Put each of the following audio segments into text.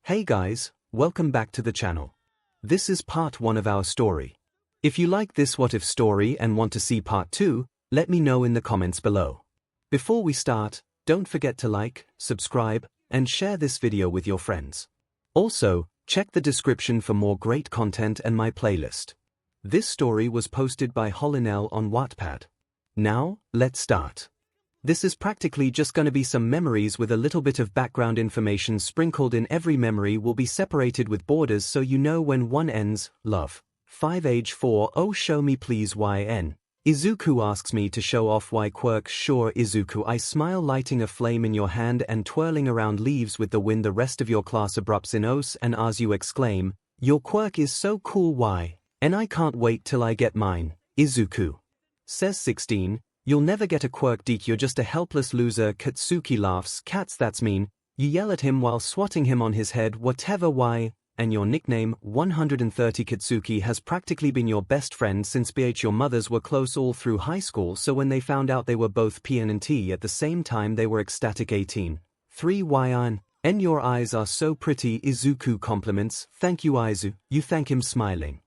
Hey guys, welcome back to the channel. This is part 1 of our story. If you like this what if story and want to see part 2, let me know in the comments below. Before we start, don't forget to like, subscribe, and share this video with your friends. Also, check the description for more great content and my playlist. This story was posted by 𝗳𝗓𝗓 on Wattpad. Now, let's start. This is practically just gonna be some memories with a little bit of background information sprinkled in. Every memory will be separated with borders so you know when one ends. Love. 5 age 4 oh show me please yn. Izuku asks me to show off why quirk sure Izuku I smile lighting a flame in your hand and twirling around leaves with the wind. The rest of your class erupts in os and as you exclaim, your quirk is so cool why, and I can't wait till I get mine. Izuku says 16. You'll never get a quirk Deke, you're just a helpless loser. Katsuki laughs, cats that's mean. You yell at him while swatting him on his head whatever why, and your nickname 130 Katsuki has practically been your best friend since your mothers were close all through high school, so when they found out they were both P and T at the same time they were ecstatic. 18. 3 yn, and your eyes are so pretty. Izuku compliments, thank you Aizu, you thank him smiling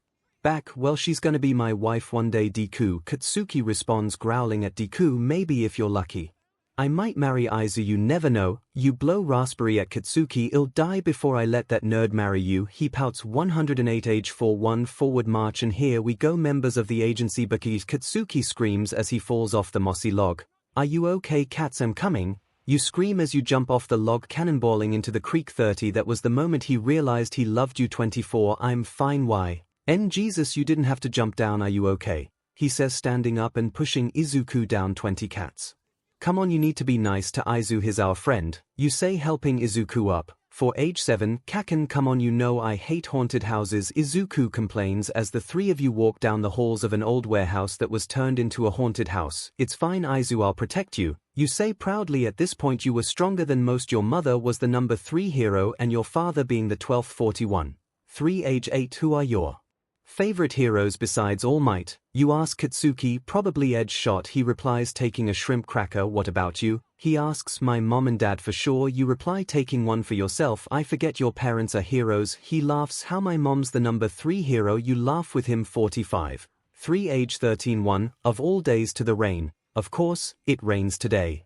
back, well she's gonna be my wife one day Deku. Katsuki responds growling at Deku, maybe if you're lucky. I might marry Aizu, you never know. You blow raspberry at Katsuki, I'll die before I let that nerd marry you. He pouts 108 age 4-1 forward march and here we go members of the agency Baki. Katsuki screams as he falls off the mossy log. Are you okay cats, I'm coming. You scream as you jump off the log cannonballing into the creek. 30 that was the moment he realized he loved you. 24 I'm fine why. And Jesus you didn't have to jump down, are you okay? He says standing up and pushing Izuku down. 20 cats. Come on you need to be nice to Aizu, he's our friend, you say helping Izuku up. For age 7 Kaken come on you know I hate haunted houses. Izuku complains as the three of you walk down the halls of an old warehouse that was turned into a haunted house. It's fine Aizu, I'll protect you. You say proudly at this point you were stronger than most. Your mother was the number 3 hero and your father being the 12th. 41. 3 age 8 who are your favorite heroes besides All Might? You ask Katsuki, probably Edge Shot. He replies taking a shrimp cracker. What about you? He asks my mom and dad for sure. You reply taking one for yourself. I forget your parents are heroes. He laughs, how my mom's the number 3 hero. You laugh with him. 45. 3 age 13 1 of all days to the rain. Of course, it rains today.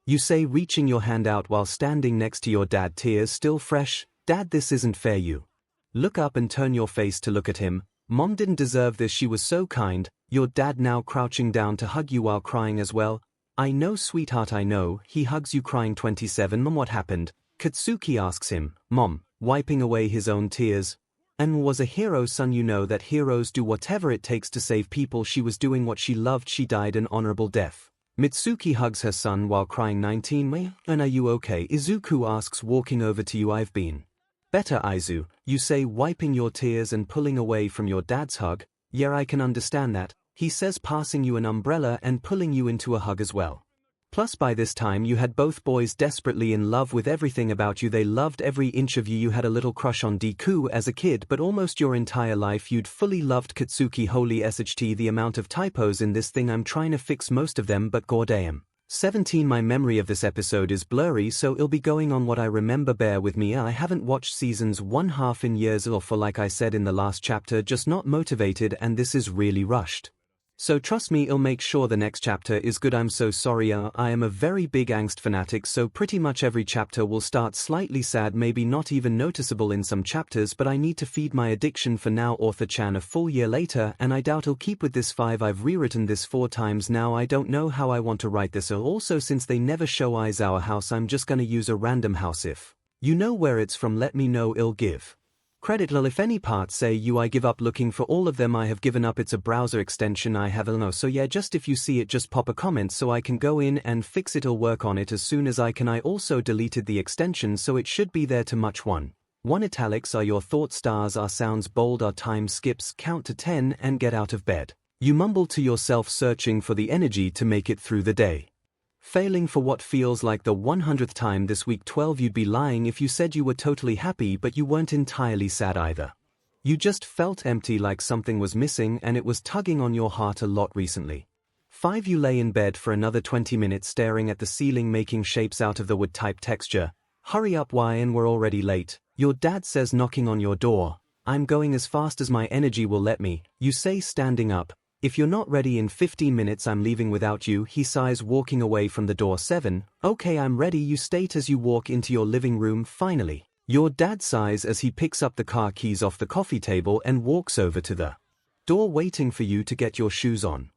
You say reaching your hand out while standing next to your dad. Tears still fresh. Dad this isn't fair. You look up and turn your face to look at him. Mom didn't deserve this, she was so kind. Your dad now crouching down to hug you while crying as well. I know sweetheart I know. He hugs you crying. 27 Mom what happened? Katsuki asks him. Mom, wiping away his own tears. And was a hero son, you know that heroes do whatever it takes to save people. She was doing what she loved, she died an honorable death. Mitsuki hugs her son while crying. 19 And are you okay? Izuku asks walking over to you. I've been better Aizu, you say wiping your tears and pulling away from your dad's hug. Yeah I can understand that, he says passing you an umbrella and pulling you into a hug as well. Plus by this time you had both boys desperately in love with everything about you. They loved every inch of you. You had a little crush on Deku as a kid but almost your entire life you'd fully loved Katsuki. Holy sh the amount of typos in this thing, I'm trying to fix most of them but goddamn. 17 My memory of this episode is blurry so I'll be going on what I remember, bear with me. I haven't watched seasons 1/2 in years or for like I said in the last chapter just not motivated and this is really rushed. So trust me I'll make sure the next chapter is good. I'm so sorry. I am a very big angst fanatic so pretty much every chapter will start slightly sad, maybe not even noticeable in some chapters, but I need to feed my addiction for now. Author-chan a full year later and I doubt I'll keep with this 5. I've rewritten this 4 times now. I don't know how I want to write this. Also since they never show Aizawa house I'm just gonna use a random house. If you know where it's from let me know, I'll give credit. If any parts say you I give up looking for all of them. I have given up. It's a browser extension I have no, so yeah just if you see it just pop a comment so I can go in and fix it. I'll work on it as soon as I can. I also deleted the extension so it should be there to much. 1 italics are your thoughts, stars are sounds, bold are time skips, count to 10 and get out of bed. You mumble to yourself searching for the energy to make it through the day. Failing for what feels like the 100th time this week. 12 You'd be lying if you said you were totally happy but you weren't entirely sad either. You just felt empty, like something was missing and it was tugging on your heart a lot recently. 5 You lay in bed for another 20 minutes staring at the ceiling making shapes out of the wood type texture. Hurry up, why, and we're already late. Your dad says, knocking on your door. I'm going as fast as my energy will let me, you say, standing up. If you're not ready in 15 minutes, I'm leaving without you, he sighs, walking away from the door. 7. Okay, I'm ready, you state as you walk into your living room. Finally. Your dad sighs as he picks up the car keys off the coffee table and walks over to the door, waiting for you to get your shoes on.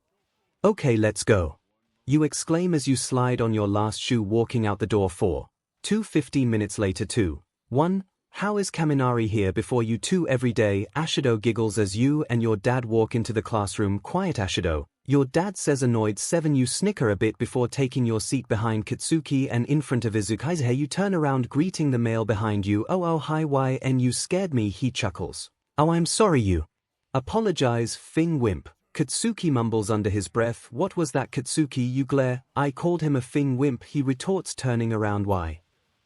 Okay, let's go. You exclaim as you slide on your last shoe, walking out the door. 4. 2. 15 minutes later. 2. 1. How is Kaminari here before you 2 every day? Ashido giggles as you and your dad walk into the classroom. Quiet, Ashido. Your dad says, annoyed. 7. You snicker a bit before taking your seat behind Katsuki and in front of 𝗧𝗂𝗧𝗵𝗲. You turn around, greeting the male behind you. Oh hi, why, and you scared me, he chuckles. Oh, I'm sorry, you apologize, Fing wimp. Katsuki mumbles under his breath. What was that, Katsuki? You glare. I called him a Fing wimp, he retorts, turning around. Why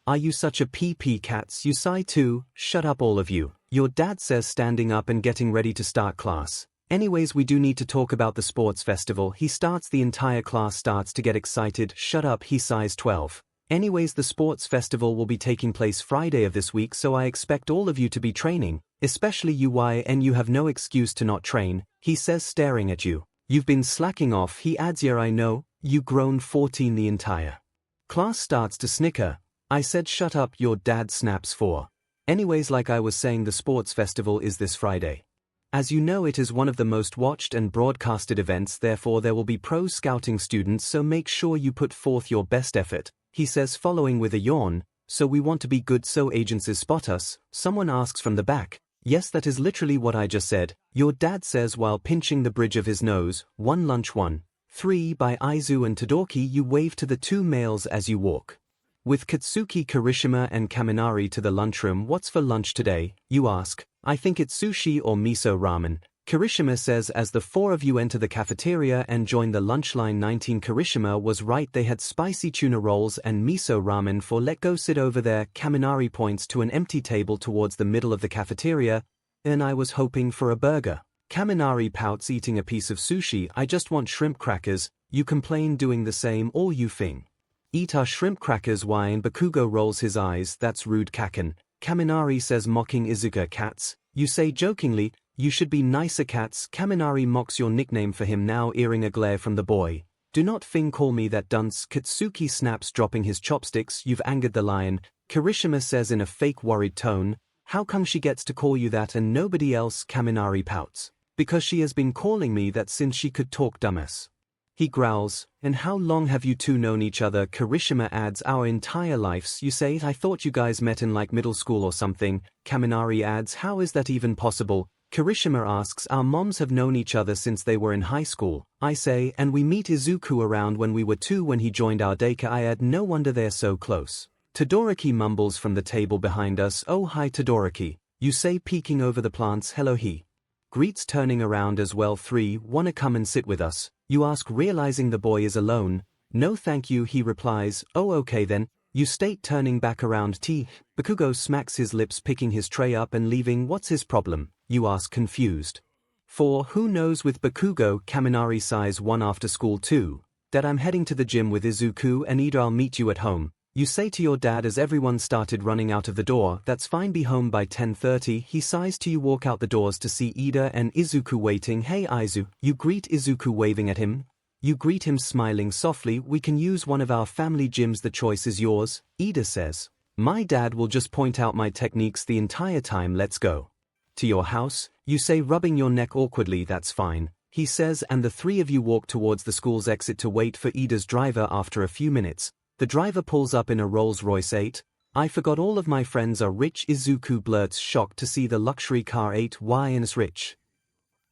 are you such a PP cats? You sigh too. Shut up, all of you. Your dad says, standing up and getting ready to start class. Anyways, we do need to talk about the sports festival. He starts. The entire class starts to get excited. Shut up, he sighs. 12. Anyways, the sports festival will be taking place Friday of this week, so I expect all of you to be training, especially you, and you have no excuse to not train, he says, staring at you. You've been slacking off, he adds. Yeah, I know, you grown. 14. The entire class starts to snicker. I said shut up, your dad snaps. 4. Anyways, like I was saying, the sports festival is this Friday. As you know, it is one of the most watched and broadcasted events, therefore there will be pro scouting students, so make sure you put forth your best effort, he says, following with a yawn. So we want to be good so agencies spot us, someone asks from the back. Yes, that is literally what I just said, your dad says while pinching the bridge of his nose. 1. Lunch 1. 3. By Aizu and Todoroki. You wave to the 2 males as you walk with Katsuki, Kirishima and Kaminari to the lunchroom. What's for lunch today? You ask. I think it's sushi or miso ramen, Kirishima says as the 4 of you enter the cafeteria and join the lunch line. 19. Kirishima was right, they had spicy tuna rolls and miso ramen. For let go, sit over there. Kaminari points to an empty table towards the middle of the cafeteria. And I was hoping for a burger. Kaminari pouts, eating a piece of sushi. I just want shrimp crackers, you complain, doing the same. All you Fing eat our shrimp crackers. Why? And Bakugo rolls his eyes. That's rude, Kaken. Kaminari says, mocking Izuku. Cats, you say jokingly, you should be nicer, cats. Kaminari mocks your nickname for him now, earring a glare from the boy. Do not Fing call me that, dunce. Katsuki snaps, dropping his chopsticks. You've angered the lion, Kirishima says in a fake worried tone. How come she gets to call you that and nobody else? Kaminari pouts. Because she has been calling me that since she could talk, dumbass. He growls. And how long have you two known each other? Kirishima adds, our entire lives. You say, I thought you guys met in like middle school or something. Kaminari adds, how is that even possible? Kirishima asks, our moms have known each other since they were in high school. I say, and we meet Izuku around when we were 2 when he joined our daycare. I add, no wonder they're so close. Todoroki mumbles from the table behind us. Oh hi Todoroki, you say, peeking over the plants. Hello, he greets, turning around as well. 3. Wanna come and sit with us? You ask, realizing the boy is alone. No thank you, he replies. Oh okay then, you state, turning back around. Bakugo smacks his lips, picking his tray up and leaving. What's his problem? You ask, confused. 4. Who knows with Bakugo? Kaminari sighs. 1. After school 2. Dad, I'm heading to the gym with Izuku and Ida, I'll meet you at home. You say to your dad as everyone started running out of the door. That's fine, be home by 10:30. He sighs to you walk out the doors to see Ida and Izuku waiting. Hey Aizu, you greet Izuku waving at him. You greet him smiling softly. We can use one of our family gyms, the choice is yours, Ida says. My dad will just point out my techniques the entire time. Let's go to your house, you say, rubbing your neck awkwardly. That's fine, he says, and the 3 of you walk towards the school's exit to wait for Ida's driver. After a few minutes, the driver pulls up in a Rolls-Royce 8. I forgot all of my friends are rich. Izuku blurts, shocked to see the luxury car. 8. Why is rich?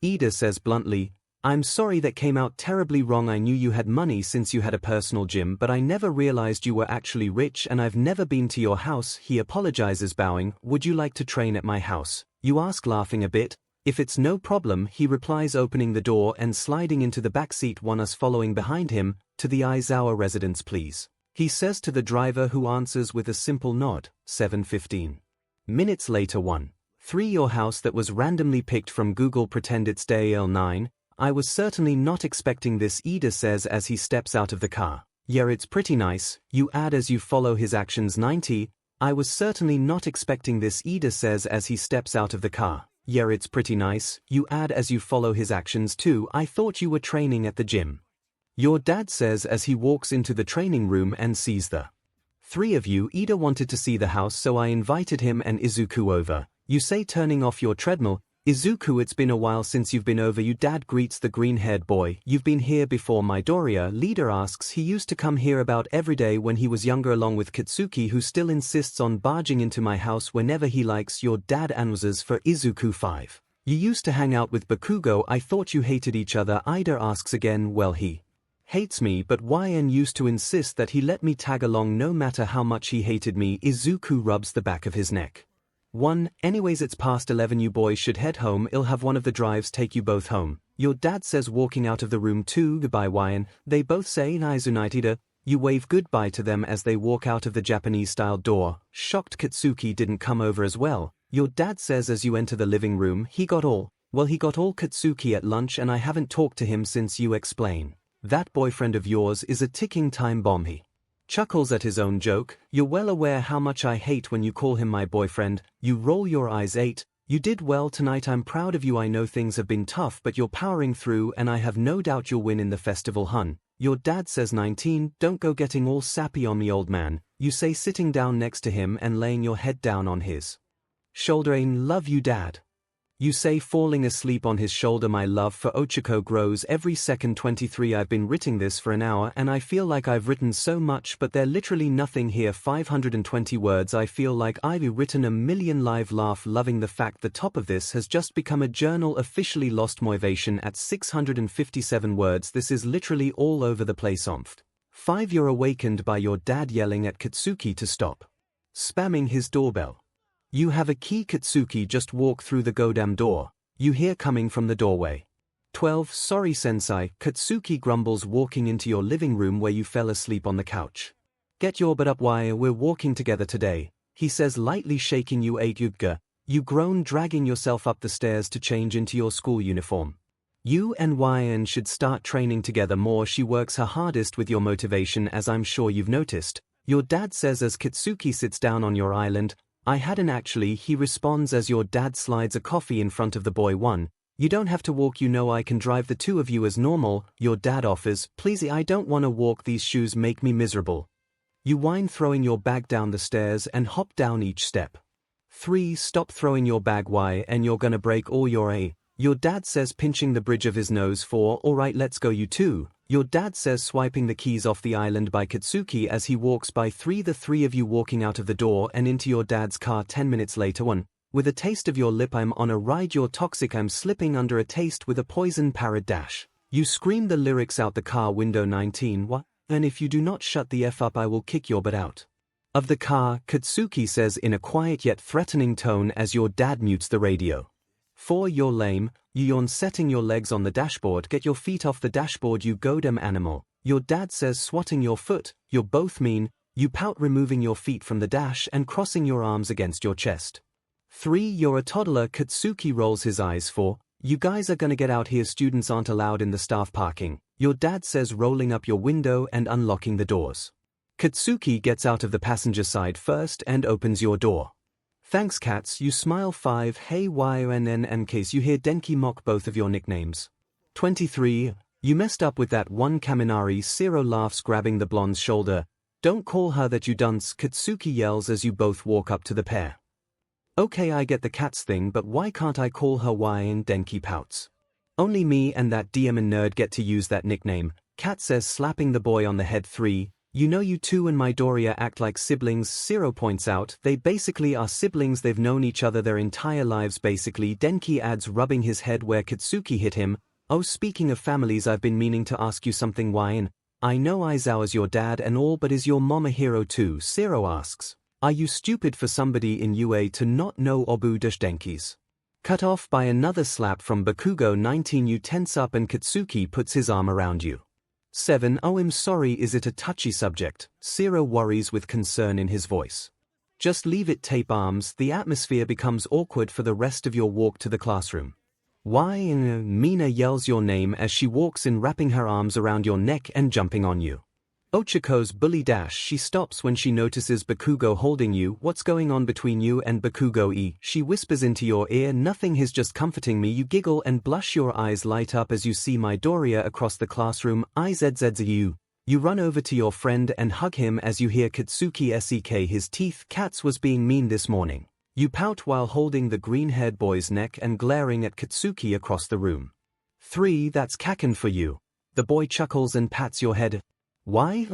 Ida says bluntly, I'm sorry, that came out terribly wrong. I knew you had money since you had a personal gym, but I never realized you were actually rich, and I've never been to your house. He apologizes, bowing. Would you like to train at my house? You ask, laughing a bit. If it's no problem, he replies, opening the door and sliding into the back seat. 1. Us following behind him. To the Aizawa residence, please, he says to the driver, who answers with a simple nod. 7:15 minutes later. 1. 3. Your house that was randomly picked from Google. Pretend it's day L9. I was certainly not expecting this, Ida says as he steps out of the car. Yeah, it's pretty nice, you add as you follow his actions. 90. I was certainly not expecting this, Ida says as he steps out of the car. Yeah, it's pretty nice, you add as you follow his actions too. I thought you were training at the gym. Your dad says as he walks into the training room and sees the three of you. Ida wanted to see the house, so I invited him and Izuku over. You say turning off your treadmill. Izuku, it's been a while since you've been over. Your dad greets the green-haired boy. You've been here before, Midoriya. Leader asks. He used to come here about every day when he was younger along with Katsuki, who still insists on barging into my house whenever he likes. Your dad answers for Izuku 5. You used to hang out with Bakugo. I thought you hated each other. Ida asks again. Well, he hates me, but YN used to insist that he let me tag along no matter how much he hated me. Izuku rubs the back of his neck. 1. Anyways, it's past 11. You boys should head home. I'll have one of the drives take you both home. Your dad says walking out of the room. 2. Goodbye, YN. They both say nice night. Ida. You wave goodbye to them as they walk out of the Japanese-style door. Shocked Katsuki didn't come over as well. Your dad says as you enter the living room. He got all Katsuki at lunch, and I haven't talked to him since. You explain. That boyfriend of yours is a ticking time bomb. He chuckles at his own joke. You're well aware how much I hate when you call him my boyfriend. You roll your eyes. 8. You did well tonight. I'm proud of you. I know things have been tough, but you're powering through, and I have no doubt you'll win in the festival, hun. Your dad says 19. Don't go getting all sappy on me, old man. You say sitting down next to him and laying your head down on his shoulder. I love you, dad. You say falling asleep on his shoulder. My love for Ochako grows every second. 23. I've been writing this for an hour and I feel like I've written so much, but there's literally nothing here. 520 words. I feel like I've written a million. Live laugh. Loving the fact the top of this has just become a journal. Officially lost motivation at 657 words. This is literally all over the place. 5. You're awakened by your dad yelling at Katsuki to stop spamming his doorbell. You have a key. Katsuki, just walk through the goddamn door. You hear coming from the doorway. 12. Sorry, sensei. Katsuki grumbles, walking into your living room where you fell asleep on the couch. Get your butt up, why we're walking together today, he says, lightly shaking you. 8. You groan, dragging yourself up the stairs to change into your school uniform. You and YN should start training together more. She works her hardest with your motivation, as I'm sure you've noticed. Your dad says as Katsuki sits down on your island. I hadn't actually, he responds as your dad slides a coffee in front of the boy. 1. You don't have to walk, you know I can drive the two of you as normal. Your dad offers. Please, I don't want to walk, these shoes make me miserable. You whine, throwing your bag down the stairs and hop down each step. 3. Stop throwing your bag, why, and you're gonna break all your A. Your dad says, pinching the bridge of his nose. 4. Alright, let's go, you two. Your dad says, swiping the keys off the island by Katsuki as he walks by. 3. The three of you walking out of the door and into your dad's car. 10 minutes later. 1. With a taste of your lip. I'm on a ride. You're toxic. I'm slipping under a taste with a poison parrot dash. You scream the lyrics out the car window. 19. What? And if you do not shut the F up, I will kick your butt out of the car, Katsuki says in a quiet yet threatening tone as your dad mutes the radio. 4. You're lame. You yawn, setting your legs on the dashboard. Get your feet off the dashboard, you goddamn animal. Your dad says, swatting your foot. You're both mean. You pout, removing your feet from the dash and crossing your arms against your chest. 3. You're a toddler. Katsuki rolls his eyes. 4. You guys are gonna get out here. Students aren't allowed in the staff parking. Your dad says, rolling up your window and unlocking the doors. Katsuki gets out of the passenger side first and opens your door. Thanks, cats. You smile. 5. Hey, YNN case. You hear Denki mock both of your nicknames. 23. You messed up with that one, Kaminari. 0 laughs, grabbing the blonde's shoulder. Don't call her that, you dunce, Katsuki yells as you both walk up to the pair. Okay, I get the cats thing, but why can't I call her YN? Denki pouts. Only me and that DM nerd get to use that nickname, Cat says, slapping the boy on the head. 3. You know, you two and Midoriya act like siblings. 0 points out, they basically are siblings. They've known each other their entire lives basically. Denki adds, rubbing his head where Katsuki hit him. Oh, speaking of families, I've been meaning to ask you something, YN. I know Aizawa's your dad and all, but is your mom a hero too? 0 asks. Are you stupid for somebody in UA to not know Obu-Denki's? Cut off by another slap from Bakugo. 19. You tense up and Katsuki puts his arm around you. 7. Oh, I'm sorry, is it a touchy subject? 0 worries with concern in his voice. Just leave it, tape arms. The atmosphere becomes awkward for the rest of your walk to the classroom. Why? Mina yells your name as she walks in, wrapping her arms around your neck and jumping on you. Ochiko's bully dash. She stops when she notices Bakugo holding you. What's going on between you and Bakugo? She whispers into your ear, nothing, he's just comforting me. You giggle and blush, your eyes light up as you see Midoriya across the classroom. 𝗧𝗫𝗧𝗍𝗬. You run over to your friend and hug him as you hear katsuki his teeth. Cats was being mean this morning. You pout while holding the green-haired boy's neck and glaring at Katsuki across the room. 3. That's kaken for you. The boy chuckles and pats your head. Why?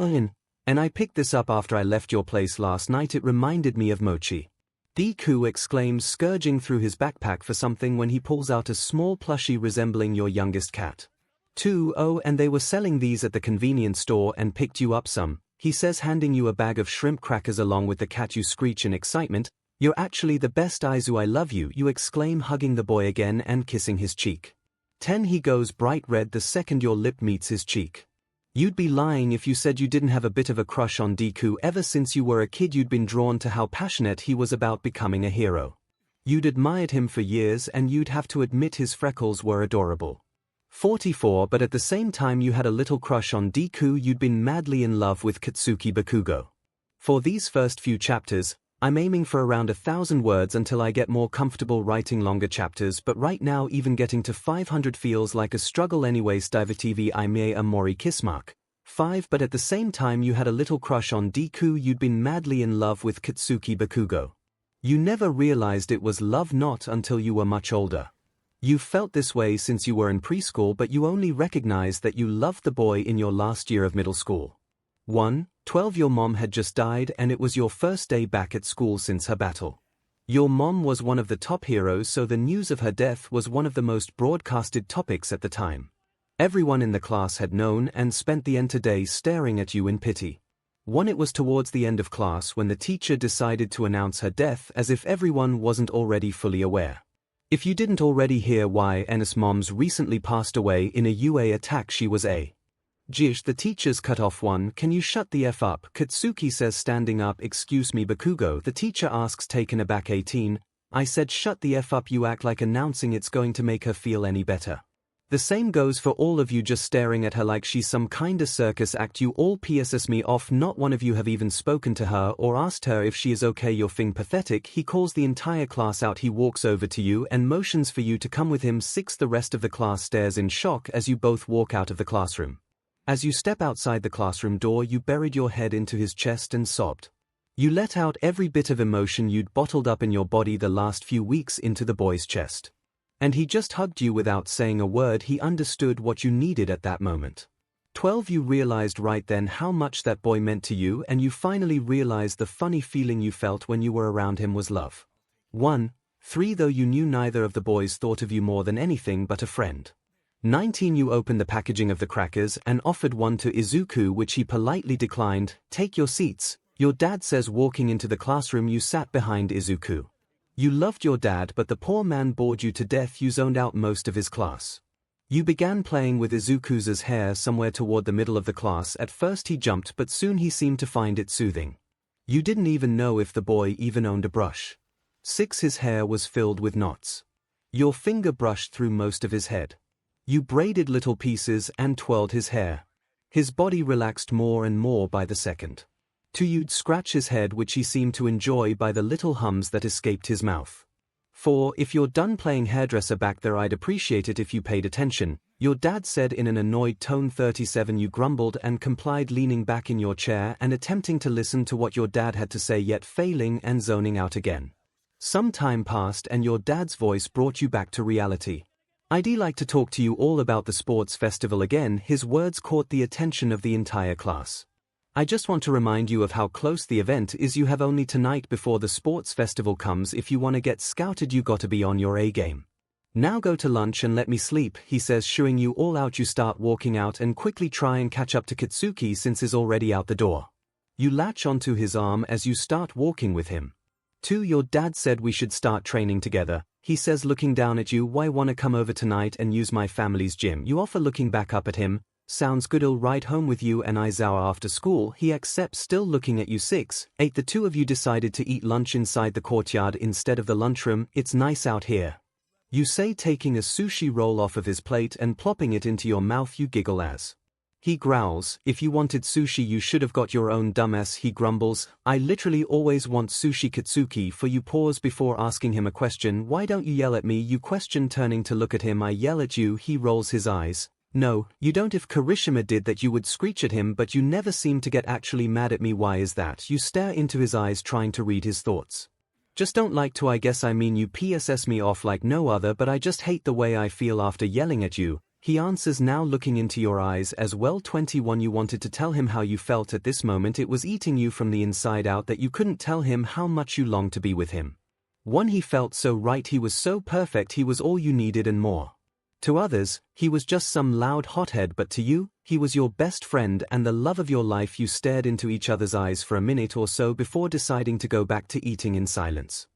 And I picked this up after I left your place last night. It reminded me of Mochi. Deku exclaims, scourging through his backpack for something when he pulls out a small plushie resembling your youngest cat. 2. Oh, and they were selling these at the convenience store and picked you up some, he says, handing you a bag of shrimp crackers along with the cat. You screech in excitement. You're actually the best, Aizu, I love you, you exclaim, hugging the boy again and kissing his cheek. 10. He goes bright red the second your lip meets his cheek. You'd be lying if you said you didn't have a bit of a crush on Deku. Ever since you were a kid you'd been drawn to how passionate he was about becoming a hero. You'd admired him for years and you'd have to admit his freckles were adorable. 44. But at the same time you had a little crush on Deku. You'd been madly in love with Katsuki Bakugo. For these first few chapters, I'm aiming for around 1,000 words until I get more comfortable writing longer chapters, but right now even getting to 500 feels like a struggle anyway. 𝗬𝗫𝗍𝗵𝗃𝗧𝗵𝗲 5. But at the same time you had a little crush on Deku. You'd been madly in love with Katsuki Bakugo. You never realized it was love not until you were much older. You felt this way since you were in preschool, but you only recognized that you loved the boy in your last year of middle school. 1. 12. Your mom had just died and it was your first day back at school since her battle. Your mom was one of the top heroes, so the news of her death was one of the most broadcasted topics at the time. Everyone in the class had known and spent the entire day staring at you in pity. 1. It was towards the end of class when the teacher decided to announce her death, as if everyone wasn't already fully aware. If you didn't already hear why Ennis' mom's recently passed away in a UA attack, she was a 𝗔𝗂𝘁. The teacher's cut off. 1. Can you shut the F up? Katsuki says, standing up. Excuse me, Bakugo, the teacher asks, taken aback. 18. I said shut the F up. You act like announcing it's going to make her feel any better. The same goes for all of you, just staring at her like she's some kinda circus act. You all pisses me off. Not one of you have even spoken to her or asked her if she is okay. You're 𝗵𝗃𝗃. He calls the entire class out. He walks over to you and motions for you to come with him. 6. The rest of the class stares in shock as you both walk out of the classroom. As you step outside the classroom door, you buried your head into his chest and sobbed. You let out every bit of emotion you'd bottled up in your body the last few weeks into the boy's chest. And he just hugged you without saying a word. He understood what you needed at that moment. 12. You realized right then how much that boy meant to you, and you finally realized the funny feeling you felt when you were around him was love. 1. 3. Though you knew neither of the boys thought of you more than anything but a friend. 19. You opened the packaging of the crackers and offered one to Izuku, which he politely declined. Take your seats, your dad says, walking into the classroom. You sat behind Izuku. You loved your dad, but the poor man bored you to death. You zoned out most of his class. You began playing with Izuku's hair somewhere toward the middle of the class. At first he jumped, but soon he seemed to find it soothing. You didn't even know if the boy even owned a brush. 6. His hair was filled with knots. Your finger brushed through most of his head. You braided little pieces and twirled his hair. His body relaxed more and more by the second. 2. You'd scratch his head, which he seemed to enjoy, by the little hums that escaped his mouth. 4. If you're done playing hairdresser back there, I'd appreciate it if you paid attention, your dad said in an annoyed tone. 37. You grumbled and complied, leaning back in your chair and attempting to listen to what your dad had to say, yet failing and zoning out again. Some time passed and your dad's voice brought you back to reality. I'd like to talk to you all about the sports festival again. His words caught the attention of the entire class. I just want to remind you of how close the event is. You have only tonight before the sports festival comes. If you want to get scouted, you gotta be on your A game. Now go to lunch and let me sleep, he says, shooing you all out. You start walking out and quickly try and catch up to Katsuki since he's already out the door. You latch onto his arm as you start walking with him. 2. Your dad said we should start training together, he says, looking down at you. Why, wanna come over tonight and use my family's gym? You offer, looking back up at him. Sounds good, I'll ride home with you and Aizawa after school. He accepts, still looking at you. 6. 8. The two of you decided to eat lunch inside the courtyard instead of the lunchroom. It's nice out here, you say, taking a sushi roll off of his plate and plopping it into your mouth. You giggle as He growls, if you wanted sushi you should have got your own dumbass. He grumbles, I literally always want sushi Katsuki. For you pause before asking him a question. Why don't you yell at me? You question, turning to look at him. I yell at you. He rolls his eyes. No, you don't. If Kirishima did that you would screech at him, but you never seem to get actually mad at me. Why is that? You stare into his eyes trying to read his thoughts. Just don't like to. I guess I mean you pss me off like no other, but I just hate the way I feel after yelling at you. He answers, now looking into your eyes as well. 21 You wanted to tell him how you felt at this moment. It was eating you from the inside out that you couldn't tell him how much you longed to be with him. 1 He felt so right. He was so perfect. He was all you needed and more. To others, he was just some loud hothead, but to you, he was your best friend and the love of your life. You stared into each other's eyes for a minute or so before deciding to go back to eating in silence.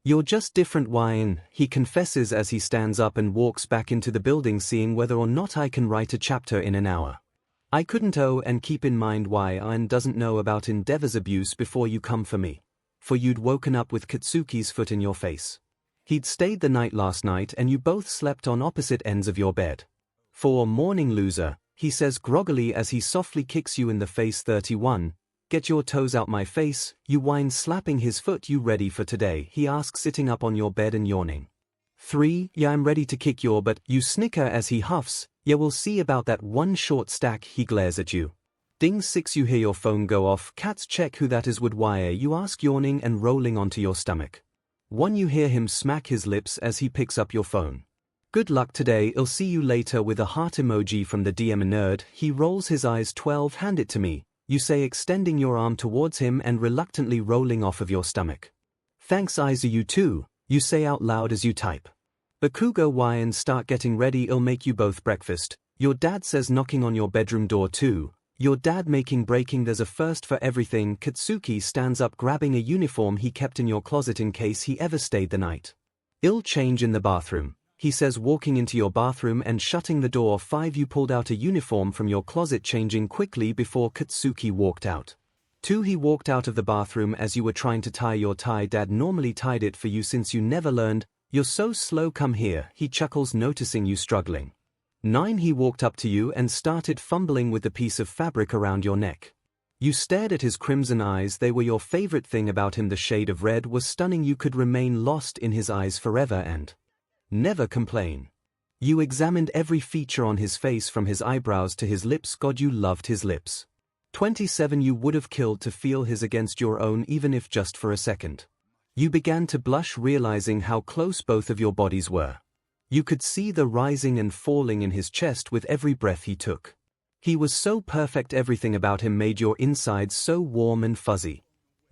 You're just different, Wine, he confesses as he stands up and walks back into the building, seeing whether or not I can write a chapter in an hour. I couldn't. Oh, and keep in mind Wine doesn't know about Endeavor's abuse before you come for me. For you'd woken up with Katsuki's foot in your face. He'd stayed the night last night and you both slept on opposite ends of your bed. 4 Morning loser, he says groggily as he softly kicks you in the face. 31 Get your toes out my face, you whine, slapping his foot. You ready for today? He asks, sitting up on your bed and yawning. 3 Yeah, I'm ready to kick your butt, you snicker as he huffs. Yeah, we'll see about that one short stack. He glares at you. Ding. 6 You hear your phone go off. Cats, check who that is. Would wire, you ask, yawning and rolling onto your stomach. 1 You hear him smack his lips as he picks up your phone. Good luck today, I'll see you later, with a heart emoji from the DM nerd. He rolls his eyes. 12 Hand it to me, you say, extending your arm towards him and reluctantly rolling off of your stomach. Thanks Aizawa. You too, you say out loud as you type. Bakugo, why and start getting ready, I'll make you both breakfast, your dad says, knocking on your bedroom door. 2 Your dad making breaking, there's a first for everything. Katsuki stands up, grabbing a uniform he kept in your closet in case he ever stayed the night. I'll change in the bathroom, he says, walking into your bathroom and shutting the door. 5 You pulled out a uniform from your closet, changing quickly before Katsuki walked out. 2 He walked out of the bathroom as you were trying to tie your tie. Dad normally tied it for you since you never learned. You're so slow, come here, he chuckles, noticing you struggling. 9 He walked up to you and started fumbling with the piece of fabric around your neck. You stared at his crimson eyes. They were your favorite thing about him. The shade of red was stunning. You could remain lost in his eyes forever and never complain. You examined every feature on his face, from his eyebrows to his lips. God, you loved his lips. 27 You would have killed to feel his against your own, even if just for a second. You began to blush, realizing how close both of your bodies were. You could see the rising and falling in his chest with every breath he took. He was so perfect. Everything about him made your insides so warm and fuzzy.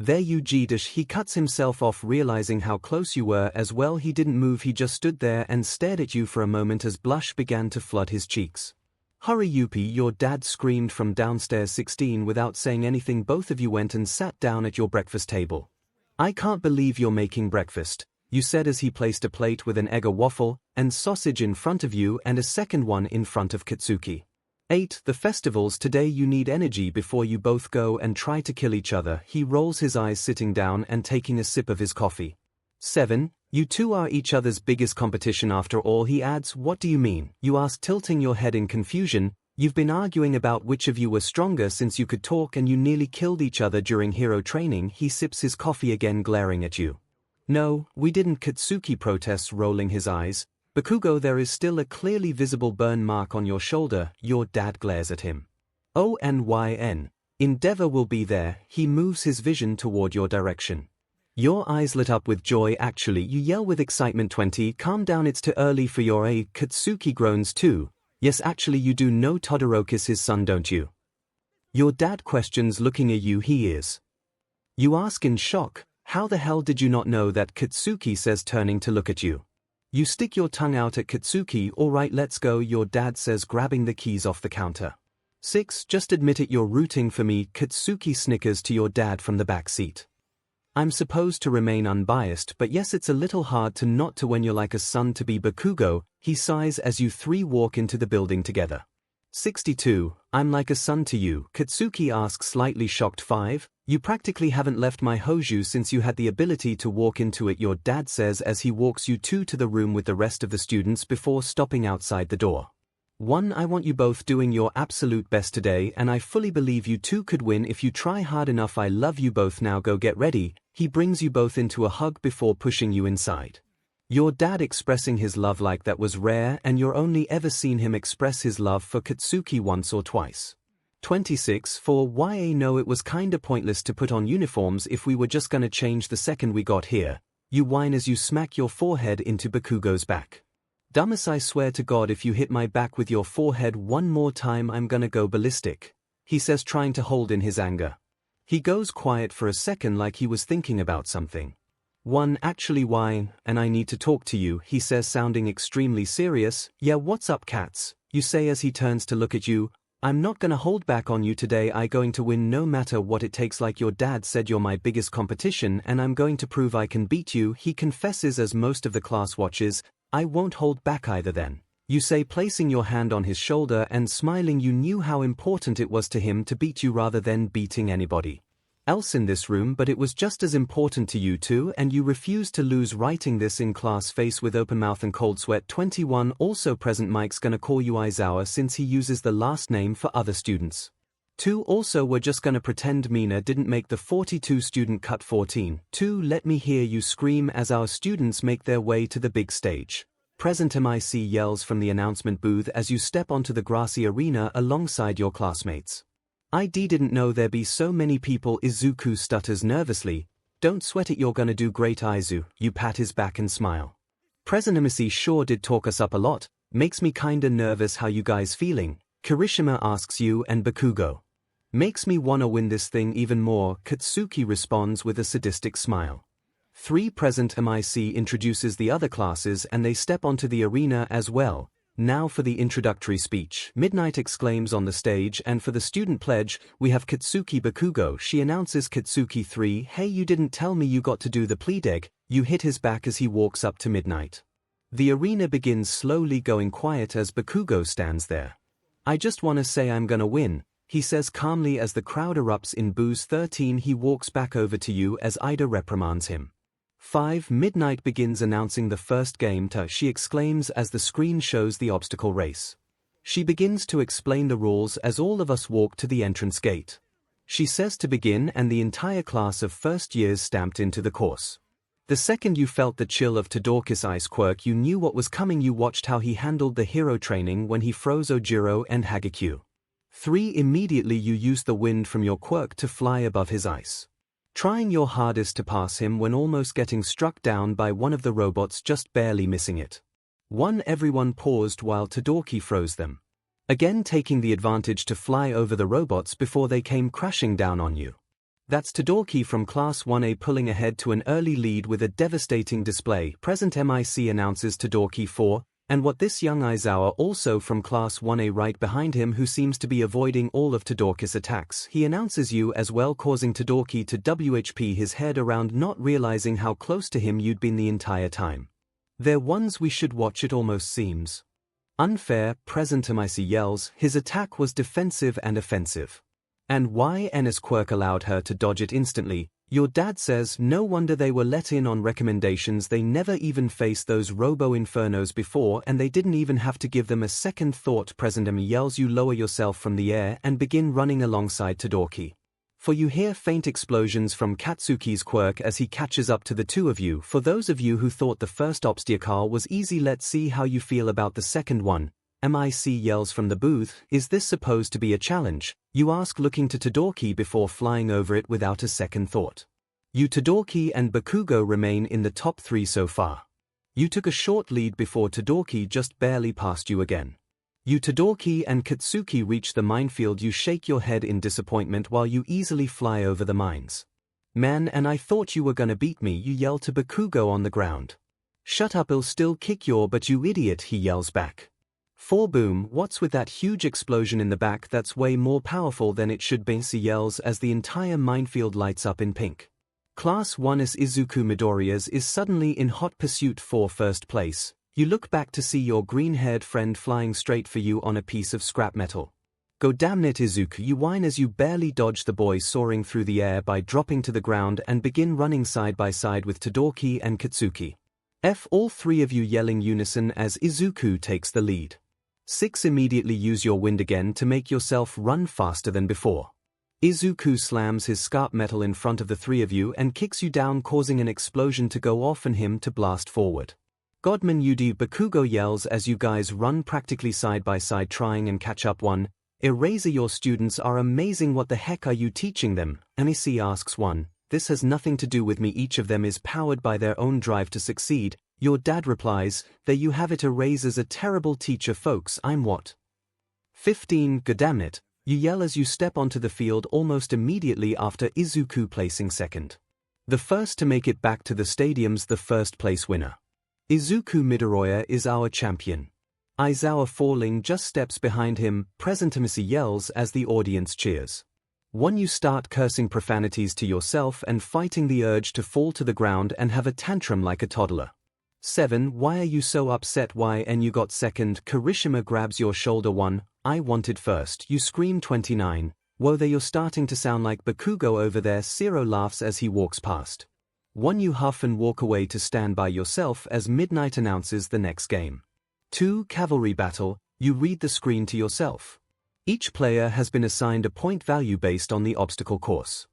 There you 𝗔𝗨𝗧, he cuts himself off, realizing how close you were as well. He didn't move. He just stood there and stared at you for a moment as blush began to flood his cheeks. Hurry, Yuppie, your dad screamed from downstairs. 16 Without saying anything, both of you went and sat down at your breakfast table. I can't believe you're making breakfast, you said as he placed a plate with an egg, a waffle, and sausage in front of you and a second one in front of Katsuki. 8 The festivals today, you need energy before you both go and try to kill each other. He rolls his eyes, sitting down and taking a sip of his coffee. 7 You two are each other's biggest competition after all, he adds. What do you mean? You ask, tilting your head in confusion. You've been arguing about which of you were stronger since you could talk, and you nearly killed each other during hero training. He sips his coffee again, glaring at you. No, we didn't, Katsuki protests, rolling his eyes. Bakugo, there is still a clearly visible burn mark on your shoulder. Your dad glares at him. ONYN. Endeavor will be there. He moves his vision toward your direction. Your eyes lit up with joy. Actually, you yell with excitement. 20 Calm down, it's too early for your A. Katsuki groans too. Yes, actually you do know Todoroki's his son, don't you? Your dad questions, looking at you. He is. You ask in shock, how the hell did you not know that? Katsuki says, turning to look at you. You stick your tongue out at Katsuki. All right, let's go, your dad says, grabbing the keys off the counter. 6 Just admit it, you're rooting for me. Katsuki snickers to your dad from the back seat. I'm supposed to remain unbiased, but yes, it's a little hard to not to when you're like a son to be. Bakugo, he sighs as you three walk into the building together. 62 I'm like a son to you, Katsuki asks, slightly shocked. 5 You practically haven't left my hoju since you had the ability to walk into it, your dad says as he walks you two to the room with the rest of the students before stopping outside the door. 1. I want you both doing your absolute best today, and I fully believe you two could win if you try hard enough. I love you both. Now go get ready. He brings you both into a hug before pushing you inside. Your dad expressing his love like that was rare, and you're only ever seen him express his love for Katsuki once or twice. 26. For YA no, it was kinda pointless to put on uniforms if we were just gonna change the second we got here. You whine as you smack your forehead into Bakugo's back. Dumbass, I swear to God if you hit my back with your forehead one more time I'm gonna go ballistic, he says, trying to hold in his anger. He goes quiet for a second like he was thinking about something. 1. Actually whine, and I need to talk to you, he says, sounding extremely serious. Yeah, what's up cats? You say as he turns to look at you. I'm not gonna hold back on you today. I going to win no matter what it takes. Like your dad said, you're my biggest competition and I'm going to prove I can beat you, he confesses as most of the class watches. I won't hold back either then, you say, placing your hand on his shoulder and smiling. You knew how important it was to him to beat you rather than beating anybody else in this room, but it was just as important to you too, and you refused to lose. Writing this in class, face with open mouth and cold sweat. 21. Also present, Mike's gonna call you Aizawa since he uses the last name for other students. 2. Also we're just gonna pretend Mina didn't make the 42 student cut. 14. 2. Let me hear you scream as our students make their way to the big stage. Present MIC yells from the announcement booth as you step onto the grassy arena alongside your classmates. ID didn't know there'd be so many people. Izuku stutters nervously. Don't sweat it, you're gonna do great Aizu. You pat his back and smile. Present MIC sure did talk us up a lot. Makes me kinda nervous. How you guys feeling? Kirishima asks you and Bakugo. Makes me wanna win this thing even more, Katsuki responds with a sadistic smile. 3. Present MIC introduces the other classes and they step onto the arena as well. Now for the introductory speech. Midnight exclaims on the stage, and for the student pledge, we have Katsuki Bakugo. She announces Katsuki 3. Hey, you didn't tell me you got to do the 𝗕𝗍𝗍. You hit his back as he walks up to Midnight. The arena begins slowly going quiet as Bakugo stands there. I just wanna say I'm gonna win, he says calmly as the crowd erupts in boos. 13. He walks back over to you as Ida reprimands him. 5. Midnight begins announcing the first game. She exclaims as the screen shows the obstacle race. She begins to explain the rules as all of us walk to the entrance gate. She says to begin, and the entire class of first years stamped into the course. The second you felt the chill of 𝗕𝗏𝗧𝗏 quirk, you knew what was coming. You watched how he handled the hero training when he froze Ojiro and Hagekyu. 3. Immediately you used the wind from your quirk to fly above his ice, trying your hardest to pass him when almost getting struck down by one of the robots, just barely missing it. 1. Everyone paused while 𝗕𝗏𝗧𝗏 froze them, again taking the advantage to fly over the robots before they came crashing down on you. That's 𝗕𝗏𝗧𝗏 from Class 1A pulling ahead to an early lead with a devastating display. Present MIC announces 𝗕𝗏𝗧𝗏 4. And what this young Aizawa, also from Class 1A right behind him, who seems to be avoiding all of 𝗕𝗏𝗧𝗏's attacks. He announces you as well, causing 𝗕𝗏𝗧𝗏 to WHP his head around, not realizing how close to him you'd been the entire time. They're ones we should watch, it almost seems unfair. Present MIC yells, his attack was defensive and offensive. And YN's quirk allowed her to dodge it instantly. Your dad says no wonder they were let in on recommendations. They never even faced those Robo Infernos before and they didn't even have to give them a second thought. Present yells, you lower yourself from the air and begin running alongside 𝗕𝗏𝗧𝗏. For you hear faint explosions from Katsuki's quirk as he catches up to the two of you. For those of you who thought the first obstacle was easy, let's see how you feel about the second one. MIC yells from the booth, is this supposed to be a challenge? You ask, looking to 𝗕𝗏𝗧𝗏 before flying over it without a second thought. You 𝗕𝗏𝗧𝗏 and Bakugo remain in the top 3 so far. You took a short lead before 𝗕𝗏𝗧𝗏 just barely passed you again. You 𝗕𝗏𝗧𝗏 and Katsuki reach the minefield. You shake your head in disappointment while you easily fly over the mines. Man, and I thought you were gonna beat me, you yell to Bakugo on the ground. Shut up, I'll still kick your butt, you idiot, he yells back. 4. Boom, what's with that huge explosion in the back? That's way more powerful than it should be, she yells as the entire minefield lights up in pink. Class 1's Izuku Midoriya's is suddenly in hot pursuit for first place. You look back to see your green-haired friend flying straight for you on a piece of scrap metal. Go damn it, Izuku, you whine as you barely dodge the boy soaring through the air by dropping to the ground and begin running side by side with 𝗕𝗏𝗧𝗏 and Katsuki. All 3 of you yelling unison as Izuku takes the lead. 6. Immediately use your wind again to make yourself run faster than before. Izuku slams his scarp metal in front of the three of you and kicks you down, causing an explosion to go off and him to blast forward. Godman Yudi Bakugo yells as you guys run practically side by side trying and catch up. 1. 𝗧𝗍𝗬, your students are amazing, what the heck are you teaching them? 𝗕𝗏𝗍 asks. 1. This has nothing to do with me, each of them is powered by their own drive to succeed. Your dad replies, there you have it, 𝗧𝗍𝗬's a terrible teacher folks, I'm what? 15. Goddammit, you yell as you step onto the field almost immediately after Izuku placing second. The first to make it back to the stadium's the first place winner. Izuku Midoriya is our champion. Aizawa falling just steps behind him, 𝗵𝗃𝗵𝗵𝗃 yells as the audience cheers. 1. You start cursing profanities to yourself and fighting the urge to fall to the ground and have a tantrum like a toddler. 7. Why are you so upset? Why and you got second? Kirishima grabs your shoulder. 1. I wanted first, you scream. 29. Whoa there, you're starting to sound like Bakugo over there. Zero laughs as he walks past. 1. You huff and walk away to stand by yourself as Midnight announces the next game. 2. Cavalry battle, you read the screen to yourself. Each player has been assigned a point value based on the obstacle course.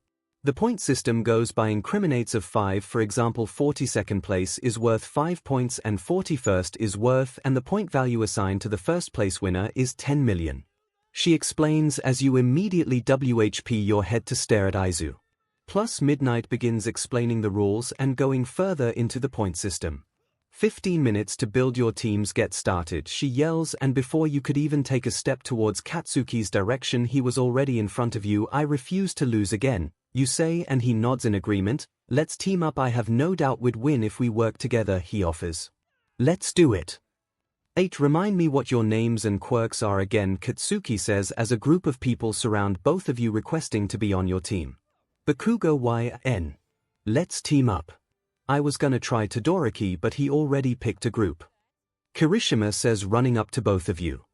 The point system goes by increments of 5, for example 42nd place is worth 5 points and 41st is worth, and the point value assigned to the first place winner is 10 million. She explains as you immediately WHP your head to stare at Aizu. Plus Midnight begins explaining the rules and going further into the point system. 15 minutes to build your teams, get started, she yells, and before you could even take a step towards Katsuki's direction he was already in front of you. I refuse to lose again, you say, and he nods in agreement. Let's team up, I have no doubt we'd win if we work together, he offers. Let's do it. 8. Remind me what your names and quirks are again, Katsuki says as a group of people surround both of you requesting to be on your team. Bakugo YN. Let's team up. I was gonna try Todoroki but he already picked a group. Kirishima says running up to both of you.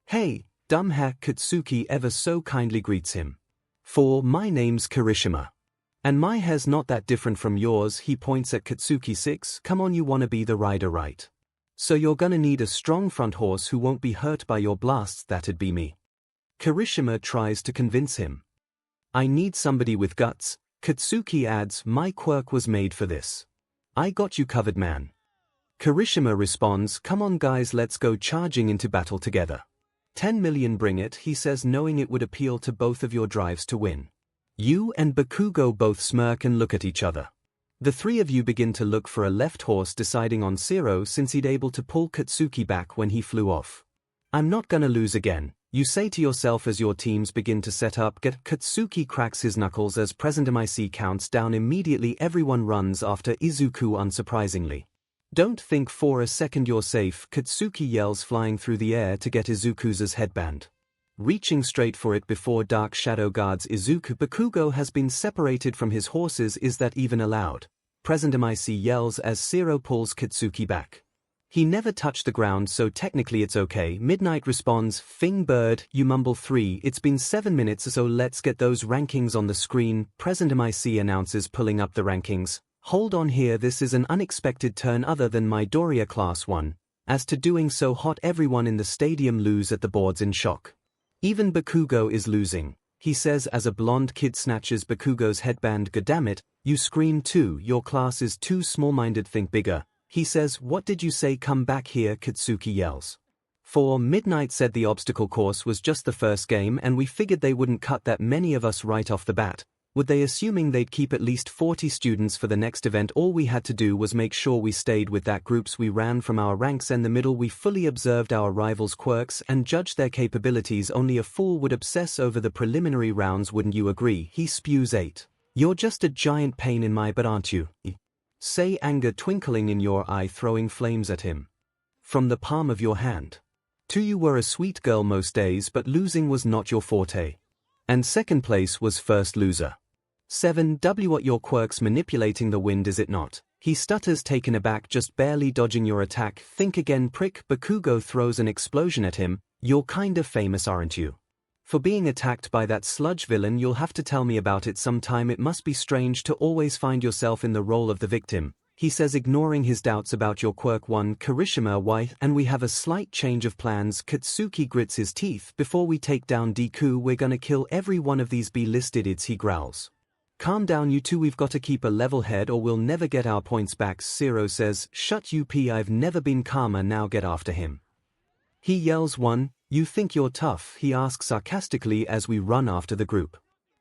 Hey, dumbhack, Katsuki ever so kindly greets him. 4. My name's Kirishima. And my hair's not that different from yours, he points at Katsuki. 6. Come on, you wanna be the rider right? So you're gonna need a strong front horse who won't be hurt by your blasts, that'd be me. Kirishima tries to convince him. I need somebody with guts, Katsuki adds, my quirk was made for this. I got you covered, man. Kirishima responds, come on guys, let's go charging into battle together. 10 million, bring it, he says, knowing it would appeal to both of your drives to win. You and Bakugo both smirk and look at each other. The three of you begin to look for a left horse, deciding on Zero since he'd able to pull Katsuki back when he flew off. I'm not gonna lose again, you say to yourself as your teams begin to set up. Katsuki cracks his knuckles as 𝗵𝗃𝗵𝗃 counts down. Immediately everyone runs after Izuku unsurprisingly. Don't think for a second you're safe, Katsuki yells, flying through the air to get Izuku's headband. Reaching straight for it before Dark Shadow guards Izuku. Bakugo has been separated from his horses, is that even allowed? 𝗵𝗃𝗵𝗃 yells as Zero pulls Katsuki back. He never touched the ground, so technically it's okay. Midnight responds, Fing bird, you mumble. 3. It's been 7 minutes, so let's get those rankings on the screen, 𝗵𝗃𝗵𝗃 announces, pulling up the rankings. Hold on here, this is an unexpected turn other than midoriya class 1. As to doing so hot, everyone in the stadium lose at the boards in shock. Even Bakugo is losing, he says as a blonde kid snatches Bakugo's headband. Goddammit, you scream too, your class is too small-minded, think bigger. He says, what did you say, come back here, Katsuki yells. 4. Midnight said the obstacle course was just the first game and we figured they wouldn't cut that many of us right off the bat. Would they, assuming they'd keep at least 40 students for the next event? All we had to do was make sure we stayed with that groups we ran from our ranks and the middle. We fully observed our rivals' quirks and judged their capabilities. Only a fool would obsess over the preliminary rounds, wouldn't you agree? He spews. 8. You're just a giant pain in my butt, aren't you? Say, anger twinkling in your eye, throwing flames at him from the palm of your hand. 2. You were a sweet girl most days, but losing was not your forte. And second place was first loser. 7. What your quirks manipulating the wind, is it not? He stutters, taken aback, just barely dodging your attack. Think again, prick. Bakugo throws an explosion at him. You're kinda famous, aren't you? For being attacked by that sludge villain. You'll have to tell me about it sometime. It must be strange to always find yourself in the role of the victim. he says, ignoring his doubts about your quirk. One 𝗕𝗁𝗵𝗿, and we have a slight change of plans. Katsuki grits his teeth. Before we take down Deku, we're gonna kill every one of these B-listed ids, he growls. Calm down you two, we've got to keep a level head or we'll never get our points back. 𝗧𝗏 says, shut up, I've never been calmer, now get after him. He yells. One, you think you're tough, he asks sarcastically as we run after the group.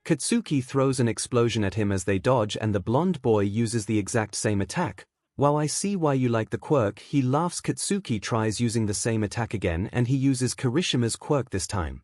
Katsuki throws an explosion at him as they dodge, and the blonde boy uses the exact same attack. While I see why you like the quirk, he laughs. Katsuki tries using the same attack again, and he uses 𝗕𝗁𝗵𝗻's quirk this time.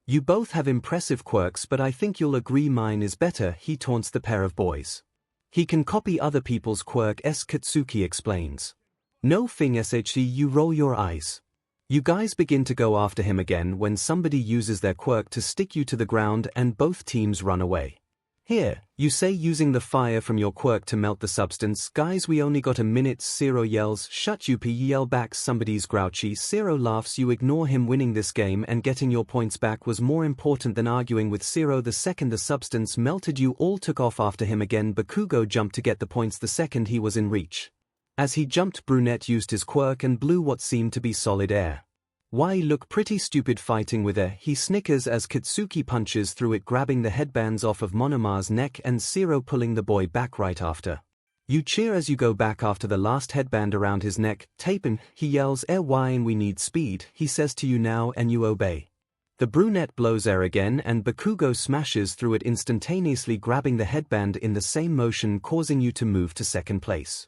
You both have impressive quirks, but I think you'll agree mine is better, he taunts the pair of boys. He can copy other people's quirk, Katsuki explains. No thing sh, you roll your eyes. You guys begin to go after him again when somebody uses their quirk to stick you to the ground and both teams run away. Here, you say, using the fire from your quirk to melt the substance. Guys, we only got a minute. 𝗧𝗏 yells, shut up, you yell back. Somebody's grouchy. 𝗧𝗏 laughs. You ignore him. Winning this game and getting your points back was more important than arguing with 𝗧𝗏. The second the substance melted, you all took off after him again. Bakugo jumped to get the points the second he was in reach. As he jumped, Brunette used his quirk and blew what seemed to be solid air. Why, look pretty stupid fighting with her, he snickers as Katsuki punches through it, grabbing the headbands off of Monoma's neck and 𝗧𝗏 pulling the boy back right after. You cheer as you go back after the last headband around his neck. 𝗕𝗶𝗯𝗹𝗶, he yells, why, we need speed, he says to you now, and you obey. The brunette blows air again and Bakugo smashes through it instantaneously, grabbing the headband in the same motion, causing you to move to second place.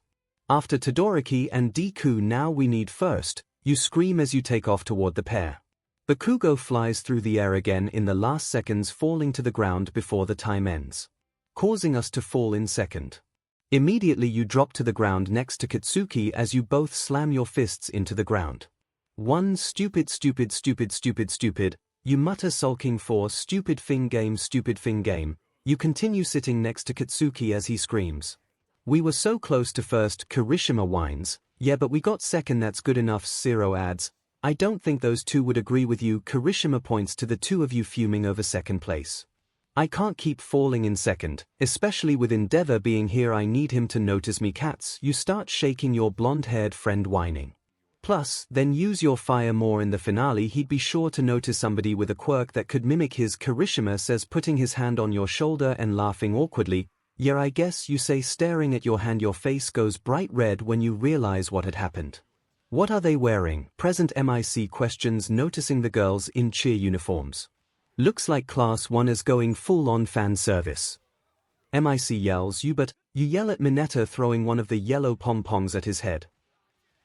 After Todoroki and Deku, now we need first, you scream as you take off toward the pair. Bakugo flies through the air again in the last seconds, falling to the ground before the time ends, causing us to fall in second. Immediately you drop to the ground next to Katsuki as you both slam your fists into the ground. One, stupid, stupid, stupid, stupid, stupid, you mutter, sulking. For stupid thing game, stupid thing game. You continue sitting next to Katsuki as he screams. We were so close to first, 𝗕𝗁𝗵𝗻 whines. Yeah, but we got second, that's good enough. 𝗧𝗏 adds. I don't think those two would agree with you. 𝗕𝗁𝗵𝗻 points to the two of you fuming over second place. I can't keep falling in second, especially with Endeavor being here. I need him to notice me. Cats, you start shaking your blonde-haired friend, whining. Plus, then use your fire more in the finale. He'd be sure to notice somebody with a quirk that could mimic his. 𝗕𝗁𝗵𝗻 says, putting his hand on your shoulder and laughing awkwardly. Yeah, I guess, you say, staring at your hand. Your face goes bright red when you realize what had happened. What are they wearing? Present MIC questions, noticing the girls in cheer uniforms. Looks like class 1 is going full-on fan service. MIC yells, you yell at Mineta, throwing one of the yellow pom-poms at his head.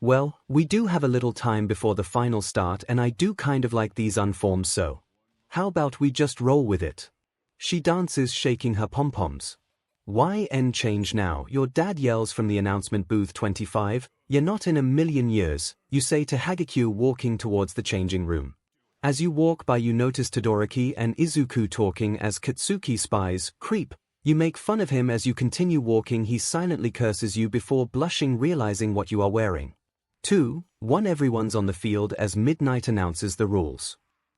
Well, we do have a little time before the final start and I do kind of like these uniforms, so how about we just roll with it? She dances, shaking her pom-poms. Why end change now? Your dad yells from the announcement booth. 25, you're not in a million years, you say to Hagekyo, walking towards the changing room. As you walk by, you notice Todoroki and Izuku talking as Katsuki spies. Creep. You make fun of him as you continue walking. He silently curses you before blushing, realizing what you are wearing. 2, 1 Everyone's on the field as Midnight announces the rules.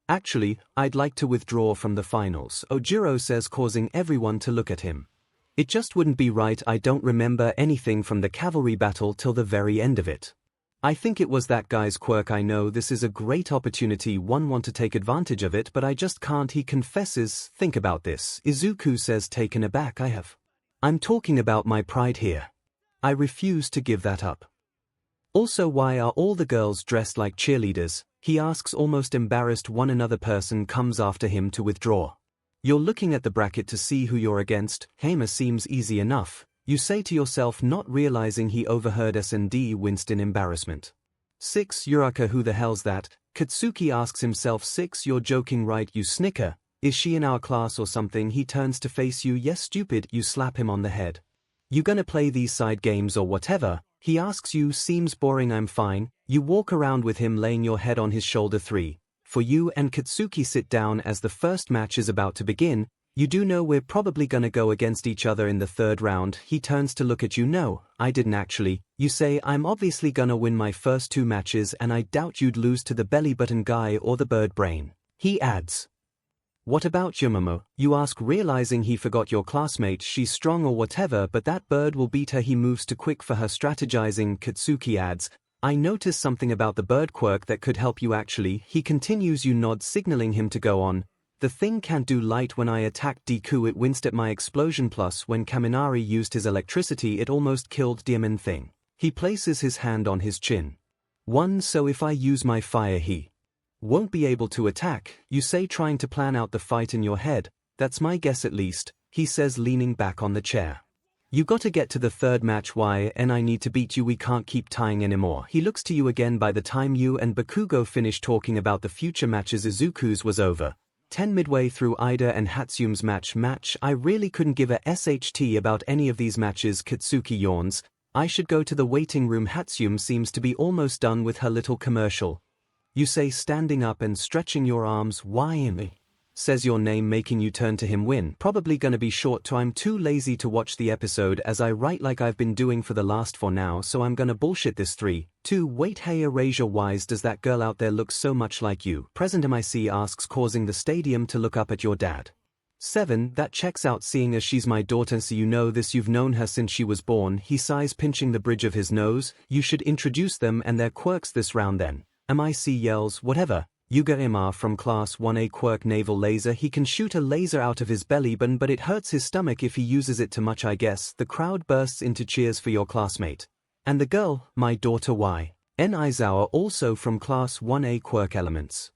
Actually, I'd like to withdraw from the finals, Ojiro says, causing everyone to look at him. It just wouldn't be right. I don't remember anything from the cavalry battle till the very end of it. I think it was that guy's quirk. I know this is a great opportunity, one want to take advantage of it, but I just can't, he confesses. Think about this, Izuku says, taken aback. I'm talking about my pride here. I refuse to give that up. Also, why are all the girls dressed like cheerleaders? He asks, almost embarrassed. Another person comes after him to withdraw. You're looking at the bracket to see who you're against. 𝗕𝗁𝗵𝗻 seems easy enough, you say to yourself, not realizing he overheard S&D winced in embarrassment. 6 Yuraka, who the hell's that? Katsuki asks himself. 6 You're joking, right? You snicker. Is she in our class or something? He turns to face you. Yes, stupid. You slap him on the head. You gonna play these side games or whatever? He asks you. Seems boring. I'm fine. You walk around with him, laying your head on his shoulder. 3 For you and Katsuki sit down as the first match is about to begin. You do know we're probably gonna go against each other in the third round. He turns to look at you. No, I didn't actually. You say, I'm obviously gonna win my first 2 matches and I doubt you'd lose to the belly button guy or the bird brain. He adds. What about 𝗕𝗵𝗲? You ask, realizing he forgot your classmate. She's strong or whatever, but that bird will beat her. He moves too quick for her. Strategizing. Katsuki adds, I noticed something about the bird quirk that could help you actually. He continues. You nod, signaling him to go on. The thing can't do light. When I attacked Deku it winced at my explosion, plus when Kaminari used his electricity it almost killed 𝗕𝗵𝗲. He places his hand on his chin. 1. So if I use my fire he won't be able to attack, you say, trying to plan out the fight in your head. That's my guess at least, he says, leaning back on the chair. You gotta get to the third match. Why? And I need to beat you. We can't keep tying anymore. He looks to you again. By the time you and Bakugo finished talking about the future matches, Izuku's was over. 10 midway through Ida and Hatsum's match. I really couldn't give a SHT about any of these matches. Katsuki yawns. I should go to the waiting room. Hatsum seems to be almost done with her little commercial. You say, standing up and stretching your arms. Why me? Says your name, making you turn to him. Win. Probably gonna be short too. I'm too lazy to watch the episode as I write like I've been doing for the last 4 now, so I'm gonna bullshit this. 3, 2, wait. 𝗧𝗫𝗁 does that girl out there look so much like you? Present 𝗵𝐶 asks, causing the stadium to look up at your dad. 7, that checks out, seeing as she's my daughter. So you know this, you've known her since she was born. He sighs, pinching the bridge of his nose. You should introduce them and their quirks this round then. 𝗵𝐶 yells, whatever. 𝗬𝗓𝗵𝗲 from class 1A quirk, naval laser. He can shoot a laser out of his belly button, but it hurts his stomach if he uses it too much, I guess. The crowd bursts into cheers for your classmate. And the girl, my daughter Aizawa, also from class 1A quirk elements.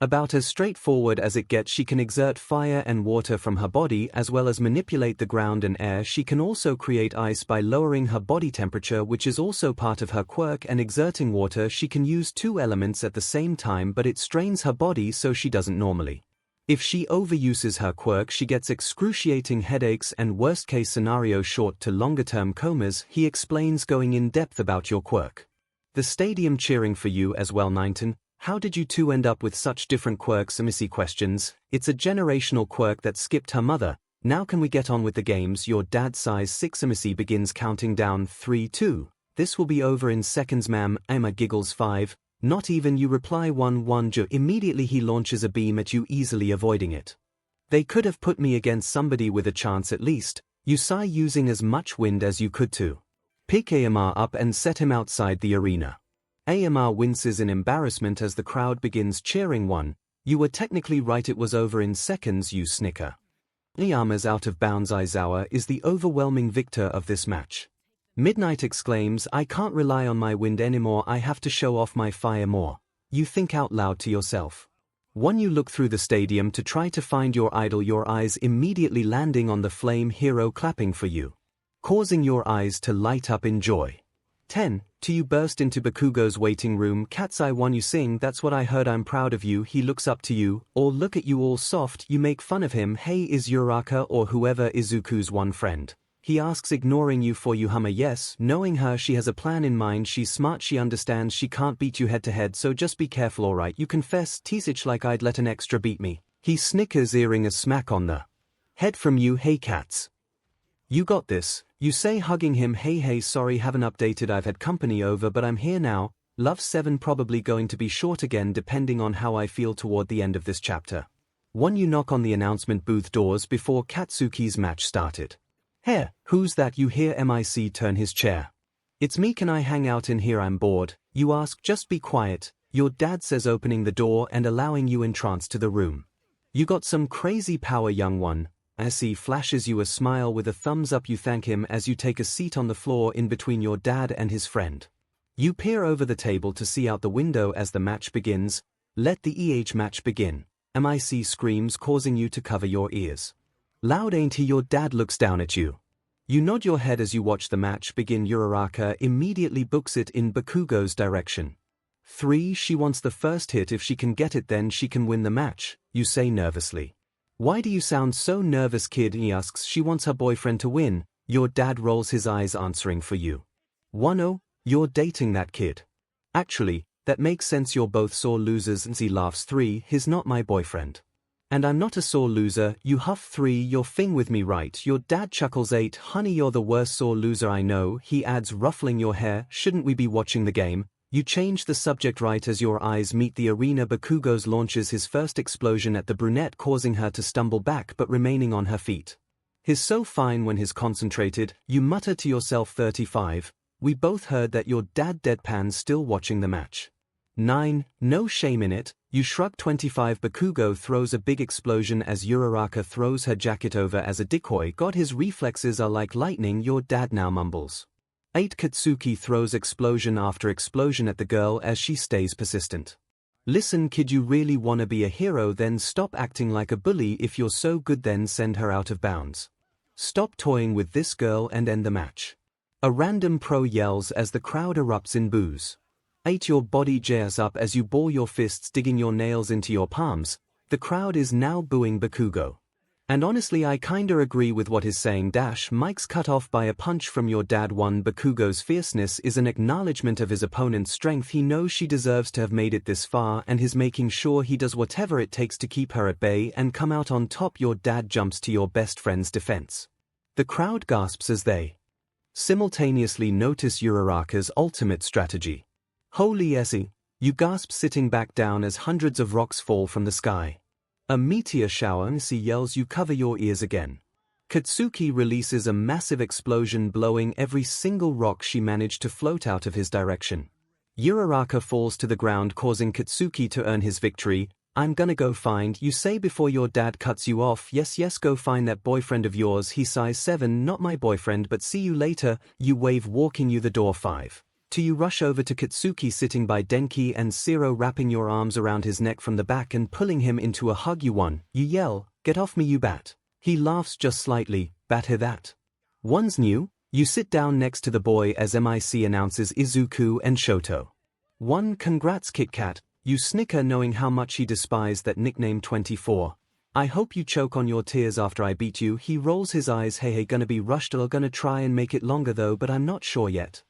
About as straightforward as it gets. She can exert fire and water from her body as well as manipulate the ground and air. She can also create ice by lowering her body temperature, which is also part of her quirk, and exerting water. She can use 2 elements at the same time, but it strains her body so she doesn't normally. If she overuses her quirk she gets excruciating headaches and worst case scenario short to longer term comas. He explains, going in depth about your quirk. The stadium cheering for you as well. 19. How did you two end up with such different quirks? 𝗵𝐶 questions. It's a generational quirk that skipped her mother. Now can we get on with the games? Your dad sighs. 6. 𝗵𝐶 begins counting down. 3, 2. This will be over in seconds, ma'am. Emma giggles. 5. Not even, you reply. 1, 1. Immediately he launches a beam at you, easily avoiding it. They could have put me against somebody with a chance at least. You sigh, using as much wind as you could to pick 𝗕𝗵𝗲 up and set him outside the arena. 𝗕𝗵𝗲 winces in embarrassment as the crowd begins cheering. 1. You were technically right, it was over in seconds. You snicker. 𝗕𝗵𝗲's out of bounds. Aizawa is the overwhelming victor of this match. Midnight exclaims, I can't rely on my wind anymore, I have to show off my fire more. You think out loud to yourself. 1. You look through the stadium to try to find your idol, your eyes immediately landing on the flame hero clapping for you, causing your eyes to light up in joy. 10. 2. You burst into Bakugo's waiting room. 𝗬𝗁𝗧 1. You sing, that's what I heard, I'm proud of you. He looks up to you, or look at you all soft. You make fun of him. Hey, is 𝗬𝗓𝗏 or whoever Izuku's one friend? He asks, ignoring you for 𝗬𝗗𝗏. Yes, knowing her, she has a plan in mind. She's smart, she understands she can't beat you head to head, so just be careful, alright? You confess, 𝗬𝗓𝗏, like I'd let an extra beat me. He snickers, earring a smack on the head from you. Hey cats. You got this, you say, hugging him. Hey, sorry, haven't updated, I've had company over, but I'm here now. Love. 7. Probably going to be short again depending on how I feel toward the end of this chapter. 1. You knock on the announcement booth doors before Katsuki's match started. Hey, who's that? You hear 𝗵𝐶 turn his chair. It's me, can I hang out in here? I'm bored. You ask, just be quiet. Your dad says, opening the door and allowing you entranced to the room. You got some crazy power, young one. 𝗬𝐶 flashes you a smile with a thumbs up. You thank him as you take a seat on the floor in between your dad and his friend. You peer over the table to see out the window as the match begins. Let the match begin. 𝗵𝐶 screams, causing you to cover your ears. Loud, ain't he? Your dad looks down at you. You nod your head as you watch the match begin. 𝗬𝗓𝗏 immediately books it in Bakugo's direction. 3. She wants the first hit. If she can get it, then she can win the match, you say nervously. Why do you sound so nervous, kid? He asks. She wants her boyfriend to win. Your dad rolls his eyes, answering for you. 1. Oh, you're dating that kid. Actually, that makes sense, you're both sore losers. 𝗬𝗏 laughs. 3. He's not my boyfriend. And I'm not a sore loser, you huff. 3. You're fing with me, right? Your dad chuckles. 8. Honey, you're the worst sore loser I know, he adds, ruffling your hair. Shouldn't we be watching the game? You change the subject right as your eyes meet the arena. Bakugo launches his first explosion at the brunette, causing her to stumble back but remaining on her feet. He's so fine when he's concentrated. You mutter to yourself, 35, we both heard that your dad. Deadpan, still watching the match. 9, no shame in it, you shrug. 25, Bakugo throws a big explosion as 𝗬𝗓𝗧𝗏 throws her jacket over as a decoy. God, his reflexes are like lightning. Your dad now mumbles. 8, Katsuki throws explosion after explosion at the girl as she stays persistent. Listen kid, you really wanna be a hero, then stop acting like a bully. If you're so good, then send her out of bounds. Stop toying with this girl and end the match. A random pro yells as the crowd erupts in boos. 8, your body jars up as you ball your fists, digging your nails into your palms. The crowd is now booing Bakugo. And honestly, I kinda agree with what he's saying. Mike's cut off by a punch from your dad. 1, Bakugo's fierceness is an acknowledgement of his opponent's strength. He knows she deserves to have made it this far, and he's making sure he does whatever it takes to keep her at bay and come out on top. Your dad jumps to your best friend's defense. The crowd gasps as they simultaneously notice 𝗬𝗓𝗧𝗏's ultimate strategy. Holy Essie, you gasp, sitting back down as hundreds of rocks fall from the sky. A meteor shower. 𝗕𝗫 yells. You cover your ears again. Katsuki releases a massive explosion, blowing every single rock she managed to float out of his direction. 𝗬𝗓𝗧𝗏 falls to the ground, causing Katsuki to earn his victory. I'm gonna go find, you say before your dad cuts you off. Yes, go find that boyfriend of yours. He size 7, not my boyfriend, but see you later. You wave, walking you the door. 5. You rush over to Katsuki sitting by Denki and 𝗬𝗫, wrapping your arms around his neck from the back and pulling him into a hug. You 1, you yell, get off me you bat. He laughs just slightly, bat hear that. One's new. You sit down next to the boy as MIC announces Izuku and Shoto. 1, congrats Kit Kat. You snicker, knowing how much he despised that nickname. 24, I hope you choke on your tears after I beat you. He rolls his eyes, hey gonna be rushed, gonna try and make it longer though, but I'm not sure yet.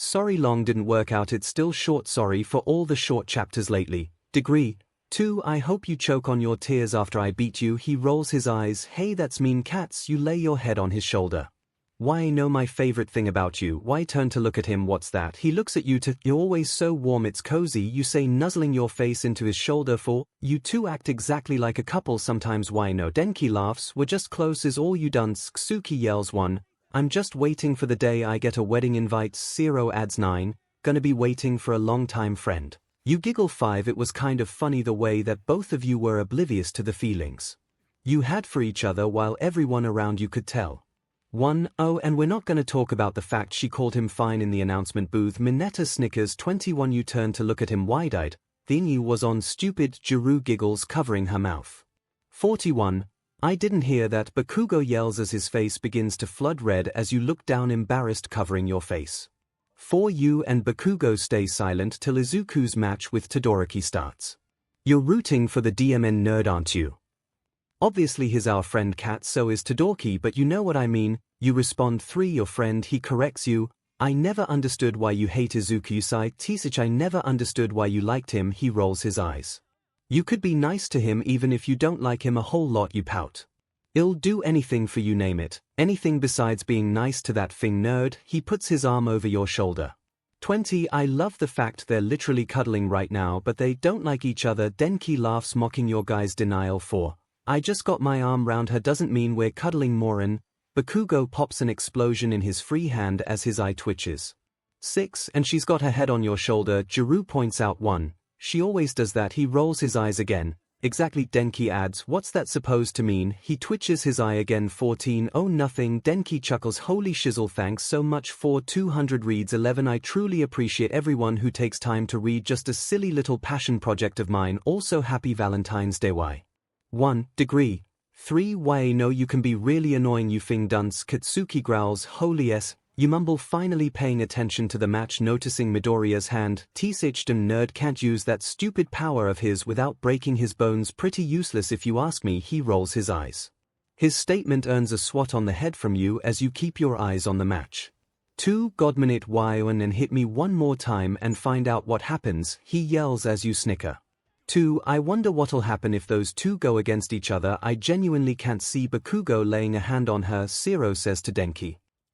Sorry, long didn't work out, it's still short. Sorry for all the short chapters lately. Degree. 2, I hope you choke on your tears after I beat you. He rolls his eyes, hey that's mean cats. You lay your head on his shoulder. Why, know my favorite thing about you. Why, turn to look at him, what's that? He looks at you. You're always so warm, it's cozy. You say, nuzzling your face into his shoulder. 4, you two act exactly like a couple sometimes. Why no? Denki laughs, we're just close is all you done. Katsuki yells. 1, I'm just waiting for the day I get a wedding invite. 𝗧𝗏 adds. 9, gonna be waiting for a long time, friend. You giggle. 5, it was kind of funny the way that both of you were oblivious to the feelings you had for each other while everyone around you could tell. 1, oh, and we're not gonna talk about the fact she called him fine in the announcement booth. Mineta snickers. 21, you turn to look at him wide-eyed. The 𝗬𝗎 was on. Stupid. 𝗬𝗓 giggles, covering her mouth. 41, I didn't hear that. Bakugo yells as his face begins to flood red as you look down, embarrassed, covering your face. 4, you and Bakugo stay silent till Izuku's match with Todoroki starts. You're rooting for the DMN nerd, aren't you? Obviously he's our friend cat, so is Todoroki, but you know what I mean. You respond. 3, your friend. He corrects you. I never understood why you hate Izuku. 𝗧𝗏, I never understood why you liked him. He rolls his eyes. You could be nice to him even if you don't like him a whole lot. You pout. He'll do anything for you, name it. Anything besides being nice to that thing nerd. He puts his arm over your shoulder. 20, I love the fact they're literally cuddling right now, but they don't like each other. Denki laughs, mocking your guy's denial. 4, I just got my arm round her doesn't mean we're cuddling, moron. Bakugo pops an explosion in his free hand as his eye twitches. 6, and she's got her head on your shoulder. 𝗬𝗓 points out. 1, she always does that. He rolls his eyes again. Exactly. Denki adds, what's that supposed to mean? He twitches his eye again. 14, oh nothing. Denki chuckles, holy shizzle, thanks so much for 200 reads. 11, I truly appreciate everyone who takes time to read just a silly little passion project of mine. Also happy Valentine's Day. Why? 1, degree. 3, why no, you can be really annoying, you thing dunce. Katsuki growls, holy s. You mumble, finally paying attention to the match, noticing Midoriya's hand. 𝗕𝗫 nerd can't use that stupid power of his without breaking his bones. Pretty useless if you ask me. He rolls his eyes. His statement earns a swat on the head from you as you keep your eyes on the match. 2, Godminute Wyon and hit me one more time and find out what happens. He yells as you snicker. 2, I wonder what'll happen if those two go against each other. I genuinely can't see Bakugo laying a hand on her. 𝗧𝗏 says to Denki.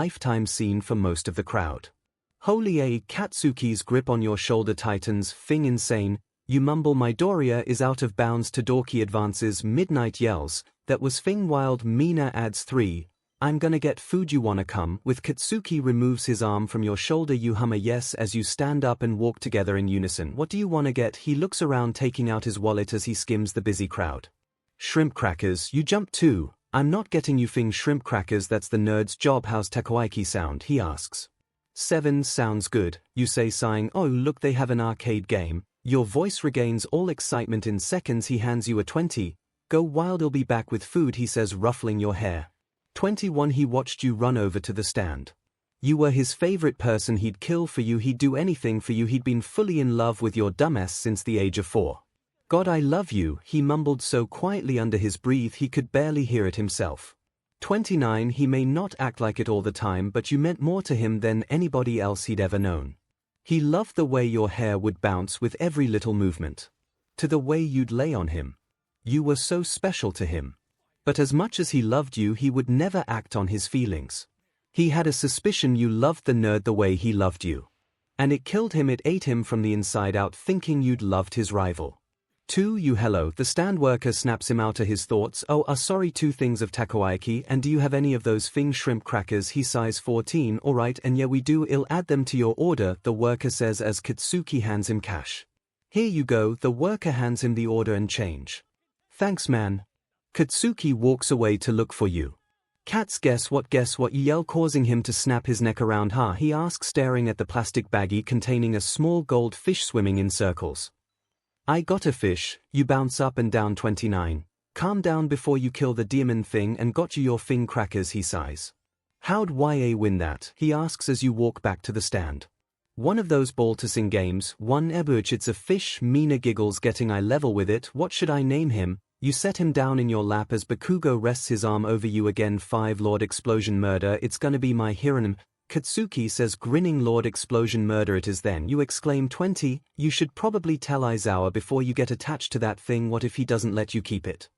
lifetime scene for most of the crowd. Holy A, Katsuki's grip on your shoulder tightens, Fing insane, you mumble Midoriya is out of bounds Todoroki advances midnight yells, that was Fing wild Mina adds 3, I'm gonna get food you wanna come, with Katsuki removes his arm from your shoulder you hum a yes as you stand up and walk together in unison. What do you wanna get? He looks around taking out his wallet as he skims the busy crowd. Shrimp crackers, you jump too. I'm not getting you Fing shrimp crackers, that's the nerd's job. How's dekuwhatif sound? He asks. 7 sounds good, you say sighing. Oh look, they have an arcade game. Your voice regains all excitement in seconds. He hands you a 20. Go wild, I'll be back with food, he says, ruffling your hair. 21 He watched you run over to the stand. You were his favorite person, he'd kill for you, he'd do anything for you, he'd been fully in love with your dumbass since the age of 4. God I love you, he mumbled so quietly under his breath he could barely hear it himself. 29 He may not act like it all the time, but you meant more to him than anybody else he'd ever known. He loved the way your hair would bounce with every little movement. To the way you'd lay on him. You were so special to him. But as much as he loved you, he would never act on his feelings. He had a suspicion you loved the nerd the way he loved you. And it killed him, it ate him from the inside out, thinking you'd loved his rival. 2 You hello, the stand worker snaps him out of his thoughts. Oh, sorry, 2 things of dekuwhatif, and do you have any of those Fing shrimp crackers? He sighs. 14 Alright, and yeah we do, I'll add them to your order, the worker says as Katsuki hands him cash. Here you go, the worker hands him the order and change. Thanks man. Katsuki walks away to look for you. Cats guess what you yell, causing him to snap his neck around. He asks, staring at the plastic baggie containing a small gold fish swimming in circles. I got a fish, you bounce up and down. 29 Calm down before you kill the demon thing and got you your Fing crackers, he sighs. How'd YA win that? He asks as you walk back to the stand. One of those ball tossing games, one 𝗕𝗶𝗯𝗹𝗶, it's a fish. Mina giggles, getting eye level with it. What should I name him? You set him down in your lap as Bakugo rests his arm over you again. 5 Lord Explosion Murder, it's gonna be my hero. Katsuki says, grinning. Lord Explosion Murder it is then, you exclaim. 20 You should probably tell Aizawa before you get attached to that thing. What if he doesn't let you keep it?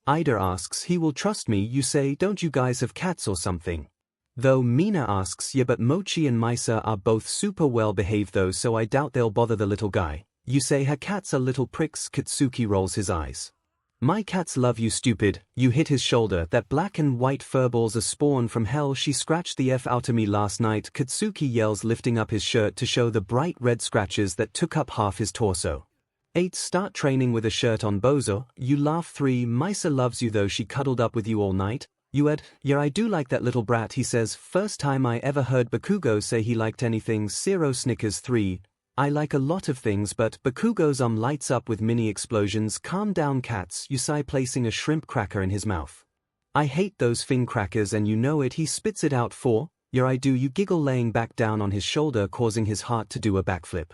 Ida asks, he will trust me. You say, don't you guys have cats or something? Though Mina asks, yeah but Mochi and 𝗵𝘃𝗍 are both super well behaved though, so I doubt they'll bother the little guy. You say her cats are little pricks. Katsuki rolls his eyes. My cats love you, stupid. You hit his shoulder. That black and white furballs are spawn from hell. She scratched the F out of me last night. Katsuki yells, lifting up his shirt to show the bright red scratches that took up half his torso. 8 Start training with a shirt on, bozo. You laugh. 3 𝗵𝘃𝗍𝗵 loves you though, she cuddled up with you all night. You add, yeah I do like that little brat, he says. First time I ever heard Bakugo say he liked anything. 0 Snickers. 3 I like a lot of things, but Bakugo's lights up with mini explosions. Calm down cats, you sigh, placing a shrimp cracker in his mouth. I hate those Fing crackers and you know it. He spits it out. 4 Yeah I do, you giggle, laying back down on his shoulder, causing his heart to do a backflip.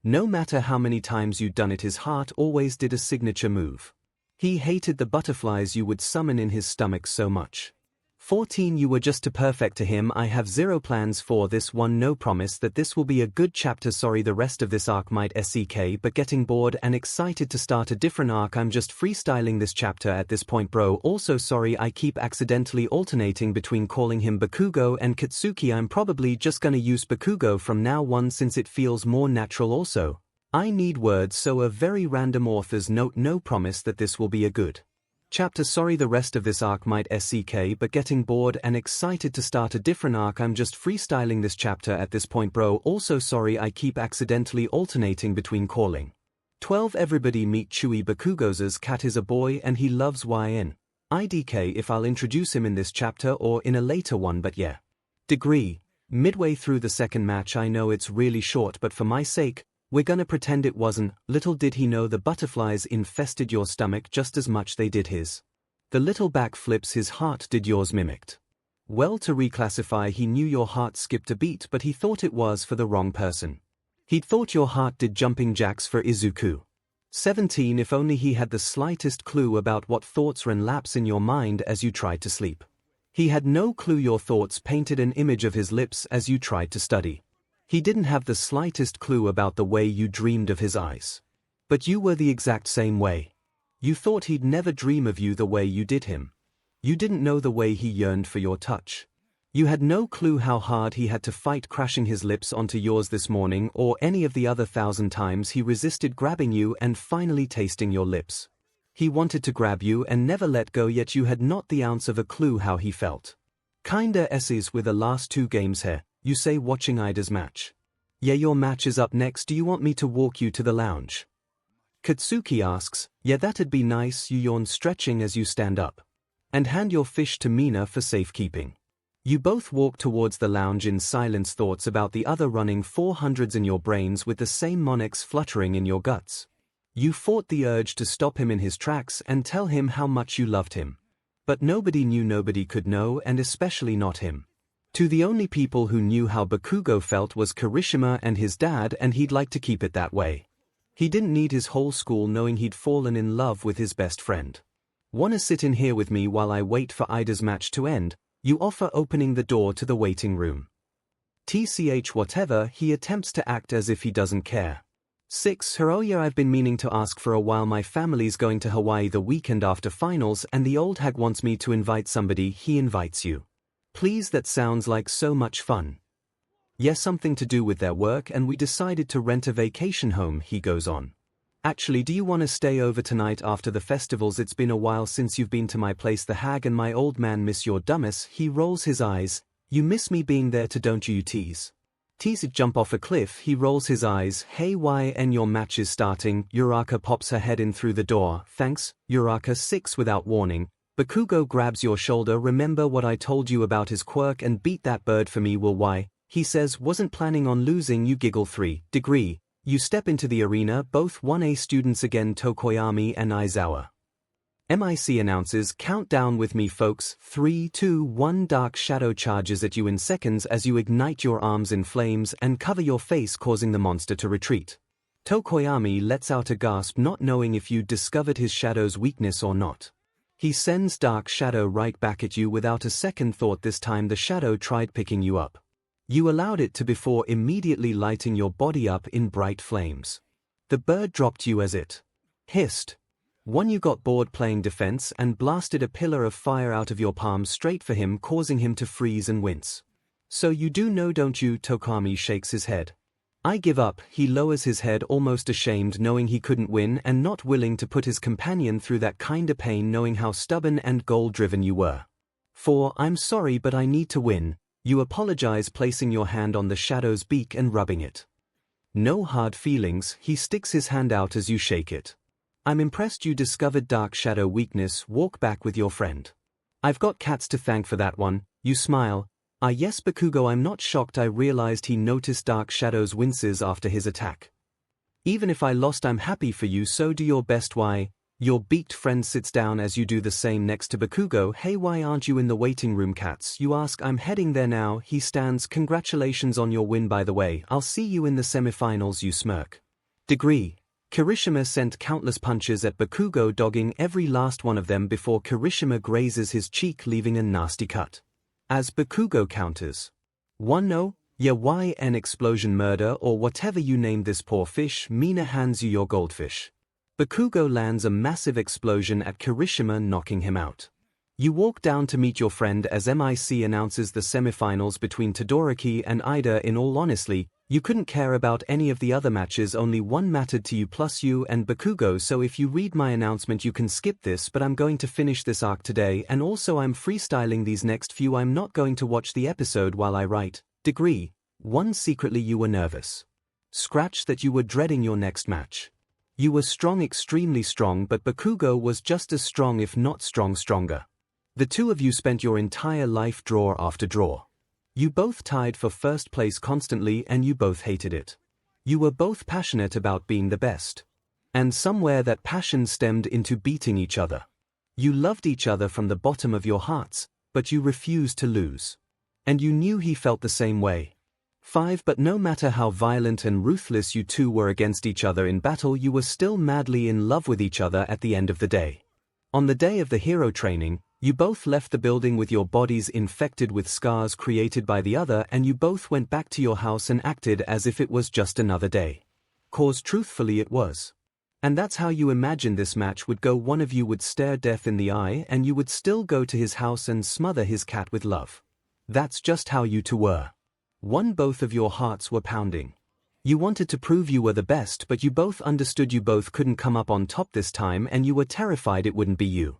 No matter how many times you'd done it, his heart always did a signature move. He hated the butterflies you would summon in his stomach so much. 14 You were just too perfect to him. I have 0 plans for this one, no promise that this will be a good chapter. Sorry, the rest of this arc might suck, but getting bored and excited to start a different arc. I'm just freestyling this chapter at this point, bro. Also sorry I keep accidentally alternating between calling him Bakugo and Katsuki. I'm probably just gonna use Bakugo from now on since it feels more natural. Also, I need words, so a very random author's note, no promise that this will be a good chapter. Sorry, the rest of this arc might suck, but getting bored and excited to start a different arc. I'm just freestyling this chapter at this point, bro. Also sorry I keep accidentally alternating between calling. 12 Everybody meet Chewy. Bakugo's cat is a boy and he loves 𝗧𝗵𝗃 if I'll introduce him in this chapter or in a later one, but yeah. Degree. Midway through the second match, I know it's really short, but for my sake, we're gonna pretend it wasn't. Little did he know the butterflies infested your stomach just as much they did his. The little back flips his heart did yours mimicked. Well, to reclassify, he knew your heart skipped a beat, but he thought it was for the wrong person. He'd thought your heart did jumping jacks for Izuku. 17. If only he had the slightest clue about what thoughts ran laps in your mind as you tried to sleep. He had no clue your thoughts painted an image of his lips as you tried to study. He didn't have the slightest clue about the way you dreamed of his eyes. But you were the exact same way. You thought he'd never dream of you the way you did him. You didn't know the way he yearned for your touch. You had no clue how hard he had to fight crashing his lips onto yours this morning, or any of the other 1,000 times he resisted grabbing you and finally tasting your lips. He wanted to grab you and never let go, yet you had not the ounce of a clue how he felt. Kinda essays with the last 2 games here, you say, watching Ida's match. Yeah, your match is up next. Do you want me to walk you to the lounge? Katsuki asks. Yeah, that'd be nice. You yawn, stretching as you stand up. And hand your fish to Mina for safekeeping. You both walk towards the lounge in silence, thoughts about the other running 400s in your brains with the same monarchs fluttering in your guts. You fought the urge to stop him in his tracks and tell him how much you loved him. But nobody knew, nobody could know, and especially not him. To the only people who knew how Bakugo felt was Kirishima and his dad, and he'd like to keep it that way. He didn't need his whole school knowing he'd fallen in love with his best friend. Wanna sit in here with me while I wait for Ida's match to end? You offer, opening the door to the waiting room. TCH whatever, he attempts to act as if he doesn't care. 6. Hiroya, I've been meaning to ask for a while. My family's going to Hawaii the weekend after finals and the old hag wants me to invite somebody. He invites you. Please, that sounds like so much fun. Yes, something to do with their work, and we decided to rent a vacation home, he goes on. Actually, do you want to stay over tonight after the festivals? It's been a while since you've been to my place. The hag and my old man miss your dumbass. He rolls his eyes. You miss me being there too, don't you, tease? Tease it, jump off a cliff. He rolls his eyes. Hey, why? And your match is starting. Uraka pops her head in through the door. Thanks, Uraka. 6. Without warning, Bakugo grabs your shoulder. Remember what I told you about his quirk and beat that bird for me? Well, why? He says, wasn't planning on losing. You giggle. 3. Degree. You step into the arena, both 1A students again, Tokoyami and Aizawa. MIC announces, count down with me folks. 3, 2, 1. Dark shadow charges at you in seconds as you ignite your arms in flames and cover your face, causing the monster to retreat. Tokoyami lets out a gasp, not knowing if you discovered his shadow's weakness or not. He sends dark shadow right back at you without a second thought. This time the shadow tried picking you up. You allowed it to before immediately lighting your body up in bright flames. The bird dropped you as it hissed. 1. You got bored playing defense and blasted a pillar of fire out of your palm straight for him, causing him to freeze and wince. So you do know, don't you? Tokoyami shakes his head. I give up. He lowers his head, almost ashamed, knowing he couldn't win and not willing to put his companion through that kind of pain, knowing how stubborn and goal-driven you were. 4. I'm sorry, but I need to win. You apologize, placing your hand on the shadow's beak and rubbing it. No hard feelings. He sticks his hand out as you shake it. I'm impressed you discovered dark shadow weakness. Walk back with your friend. I've got cats to thank for that one. You smile. Ah yes, Bakugo, I'm not shocked. I realized he noticed dark shadow's winces after his attack. Even if I lost, I'm happy for you, so do your best. Why? Your beaked friend sits down as you do the same next to Bakugo. Hey, why aren't you in the waiting room, cats? You ask. I'm heading there now. He stands. Congratulations on your win, by the way. I'll see you in the semifinals. You smirk. Degree. Kirishima sent countless punches at Bakugo, dogging every last one of them before Kirishima grazes his cheek, leaving a nasty cut. As Bakugo counters. 1. No? Yeah, why? An explosion, murder, or whatever you named this poor fish. Mina hands you your goldfish. Bakugo lands a massive explosion at Kirishima, knocking him out. You walk down to meet your friend as MIC announces the semifinals between Todoroki and Ida. In all honesty, you couldn't care about any of the other matches, only one mattered to you, plus you and Bakugo, so if you read my announcement you can skip this, but I'm going to finish this arc today, and also I'm freestyling these next few. I'm not going to watch the episode while I write. Degree. 1. Secretly you were nervous. Scratch that, you were dreading your next match. You were strong, extremely strong, but Bakugo was just as strong, if not stronger. The two of you spent your entire life draw after draw. You both tied for first place constantly and you both hated it. You were both passionate about being the best. And somewhere that passion stemmed into beating each other. You loved each other from the bottom of your hearts, but you refused to lose. And you knew he felt the same way. 5. But no matter how violent and ruthless you two were against each other in battle, you were still madly in love with each other at the end of the day. On the day of the hero training, you both left the building with your bodies infected with scars created by the other, and you both went back to your house and acted as if it was just another day. 'Cause truthfully it was. And that's how you imagined this match would go. One of you would stare death in the eye and you would still go to his house and smother his cat with love. That's just how you two were. Both of your hearts were pounding. You wanted to prove you were the best, but you both understood you both couldn't come up on top this time, and you were terrified it wouldn't be you.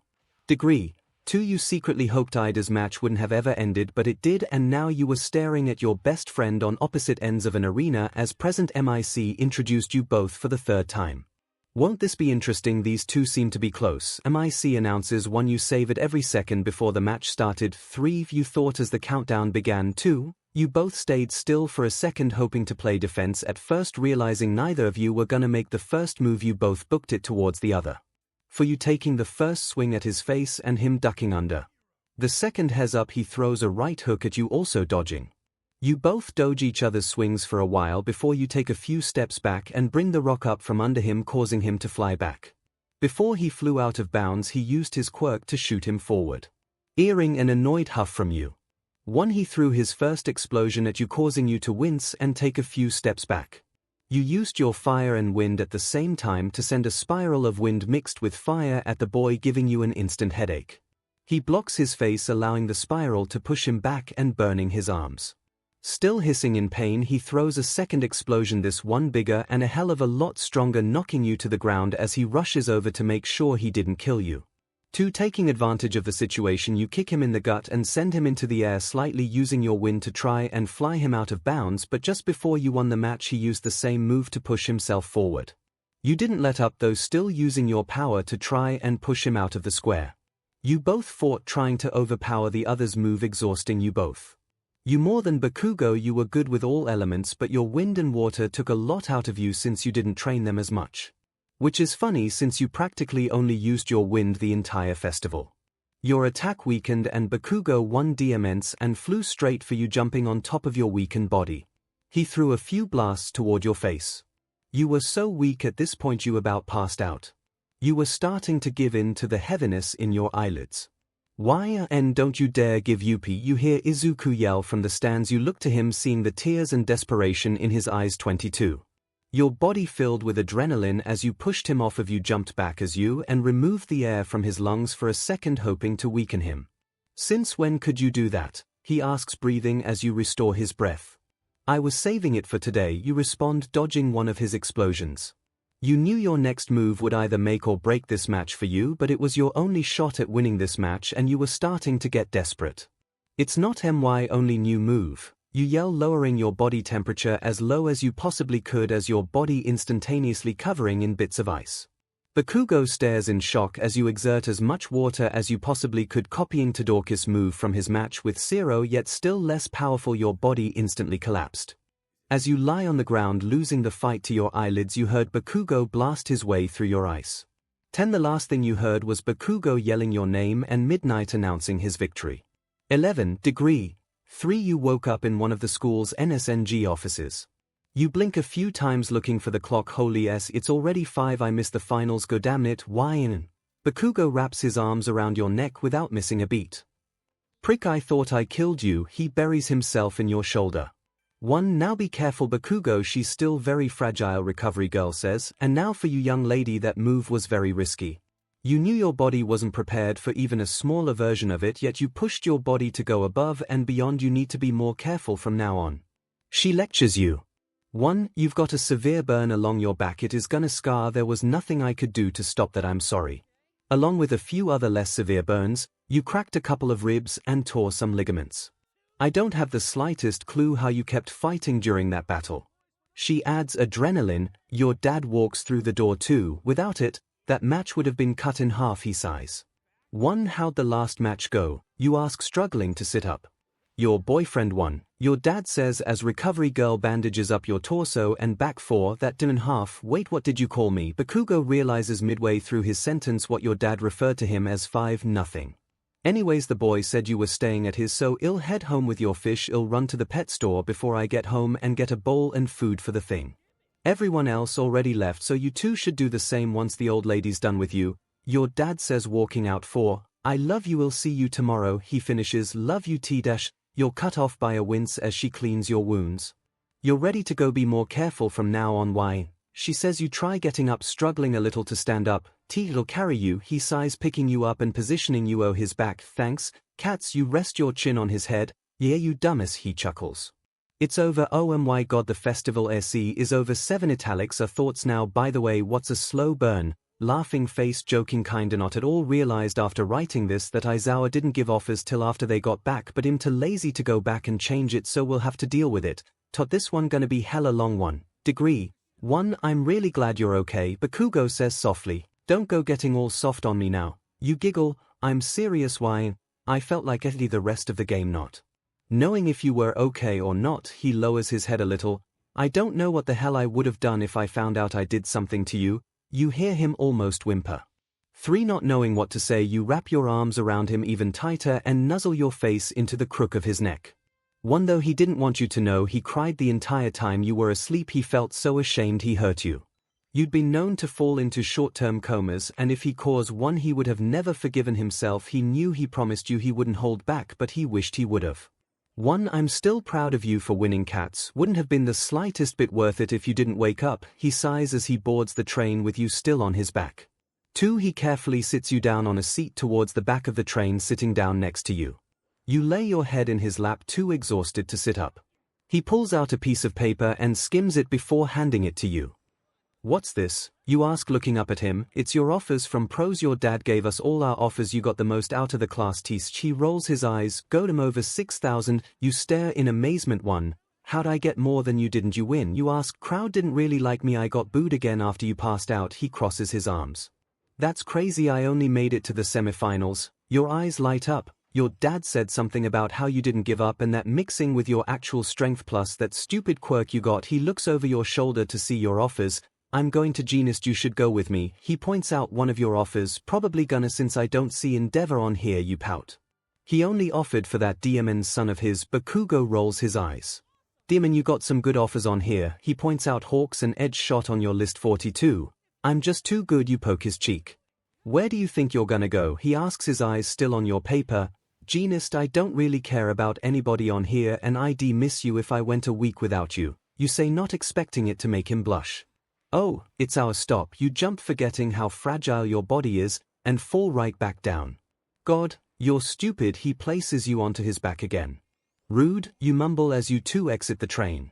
Degree 2. You secretly hoped Aizawa's match wouldn't have ever ended, but it did, and now you were staring at your best friend on opposite ends of an arena as present MIC introduced you both for the third time. Won't this be interesting? These two seem to be close. MIC announces 1. You save it every second before the match started. 3. You thought as the countdown began. 2. You both stayed still for a second hoping to play defense, at first realizing neither of you were gonna make the first move. You both booked it towards the other. For you taking the first swing at his face and him ducking under. The second heads up, he throws a right hook at you, also dodging. You both dodge each other's swings for a while before you take a few steps back and bring the rock up from under him, causing him to fly back. Before he flew out of bounds, he used his quirk to shoot him forward. Earring an annoyed huff from you. 1. He threw his first explosion at you, causing you to wince and take a few steps back. You used your fire and wind at the same time to send a spiral of wind mixed with fire at the boy, giving you an instant headache. He blocks his face, allowing the spiral to push him back and burning his arms. Still hissing in pain, he throws a second explosion, this one bigger and a hell of a lot stronger, knocking you to the ground as he rushes over to make sure he didn't kill you. 2. Taking advantage of the situation, you kick him in the gut and send him into the air, slightly using your wind to try and fly him out of bounds, but just before you won the match he used the same move to push himself forward. You didn't let up though, still using your power to try and push him out of the square. You both fought, trying to overpower the other's move, exhausting you both. You more than Bakugo, you were good with all elements, but your wind and water took a lot out of you since you didn't train them as much. Which is funny since you practically only used your wind the entire festival. Your attack weakened and Bakugo won DMs and flew straight for you, jumping on top of your weakened body. He threw a few blasts toward your face. You were so weak at this point you about passed out. You were starting to give in to the heaviness in your eyelids. Why and don't you dare give up, you hear Izuku yell from the stands. You look to him, seeing the tears and desperation in his eyes. 22. Your body filled with adrenaline as you pushed him off of you, jumped back as you and removed the air from his lungs for a second, hoping to weaken him. Since when could you do that? He asks, breathing as you restore his breath. I was saving it for today, you respond, dodging one of his explosions. You knew your next move would either make or break this match for you, but it was your only shot at winning this match and you were starting to get desperate. It's not my only new move. You yell, lowering your body temperature as low as you possibly could as your body instantaneously covering in bits of ice. Bakugo stares in shock as you exert as much water as you possibly could, copying 𝗕𝗏𝗧𝗏 move from his match with 𝗧𝗏, yet still less powerful. Your body instantly collapsed. As you lie on the ground losing the fight to your eyelids, you heard Bakugo blast his way through your ice. 10. The last thing you heard was Bakugo yelling your name and midnight announcing his victory. 11. Degree 3. You woke up in one of the school's NSNG offices. You blink a few times looking for the clock. Holy s, it's already 5. I missed the finals, go damn it, why in? Bakugo wraps his arms around your neck without missing a beat. Prick, I thought I killed you. He buries himself in your shoulder. 1. Now be careful Bakugo, she's still very fragile, recovery girl says, and now for you young lady, that move was very risky. You knew your body wasn't prepared for even a smaller version of it, yet you pushed your body to go above and beyond. You need to be more careful from now on. She lectures you. 1. You've got a severe burn along your back, it is gonna scar. There was nothing I could do to stop that, I'm sorry. Along with a few other less severe burns, you cracked a couple of ribs and tore some ligaments. I don't have the slightest clue how you kept fighting during that battle. She adds, adrenaline, your dad walks through the door too. Without it, that match would have been cut in half, he sighs. 1. How'd the last match go? You ask, struggling to sit up. Your boyfriend won, your dad says as recovery girl bandages up your torso and back. 4. That 𝗕𝗏𝗃, wait, what did you call me? Bakugo realizes midway through his sentence what your dad referred to him as. 5. Nothing. Anyways, the boy said you were staying at his, so I'll head home with your fish. I'll run to the pet store before I get home and get a bowl and food for the thing. Everyone else already left, so you two should do the same once the old lady's done with you. Your dad says, walking out. 4. I love you, I'll see you tomorrow. He finishes, love you 𝗕𝗏. You're cut off by a wince as she cleans your wounds. You're ready to go, be more careful from now on. Why? She says you try getting up, struggling a little to stand up. 𝗕'll carry you, he sighs, picking you up and positioning you on his back. Thanks, cats. You rest your chin on his head. Yeah, you dumbass, he chuckles. It's over. Oh my god, the festival 𝗧𝗍 is over. 7 italics are thoughts now. By the way, what's a slow burn? Laughing face, joking, kinda not at all. Realized after writing this that Aizawa didn't give offers till after they got back, but him too lazy to go back and change it, so we'll have to deal with it. This one gonna be hella long one. Degree 1. I'm really glad you're okay, Bakugo says softly. Don't go getting all soft on me now. You giggle. I'm serious. Why? I felt like 𝗧𝗍 the rest of the game, not knowing if you were okay or not. He lowers his head a little. I don't know what the hell I would have done if I found out I did something to you. You hear him almost whimper. 3. Not knowing what to say, you wrap your arms around him even tighter and nuzzle your face into the crook of his neck. 1. Though he didn't want you to know, he cried the entire time you were asleep. He felt so ashamed he hurt you. You'd been known to fall into short-term comas, and if he caused one, he would have never forgiven himself. He knew he promised you he wouldn't hold back, but he wished he would have. 1. I'm still proud of you for winning, cats. Wouldn't have been the slightest bit worth it if you didn't wake up. He sighs as he boards the train with you still on his back. 2. He carefully sits you down on a seat towards the back of the train, sitting down next to you. You lay your head in his lap, too exhausted to sit up. He pulls out a piece of paper and skims it before handing it to you. What's this? You ask, looking up at him. It's your offers from pros. Your dad gave us all our offers. You got the most out of the class. He rolls his eyes. Got him over 6,000. You stare in amazement. 1. How'd I get more than you? Didn't you win? You ask. Crowd didn't really like me. I got booed again after you passed out. He crosses his arms. That's crazy. I only made it to the semifinals. Your eyes light up. Your dad said something about how you didn't give up and that mixing with your actual strength plus that stupid quirk you got. He looks over your shoulder to see your offers. I'm going to 𝗔𝗫. You should go with me. He points out one of your offers. Probably gonna, since I don't see 𝗕𝗏𝗏 on here. You pout. He only offered for that 𝗕𝗏𝗏 son of his. Bakugo rolls his eyes. 𝗕𝗏𝗏, you got some good offers on here. He points out 𝗕𝗏𝗏𝗏 and edge shot on your list. 42. I'm just too good. You poke his cheek. Where do you think you're gonna go? He asks, his eyes still on your paper. 𝗔𝗫, I don't really care about anybody on here, and I'd miss you if I went a week without you. You say, not expecting it to make him blush. Oh, it's our stop. You jump, forgetting how fragile your body is, and fall right back down. God, you're stupid. He places you onto his back again. Rude, you mumble as you two exit the train.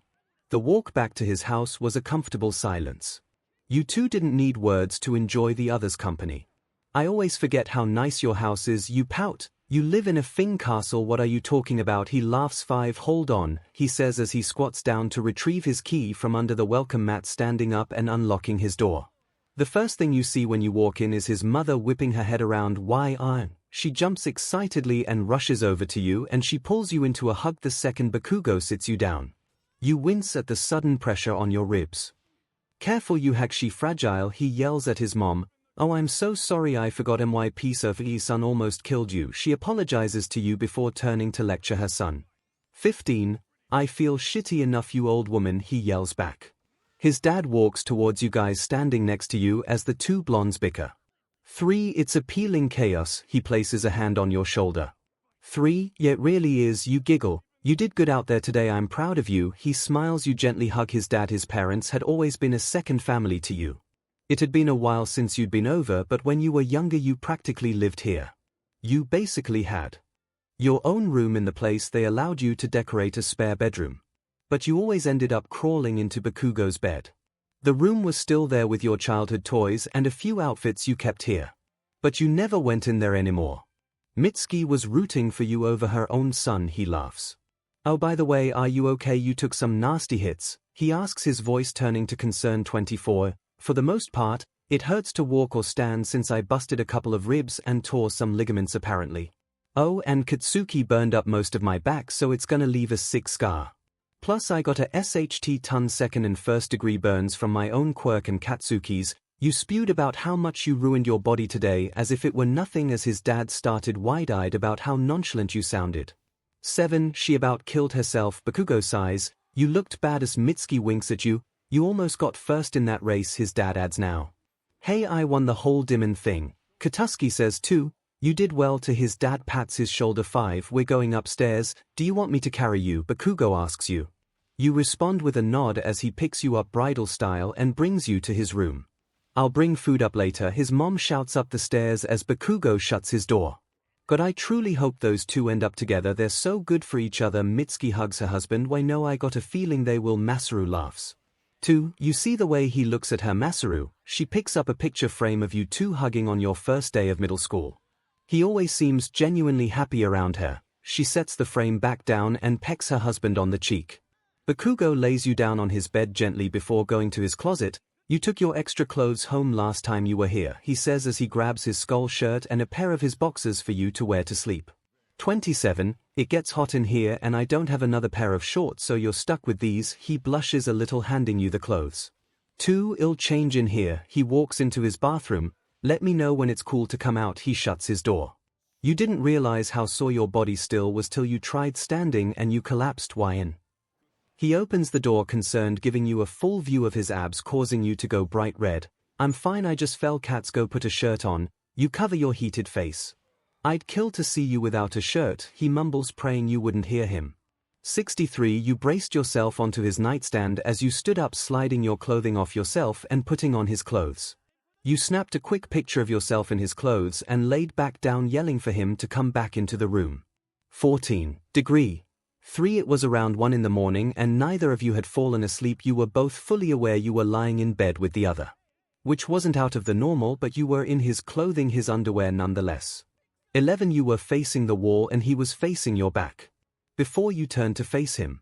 The walk back to his house was a comfortable silence. You two didn't need words to enjoy the other's company. I always forget how nice your house is. You pout. You live in a Fing castle. What are you talking about? He laughs. 5. Hold on, he says as he squats down to retrieve his key from under the welcome mat, standing up and unlocking his door. The first thing you see when you walk in is his mother whipping her head around. Why, She jumps excitedly and rushes over to you, and she pulls you into a hug. The second Bakugo sits you down. You wince at the sudden pressure on your ribs. Careful, you 𝗧𝗏𝗏𝗏, he yells at his mom. Oh, I'm so sorry, I forgot 𝗵𝗃𝗃𝗏𝗏 son almost killed you. She apologizes to you before turning to lecture her son. 15. I feel shitty enough, you old woman, he yells back. His dad walks towards you guys, standing next to you as the two blondes bicker. 3. It's appealing chaos. He places a hand on your shoulder. 3. Yeah, it really is. You giggle. You did good out there today. I'm proud of you. He smiles. You gently hug his dad. His parents had always been a second family to you. It had been a while since you'd been over, but when you were younger you practically lived here. You basically had your own room in the place. They allowed you to decorate a spare bedroom. But you always ended up crawling into Bakugo's bed. The room was still there with your childhood toys and a few outfits you kept here. But you never went in there anymore. Mitsuki was rooting for you over her own son. He laughs. Oh, by the way, are you okay? You took some nasty hits, he asks, his voice turning to concern. 24. For the most part, it hurts to walk or stand since I busted a couple of ribs and tore some ligaments apparently. Oh, and Katsuki burned up most of my back, so it's gonna leave a sick scar. Plus I got a 𝗧𝗏𝗃𝗏𝗏 ton second and first degree burns from my own quirk and Katsuki's. You spewed about how much you ruined your body today as if it were nothing as his dad started wide-eyed about how nonchalant you sounded. 7. She about killed herself Bakugo-𝗧𝗧, you looked bad as 𝗵𝘃𝗍 winks at you, you almost got first in that race his dad adds now. Hey I won the whole demon thing. Katsuki says 2. You did well to his dad pats his shoulder 5. We're going upstairs, do you want me to carry you? Bakugo asks you. You respond with a nod as he picks you up bridal style and brings you to his room. I'll bring food up later, his mom shouts up the stairs as Bakugo shuts his door. God, I truly hope those two end up together, they're so good for each other. 𝗵𝘃𝗍 hugs her husband. Why no, I got a feeling they will. 𝗧𝗏 laughs. 2. You see the way he looks at her. 𝗧𝗏, she picks up a picture frame of you two hugging on your first day of middle school. He always seems genuinely happy around her. She sets the frame back down and pecks her husband on the cheek. Bakugo lays you down on his bed gently before going to his closet. You took your extra clothes home last time you were here, he says as he grabs his skull shirt and a pair of his boxers for you to wear to sleep. 27. It gets hot in here and I don't have another pair of shorts, so you're stuck with these. He blushes a little handing you the clothes. 2. I'll change in here. He walks into his bathroom. Let me know when it's cool to come out. He shuts his door. You didn't realize how sore your body still was till you tried standing and you collapsed. 𝗧𝗏. He opens the door concerned, giving you a full view of his abs, causing you to go bright red. I'm fine, I just fell. Cats go put a shirt on. You cover your heated face. I'd kill to see you without a shirt, he mumbles, praying you wouldn't hear him. 63. You braced yourself onto his nightstand as you stood up, sliding your clothing off yourself and putting on his clothes. You snapped a quick picture of yourself in his clothes and laid back down, yelling for him to come back into the room. 14. Degree. 3. It was around 1 in the morning and neither of you had fallen asleep. You were both fully aware you were lying in bed with the other. Which wasn't out of the normal, but you were in his clothing, his underwear nonetheless. 11. You were facing the wall and he was facing your back. Before you turned to face him.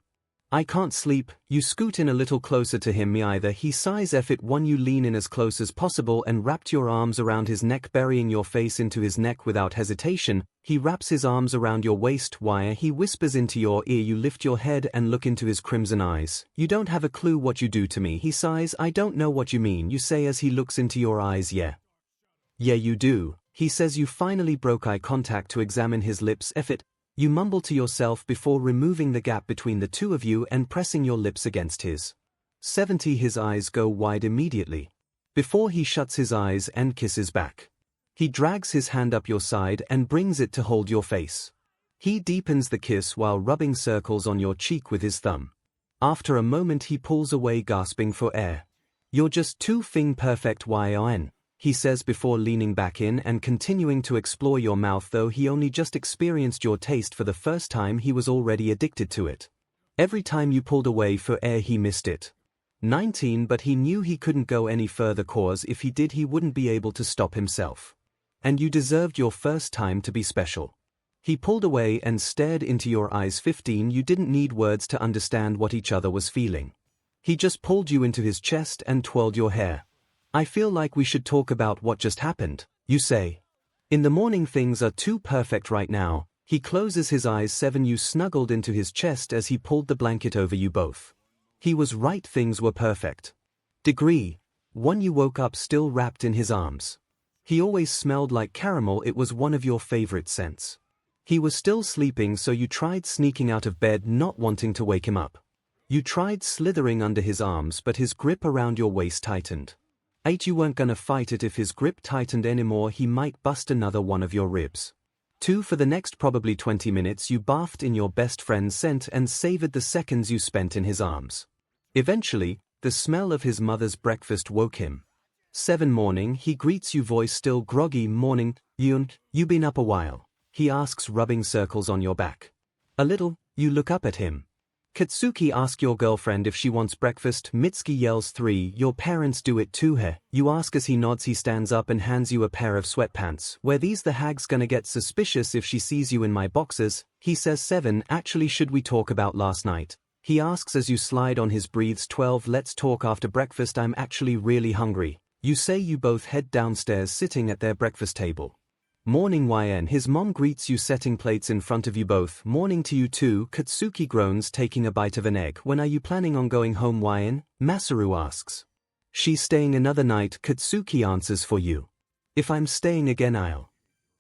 I can't sleep. You scoot in a little closer to him. Me either. He sighs. F1. You lean in as close as possible and wrapped your arms around his neck, burying your face into his neck without hesitation. He wraps his arms around your waist. 𝗧𝗏. He whispers into your ear. You lift your head and look into his crimson eyes. You don't have a clue what you do to me. He sighs. I don't know what you mean. You say as he looks into your eyes. Yeah, you do. He says. You finally broke eye contact to examine his lips. F it. You mumble to yourself before removing the gap between the two of you and pressing your lips against his. 70. His eyes go wide immediately. Before he shuts his eyes and kisses back. He drags his hand up your side and brings it to hold your face. He deepens the kiss while rubbing circles on your cheek with his thumb. After a moment he pulls away, gasping for air. You're just too perfect 𝗧𝗏, he says before leaning back in and continuing to explore your mouth. Though he only just experienced your taste for the first time, he was already addicted to it. Every time you pulled away for air he missed it. 19. But he knew he couldn't go any further, cause if he did he wouldn't be able to stop himself. And you deserved your first time to be special. He pulled away and stared into your eyes. 15. You didn't need words to understand what each other was feeling. He just pulled you into his chest and twirled your hair. I feel like we should talk about what just happened, you say. In the morning things are too perfect right now. He closes his eyes. 7. You snuggled into his chest as he pulled the blanket over you both. He was right, things were perfect. Degree. 1. You woke up still wrapped in his arms. He always smelled like caramel, it was one of your favorite scents. He was still sleeping, so you tried sneaking out of bed, not wanting to wake him up. You tried slithering under his arms, but his grip around your waist tightened. 8. You weren't gonna fight it. If his grip tightened anymore he might bust another one of your ribs. 2. For the next probably 20 minutes you bathed in your best friend's scent and savored the seconds you spent in his arms. Eventually, the smell of his mother's breakfast woke him. 7. Morning, he greets you, voice still groggy. Morning, you been up a while? He asks, rubbing circles on your back. A little. You look up at him. Katsuki, ask your girlfriend if she wants breakfast. 𝗵𝘃𝗍𝗁 yells. 3. Your parents do it too, 𝗧𝗏. You ask as he nods. He stands up and hands you a pair of sweatpants. Where these? The hag's gonna get suspicious if she sees you in my boxers, he says. 7. Actually, should we talk about last night? He asks as you slide on his breathes. 12. Let's talk after breakfast, I'm actually really hungry. You say. You both head downstairs, sitting at their breakfast table. Morning, 𝗧𝗏. His mom greets you, setting plates in front of you both. Morning to you too. Katsuki groans, taking a bite of an egg. When are you planning on going home, 𝗧𝗏? 𝗵𝘃𝗍𝗁 asks. She's staying another night, Katsuki answers for you. If I'm staying again I'll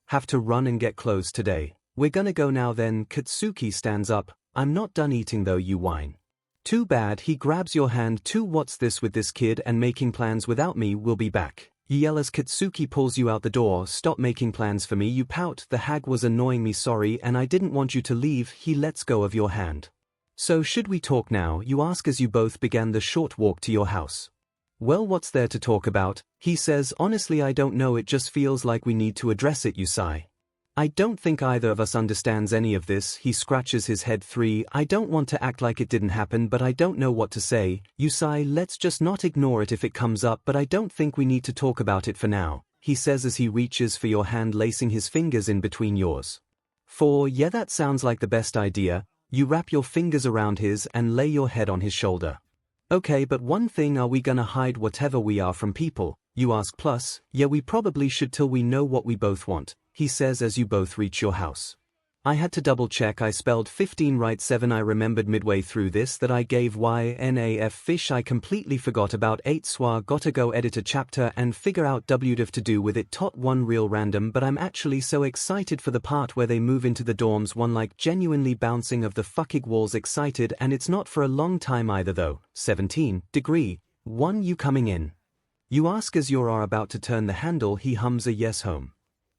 have to run and get clothes today. We're gonna go now then. Katsuki stands up. I'm not done eating though, you whine. Too bad. He grabs your hand. Too. What's this with this kid and making plans without me? We'll be back. You yell as Katsuki pulls you out the door. Stop making plans for me. You pout. The hag was annoying me, sorry, and I didn't want you to leave. He lets go of your hand. So should we talk now? You ask as you both began the short walk to your house. Well, what's there to talk about? He says. Honestly, I don't know, it just feels like we need to address it. You sigh. I don't think either of us understands any of this. He scratches his head. 3. I don't want to act like it didn't happen, but I don't know what to say. You sigh. Let's just not ignore it if it comes up, but I don't think we need to talk about it for now, he says as he reaches for your hand, lacing his fingers in between yours. 4. Yeah, that sounds like the best idea. You wrap your fingers around his and lay your head on his shoulder. Okay, but one thing, are we gonna hide whatever we are from people? You ask. Plus, yeah, we probably should till we know what we both want, he says as you both reach your house. I had to double check, I spelled 15 right. 7. I remembered midway through this that I gave YNAF fish. I completely forgot about 8. Gotta go edit a chapter and figure out whatifdeku to do with it. Tot 1 real random, but I'm actually so excited for the part where they move into the dorms. 1 like genuinely bouncing of the fucking walls. Excited, and it's not for a long time either though. 17. Degree 1. You coming in? You ask as you are about to turn the handle. He hums a yes. Home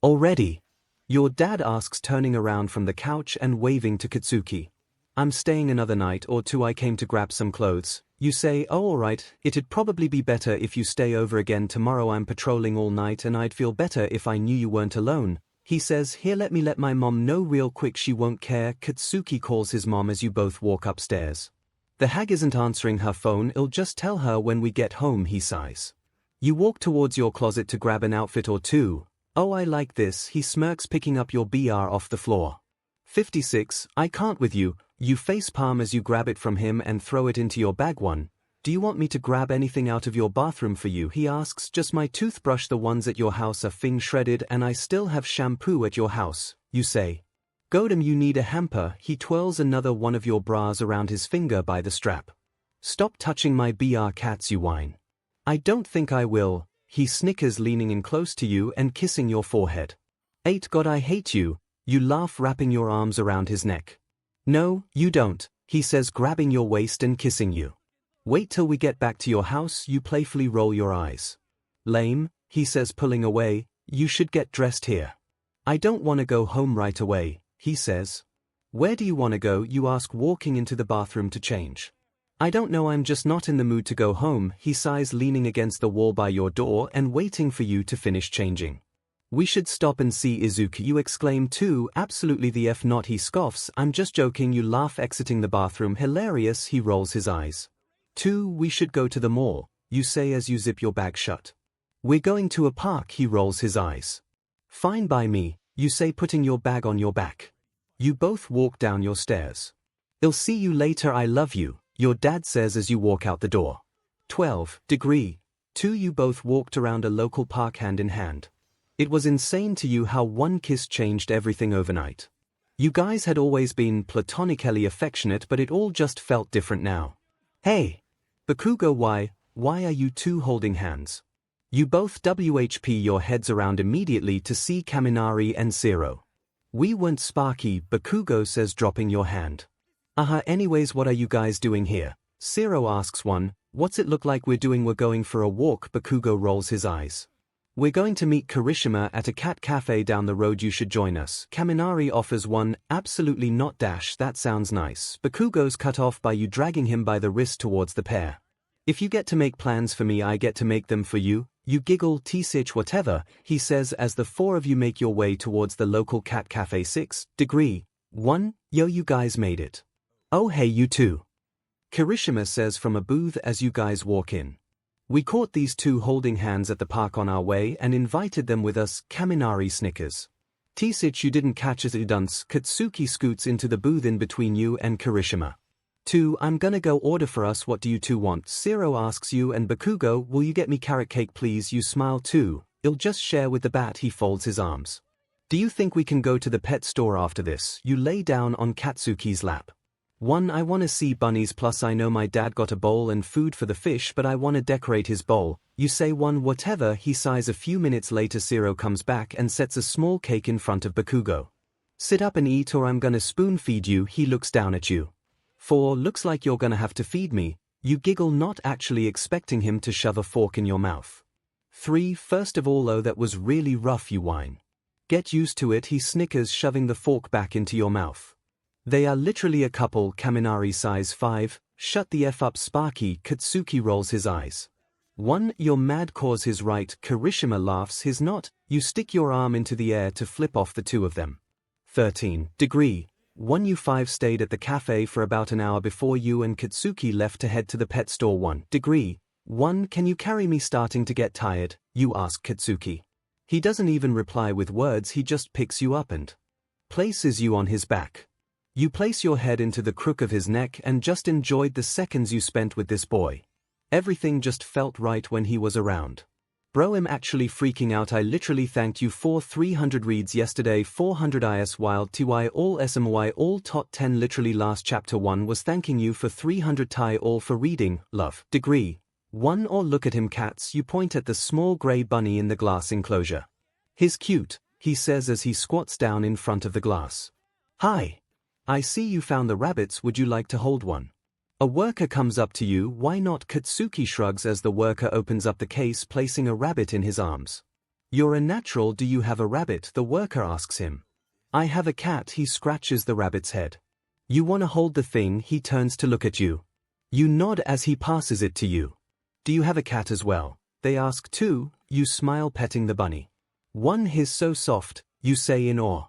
already? Your dad asks, turning around from the couch and waving to Katsuki. I'm staying another night or two. I came to grab some clothes. You say, oh alright, it'd probably be better if you stay over again tomorrow. I'm patrolling all night and I'd feel better if I knew you weren't alone, he says. Here, let me let my mom know real quick, she won't care. Katsuki calls his mom as you both walk upstairs. The hag isn't answering her phone. I'll just tell her when we get home, he sighs. You walk towards your closet to grab an outfit or two. Oh, I like this, he smirks, picking up your BR off the floor. 56. I can't with you. You face palm as you grab it from him and throw it into your bag. 1. Do you want me to grab anything out of your bathroom for you? He asks. Just my toothbrush. The ones at your house are fing shredded and I still have shampoo at your house, you say. Godam, you need a hamper. He twirls another one of your bras around his finger by the strap. Stop touching my BR cats, you whine. I don't think I will. He snickers, leaning in close to you and kissing your forehead. 8. God, I hate you. You laugh, wrapping your arms around his neck. No, you don't, he says, grabbing your waist and kissing you. Wait till we get back to your house. You playfully roll your eyes. Lame, he says, pulling away. You should get dressed here. I don't want to go home right away, he says. Where do you want to go? You ask, walking into the bathroom to change. I don't know, I'm just not in the mood to go home, he sighs, leaning against the wall by your door and waiting for you to finish changing. We should stop and see Izuku, you exclaim. 2. Absolutely the F not, he scoffs. I'm just joking. You laugh, exiting the bathroom. Hilarious, he rolls his eyes. 2. We should go to the mall, you say as you zip your bag shut. We're going to a park, he rolls his eyes. Fine by me, you say, putting your bag on your back. You both walk down your stairs. I'll see you later, I love you, your dad says as you walk out the door. 12. Degree 2. You both walked around a local park hand in hand. It was insane to you how one kiss changed everything overnight. You guys had always been platonically affectionate, but it all just felt different now. Hey, Bakugo, why are you two holding hands? You both WHP your heads around immediately to see Kaminari and Zero. We weren't Sparky, Bakugo says, dropping your hand. Anyways, what are you guys doing here? Zero asks. 1. What's it look like we're doing? We're going for a walk, Bakugo rolls his eyes. We're going to meet Kirishima at a cat cafe down the road, you should join us. Kaminari offers. 1. Absolutely not, that sounds nice. Bakugo's cut off by you dragging him by the wrist towards the pair. If you get to make plans for me, I get to make them for you. You giggle. 𝗕𝗫𝗏𝗏, he says as the 4 of you make your way towards the local cat cafe. 6. Degree 1. Yo, you guys made it. Oh hey, you two. Kirishima says from a booth as you guys walk in. We caught these two holding hands at the park on our way and invited them with us. Kaminari snickers. 𝗕𝗫𝗏, you didn't catch us, dunce. Katsuki scoots into the booth in between you and Kirishima. 2. I'm gonna go order for us. What do you two want? Zero asks you, and Bakugo, will you get me carrot cake please? You smile. 2. I'll just share with the bat. He folds his arms. Do you think we can go to the pet store after this? You lay down on Katsuki's lap. 1. I wanna see bunnies plus I know my dad got a bowl and food for the fish but I wanna decorate his bowl. You say 1 whatever, he sighs. A few minutes later 𝗧𝗫 comes back and sets a small cake in front of Bakugo. Sit up and eat or I'm gonna spoon feed you. He looks down at you. 4. Looks like you're gonna have to feed me. You giggle, not actually expecting him to shove a fork in your mouth. 3. First of all, oh, that was really rough, you whine. Get used to it, he snickers, shoving the fork back into your mouth. They are literally a couple, Kaminari sighs. 5. Shut the F up, 𝗬𝗫𝗍. Katsuki rolls his eyes. 1. You're mad cause he's right. Kirishima laughs. He's not. You stick your arm into the air to flip off the two of them. 13. Degree. 1. You 5 stayed at the cafe for about an hour before you and Katsuki left to head to the pet store. 1. Degree. 1. Can you carry me? Starting to get tired, you ask Katsuki. He doesn't even reply with words, he just picks you up and places you on his back. You place your head into the crook of his neck and just enjoyed the seconds you spent with this boy. Everything just felt right when he was around. Bro, I'm actually freaking out. I literally thanked you for 300 reads yesterday, 400 is wild ty all smy all tot 10 literally last chapter 1 was thanking you for 300 ty all for reading, love. Degree. 1. Or look at him, cats. You point at the small grey bunny in the glass enclosure. He's cute, he says as he squats down in front of the glass. Hi. I see you found the rabbits, would you like to hold one? A worker comes up to you. Why not? Katsuki shrugs as the worker opens up the case, placing a rabbit in his arms. You're a natural, do you have a rabbit? The worker asks him. I have a cat, he scratches the rabbit's head. You wanna hold the thing? He turns to look at you. You nod as he passes it to you. Do you have a cat as well? They ask. 2. You smile, petting the bunny. 1. He's so soft, you say in awe.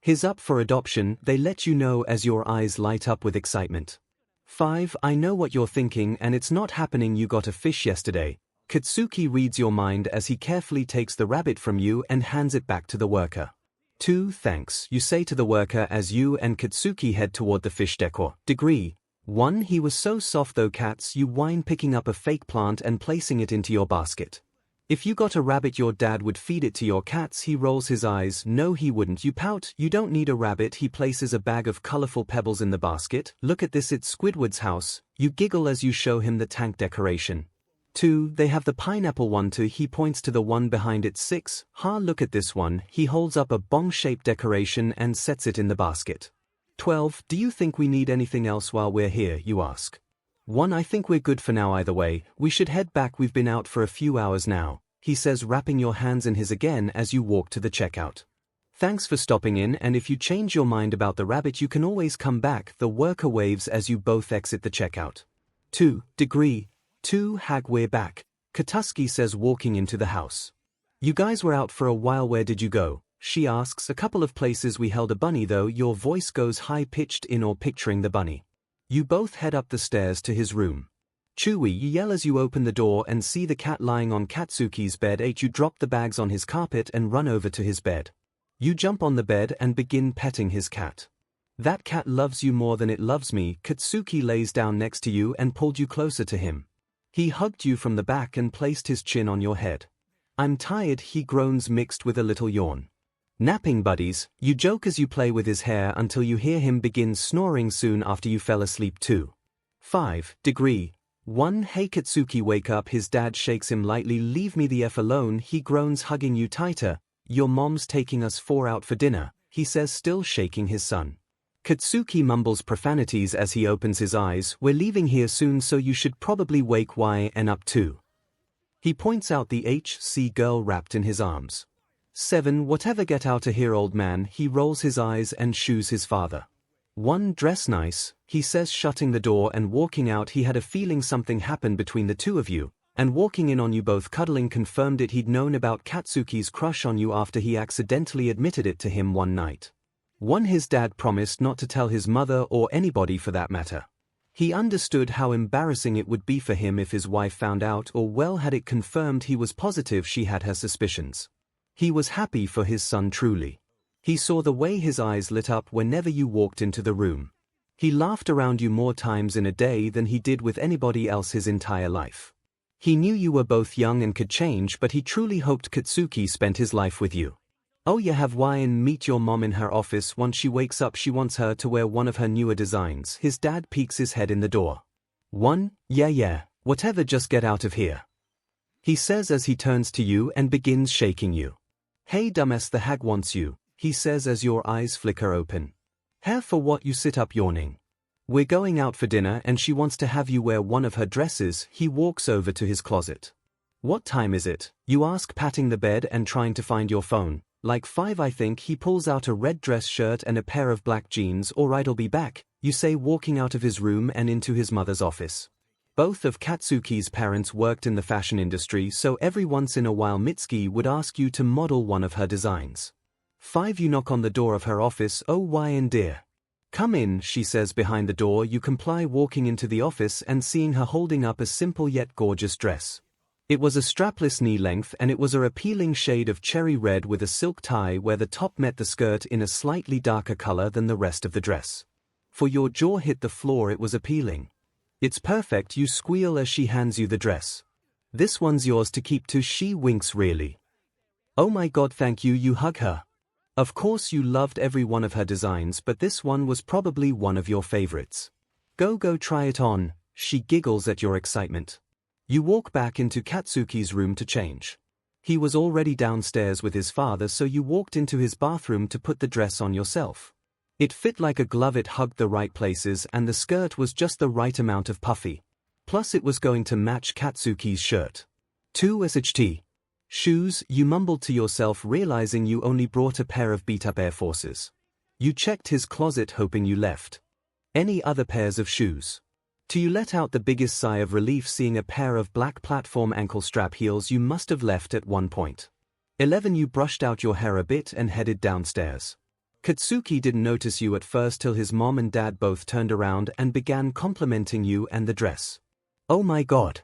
He's up for adoption, they let you know as your eyes light up with excitement. 5. I know what you're thinking and it's not happening, you got a fish yesterday. Katsuki reads your mind as he carefully takes the rabbit from you and hands it back to the worker. 2. Thanks, you say to the worker as you and Katsuki head toward the fish decor. Degree. 1. He was so soft though, cats, you whine, picking up a fake plant and placing it into your basket. If you got a rabbit your dad would feed it to your cats. He rolls his eyes. No he wouldn't. You pout. You don't need a rabbit. He places a bag of colorful pebbles in the basket. Look at this, it's Squidward's house. You giggle as you show him the tank decoration. 2. They have the pineapple one too. He points to the one behind it. 6. Ha, look at this one. He holds up a bong-shaped decoration and sets it in the basket. 12. Do you think we need anything else while we're here, you ask. 1. I think we're good for now either way. We should head back, we've been out for a few hours now, he says, wrapping your hands in his again as you walk to the checkout. Thanks for stopping in, and if you change your mind about the rabbit you can always come back. The worker waves as you both exit the checkout. 2. Degree. 2. Hag, we're back, Katsuki says, walking into the house. You guys were out for a while, where did you go? She asks. A couple of places, we held a bunny though. Your voice goes high-pitched in or picturing the bunny. You both head up the stairs to his room. Chewy, you yell as you open the door and see the cat lying on Katsuki's bed. 8. You drop the bags on his carpet and run over to his bed. You jump on the bed and begin petting his cat. That cat loves you more than it loves me. Katsuki lays down next to you and pulled you closer to him. He hugged you from the back and placed his chin on your head. I'm tired, he groans, mixed with a little yawn. Napping buddies, you joke as you play with his hair until you hear him begin snoring soon after you fell asleep too. 5. Degree. 1. Hey Katsuki, wake up. His dad shakes him lightly. Leave me the F alone, he groans, hugging you tighter. Your mom's taking us 4 out for dinner, he says, still shaking his son. Katsuki mumbles profanities as he opens his eyes. We're leaving here soon so you should probably wake YN up too. He points out the HC girl wrapped in his arms. 7. Whatever, get out of here, old man. He rolls his eyes and shoos his father. 1. Dress nice, he says, shutting the door and walking out. He had a feeling something happened between the two of you, and walking in on you both cuddling confirmed it. He'd known about Katsuki's crush on you after he accidentally admitted it to him one night. 1. His dad promised not to tell his mother or anybody for that matter. He understood how embarrassing it would be for him if his wife found out, or well, had it confirmed. He was positive she had her suspicions. He was happy for his son truly. He saw the way his eyes lit up whenever you walked into the room. He laughed around you more times in a day than he did with anybody else his entire life. He knew you were both young and could change, but he truly hoped Katsuki spent his life with you. Oh yeah, have Wyan meet your mom in her office. Once she wakes up she wants her to wear one of her newer designs. His dad peeks his head in the door. Yeah, whatever, just get out of here, he says as he turns to you and begins shaking you. Hey dumbass, the hag wants you, he says as your eyes flicker open. Here for what? You sit up yawning. We're going out for dinner and she wants to have you wear one of her dresses. He walks over to his closet. What time is it? You ask, patting the bed and trying to find your phone. Like 5 I think. He pulls out a red dress shirt and a pair of black jeans. Alright, I'll be back, you say, walking out of his room and into his mother's office. Both of Katsuki's parents worked in the fashion industry, so every once in a while Mitsuki would ask you to model one of her designs. 5 You knock on the door of her office. Oh Wyan dear. Come in, she says behind the door. You comply, walking into the office and seeing her holding up a simple yet gorgeous dress. It was a strapless knee length and it was a appealing shade of cherry red with a silk tie where the top met the skirt in a slightly darker color than the rest of the dress. For your jaw hit the floor, it was appealing. It's perfect, you squeal as she hands you the dress. This one's yours to keep too. She winks. Really? Oh my god, thank you. You hug her. Of course you loved every one of her designs, but this one was probably one of your favorites. Go try it on, she giggles at your excitement. You walk back into Katsuki's room to change. He was already downstairs with his father, so you walked into his bathroom to put the dress on yourself. It fit like a glove, it hugged the right places and the skirt was just the right amount of puffy. Plus it was going to match Katsuki's shirt. 𝗬𝗧𝗏. Shoes, you mumbled to yourself, realizing you only brought a pair of beat-up Air Forces. You checked his closet hoping you left any other pairs of shoes. You let out the biggest sigh of relief seeing a pair of black platform ankle strap heels you must have left at one point. 11 You brushed out your hair a bit and headed downstairs. Katsuki didn't notice you at first till his mom and dad both turned around and began complimenting you and the dress. Oh my god.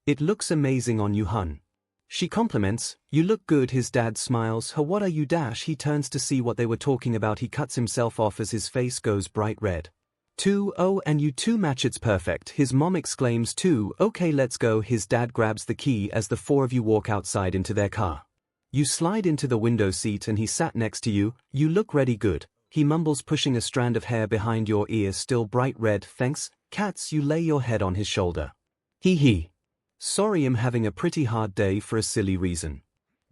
It looks amazing on you, hun. She compliments, you look good. His dad smiles. What are you? He turns to see what they were talking about. He cuts himself off as his face goes bright red. 2 Oh, and you two match, it's perfect, his mom exclaims. 2 Okay, let's go. His dad grabs the key as the 4 of you walk outside into their car. You slide into the window seat and he sat next to you. You look ready good, he mumbles, pushing a strand of hair behind your ear still bright red. Thanks, Cats. You lay your head on his shoulder. He. Sorry, I'm having a pretty hard day for a silly reason.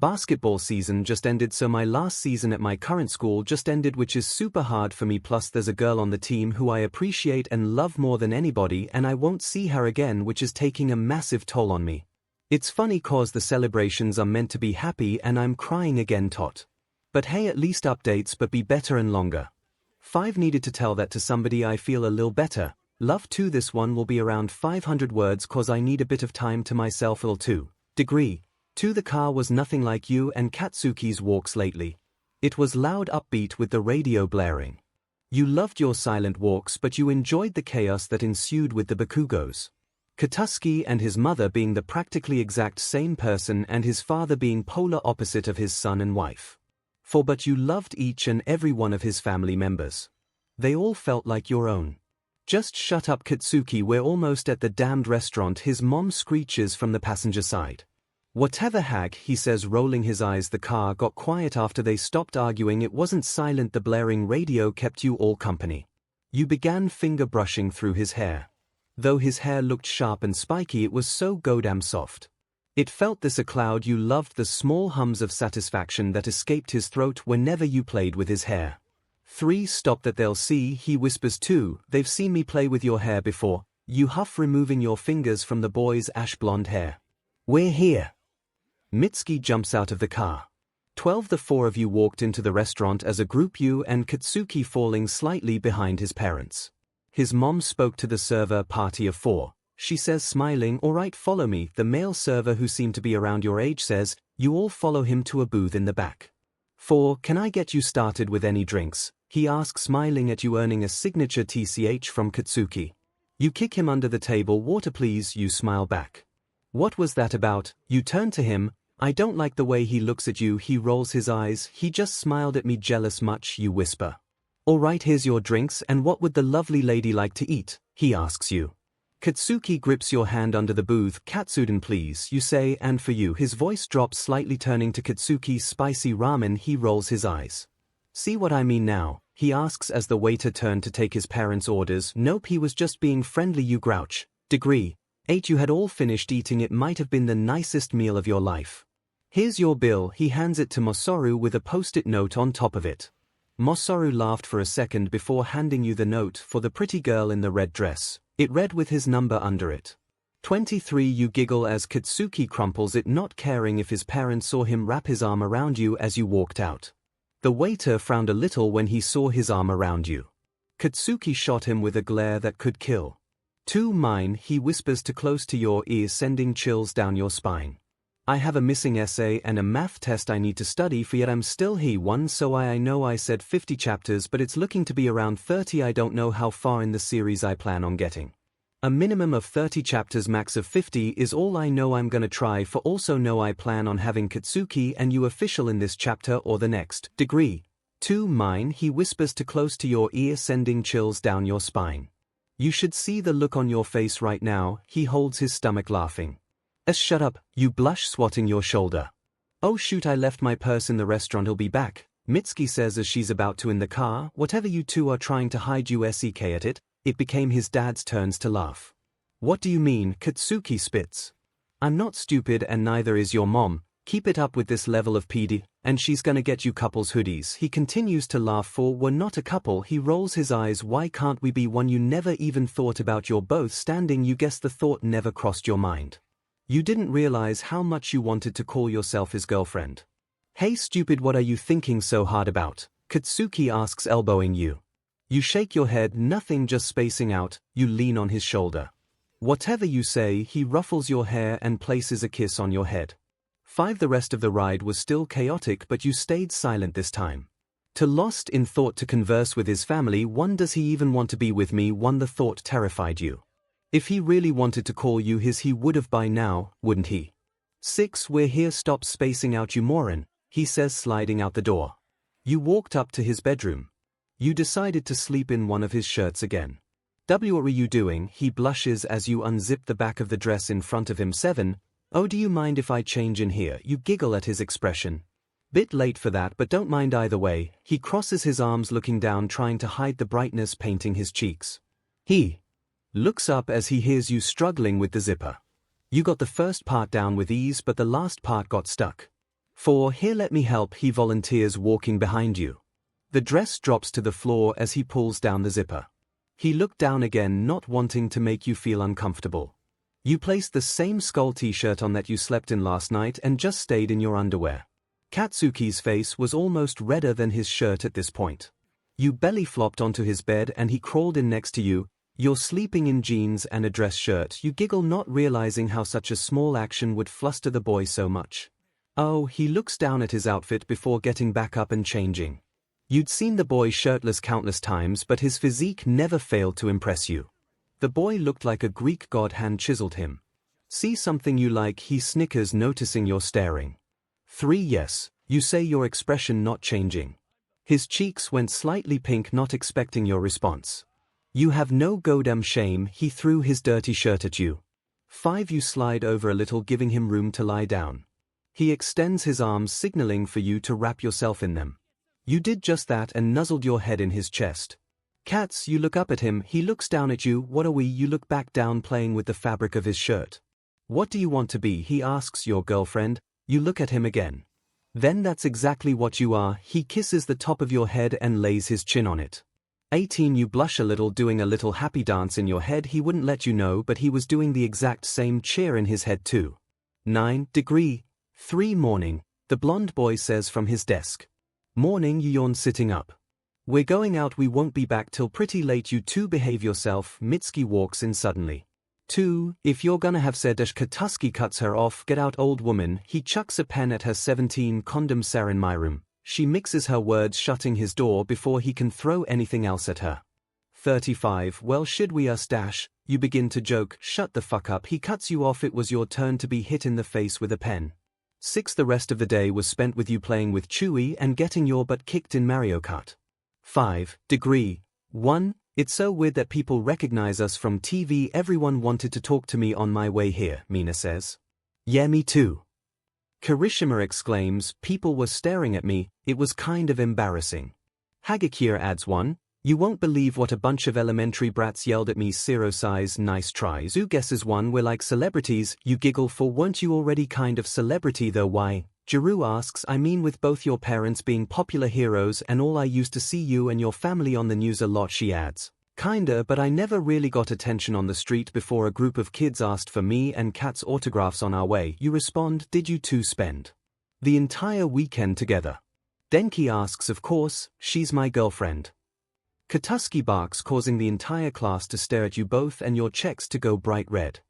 Basketball season just ended, so my last season at my current school just ended, which is super hard for me. Plus there's a girl on the team who I appreciate and love more than anybody and I won't see her again, which is taking a massive toll on me. It's funny cause the celebrations are meant to be happy and I'm crying again. Tot. But hey, at least updates, but be better and longer. 5 Needed to tell that to somebody. I feel a little better. Love. 2 This one will be around 500 words cause I need a bit of time to myself. 2 Degree. 2 The car was nothing like you and Katsuki's walks lately. It was loud, upbeat with the radio blaring. You loved your silent walks, but you enjoyed the chaos that ensued with the Bakugos. Katsuki and his mother being the practically exact same person and his father being polar opposite of his son and wife. But you loved each and every one of his family members. They all felt like your own. Just shut up, Katsuki, we're almost at the damned restaurant, his mom screeches from the passenger side. Whatever hag, he says, rolling his eyes. The car got quiet after they stopped arguing. It wasn't silent, the blaring radio kept you all company. You began finger brushing through his hair. Though his hair looked sharp and spiky, it was so goddamn soft. It felt this a cloud. You loved the small hums of satisfaction that escaped his throat whenever you played with his hair. 3 Stop that, they'll see, he whispers. 2 They've seen me play with your hair before. You huff, removing your fingers from the boy's ash blonde hair. We're here. Mitsuki jumps out of the car. 12 The 4 of you walked into the restaurant as a group, you and Katsuki falling slightly behind his parents. His mom spoke to the server party of 4. She says, smiling, alright, follow me. The male server, who seemed to be around your age, says, you all follow him to a booth in the back. 4 Can I get you started with any drinks? He asks, smiling at you, earning a signature TCH from Katsuki. You kick him under the table. Water please, you smile back. What was that about? You turn to him. I don't like the way he looks at you. He rolls his eyes. He just smiled at me. Jealous much? You whisper. Alright, here's your drinks, and what would the lovely lady like to eat? He asks you. Katsuki grips your hand under the booth. Katsuden please, you say, and for you. His voice drops slightly, turning to Katsuki's spicy ramen. He rolls his eyes. See what I mean now? He asks as the waiter turned to take his parents' orders. Nope, he was just being friendly, you grouch. 𝗔𝗂𝗁𝗍. You had all finished eating. It might have been the nicest meal of your life. Here's your bill. He hands it to Masaru with a post-it note on top of it. Masaru laughed for a second before handing you the note for the pretty girl in the red dress. It read with his number under it. 23. You giggle as Katsuki crumples it, not caring if his parents saw him wrap his arm around you as you walked out. The waiter frowned a little when he saw his arm around you. Katsuki shot him with a glare that could kill. 2. Mine, he whispers to close to your ear, sending chills down your spine. I have a missing essay and a math test I need to study for, yet I'm still he 1, so I know I said 50 chapters, but it's looking to be around 30. I don't know how far in the series I plan on getting. A minimum of 30 chapters, max of 50 is all I know I'm gonna try for. Also know I plan on having Katsuki and you official in this chapter or the next. 𝗔𝗂𝗁𝗍. 2. Mine, he whispers to close to your ear, sending chills down your spine. You should see the look on your face right now. He holds his stomach, laughing. Shut up, you blush, swatting your shoulder. Oh shoot, I left my purse in the restaurant, he'll be back, Mitsuki says as she's about to in the car. Whatever you two are trying to hide, you 𝗧𝗂𝗁𝗍𝗂𝗁𝗍 at it. It became his dad's turns to laugh. What do you mean? Katsuki spits. I'm not stupid and neither is your mom. Keep it up with this level of PD, and she's gonna get you couples hoodies. He continues to laugh. For we're not a couple. He rolls his eyes. Why can't we be one? You never even thought about you're both standing. You guess the thought never crossed your mind. You didn't realize how much you wanted to call yourself his girlfriend. Hey stupid, what are you thinking so hard about? Katsuki asks, elbowing you. You shake your head. Nothing, just spacing out. You lean on his shoulder. Whatever you say. He ruffles your hair and places a kiss on your head. 5. The rest of the ride was still chaotic, but you stayed silent this time. To lost in thought to converse with his family. 1. Does he even want to be with me? 1. The thought terrified you. If he really wanted to call you his, he would have by now, wouldn't he? 6. We're here. Stop spacing out, you moron, he says, sliding out the door. You walked up to his bedroom. You decided to sleep in one of his shirts again. What are you doing? He blushes as you unzip the back of the dress in front of him. 7. Oh, do you mind if I change in here? You giggle at his expression. Bit late for that, but don't mind either way. He crosses his arms, looking down, trying to hide the brightness painting his cheeks. He looks up as he hears you struggling with the zipper. You got the first part down with ease, but the last part got stuck. 4. Here, let me help, he volunteers, walking behind you. The dress drops to the floor as he pulls down the zipper. He looked down again, not wanting to make you feel uncomfortable. You placed the same skull t-shirt on that you slept in last night and just stayed in your underwear. Katsuki's face was almost redder than his shirt at this point. You belly flopped onto his bed and he crawled in next to you. You're sleeping in jeans and a dress shirt. You giggle, not realizing how such a small action would fluster the boy so much. Oh, he looks down at his outfit before getting back up and changing. You'd seen the boy shirtless countless times, but his physique never failed to impress you. The boy looked like a Greek god hand chiseled him. See something you like? He snickers, noticing you're staring. 3. Yes, you say, your expression not changing. His cheeks went slightly pink, not expecting your response. You have no goddamn shame. He threw his dirty shirt at you. 5. You slide over a little, giving him room to lie down. He extends his arms, signaling for you to wrap yourself in them. You did just that and nuzzled your head in his chest. Cats, you look up at him. He looks down at you. What are we? You look back down, playing with the fabric of his shirt. What do you want to be? He asks. Your girlfriend. You look at him again. Then that's exactly what you are. He kisses the top of your head and lays his chin on it. 18. You blush a little, doing a little happy dance in your head. He wouldn't let you know, but he was doing the exact same cheer in his head too. 9. 𝗔𝗂𝗁𝗍𝗂𝗁. 3. Morning, the blonde boy says from his desk. Morning, you yawn, sitting up. We're going out. We won't be back till pretty late. You two behave yourself. Mitsuki walks in suddenly. 2. If you're gonna have 𝗧𝗫𝗫𝗁𝗍𝗂𝗁 cuts her off. Get out, old woman. He chucks a pen at her. 17. Condom Sarah in my room. She mixes her words, shutting his door before he can throw anything else at her. 35. Well, should we us dash? You begin to joke. Shut the fuck up. He cuts you off. It was your turn to be hit in the face with a pen. 6. The rest of the day was spent with you playing with Chewy and getting your butt kicked in Mario Kart. 5. 𝗔𝗂𝗁𝗍𝗂𝗁. 1. It's so weird that people recognize us from TV. Everyone wanted to talk to me on my way here, Mina says. Yeah, me too. 𝗕𝗁𝗁𝗲 exclaims, people were staring at me, it was kind of embarrassing. 𝗧𝗫𝗫𝗀 adds one, you won't believe what a bunch of elementary brats yelled at me. 𝗧𝗫𝗁𝗲 nice try. 𝗧𝗬 guesses one, we're like celebrities, you giggle for weren't you already kind of celebrity though? Why? 𝗔𝗪 asks, I mean with both your parents being popular heroes and all I used to see you and your family on the news a lot. She adds, kinda, but I never really got attention on the street before a group of kids asked for me and Kat's autographs on our way. You respond, did you two spend the entire weekend together? Denki asks, of course, she's my girlfriend. Katsuki barks, causing the entire class to stare at you both and your checks to go bright red.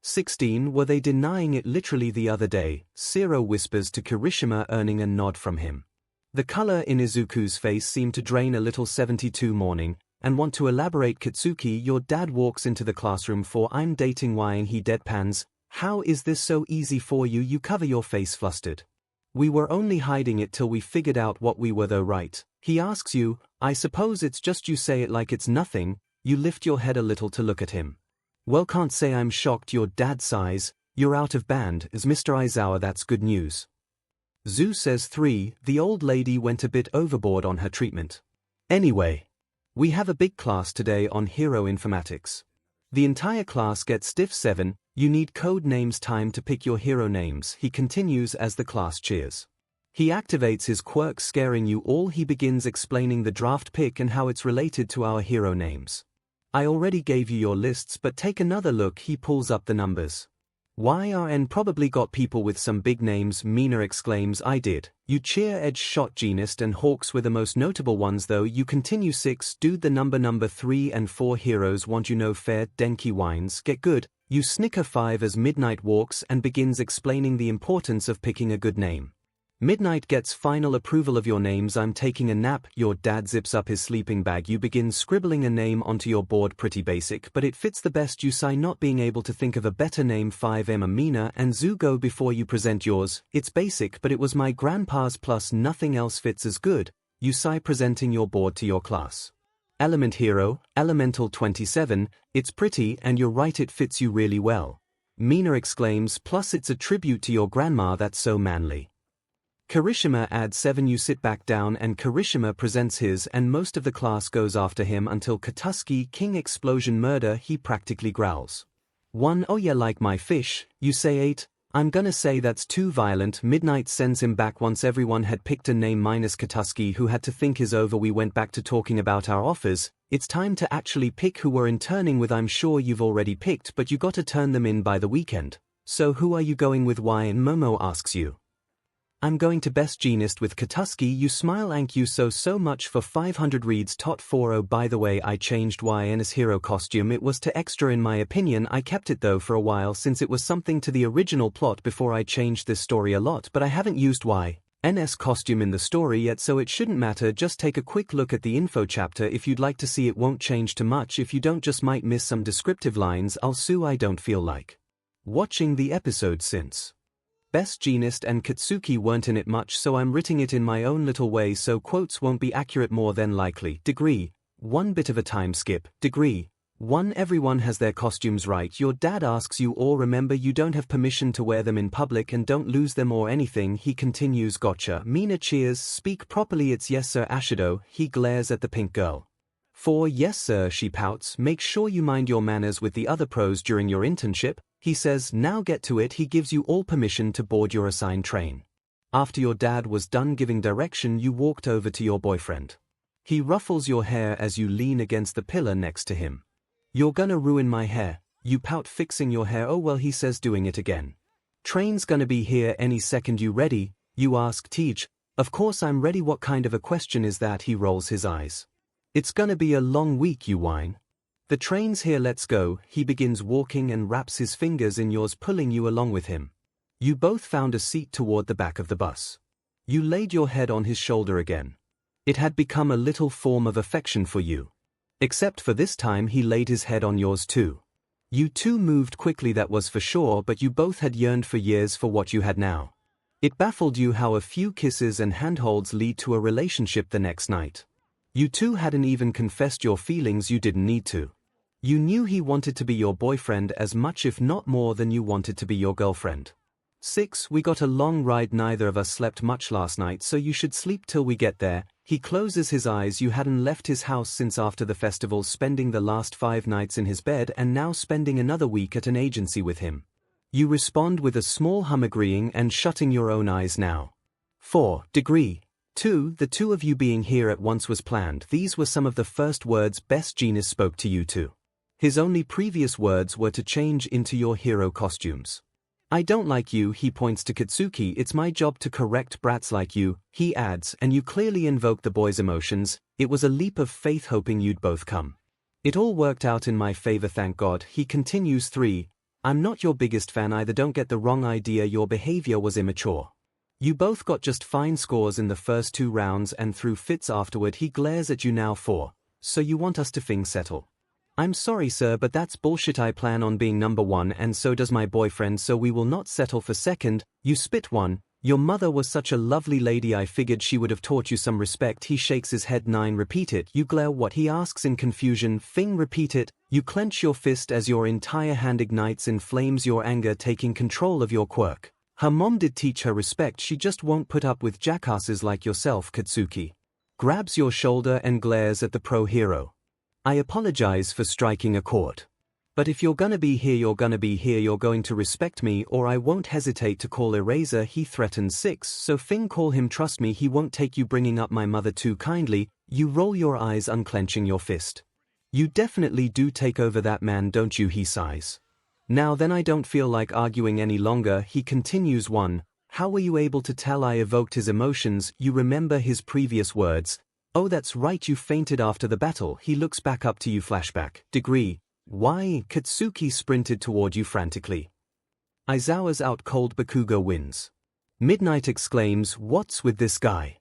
16 Were they denying it literally the other day? 𝗧𝗪𝗧 whispers to 𝗕𝗁𝗁𝗲, earning a nod from him. The color in Izuku's face seemed to drain a little. 72 Morning, and want to elaborate. Katsuki, your dad walks into the classroom for I'm dating Y and he deadpans, how is this so easy for you? You cover your face flustered. We were only hiding it till we figured out what we were though, right? He asks you, I suppose it's just you say it like it's nothing. You lift your head a little to look at him. Well, can't say I'm shocked. Your dad sighs, you're out of band as Mr. Aizawa, that's good news. 𝗧𝗬 says 3 The old lady went a bit overboard on her treatment. Anyway, we have a big class today on hero informatics. The entire class gets stiff 7, you need code names. Time to pick your hero names, he continues as the class cheers. He activates his quirk, scaring you all. He begins explaining the draft pick and how it's related to our hero names. I already gave you your lists, but take another look. He pulls up the numbers. YRN probably got people with some big names. Mina exclaims, I did. You cheer edge shot Genist and Hawks were the most notable ones though. You continue 6 Dude the number 3 and 4 heroes want you know fair. Denki whines, get good. You snicker 5 as Midnight walks and begins explaining the importance of picking a good name. Midnight gets final approval of your names. I'm taking a nap. Your dad zips up his sleeping bag. You begin scribbling a name onto your board. Pretty basic, but it fits the best. You sigh, not being able to think of a better name. 5M Mina and 𝗧𝗬 go before you present yours. It's basic, but it was my grandpa's plus nothing else fits as good. You sigh, presenting your board to your class. Element Hero, Elemental 27, it's pretty and you're right, it fits you really well. Mina exclaims, plus it's a tribute to your grandma, that's so manly. 𝗕𝗁𝗁𝗲 adds 7 You sit back down and 𝗕𝗁𝗁𝗲 presents his and most of the class goes after him until Katsuki King Explosion Murder. He practically growls. 1 Oh yeah, like my fish. You say 8. I'm gonna say that's too violent. Midnight sends him back. Once everyone had picked a name minus Katsuki, who had to think is over, we went back to talking about our offers. It's time to actually pick who we're interning with. I'm sure you've already picked, but you gotta turn them in by the weekend. So who are you going with? Y and Momo asks you. I'm going to best Genist with Katsuki. You smile. Thank you so much for 500 reads. 𝗕𝗏𝗏. Oh, by the way, I changed YN's hero costume. It was too extra in my opinion. I kept it though for a while since it was something to the original plot before I changed this story a lot, but I haven't used YN's costume in the story yet, so it shouldn't matter. Just take a quick look at the info chapter if you'd like to see. It won't change too much. If you don't, just might miss some descriptive lines. 𝗓𝗏. I don't feel like watching the episode since Best Genist and Katsuki weren't in it much, so I'm writing it in my own little way so quotes won't be accurate more than likely. Degree 1 Bit of a time skip. Degree 1 Everyone has their costumes right. Your dad asks you all, remember you don't have permission to wear them in public and don't lose them or anything. He continues, gotcha. Mina cheers, speak properly. It's yes sir Ashido. He glares at the pink girl. 4 Yes sir, she pouts. Make sure you mind your manners with the other pros during your internship. He says, now get to it. He gives you all permission to board your assigned train. After your dad was done giving direction, you walked over to your boyfriend. He ruffles your hair as you lean against the pillar next to him. You're gonna ruin my hair. You pout, fixing your hair. Oh well, he says, doing it again. Train's gonna be here any second. You ready? You ask 𝗕𝗏𝗁𝗲. Of course I'm ready. What kind of a question is that? He rolls his eyes. It's gonna be a long week, you whine. The train's here, let's go. He begins walking and wraps his fingers in yours, pulling you along with him. You both found a seat toward the back of the bus. You laid your head on his shoulder again. It had become a little form of affection for you. Except for this time he laid his head on yours too. You two moved quickly, that was for sure, but you both had yearned for years for what you had now. It baffled you how a few kisses and handholds lead to a relationship the next night. You two hadn't even confessed your feelings, you didn't need to. You knew he wanted to be your boyfriend as much if not more than you wanted to be your girlfriend. 6. We got a long ride, neither of us slept much last night, so you should sleep till we get there. He closes his eyes. You hadn't left his house since after the festival, spending the last 5 nights in his bed and now spending another week at an agency with him. You respond with a small hum, agreeing and shutting your own eyes now. 4. Degree. 2. The two of you being here at once was planned. These were some of the first words 𝗵𝗃 spoke to you two. His only previous words were to change into your hero costumes. I don't like you, he points to Katsuki. It's my job to correct brats like you, he adds, and you clearly invoke the boy's emotions. It was a leap of faith, hoping you'd both come. It all worked out in my favor, thank God, he continues. 3. I'm not your biggest fan either, don't get the wrong idea, your behavior was immature. You both got just fine scores in the first 2 rounds and threw fits afterward. He glares at you now. 4. So you want us to settle? I'm sorry sir, but that's bullshit. I plan on being number 1 and so does my boyfriend, so we will not settle for second. You spit. 1. Your mother was such a lovely lady, I figured she would have taught you some respect. He shakes his head. 9. Repeat it. You glare. What? He asks in confusion. Thing. Repeat it. You clench your fist as your entire hand ignites in flames, your anger taking control of your quirk. Her mom did teach her respect, she just won't put up with jackasses like yourself. Katsuki grabs your shoulder and glares at the pro hero. I apologize for striking a chord. But if you're gonna be here, you're gonna be here. You're going to respect me or I won't hesitate to call eraser, he threatens. 6. So Thing, call him, trust me, he won't take you bringing up my mother too kindly. You roll your eyes, unclenching your fist. You definitely do take over that man, don't you, he sighs. Now then, I don't feel like arguing any longer, he continues. 1. How were you able to tell I evoked his emotions? You remember his previous words. Oh that's right, you fainted after the battle. He looks back up to you. Flashback. Degree. Why? Katsuki sprinted toward you frantically. Aizawa's out cold, Bakugo wins. Midnight exclaims, what's with this guy?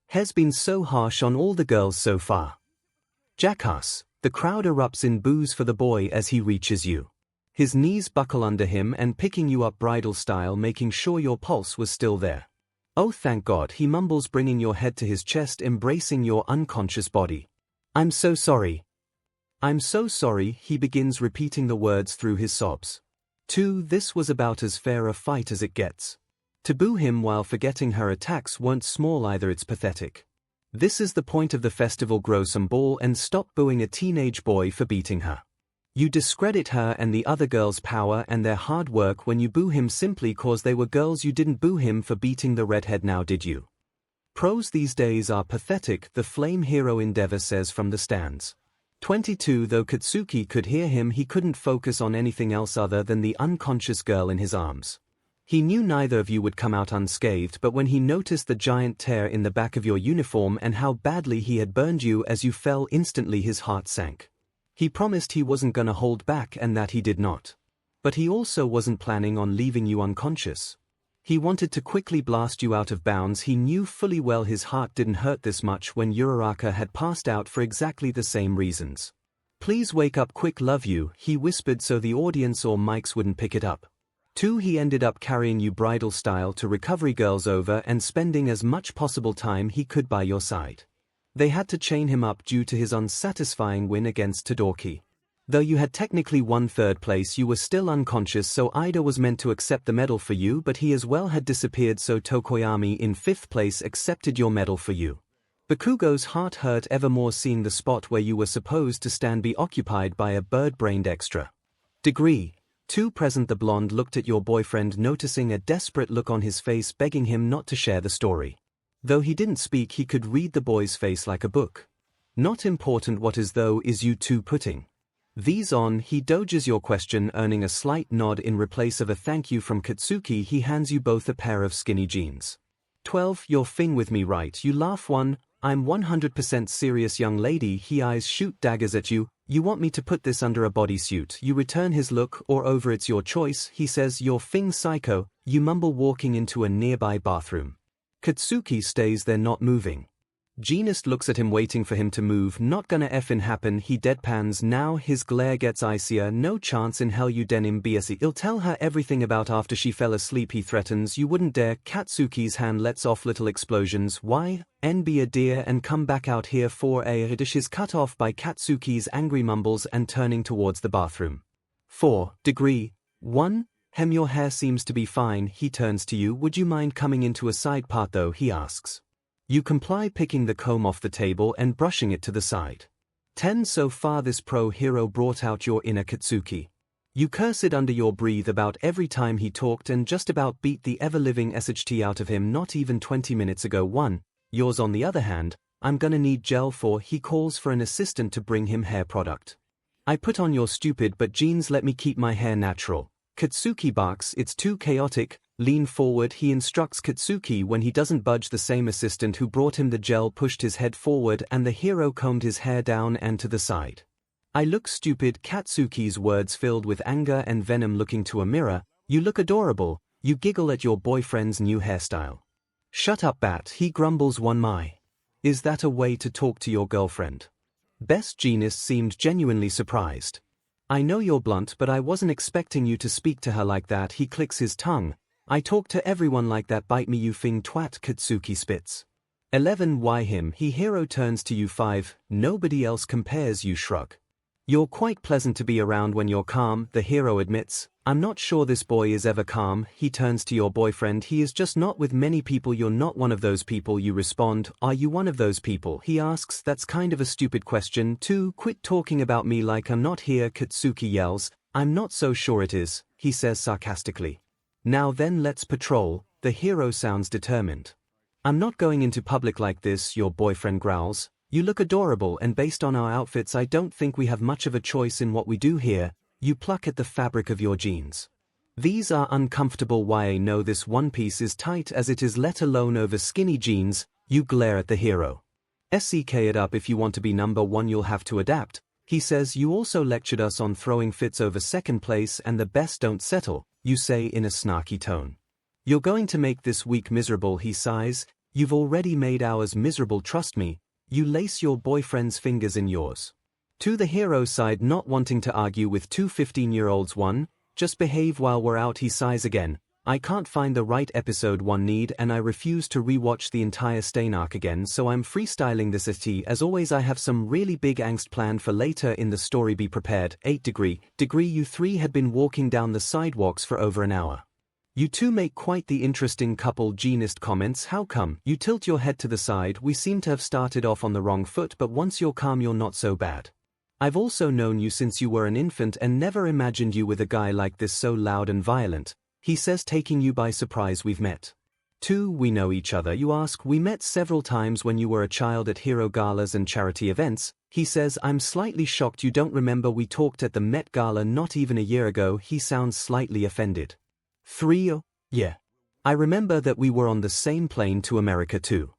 Has been so harsh on all the girls so far. Jackass. The crowd erupts in boos for the boy as he reaches you. His knees buckle under him and picking you up bridal style, making sure your pulse was still there. Oh thank God, he mumbles, bringing your head to his chest, embracing your unconscious body. I'm so sorry. I'm so sorry, he begins, repeating the words through his sobs. 2. This was about as fair a fight as it gets. To boo him while forgetting her attacks weren't small either, it's pathetic. This is the point of the festival, grow some ball and stop booing a teenage boy for beating her. You discredit her and the other girls' power and their hard work when you boo him simply cause they were girls. You didn't boo him for beating the redhead, now did you? Pros these days are pathetic, the flame hero 𝗕𝗫𝗍 says from the stands. 22. Though Katsuki could hear him, he couldn't focus on anything else other than the unconscious girl in his arms. He knew neither of you would come out unscathed, but when he noticed the giant tear in the back of your uniform and how badly he had burned you as you fell, instantly his heart sank. He promised he wasn't gonna hold back and that he did not. But he also wasn't planning on leaving you unconscious. He wanted to quickly blast you out of bounds. He knew fully well his heart didn't hurt this much when Uraraka had passed out for exactly the same reasons. Please wake up quick, love you, he whispered so the audience or mics wouldn't pick it up. 2. He ended up carrying you bridal style to recovery girls over and spending as much possible time he could by your side. They had to chain him up due to his unsatisfying win against 𝗕𝗏𝗄𝐻. Though you had technically won 3rd place, you were still unconscious, so Ida was meant to accept the medal for you, but he as well had disappeared, so Tokoyami in 5th place accepted your medal for you. Bakugo's heart hurt ever more seeing the spot where you were supposed to stand be occupied by a bird-brained extra. Degree. 2. Present. The blonde looked at your boyfriend, noticing a desperate look on his face, begging him not to share the story. Though he didn't speak, he could read the boy's face like a book. Not important what is though is you two putting these on. He dodges your question, earning a slight nod. In replace of a thank you from Katsuki, he hands you both a pair of skinny jeans. 12. You're Fing with me, right? You laugh. 1. I'm 100% serious, young lady. He eyes shoot daggers at you. You want me to put this under a bodysuit? You return his look, or over, it's your choice. He says, you're Fing psycho. You mumble, walking into a nearby bathroom. Katsuki stays there, not moving. Gnist looks at him waiting for him to move. Not gonna effin' happen, he deadpans. Now his glare gets icier. No chance in hell you 𝗕𝗵𝗶𝗍𝗔. He'll tell her everything about after she fell asleep. He threatens, you wouldn't dare. Katsuki's hand lets off little explosions. Why? Be a dear and come back out here for a 𝗕𝗫 is cut off by Katsuki's angry mumbles and turning towards the bathroom. 4. Degree 1. Your hair seems to be fine. He turns to you. Would you mind coming into a side part though? He asks. You comply, picking the comb off the table and brushing it to the side. 10. So far this pro hero brought out your inner Katsuki. You curse it under your breath about every time he talked and just about beat the ever-living 𝗧𝗏 out of him not even 20 minutes ago. 1. Yours on the other hand, I'm gonna need gel for. He calls for an assistant to bring him hair product. I put on your stupid but jeans, let me keep my hair natural. Katsuki barks, it's too chaotic. Lean forward, he instructs Katsuki. When he doesn't budge, the same assistant who brought him the gel pushed his head forward and the hero combed his hair down and to the side. I look stupid. Katsuki's words filled with anger and venom. Looking to a mirror, you look adorable. You giggle at your boyfriend's new hairstyle. Shut up, Bat, he grumbles. One my. Is that a way to talk to your girlfriend? Best Gnist seemed genuinely surprised. I know you're blunt, but I wasn't expecting you to speak to her like that. He clicks his tongue. I talk to everyone like that. Bite me, you fing twat. Katsuki spits. 11. Why him? He hero turns to you. 5. Nobody else compares. You shrug. You're quite pleasant to be around when you're calm, the hero admits. I'm not sure this boy is ever calm. He turns to your boyfriend. He is just not with many people. You're not one of those people. You respond. Are you one of those people? He asks. That's kind of a stupid question. 2. Quit talking about me like I'm not here. Katsuki yells. I'm not so sure it is, he says sarcastically. Now then, let's patrol. The hero sounds determined. I'm not going into public like this, your boyfriend growls. You look adorable, and based on our outfits I don't think we have much of a choice in what we do here. You pluck at the fabric of your jeans. These are uncomfortable. Why? No, this one piece is tight as it is, let alone over skinny jeans. You glare at the hero. 𝗧𝗏 it up. If you want to be number one you'll have to adapt. He says. You also lectured us on throwing fits over second place and the best don't settle, you say in a snarky tone. You're going to make this week miserable, he sighs. You've already made ours miserable, trust me. You lace your boyfriend's fingers in yours. To the hero's side, not wanting to argue with two 15-year-olds. 1. Just behave while we're out, he sighs again. I can't find the right episode 1 need and I refuse to rewatch the entire Stain arc again, so I'm freestyling this 𝗧𝗏. As always I have some really big angst planned for later in the story, be prepared. 8. Degree you three had been walking down the sidewalks for over an hour. You two make quite the interesting couple. Gnist comments. How come? You tilt your head to the side. We seem to have started off on the wrong foot, but once you're calm you're not so bad. I've also known you since you were an infant and never imagined you with a guy like this, so loud and violent, he says, taking you by surprise. We've met. 2. We know each other, you ask. We met several times when you were a child at hero galas and charity events, he says. I'm slightly shocked you don't remember. We talked at the Met Gala not even a year ago. He sounds slightly offended. 3. Oh, yeah. I remember that we were on the same plane to America too.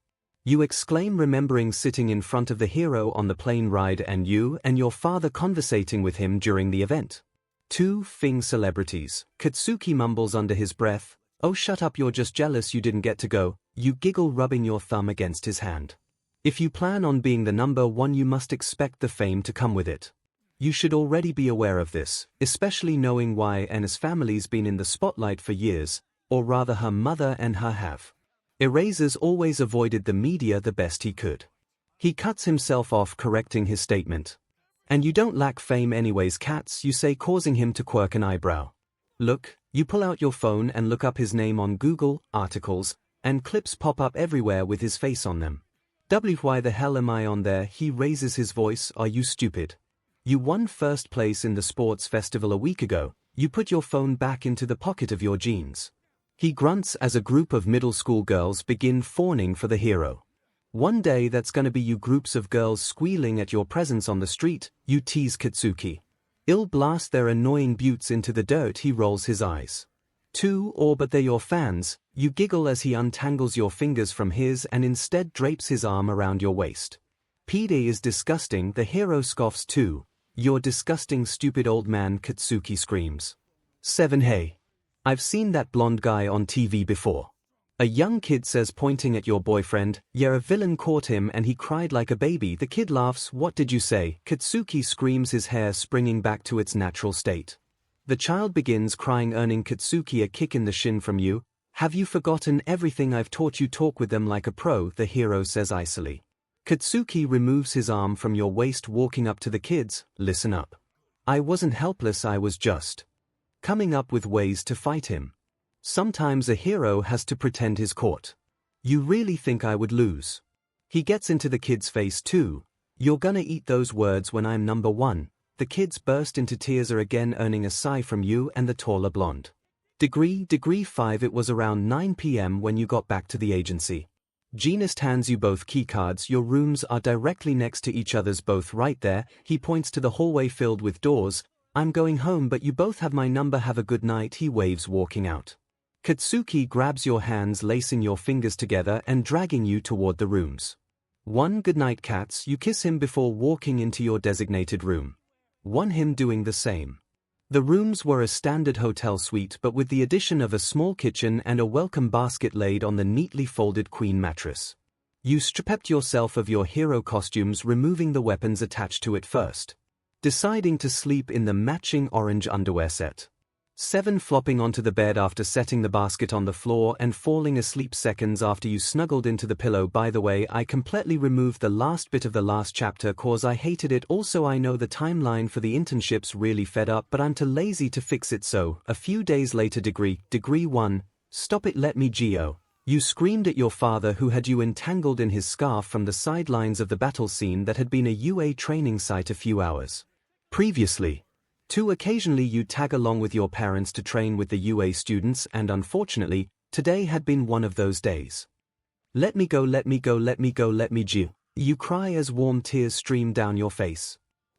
You exclaim, remembering sitting in front of the hero on the plane ride and you and your father conversating with him during the event. 2. Fing celebrities. Katsuki mumbles under his breath. Oh, shut up, you're just jealous you didn't get to go. You giggle, rubbing your thumb against his hand. If you plan on being the number one you must expect the fame to come with it. You should already be aware of this, especially knowing why Anna's family's been in the spotlight for years, or rather her mother and her have. Erasers always avoided the media the best he could. He cuts himself off, correcting his statement. And you don't lack fame anyways, cats, you say, causing him to quirk an eyebrow. Look, you pull out your phone and look up his name on Google, articles, and clips pop up everywhere with his face on them. Why the hell am I on there? He raises his voice. Are you stupid? You won first place in the sports festival a week ago. You put your phone back into the pocket of your jeans. He grunts as a group of middle school girls begin fawning for the hero. One day that's gonna be you, groups of girls squealing at your presence on the street, you tease Katsuki. I'll blast their annoying buttes into the dirt. He rolls his eyes. 2. But they're your fans, you giggle as he untangles your fingers from his and instead drapes his arm around your waist. PD is disgusting, the hero scoffs. 2. You're disgusting, stupid old man, Katsuki screams. 7. Hey. I've seen that blonde guy on TV before. A young kid says, pointing at your boyfriend, "Yeah, a villain caught him and he cried like a baby." The kid laughs. "What did you say?" Katsuki screams, his hair springing back to its natural state. The child begins crying, earning Katsuki a kick in the shin from you. "Have you forgotten everything I've taught you? Talk with them like a pro," the hero says icily. Katsuki removes his arm from your waist, walking up to the kids. "Listen up. I wasn't helpless, I was just coming up with ways to fight him. Sometimes a hero has to pretend he's caught. You really think I would lose?" He gets into the kid's face too. "You're gonna eat those words when I'm number one." The kids burst into tears, are again earning a sigh from you and the taller blonde. Degree 5. It was around 9 p.m. when you got back to the agency. Genist hands you both keycards. Your rooms are directly next to each other's, both right there. He points to the hallway filled with doors. "I'm going home, but you both have my number. Have a good night," he waves, walking out. Katsuki grabs your hands, lacing your fingers together and dragging you toward the rooms. 1. Good night, cats. You kiss him before walking into your designated room. 1. Him doing the same. The rooms were a standard hotel suite, but with the addition of a small kitchen and a welcome basket laid on the neatly folded queen mattress. You stripped yourself of your hero costumes, removing the weapons attached to it first, deciding to sleep in the matching orange underwear set. 7. Flopping onto the bed after setting the basket on the floor and falling asleep seconds after you snuggled into the pillow. "By the way, I completely removed the last bit of the last chapter cause I hated it. Also, I know the timeline for the internship's really fed up, but I'm too lazy to fix it." So, a few days later. Degree 1. "Stop it, let me go." You screamed at your father, who had you entangled in his scarf from the sidelines of the battle scene that had been a UA training site a few hours previously. 2. Occasionally you tag along with your parents to train with the UA students, and unfortunately, today had been one of those days. "Let me go, let me go, let me go, let me go." You cry as warm tears stream down your face.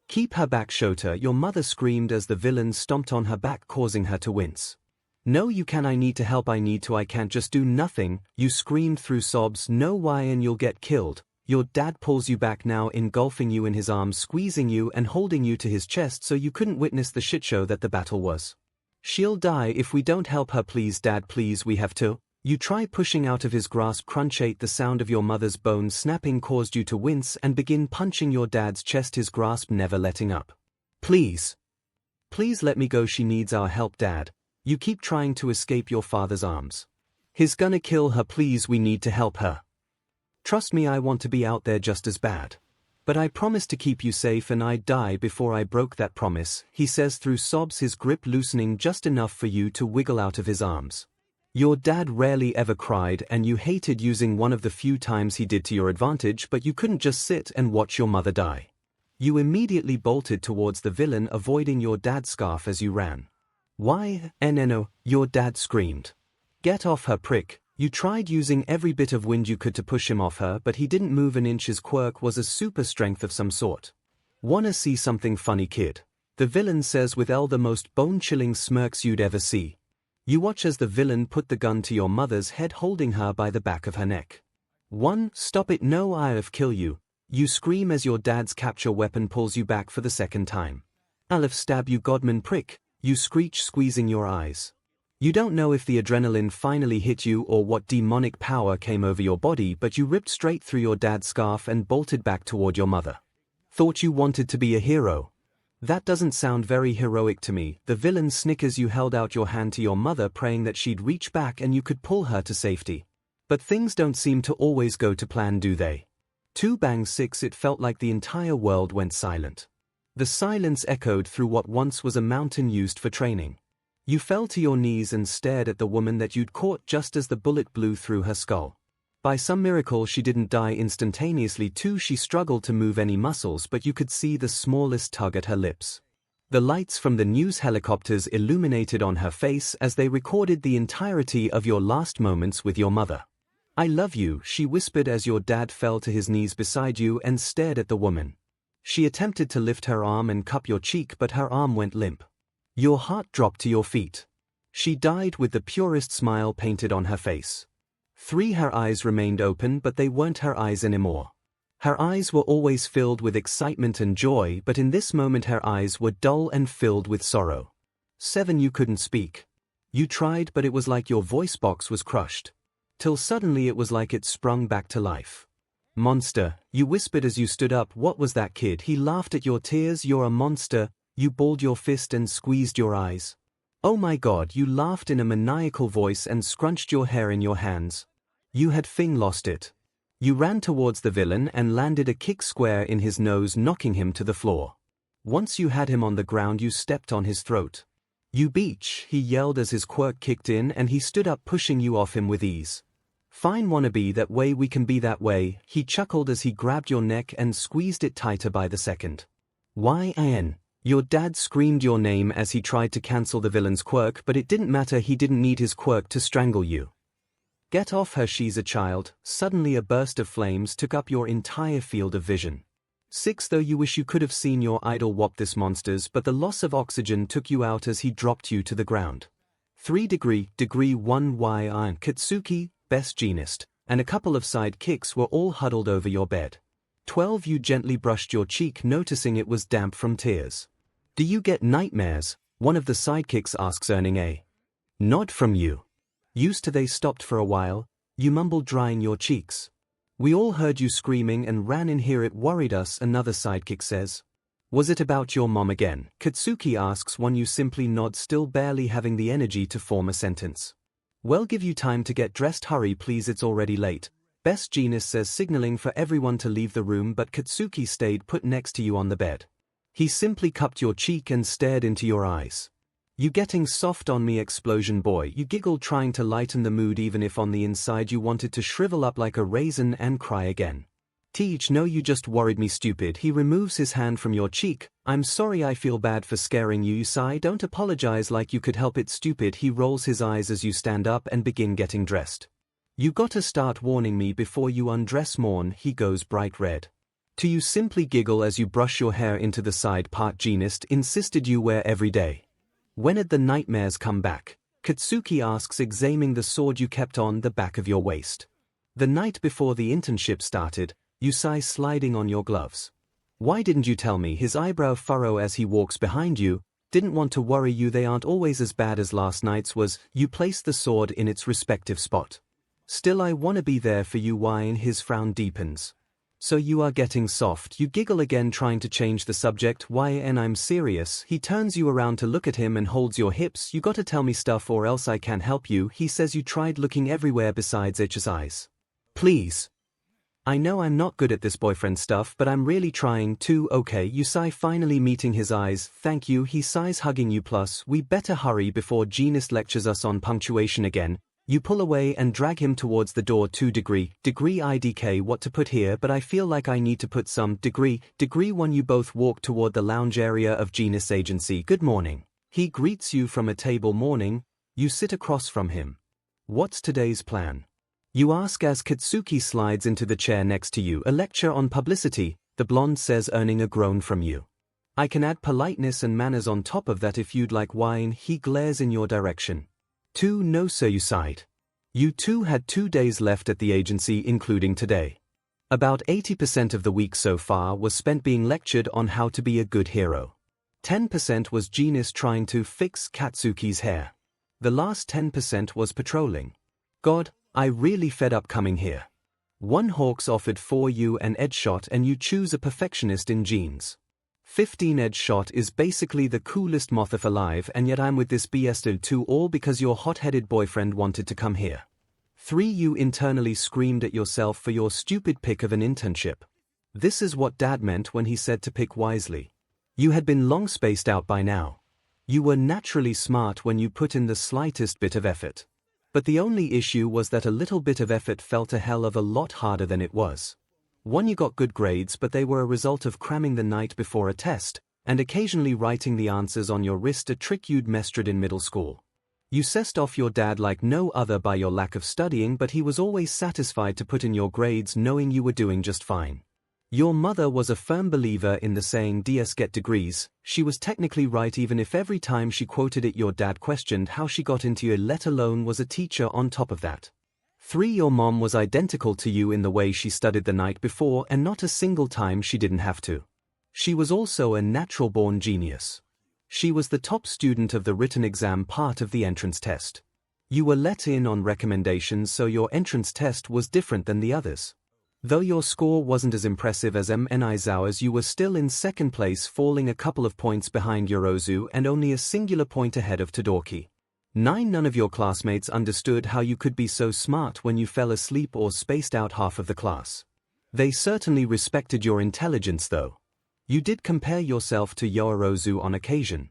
"Keep her back, Shota," your mother screamed as the villain stomped on her back, causing her to wince. "No, you can. I need to help. I need to. I can't just do nothing," you screamed through sobs. "No, why, and you'll get killed." Your dad pulls you back, now engulfing you in his arms, squeezing you and holding you to his chest so you couldn't witness the shitshow that the battle was. "She'll die if we don't help her. Please, Dad, please, we have to." You try pushing out of his grasp. Crunchate. The sound of your mother's bones snapping caused you to wince and begin punching your dad's chest, his grasp never letting up. "Please. Please let me go. She needs our help, Dad." You keep trying to escape your father's arms. "He's gonna kill her. Please, we need to help her. Trust me, I want to be out there just as bad. But I promised to keep you safe and I'd die before I broke that promise," he says through sobs, his grip loosening just enough for you to wiggle out of his arms. Your dad rarely ever cried, and you hated using one of the few times he did to your advantage, but you couldn't just sit and watch your mother die. You immediately bolted towards the villain, avoiding your dad's scarf as you ran. "Why, no," your dad screamed. "Get off her, prick." You tried using every bit of wind you could to push him off her, but he didn't move an inch. His quirk was a super strength of some sort. "Wanna see something funny, kid?" the villain says with the most bone-chilling smirks you'd ever see. You watch as the villain put the gun to your mother's head, holding her by the back of her neck. 1. Stop it, no, I'll kill you. You scream as your dad's capture weapon pulls you back for the second time. "I'll stab you, Godman prick," you screech, squeezing your eyes. You don't know if the adrenaline finally hit you or what demonic power came over your body, but you ripped straight through your dad's scarf and bolted back toward your mother. "Thought you wanted to be a hero? That doesn't sound very heroic to me," the villain snickers. You held out your hand to your mother, praying that she'd reach back and you could pull her to safety. But things don't seem to always go to plan, do they? 2. Bang 6. It felt like the entire world went silent. The silence echoed through what once was a mountain used for training. You fell to your knees and stared at the woman that you'd caught just as the bullet blew through her skull. By some miracle she didn't die instantaneously. 2. She struggled to move any muscles, but you could see the smallest tug at her lips. The lights from the news helicopters illuminated on her face as they recorded the entirety of your last moments with your mother. "I love you," she whispered as your dad fell to his knees beside you and stared at the woman. She attempted to lift her arm and cup your cheek, but her arm went limp. Your heart dropped to your feet. She died with the purest smile painted on her face. 3. Her eyes remained open, but they weren't her eyes anymore. Her eyes were always filled with excitement and joy, but in this moment her eyes were dull and filled with sorrow. 7. You couldn't speak. You tried, but it was like your voice box was crushed. till suddenly it was like it sprung back to life. Monster, you whispered as you stood up. What was that, kid? He laughed at your tears. You're a monster. You balled your fist and squeezed your eyes. Oh my god, you laughed in a maniacal voice and scrunched your hair in your hands. You had lost it. You ran towards the villain and landed a kick square in his nose, knocking him to the floor. Once you had him on the ground, you stepped on his throat. You beach, he yelled as his quirk kicked in and he stood up, pushing you off him with ease. Fine, wanna be that way, we can be that way, he chuckled as he grabbed your neck and squeezed it tighter by the second. YIN. Your dad screamed your name as he tried to cancel the villain's quirk, but it didn't matter, he didn't need his quirk to strangle you. Get off her, she's a child. Suddenly a burst of flames took up your entire field of vision. 6 though you wish you could have seen your idol whop this monsters, but the loss of oxygen took you out as he dropped you to the ground. 3 𝗔𝗂𝗁𝗵𝗃𝗗𝗵 katsuki, best genist, and a couple of sidekicks were all huddled over your bed. 12 you gently brushed your cheek, noticing it was damp from tears. Do you get nightmares? One of the sidekicks asks, earning a nod from you. Used to. They stopped for a while. You mumbled, drying your cheeks. We all heard you screaming and ran in here, it worried us, another sidekick says. Was it about your mom again? Katsuki asks. One you simply nod, still barely having the energy to form a sentence. Well, give you time to get dressed, hurry please, it's already late. Best genist says, signaling for everyone to leave the room, but Katsuki stayed put next to you on the bed. He simply cupped your cheek and stared into your eyes. You getting soft on me, explosion boy, you giggled, trying to lighten the mood even if on the inside you wanted to shrivel up like a raisin and cry again. Teach, no, you just worried me, stupid. He removes his hand from your cheek. I'm sorry, I feel bad for scaring you, you sigh. Don't apologize like you could help it, stupid. He rolls his eyes as you stand up and begin getting dressed. You gotta start warning me before you undress, Morn. He goes bright red. To you simply giggle as you brush your hair into the side part. Genist insisted you wear every day. When'd the nightmares come back? Katsuki asks, examining the sword you kept on the back of your waist. The night before the internship started, you sigh, sliding on your gloves. Why didn't you tell me? His eyebrow furrow as he walks behind you. Didn't want to worry you, they aren't always as bad as last night's was. You place the sword in its respective spot. Still, I wanna be there for you, whine. His frown deepens. So you are getting soft. You giggle again, trying to change the subject. YN, I'm serious. He turns you around to look at him and holds your hips. You gotta tell me stuff or else I can't help you. He says you tried looking everywhere besides 𝗧𝗏's eyes. Please. I know I'm not good at this boyfriend stuff, but I'm really trying to. Okay, you sigh, finally meeting his eyes. Thank you, he sighs, hugging you. Plus, we better hurry before genist lectures us on punctuation again. You pull away and drag him towards the door. 2 𝗔𝗂𝗁𝗵𝗃𝗗𝗵 what to put here, but I feel like I need to put some 𝗔𝗂𝗁𝗵𝗃𝗗𝗵 you both walk toward the lounge area of genist agency. Good morning. He greets you from a table. Morning. You sit across from him. What's today's plan? You ask as Katsuki slides into the chair next to you. A lecture on publicity, the blonde says, earning a groan from you. I can add politeness and manners on top of that if you'd like. Wine. He glares in your direction. 2 No sir, you sighed. You two had 2 days left at the agency, including today. About 80% of the week so far was spent being lectured on how to be a good hero. 10% was genist trying to fix Katsuki's hair. The last 10% was patrolling. God, I really fed up coming here. 1 Hawks offered for you an 𝗧𝗏 and you choose a perfectionist in jeans. 15 𝗧𝗏 is basically the coolest mothif alive, and yet I'm with this BS too, all because your hot-headed boyfriend wanted to come here. 3 You internally screamed at yourself for your stupid pick of an internship. This is what Dad meant when he said to pick wisely. You had been long spaced out by now. You were naturally smart when you put in the slightest bit of effort. But the only issue was that a little bit of effort felt a hell of a lot harder than it was. 1 You got good grades, but they were a result of cramming the night before a test, and occasionally writing the answers on your wrist, a trick you'd mastered in middle school. You sessed off your dad like no other by your lack of studying, but he was always satisfied to put in your grades knowing you were doing just fine. Your mother was a firm believer in the saying DS get degrees. She was technically right even if every time she quoted it your dad questioned how she got into it, let alone was a teacher on top of that. 3 Your mom was identical to you in the way she studied the night before, and not a single time she didn't have to. She was also a natural-born genius. She was the top student of the written exam part of the entrance test. You were let in on recommendations, so your entrance test was different than the others. Though your score wasn't as impressive as Aizawa's, you were still in second place, falling a couple of points behind Yorozu and only a singular point ahead of 𝗕𝗏𝗃. None of your classmates understood how you could be so smart when you fell asleep or spaced out half of the class. They certainly respected your intelligence though. You did compare yourself to Yorozu on occasion.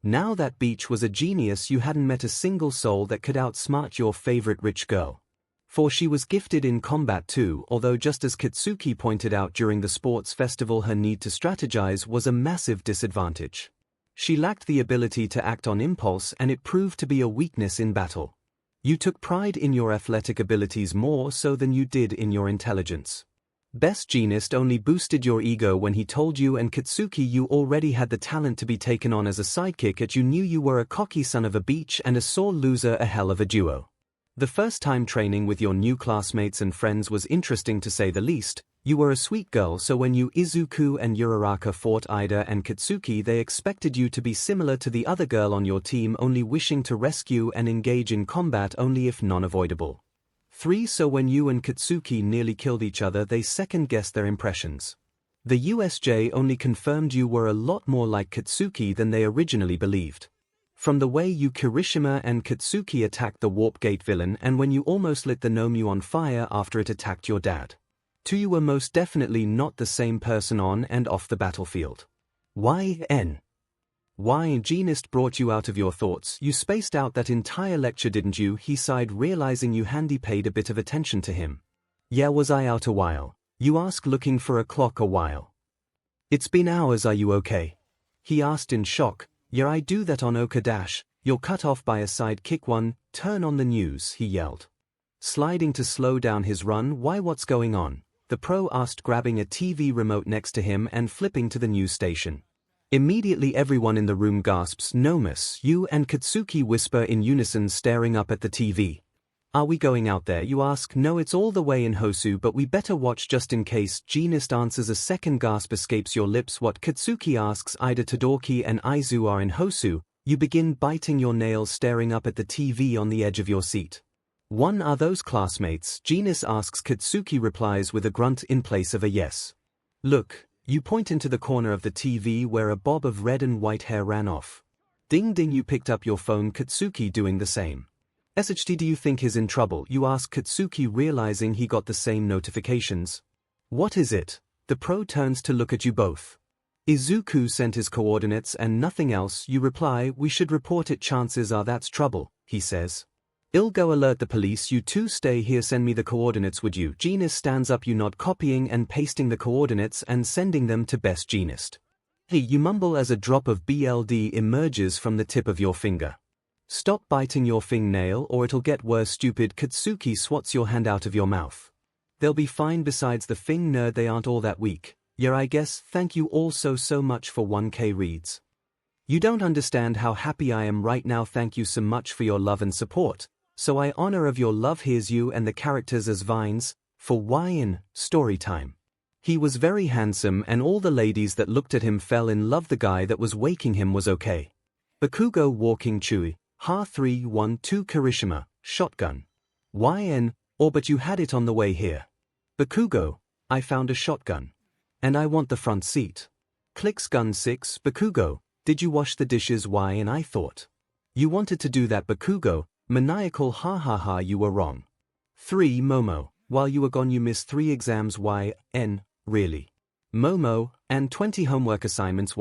Now that Beach was a genius, you hadn't met a single soul that could outsmart your favorite rich girl. For she was gifted in combat too, although just as Katsuki pointed out during the sports festival, her need to strategize was a massive disadvantage. She lacked the ability to act on impulse, and it proved to be a weakness in battle. You took pride in your athletic abilities more so than you did in your intelligence. Best Jeanist only boosted your ego when he told you and Katsuki you already had the talent to be taken on as a sidekick, and you knew you were a cocky son of a beach and a sore loser, a hell of a duo. The first time training with your new classmates and friends was interesting to say the least. You were a sweet girl, so when you Izuku and Uraraka fought Ida and Katsuki, they expected you to be similar to the other girl on your team, only wishing to rescue and engage in combat only if non-avoidable. 3. So when you and Katsuki nearly killed each other, they second-guessed their impressions. The USJ only confirmed you were a lot more like Katsuki than they originally believed. From the way you Kirishima and Katsuki attacked the Warp Gate villain, and when you almost lit the Nomu on fire after it attacked your dad. 2. You were most definitely not the same person on and off the battlefield. Why Jeanist brought you out of your thoughts. You spaced out that entire lecture, didn't you? He sighed, realizing you hadn't paid a bit of attention to him. Yeah, was I out a while? You asked, looking for a clock. A while. It's been hours. Are you okay? He asked in shock. Yeah, I do that on Oka dash. You're cut off by a sidekick. 1, turn on the news, he yelled. Sliding to slow down his run. Why, what's going on? The pro asked, grabbing a TV remote next to him and flipping to the news station. Immediately everyone in the room gasps. Nomus, you and Katsuki whisper in unison, staring up at the TV. Are we going out there? You ask. No, it's all the way in Hosu, but we better watch just in case. Jeanist answers. A second gasp escapes your lips. What? Katsuki asks. Ida, 𝗕𝗏𝗃 and Aizu are in Hosu. You begin biting your nails, staring up at the TV on the edge of your seat. 1. Are those classmates? Jeanist asks. Katsuki replies with a grunt in place of a yes. Look. You point into the corner of the TV where a bob of red and white hair ran off. Ding ding, you picked up your phone. Katsuki doing the same. 𝗧𝗏𝗃, do you think he's in trouble? You ask Katsuki, realizing he got the same notifications. What is it? The pro turns to look at you both. Izuku sent his coordinates and nothing else. You reply, we should report it, chances are that's trouble, he says. I'll go alert the police. You two stay here, send me the coordinates, would you? Jeanist stands up. You nod, copying and pasting the coordinates and sending them to Best Jeanist. Hey, you mumble as a drop of BLD emerges from the tip of your finger. Stop biting your fingernail or it'll get worse, stupid. Katsuki swats your hand out of your mouth. They'll be fine, besides the finger, they aren't all that weak. Yeah, I guess. Thank you all so much for 1K reads. You don't understand how happy I am right now. Thank you so much for your love and support. So I honor of your love, here's you and the characters as vines, for in story time. He was very handsome and all the ladies that looked at him fell in love. The guy that was waking him was okay. Bakugo walking chewy, ha 312 Kirishima, shotgun. But you had it on the way here. Bakugo, I found a shotgun. And I want the front seat. Clicks gun 6, Bakugo, did you wash the dishes? I thought you wanted to do that. Bakugo, maniacal, ha, you were wrong. 3 Momo, while you were gone you missed 3 exams. Really? Momo, and 20 homework assignments.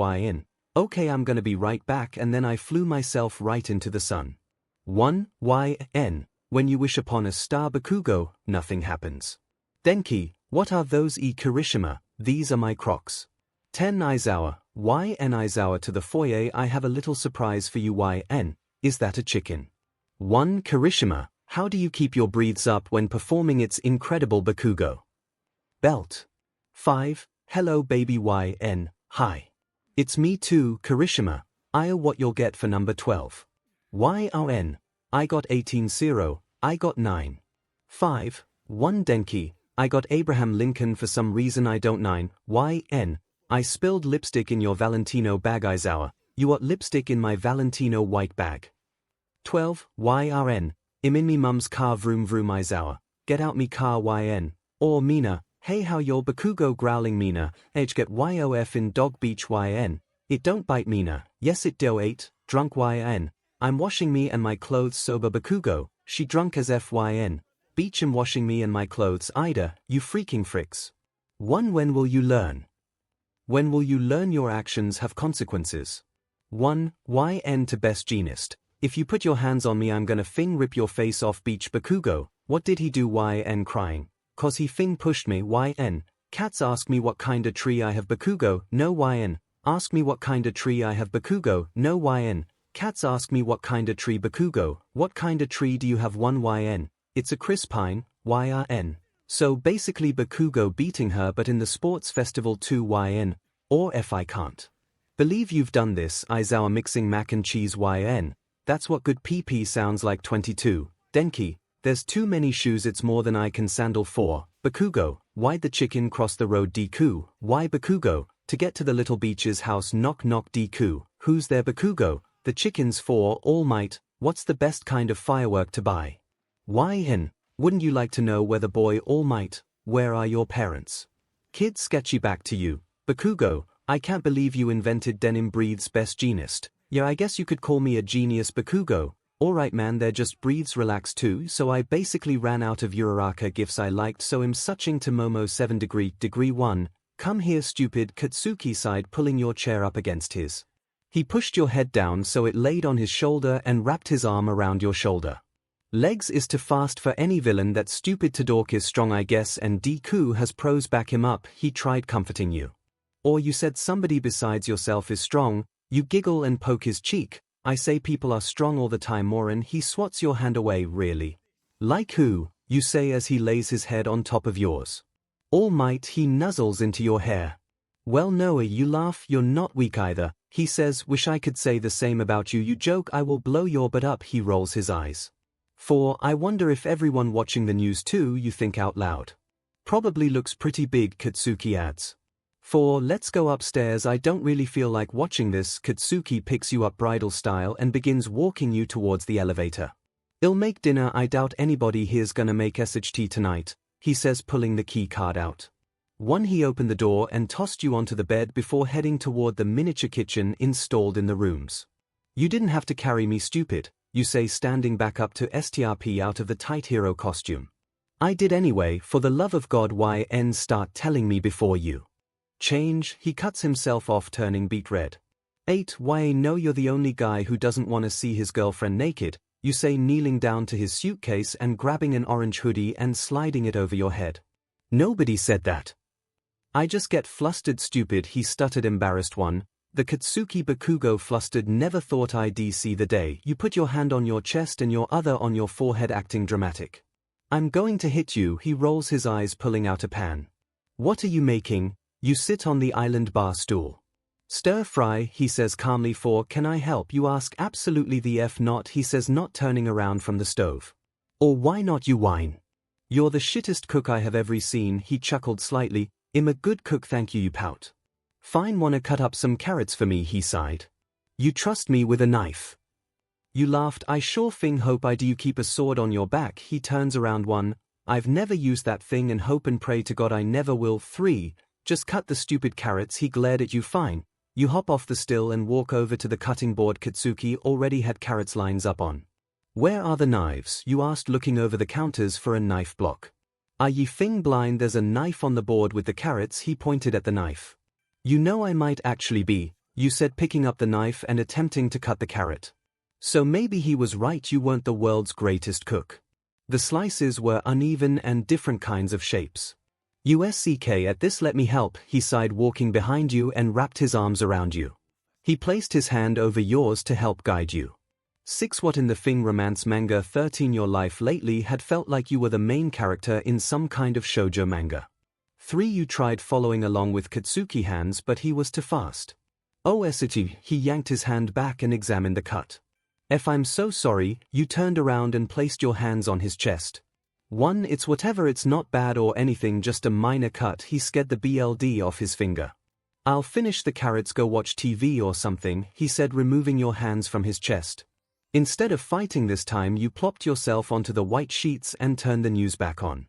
Okay, I'm gonna be right back, and then I flew myself right into the sun. 1 when you wish upon a star. Bakugo, nothing happens. Denki, what are those? Kirishima, these are my Crocs. 10 Aizawa, Aizawa to the foyer, I have a little surprise for you. Is that a chicken? 1 Kirishima, how do you keep your breaths up when performing? It's incredible. Bakugo. Belt. 5, hello baby. Hi. It's me too, Kirishima. What you'll get for number 12. I got 18-0, I got 9. 5, 1 Denki, I got Abraham Lincoln for some reason I don't. 9, I spilled lipstick in your Valentino bag. Aizawa, you got lipstick in my Valentino white bag. 12, 𝗵𝗃𝗵𝗃 Aizawa, get out me car yn, or Mina, hey how your Bakugo growling Mina, 𝗕𝗏𝗍𝗄𝗏 in dog beach yn, it don't bite Mina, yes it do 8, drunk yn, I'm washing me and my clothes sober Bakugo, she drunk as fyn, beach am washing me and my clothes ida, you freaking fricks. 1. When will you learn? When will you learn your actions have consequences? 1. Yn to best genist. If you put your hands on me I'm gonna fing rip your face off beach Bakugo, what did he do yn crying, cause he fing pushed me yn, cats ask me what kinda tree I have Bakugo, no yn, ask me what kinda tree I have Bakugo, no yn, cats ask me what kinda tree Bakugo, what kinda tree do you have 1 yn, it's a Chris Pine, yrn. So basically Bakugo beating her but in the sports festival 2 yn, or if I can't believe you've done this Aizawa mixing mac and cheese yn, that's what good PP sounds like 22, Denki, there's too many shoes it's more than I can sandal for, Bakugo, why'd the chicken cross the road Deku, why Bakugo, to get to the little beach's house knock knock Deku, who's there Bakugo, the chicken's for All Might, what's the best kind of firework to buy? Yn, wouldn't you like to know whether boy All Might, where are your parents? Kid sketchy back to you, Bakugo, I can't believe you invented denim breathes best genist, yeah I guess you could call me a genius Bakugo, alright man they're just breathes relax too so I basically ran out of 𝗬𝗧𝗏𝗏 gifs I liked so I'm suching to Momo 7 degree 1, come here stupid Katsuki sighed pulling your chair up against his. He pushed your head down so it laid on his shoulder and wrapped his arm around your shoulder. Legs is too fast for any villain that stupid Todork is strong I guess and Deku has pros back him up he tried comforting you. Or you said somebody besides yourself is strong, you giggle and poke his cheek, I say people are strong all the time Morin he swats your hand away really. Like who, you say as he lays his head on top of yours. All Might he nuzzles into your hair. Well Noah you laugh you're not weak either, he says wish I could say the same about you you joke I will blow your butt up he rolls his eyes. 4. I wonder if everyone watching the news too you think out loud. Probably looks pretty big Katsuki adds. 4. Let's go upstairs I don't really feel like watching this Katsuki picks you up bridal style and begins walking you towards the elevator. I'll make dinner I doubt anybody here's gonna make 𝗧𝗏𝗃 tonight, he says pulling the key card out. 1. He opened the door and tossed you onto the bed before heading toward the miniature kitchen installed in the rooms. You didn't have to carry me stupid, you say standing back up to 𝗬𝗏𝗃 out of the tight hero costume. I did anyway for the love of God yn start telling me before you. Change, he cuts himself off turning beet red. 8. Why no you're the only guy who doesn't want to see his girlfriend naked, you say kneeling down to his suitcase and grabbing an orange hoodie and sliding it over your head. Nobody said that. I just get flustered stupid he stuttered embarrassed 1. The Katsuki Bakugo flustered never thought I'd see the day you put your hand on your chest and your other on your forehead acting dramatic. I'm going to hit you he rolls his eyes pulling out a pan. What are you making? You sit on the island bar stool. Stir fry, he says calmly 4. Can I help you ask absolutely the F not he says not turning around from the stove. Or why not you whine? You're the shittest cook I have ever seen he chuckled slightly, I'm a good cook thank you pout. Fine wanna cut up some carrots for me he sighed. You trust me with a knife. You laughed I sure thing hope I do you keep a sword on your back he turns around 1. I've never used that thing and hope and pray to God I never will 3. Just cut the stupid carrots he glared at you fine. You hop off the still and walk over to the cutting board Katsuki already had carrots lines up on. Where are the knives you asked looking over the counters for a knife block. Are ye thing blind there's a knife on the board with the carrots he pointed at the knife. You know I might actually be, you said picking up the knife and attempting to cut the carrot. So maybe he was right you weren't the world's greatest cook. The slices were uneven and different kinds of shapes. USCK at this let me help he sighed walking behind you and wrapped his arms around you. He placed his hand over yours to help guide you. 6. What in the thing romance manga 13 your life lately had felt like you were the main character in some kind of shoujo manga. 3. You tried following along with Katsuki hands but he was too fast. 𝗬𝗏𝗃𝗏 he yanked his hand back and examined the cut. If I'm so sorry, you turned around and placed your hands on his chest. 1. It's whatever it's not bad or anything just a minor cut he scared the BLD off his finger. I'll finish the carrots go watch TV or something he said removing your hands from his chest. Instead of fighting this time, you plopped yourself onto the white sheets and turned the news back on.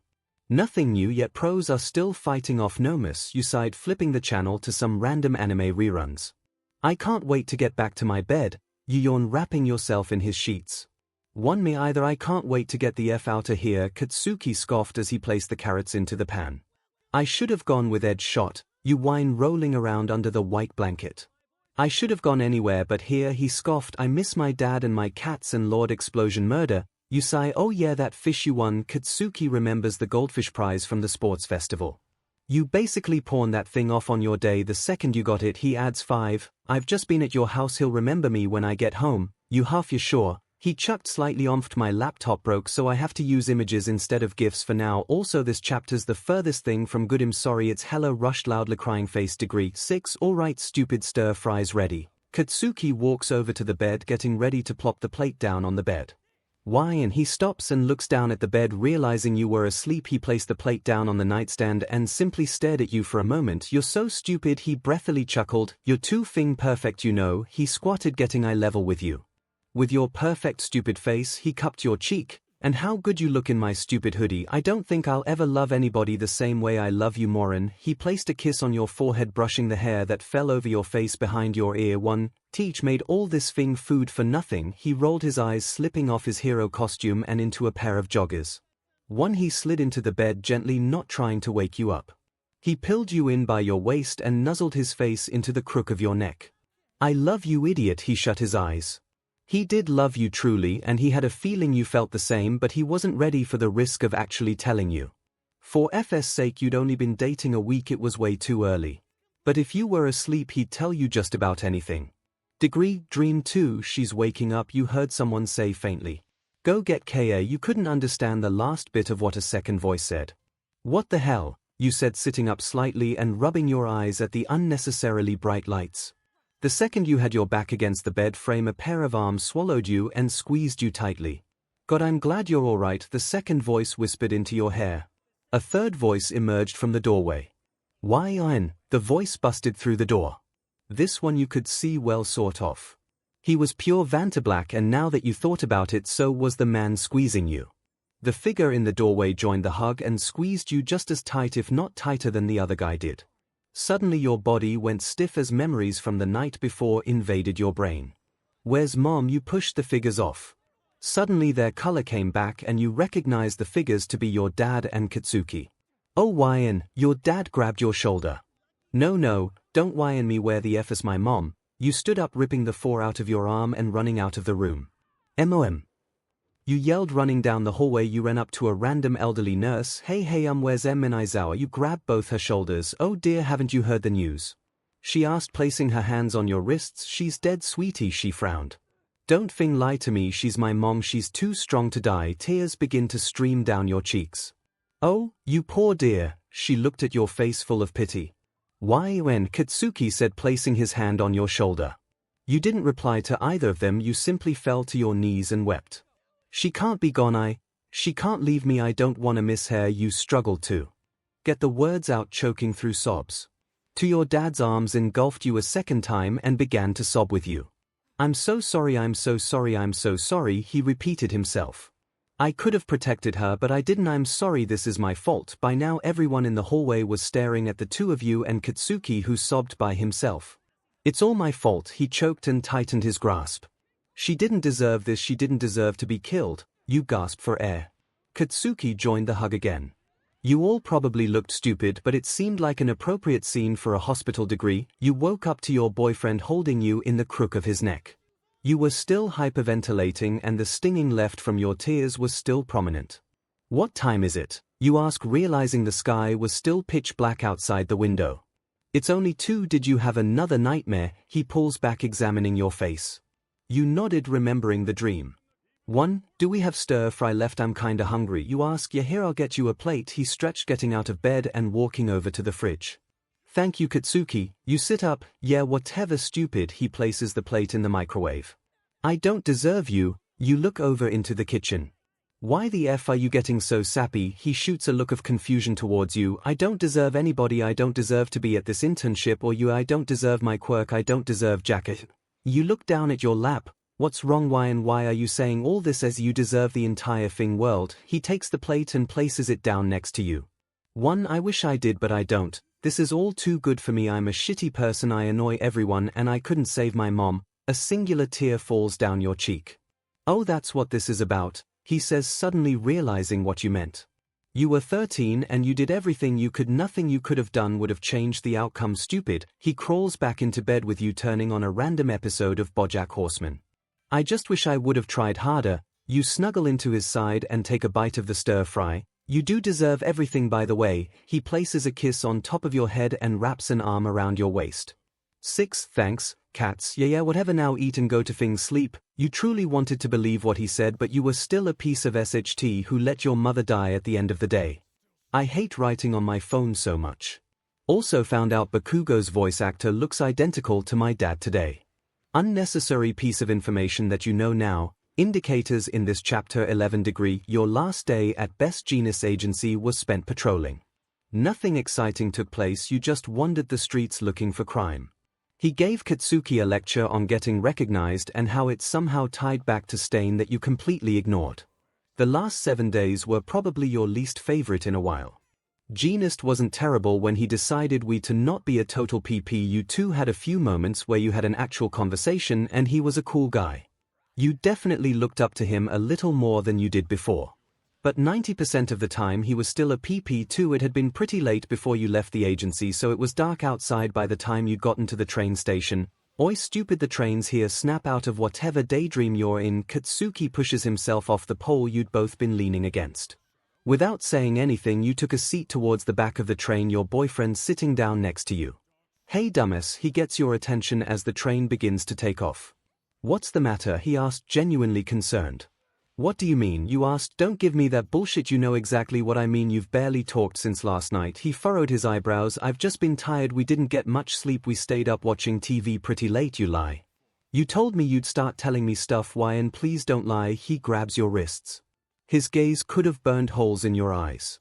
Nothing new, yet pros are still fighting off 𝗵𝗃, you sighed, flipping the channel to some random anime reruns. I can't wait to get back to my bed, you yawn, wrapping yourself in his sheets. One me either, I can't wait to get the F out of here, Katsuki scoffed as he placed the carrots into the pan. I should have gone with 𝗕𝗏𝗧𝗏, you whine, rolling around under the white blanket. I should have gone anywhere but here, he scoffed. I miss my dad and my cats and Lord Explosion Murder, you sigh. Oh yeah, that fish you won. Katsuki remembers the goldfish prize from the sports festival. You basically pawned that thing off on your day the second you got it, he adds. 5. I've just been at your house, he'll remember me when I get home, you huff. You're sure? He chucked slightly. Omfed, my laptop broke so I have to use images instead of GIFs for now. Also this chapter's the furthest thing from good. I'm sorry, it's hella rushed. Loudly crying face. Degree 6. Alright stupid, stir fries ready. Katsuki walks over to the bed, getting ready to plop the plate down on the bed. Why? And he stops and looks down at the bed, realizing you were asleep. He placed the plate down on the nightstand and simply stared at you for a moment. You're so stupid, he breathily chuckled. You're too perfect, you know. He squatted, getting eye level with you. With your perfect stupid face, he cupped your cheek. And how good you look in my stupid hoodie. I don't think I'll ever love anybody the same way I love you, Morin. He placed a kiss on your forehead, brushing the hair that fell over your face behind your ear. 1. Teach made all this thing food for nothing. He rolled his eyes, slipping off his hero costume and into a pair of joggers. 1. He slid into the bed gently, not trying to wake you up. He pulled you in by your waist and nuzzled his face into the crook of your neck. I love you, idiot. He shut his eyes. He did love you truly, and he had a feeling you felt the same, but he wasn't ready for the risk of actually telling you. For FS sake, you'd only been dating a week, it was way too early. But if you were asleep, he'd tell you just about anything. Degree Dream 2. She's waking up, you heard someone say faintly. Go get 𝗧𝗫. You couldn't understand the last bit of what a second voice said. What the hell? You said, sitting up slightly and rubbing your eyes at the unnecessarily bright lights. The second you had your back against the bed frame, a pair of arms swallowed you and squeezed you tightly. God, I'm glad you're alright, the second voice whispered into your hair. A third voice emerged from the doorway. Why, Ian? The voice busted through the door. This one you could see well, sort of. He was pure 𝗵𝗃, and now that you thought about it, so was the man squeezing you. The figure in the doorway joined the hug and squeezed you just as tight, if not tighter, than the other guy did. Suddenly your body went stiff as memories from the night before invaded your brain. Where's Mom? You pushed the figures off. Suddenly their color came back and you recognized the figures to be your dad and Katsuki. Oh, whine, your dad grabbed your shoulder. No, don't whine me, where the F is my mom? You stood up, ripping the 4 out of your arm and running out of the room. MOM. You yelled, running down the hallway. You ran up to a random elderly nurse. Hey, where's Aizawa? You grabbed both her shoulders. Oh dear, haven't you heard the news? She asked, placing her hands on your wrists. She's dead, sweetie, she frowned. Don't lie to me, she's my mom, she's too strong to die. Tears begin to stream down your cheeks. Oh, you poor dear, she looked at your face full of pity. Why, when? Katsuki said, placing his hand on your shoulder. You didn't reply to either of them, you simply fell to your knees and wept. She can't be gone, she can't leave me, I don't wanna miss her. You struggled to get the words out, choking through sobs. To your dad's arms engulfed you a second time and began to sob with you. I'm so sorry, I'm so sorry, I'm so sorry, he repeated himself. I could have protected her, but I didn't. I'm sorry, this is my fault. By now everyone in the hallway was staring at the two of you and Katsuki, who sobbed by himself. It's all my fault, he choked and tightened his grasp. She didn't deserve this, she didn't deserve to be killed, you gasped for air. Katsuki joined the hug again. You all probably looked stupid, but it seemed like an appropriate scene for a hospital. Degree. You woke up to your boyfriend holding you in the crook of his neck. You were still hyperventilating and the stinging left from your tears was still prominent. What time is it? You asked, realizing the sky was still pitch black outside the window. It's only 2. Did you have another nightmare? He pulls back, examining your face. You nodded, remembering the dream. 1. Do we have stir fry left? I'm kinda hungry. You ask. Yeah, here, I'll get you a plate. He stretched, getting out of bed and walking over to the fridge. Thank you, Katsuki. You sit up. Yeah, whatever, stupid. He places the plate in the microwave. I don't deserve you. You look over into the kitchen. Why the F are you getting so sappy? He shoots a look of confusion towards you. I don't deserve anybody. I don't deserve to be at this internship or you. I don't deserve my quirk. I don't deserve jacket. You look down at your lap, What's wrong? Why are you saying all this as you deserve the entire thing world? He takes the plate and places it down next to you. 1. I wish I did but I don't. This is all too good for me. I'm a shitty person, I annoy everyone and I couldn't save my mom. A singular tear falls down your cheek. Oh, that's what this is about, he says, suddenly realizing what you meant. You were 13 and you did everything you could. Nothing you could have done would have changed the outcome. Stupid. He crawls back into bed with you, turning on a random episode of BoJack Horseman. I just wish I would have tried harder. You snuggle into his side and take a bite of the stir fry. You do deserve everything, by the way. He places a kiss on top of your head and wraps an arm around your waist. 6. Thanks, cats. Yeah, whatever, now eat and go to things sleep. You truly wanted to believe what he said, but you were still a piece of 𝗧𝗏 who let your mother die at the end of the day. I hate writing on my phone so much. Also found out Bakugo's voice actor looks identical to my dad today. Unnecessary piece of information that you know now. Indicators in this chapter. 11 degree. Your last day at Best Jeanist Agency was spent patrolling. Nothing exciting took place, you just wandered the streets looking for crime. He gave Katsuki a lecture on getting recognized and how it somehow tied back to Stain that you completely ignored. The last 7 days were probably your least favorite in a while. Jeanist wasn't terrible when he decided to not be a total PP. You two had a few moments where you had an actual conversation and he was a cool guy. You definitely looked up to him a little more than you did before. But 90% of the time he was still a PP too. It had been pretty late before you left the agency, so it was dark outside by the time you'd gotten to the train station. Oi stupid, the train's here. Snap out of whatever daydream you're in. Katsuki pushes himself off the pole you'd both been leaning against. Without saying anything, you took a seat towards the back of the train, your boyfriend sitting down next to you. Hey dumbass, he gets your attention as the train begins to take off. What's the matter? He asked, genuinely concerned. What do you mean? You asked. Don't give me that bullshit, you know exactly what I mean. You've barely talked since last night. He furrowed his eyebrows. I've just been tired. We didn't get much sleep. We stayed up watching TV pretty late. You lie. You told me you'd start telling me stuff. Why? And please don't lie. He grabs your wrists. His gaze could have burned holes in your eyes.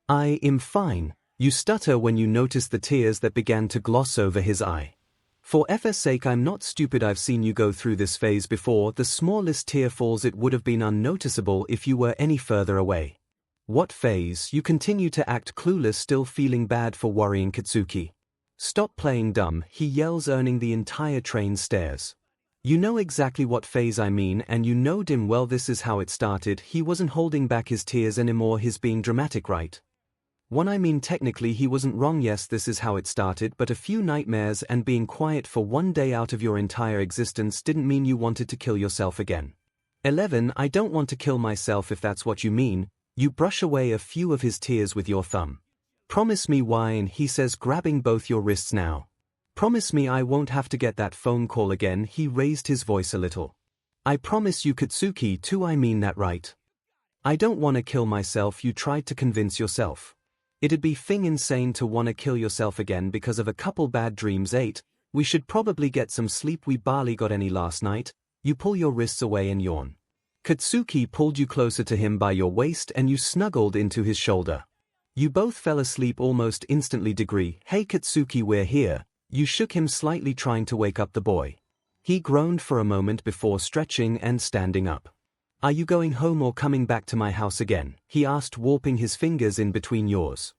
I am fine. You stutter when you notice the tears that began to gloss over his eye. For F's sake, I'm not stupid. I've seen you go through this phase before. The smallest tear falls. It would have been unnoticeable if you were any further away. What phase? You continue to act clueless, still feeling bad for worrying Katsuki. Stop playing dumb, he yells, earning the entire train stares. You know exactly what phase I mean, and you know damn well this is how it started. He wasn't holding back his tears anymore. He's being dramatic, right? One, I mean, technically he wasn't wrong. Yes, this is how it started, but a few nightmares and being quiet for 1 day out of your entire existence didn't mean you wanted to kill yourself again. 11 I don't want to kill myself if that's what you mean. You brush away a few of his tears with your thumb. Promise me, wine, he says, grabbing both your wrists now. Promise me I won't have to get that phone call again. He raised his voice a little. I promise you, Katsuki, too. I mean that, right? I don't want to kill myself. You tried to convince yourself. It'd be fing insane to want to kill yourself again because of a couple bad dreams. 8 We should probably get some sleep. We barely got any last night. You pull your wrists away and yawn. Katsuki pulled you closer to him by your waist and you snuggled into his shoulder. You both fell asleep almost instantly. Degree. Hey Katsuki, we're here. You shook him slightly, trying to wake up the boy. He groaned for a moment before stretching and standing up. Are you going home or coming back to my house again? He asked, warping his fingers in between yours.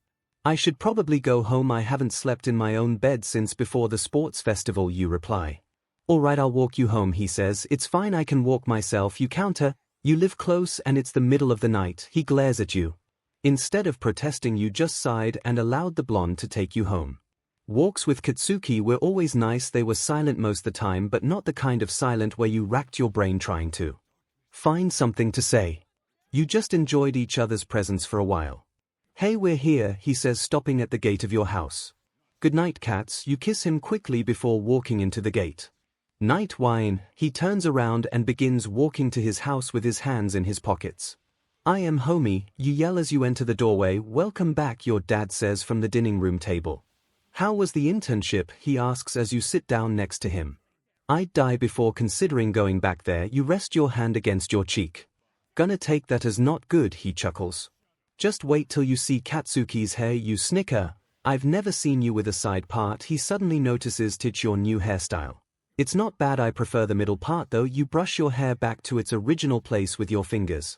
I should probably go home. I haven't slept in my own bed since before the sports festival, you reply. Alright, I'll walk you home, he says. It's fine, I can walk myself, you counter. You live close and it's the middle of the night. He glares at you. Instead of protesting, you just sighed and allowed the blonde to take you home. Walks with Katsuki were always nice. They were silent most of the time, but not the kind of silent where you racked your brain trying to find something to say. You just enjoyed each other's presence for a while. Hey, we're here, he says, stopping at the gate of your house. Good night, cats. You kiss him quickly before walking into the gate. Night, wine. He turns around and begins walking to his house with his hands in his pockets. I am homie, you yell as you enter the doorway. Welcome back, your dad says from the dining room table. How was the internship? He asks as you sit down next to him. I'd die before considering going back there. You rest your hand against your cheek. Gonna take that as not good, he chuckles. Just wait till you see Katsuki's hair, you snicker. I've never seen you with a side part. He suddenly notices your new hairstyle. It's not bad, I prefer the middle part though. You brush your hair back to its original place with your fingers.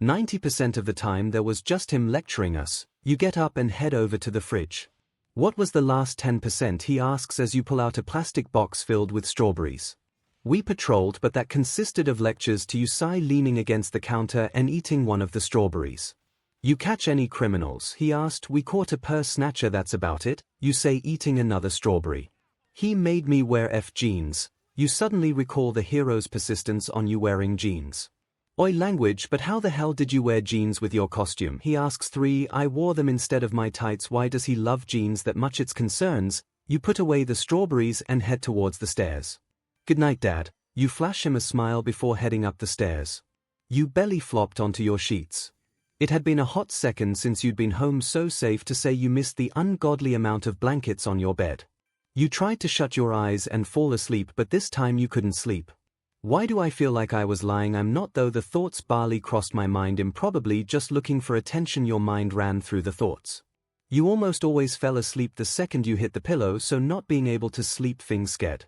90% of the time there was just him lecturing us. You get up and head over to the fridge. What was the last 10%, he asks as you pull out a plastic box filled with strawberries. We patrolled, but that consisted of lectures to 𝗬𝗧 leaning against the counter and eating one of the strawberries. You catch any criminals, he asked. We caught a purse snatcher, that's about it. You say, eating another strawberry. He made me wear jeans. You suddenly recall the hero's persistence on you wearing jeans. Oi language, but how the hell did you wear jeans with your costume? He asks. 3. I wore them instead of my tights. Why does he love jeans that much? It's concerns. You put away the strawberries and head towards the stairs. Good night, Dad. You flash him a smile before heading up the stairs. You belly flopped onto your sheets. It had been a hot second since you'd been home, so safe to say you missed the ungodly amount of blankets on your bed. You tried to shut your eyes and fall asleep, but this time you couldn't sleep. Why do I feel like I was lying? I'm not, though. The thoughts barely crossed my mind. Improbably just looking for attention. Your mind ran through the thoughts. You almost always fell asleep the second you hit the pillow, so not being able to sleep things scared.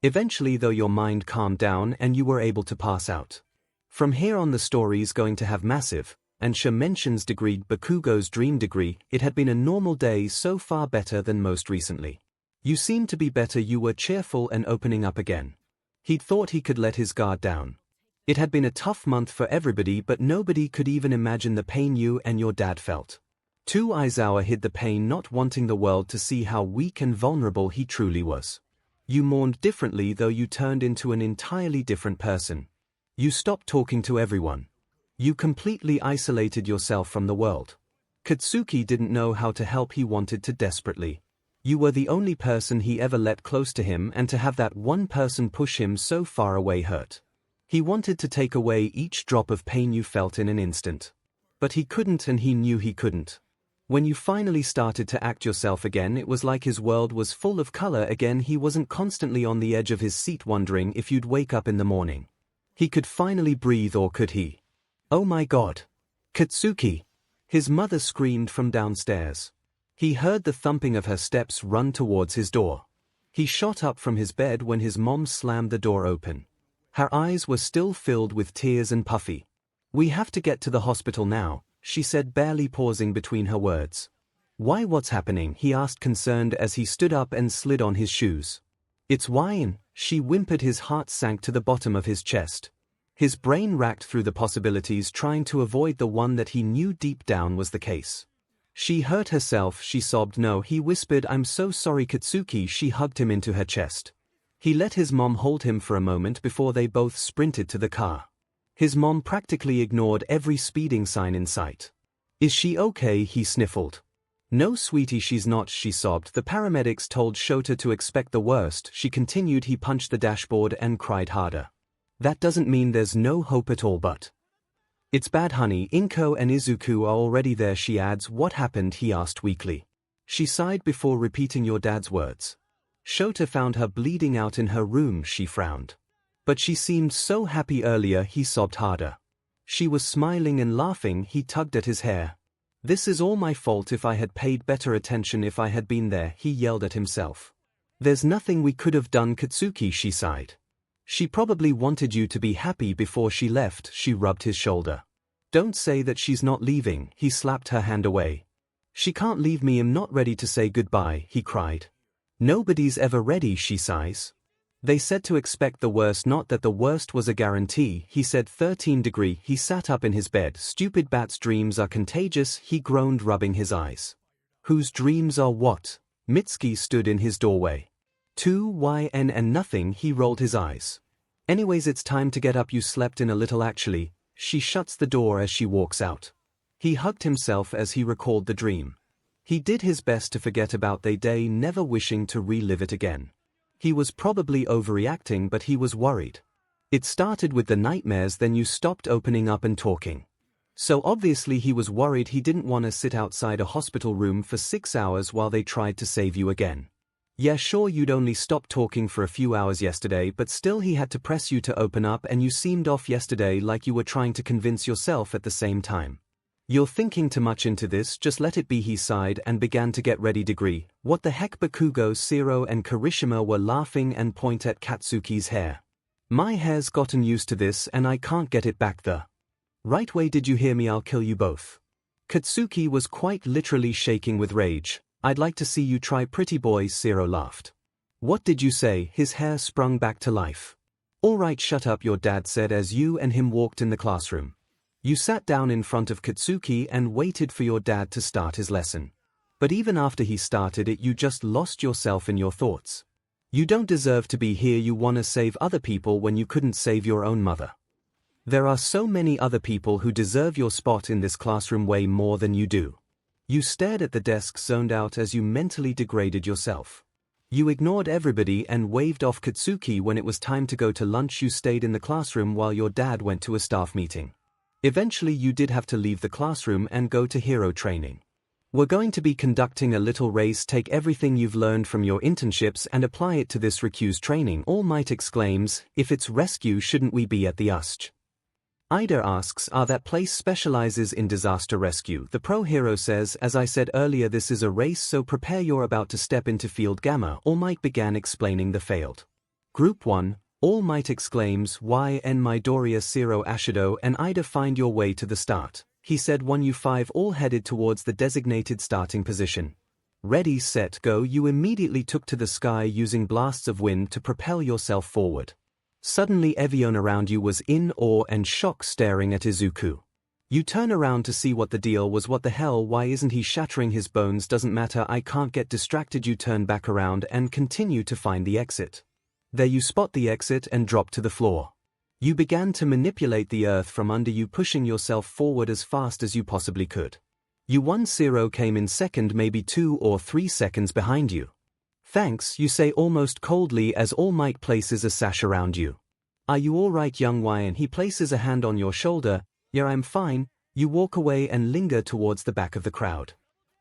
Eventually though your mind calmed down and you were able to pass out. From here on the story's going to have massive, and 𝗬𝗵𝗃 mentions degreed Bakugo's dream degree. It had been a normal day, so far better than most recently. You seemed to be better. You were cheerful and opening up again. He'd thought he could let his guard down. It had been a tough month for everybody, but nobody could even imagine the pain you and your dad felt. 2. Aizawa hid the pain, not wanting the world to see how weak and vulnerable he truly was. You mourned differently though. You turned into an entirely different person. You stopped talking to everyone. You completely isolated yourself from the world. Katsuki didn't know how to help. He wanted to desperately. You were the only person he ever let close to him, and to have that one person push him so far away hurt. He wanted to take away each drop of pain you felt in an instant. But he couldn't, and he knew he couldn't. When you finally started to act yourself again, it was like his world was full of color again. He wasn't constantly on the edge of his seat wondering if you'd wake up in the morning. He could finally breathe, or could he? Oh my God. Katsuki! His mother screamed from downstairs. He heard the thumping of her steps run towards his door. He shot up from his bed when his mom slammed the door open. Her eyes were still filled with tears and puffy. We have to get to the hospital now, she said, barely pausing between her words. Why, what's happening? He asked, concerned as he stood up and slid on his shoes. It's wine, she whimpered. His heart sank to the bottom of his chest. His brain racked through the possibilities, trying to avoid the one that he knew deep down was the case. She hurt herself, she sobbed. No, he whispered, I'm so sorry, Katsuki. She hugged him into her chest. He let his mom hold him for a moment before they both sprinted to the car. His mom practically ignored every speeding sign in sight. Is she okay? He sniffled. No, sweetie, she's not, she sobbed. The paramedics told 𝗬𝗧 to expect the worst, she continued. He punched the dashboard and cried harder. That doesn't mean there's no hope at all, but... It's bad, honey. Inko and Izuku are already there, she adds. What happened? He asked weakly. She sighed before repeating your dad's words. 𝗬𝗧 found her bleeding out in her room, she frowned. But she seemed so happy earlier, he sobbed harder. She was smiling and laughing. He tugged at his hair. This is all my fault. If I had paid better attention, if I had been there, he yelled at himself. There's nothing we could have done, Katsuki, she sighed. She probably wanted you to be happy before she left, she rubbed his shoulder. Don't say that she's not leaving, he slapped her hand away. She can't leave me. I'm not ready to say goodbye, he cried. Nobody's ever ready, she sighs. They said to expect the worst, not that the worst was a guarantee, he said. 13 degree. He sat up in his bed. Stupid bat's dreams are contagious, he groaned, rubbing his eyes. Whose dreams are what? Mitsuki stood in his doorway. 2YN and nothing, he rolled his eyes. Anyways, it's time to get up. You slept in a little actually. She shuts the door as she walks out. He hugged himself as he recalled the dream. He did his best to forget about the day, never wishing to relive it again. He was probably overreacting, but he was worried. It started with the nightmares, then you stopped opening up and talking. So obviously he was worried. He didn't want to sit outside a hospital room for 6 hours while they tried to save you again. Yeah, sure, you'd only stopped talking for a few hours yesterday, but still he had to press you to open up, and you seemed off yesterday, like you were trying to convince yourself at the same time. You're thinking too much into this, just let it be, he sighed and began to get ready. What the heck? Bakugo, Zero and Kirishima were laughing and point at Katsuki's hair. My hair's gotten used to this and I can't get it back the right way. Did you hear me? I'll kill you both. Katsuki was quite literally shaking with rage. I'd like to see you try, pretty boy. Zero laughed. What did you say? His hair sprung back to life. All right, shut up, your dad said as you and him walked in the classroom. You sat down in front of Katsuki and waited for your dad to start his lesson. But even after he started it, you just lost yourself in your thoughts. You don't deserve to be here. You want to save other people when you couldn't save your own mother. There are so many other people who deserve your spot in this classroom way more than you do. You stared at the desk, zoned out as you mentally degraded yourself. You ignored everybody and waved off Katsuki when it was time to go to lunch. You stayed in the classroom while your dad went to a staff meeting. Eventually you did have to leave the classroom and go to hero training. We're going to be conducting a little race. Take everything you've learned from your internships and apply it to this recuse training. All Might exclaims, if it's rescue, shouldn't we be at the 𝗧𝗜𝗧𝗏? Ida asks, that place specializes in disaster rescue. The pro hero says, as I said earlier, this is a race, so prepare, you're about to step into field gamma. All Might began explaining the failed Group 1. All Might exclaims, why en midoriya Zero Ashido and Ida, find your way to the start. He said 1U5 all headed towards the designated starting position. Ready, set, go. You immediately took to the sky using blasts of wind to propel yourself forward. Suddenly everyone around you was in awe and shock, staring at Izuku. You turn around to see what the deal was. What the hell? Why isn't he shattering his bones? Doesn't matter, I can't get distracted. You turn back around and continue to find the exit. There you spot the exit and drop to the floor. You began to manipulate the earth from under you, pushing yourself forward as fast as you possibly could. You won. Zero came in second, maybe 2 or 3 seconds behind you. Thanks, you say almost coldly as All Might places a sash around you. Are you alright, young Wyan? He places a hand on your shoulder. Yeah, I'm fine. You walk away and linger towards the back of the crowd.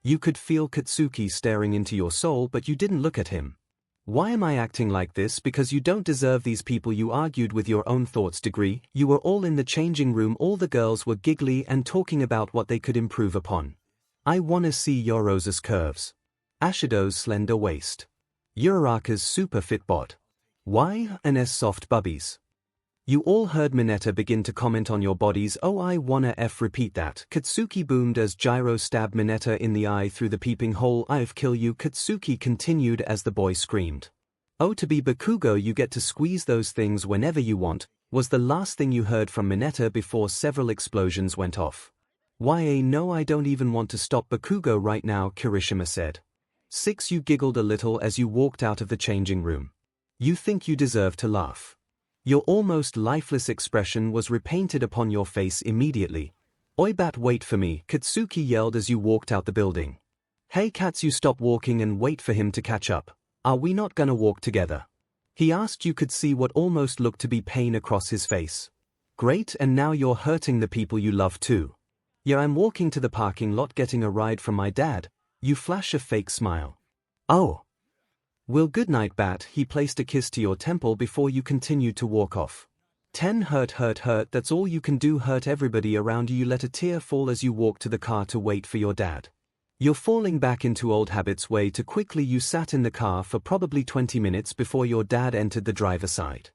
You could feel Katsuki staring into your soul, but you didn't look at him. Why am I acting like this? Because you don't deserve these people, you argued with your own thoughts. You were all in the changing room. All the girls were giggly and talking about what they could improve upon. I wanna see Yorosa's curves. Ashido's slender waist. Uraraka's super fit bod. Why and S soft bubbies. You all heard Mineta begin to comment on your bodies. Oh, I wanna repeat that. Katsuki boomed as Gyro stabbed Mineta in the eye through the peeping hole. I've kill you. Katsuki continued as the boy screamed. Oh, to be Bakugo, you get to squeeze those things whenever you want, was the last thing you heard from Mineta before several explosions went off. Why, no, I don't even want to stop Bakugo right now, Kirishima said. 6. You giggled a little as you walked out of the changing room. You think you deserve to laugh. Your almost lifeless expression was repainted upon your face immediately. Oibat, wait for me, Katsuki yelled as you walked out the building. Hey Katsu, stop walking and wait for him to catch up. Are we not gonna walk together? He asked. You could see what almost looked to be pain across his face. Great, and now you're hurting the people you love too. Yeah, I'm walking to the parking lot getting a ride from my dad. You flash a fake smile. Oh. Well, good night, Bat. He placed a kiss to your temple before you continued to walk off. 10. Hurt, that's all you can do. Hurt everybody around you. You let a tear fall as you walk to the car to wait for your dad. You're falling back into old habits way too quickly. You sat in the car for probably 20 minutes before your dad entered the driver's side.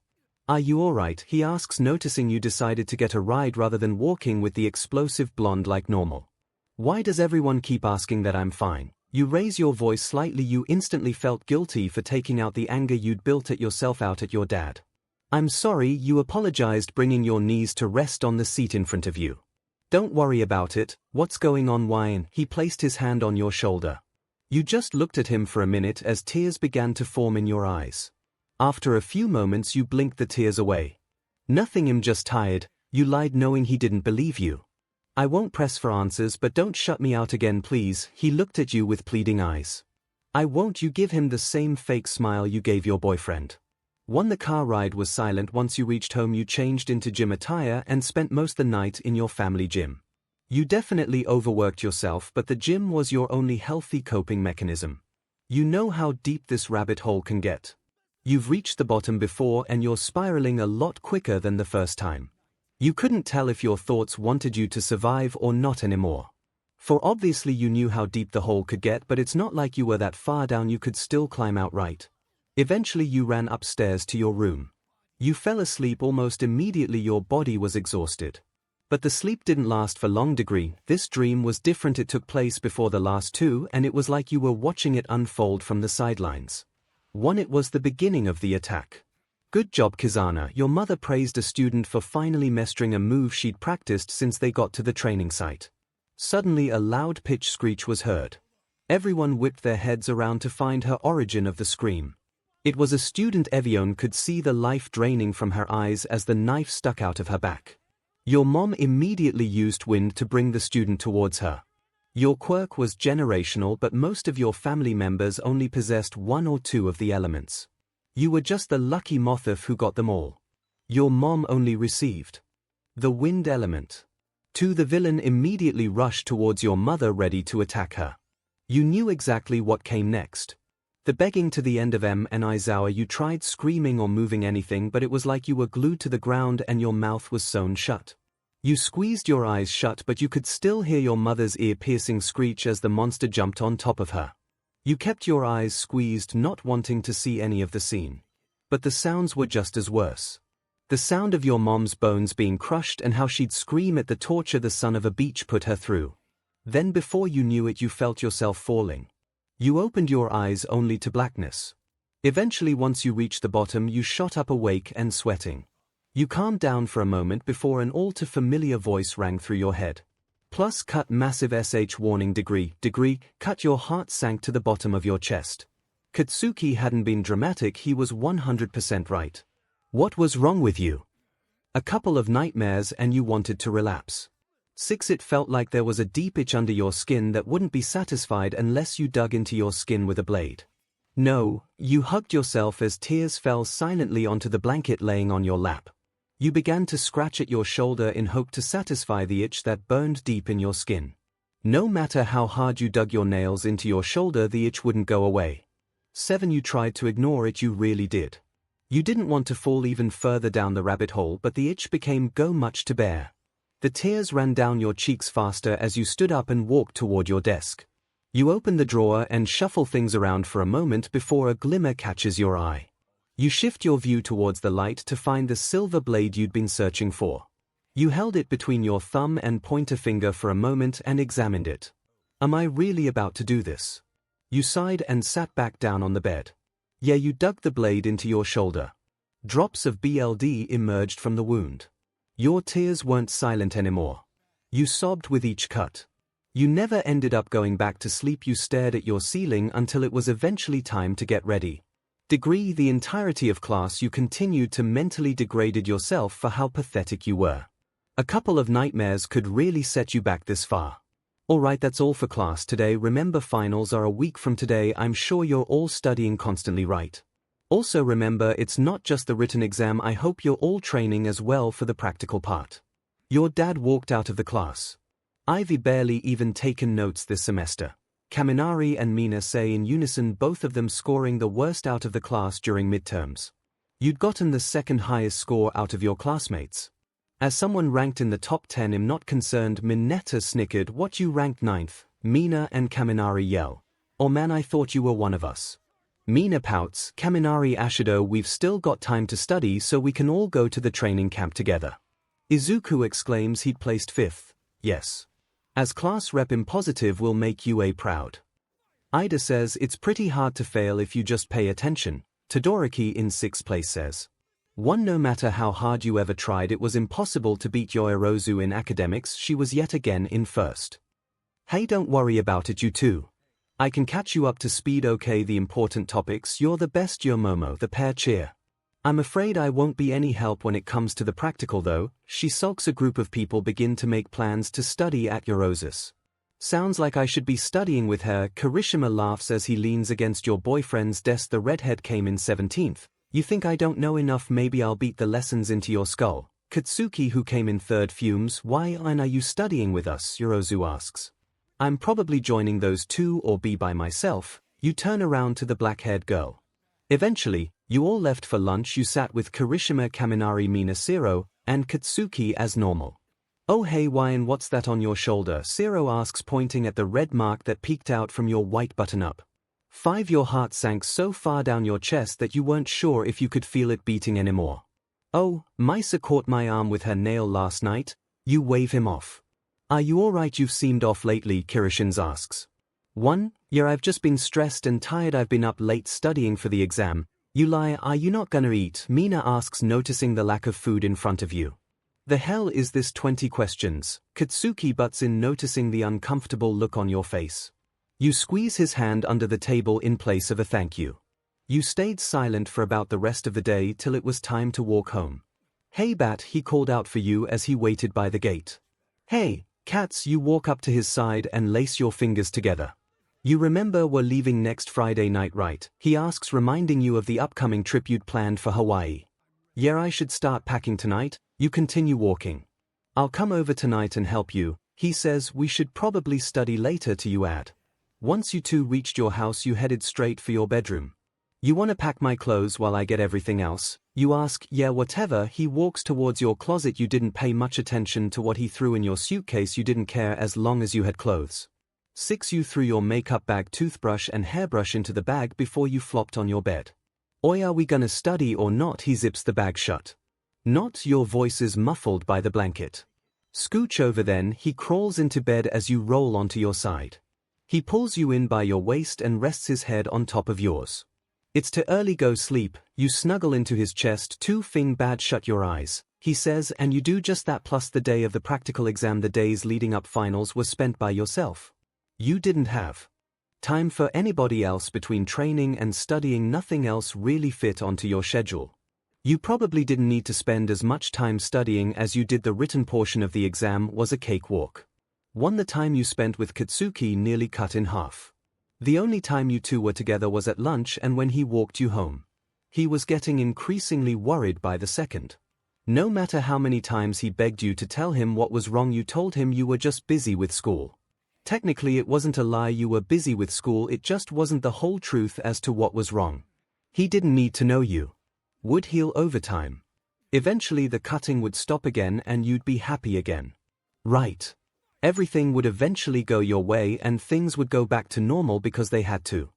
Are you alright? He asks, noticing you decided to get a ride rather than walking with the explosive blonde like normal. Why does everyone keep asking that? I'm fine. You raise your voice slightly. You instantly felt guilty for taking out the anger you'd built at yourself out at your dad. I'm sorry, you apologized, bringing your knees to rest on the seat in front of you. Don't worry about it. What's going on, Wyan? He placed his hand on your shoulder. You just looked at him for a minute as tears began to form in your eyes. After a few moments you blinked the tears away. Nothing, I'm just tired. You lied knowing he didn't believe you. I won't press for answers, but don't shut me out again, please. He looked at you with pleading eyes. I won't. You give him the same fake smile you gave your boyfriend. 1. The car ride was silent. Once you reached home you changed into gym attire and spent most of the night in your family gym. You definitely overworked yourself, but the gym was your only healthy coping mechanism. You know how deep this rabbit hole can get. You've reached the bottom before and you're spiraling a lot quicker than the first time. You couldn't tell if your thoughts wanted you to survive or not anymore. For obviously you knew how deep the hole could get, but it's not like you were that far down you could still climb out right. Eventually you ran upstairs to your room. You fell asleep almost immediately. Your body was exhausted. But the sleep didn't last for long. This dream was different. It took place before the last two, and it was like you were watching it unfold from the sidelines. 1. It was the beginning of the attack. Good job, Kizana. Your mother praised a student for finally mastering a move she'd practiced since they got to the training site. Suddenly a loud pitch screech was heard. Everyone whipped their heads around to find her origin of the scream. It was a student. Evione could see the life draining from her eyes as the knife stuck out of her back. Your mom immediately used wind to bring the student towards her. Your quirk was generational, but most of your family members only possessed 1 or 2 of the elements. You were just the lucky mothif who got them all. Your mom only received the wind element. 2. The villain immediately rushed towards your mother, ready to attack her. You knew exactly what came next. The begging to the end of and Aizawa. You tried screaming or moving anything, but it was like you were glued to the ground and your mouth was sewn shut. You squeezed your eyes shut, but you could still hear your mother's ear-piercing screech as the monster jumped on top of her. You kept your eyes squeezed, not wanting to see any of the scene. But the sounds were just as worse. The sound of your mom's bones being crushed and how she'd scream at the torture the son of a beach put her through. Then before you knew it, you felt yourself falling. You opened your eyes only to blackness. Eventually, once you reached the bottom, you shot up awake and sweating. You calmed down for a moment before an all too familiar voice rang through your head. Plus cut massive sh warning degree, cut. Your heart sank to the bottom of your chest. Katsuki hadn't been dramatic, he was 100% right. What was wrong with you? A couple of nightmares and you wanted to relapse. 6. It felt like there was a deep itch under your skin that wouldn't be satisfied unless you dug into your skin with a blade. No, you hugged yourself as tears fell silently onto the blanket laying on your lap. You began to scratch at your shoulder in hope to satisfy the itch that burned deep in your skin. No matter how hard you dug your nails into your shoulder, the itch wouldn't go away. 7. You tried to ignore it, you really did. You didn't want to fall even further down the rabbit hole, but the itch became too much to bear. The tears ran down your cheeks faster as you stood up and walked toward your desk. You open the drawer and shuffle things around for a moment before a glimmer catches your eye. You shift your view towards the light to find the silver blade you'd been searching for. You held it between your thumb and pointer finger for a moment and examined it. Am I really about to do this? You sighed and sat back down on the bed. Yeah, you dug the blade into your shoulder. Drops of blood emerged from the wound. Your tears weren't silent anymore. You sobbed with each cut. You never ended up going back to sleep. You stared at your ceiling until it was eventually time to get ready. The entirety of class you continued to mentally degrade yourself for how pathetic you were. A couple of nightmares could really set you back this far. Alright, that's all for class today. Remember, finals are a week from today. I'm sure you're all studying constantly, right? Also remember, it's not just the written exam. I hope you're all training as well for the practical part. Your dad walked out of the class. Ivy barely even taken notes this semester. Kaminari and Mina say in unison, both of them scoring the worst out of the class during midterms. You'd gotten the second highest score out of your classmates. As someone ranked in the top 10, I'm not concerned. Mineta snickered. What, you ranked 9th? Mina and Kaminari yell. Oh man, I thought you were one of us. Mina pouts. Kaminari Ashido, we've still got time to study so we can all go to the training camp together. Izuku exclaims he'd placed 5th. Yes. As class rep, 𝗵𝘃𝗵𝗆 will make UA proud. Ida says it's pretty hard to fail if you just pay attention. Todoroki in 6th place says. 1. No matter how hard you ever tried, it was impossible to beat Yoirozu in academics. She was yet again in 1st. Hey, don't worry about it, you two. I can catch you up to speed. Okay, the important topics. You're the best, Yomomo. The pair cheer. I'm afraid I won't be any help when it comes to the practical though. She sulks. A group of people begin to make plans to study at Yorozus. Sounds like I should be studying with her. Kirishima laughs as he leans against your boyfriend's desk. The redhead came in 17th. You think I don't know enough? Maybe I'll beat the lessons into your skull. Katsuki, who came in 3rd, fumes. Why are you studying with us? Yorozu asks. I'm probably joining those two or be by myself. You turn around to the black-haired girl. Eventually, you all left for lunch. You sat with Kirishima, Kaminari, Mina, Zero. and Katsuki as normal. "Oh hey Wyan, what's that on your shoulder?" Zero asks, pointing at the red mark that peeked out from your white button-up. 5. Your heart sank so far down your chest that you weren't sure if you could feel it beating anymore. "Oh, Mysa caught my arm with her nail last night." You wave him off. "Are you alright? You've seemed off lately," Kirishins asks. 1. "Yeah, I've just been stressed and tired. I've been up late studying for the exam." You lie. "Are you not gonna eat?" Mina asks, noticing the lack of food in front of you. "The hell is this 20 questions?" Katsuki butts in, noticing the uncomfortable look on your face. You squeeze his hand under the table in place of a thank you. You stayed silent for about the rest of the day till it was time to walk home. "Hey Bat," he called out for you as he waited by the gate. "Hey, Cats," you walk up to his side and lace your fingers together. "You remember we're leaving next Friday night, right?" he asks, reminding you of the upcoming trip you'd planned for Hawaii. "Yeah, I should start packing tonight." You continue walking. "I'll come over tonight and help you," he says. "We should probably study later," to you add. Once you two reached your house, you headed straight for your bedroom. "You wanna pack my clothes while I get everything else?" You ask. "Yeah, whatever." He walks towards your closet. You didn't pay much attention to what he threw in your suitcase. You didn't care as long as you had clothes. 6. You threw your makeup bag, toothbrush and hairbrush into the bag before you flopped on your bed. "Oi, are we gonna study or not?" He zips the bag shut. "Not." Your voice is muffled by the blanket. "Scooch over then." He crawls into bed as you roll onto your side. He pulls you in by your waist and rests his head on top of yours. "It's too early, go sleep." You snuggle into his chest. "2 bad, shut your eyes," he says, and you do just that. Plus the day of the practical exam, the days leading up finals, were spent by yourself. You didn't have time for anybody else between training and studying. Nothing else really fit onto your schedule. You probably didn't need to spend as much time studying as you did. The written portion of the exam was a cakewalk. 1. The time you spent with Katsuki nearly cut in half. The only time you two were together was at lunch and when he walked you home. He was getting increasingly worried by the second. No matter how many times he begged you to tell him what was wrong, you told him you were just busy with school. Technically it wasn't a lie, you were busy with school, it just wasn't the whole truth as to what was wrong. He didn't need to know. You would heal over time. Eventually the cutting would stop again and you'd be happy again. Right. Everything would eventually go your way and things would go back to normal because they had to.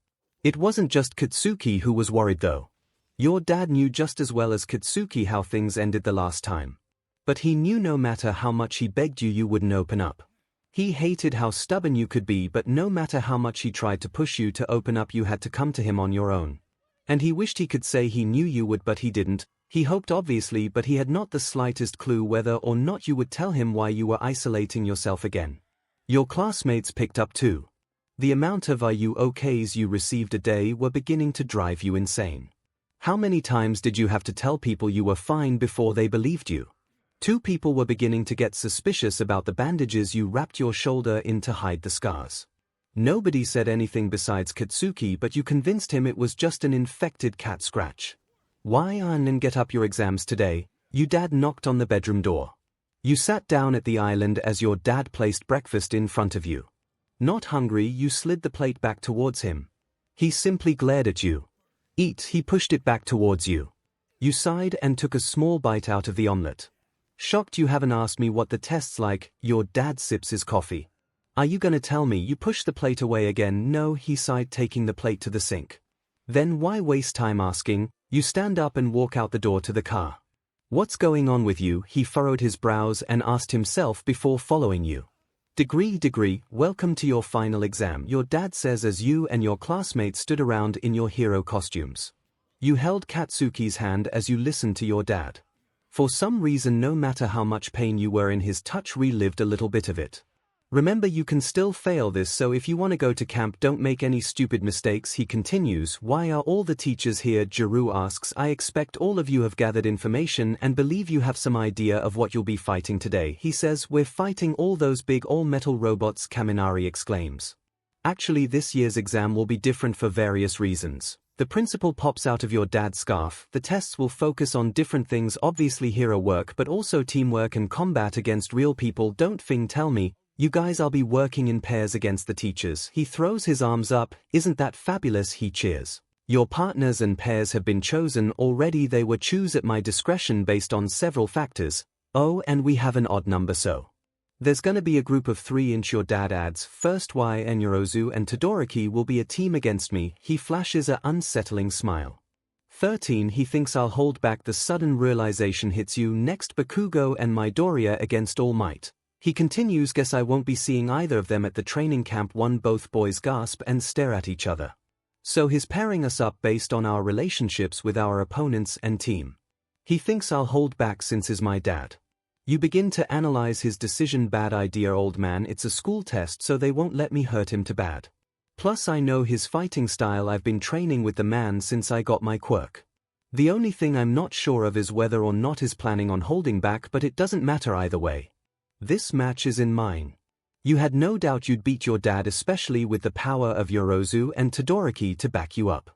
It wasn't just Katsuki who was worried though. Your dad knew just as well as Katsuki how things ended the last time. But he knew no matter how much he begged you, you wouldn't open up. He hated how stubborn you could be, but no matter how much he tried to push you to open up, you had to come to him on your own. And he wished he could say he knew you would, but he didn't. He hoped obviously, but he had not the slightest clue whether or not you would tell him why you were isolating yourself again. Your classmates picked up too. The amount of "are you okays" you received a day were beginning to drive you insane. How many times did you have to tell people you were fine before they believed you? 2. People were beginning to get suspicious about the bandages you wrapped your shoulder in to hide the scars. Nobody said anything besides Katsuki, but you convinced him it was just an infected cat scratch. "Why and get up your exams today?" Your dad knocked on the bedroom door. You sat down at the island as your dad placed breakfast in front of you. Not hungry, you slid the plate back towards him. He simply glared at you. "Eat." He pushed it back towards you. You sighed and took a small bite out of the omelette. "Shocked you haven't asked me what the test's like." Your dad sips his coffee. "Are you gonna tell me?" You push the plate away again. "No," he sighed, taking the plate to the sink. "Then why waste time asking?" You stand up and walk out the door to the car. "What's going on with you?" He furrowed his brows and asked himself before following you. Degree, welcome to your final exam," your dad says as you and your classmates stood around in your hero costumes. You held Katsuki's hand as you listened to your dad. For some reason, no matter how much pain you were in, his touch relived a little bit of it. "Remember, you can still fail this, so if you want to go to camp, don't make any stupid mistakes," he continues. "Why are all the teachers here?" Dshiru asks. "I expect all of you have gathered information and believe you have some idea of what you'll be fighting today," he says. "We're fighting all those big all-metal robots," Kaminari exclaims. "Actually, this year's exam will be different for various reasons." The principal pops out of your dad's scarf. "The tests will focus on different things, obviously hero work, but also teamwork and combat against real people." "Don't tell me. You guys, I'll be working in pairs against the teachers." He throws his arms up. "Isn't that fabulous?" He cheers. "Your partners and pairs have been chosen already. They were choose at my discretion based on several factors. Oh, and we have an odd number, so there's gonna be a group of 3 inch your dad adds. First 𝗓𝗏𝗎𝗍 and Todoroki will be a team against me. He flashes a unsettling smile. 13 He thinks I'll hold back. The sudden realization hits you. Next Bakugo and Midoriya against All Might. He continues, guess I won't be seeing either of them at the training camp. 1 Both boys gasp and stare at each other. So he's pairing us up based on our relationships with our opponents and team. He thinks I'll hold back since is my dad. You begin to analyze his decision. Bad idea, old man. It's a school test, so they won't let me hurt him too bad. Plus I know his fighting style. I've been training with the man since I got my quirk. The only thing I'm not sure of is whether or not he's planning on holding back, but it doesn't matter either way. This match is in mine. You had no doubt you'd beat your dad, especially with the power of Yorozu and Todoroki to back you up.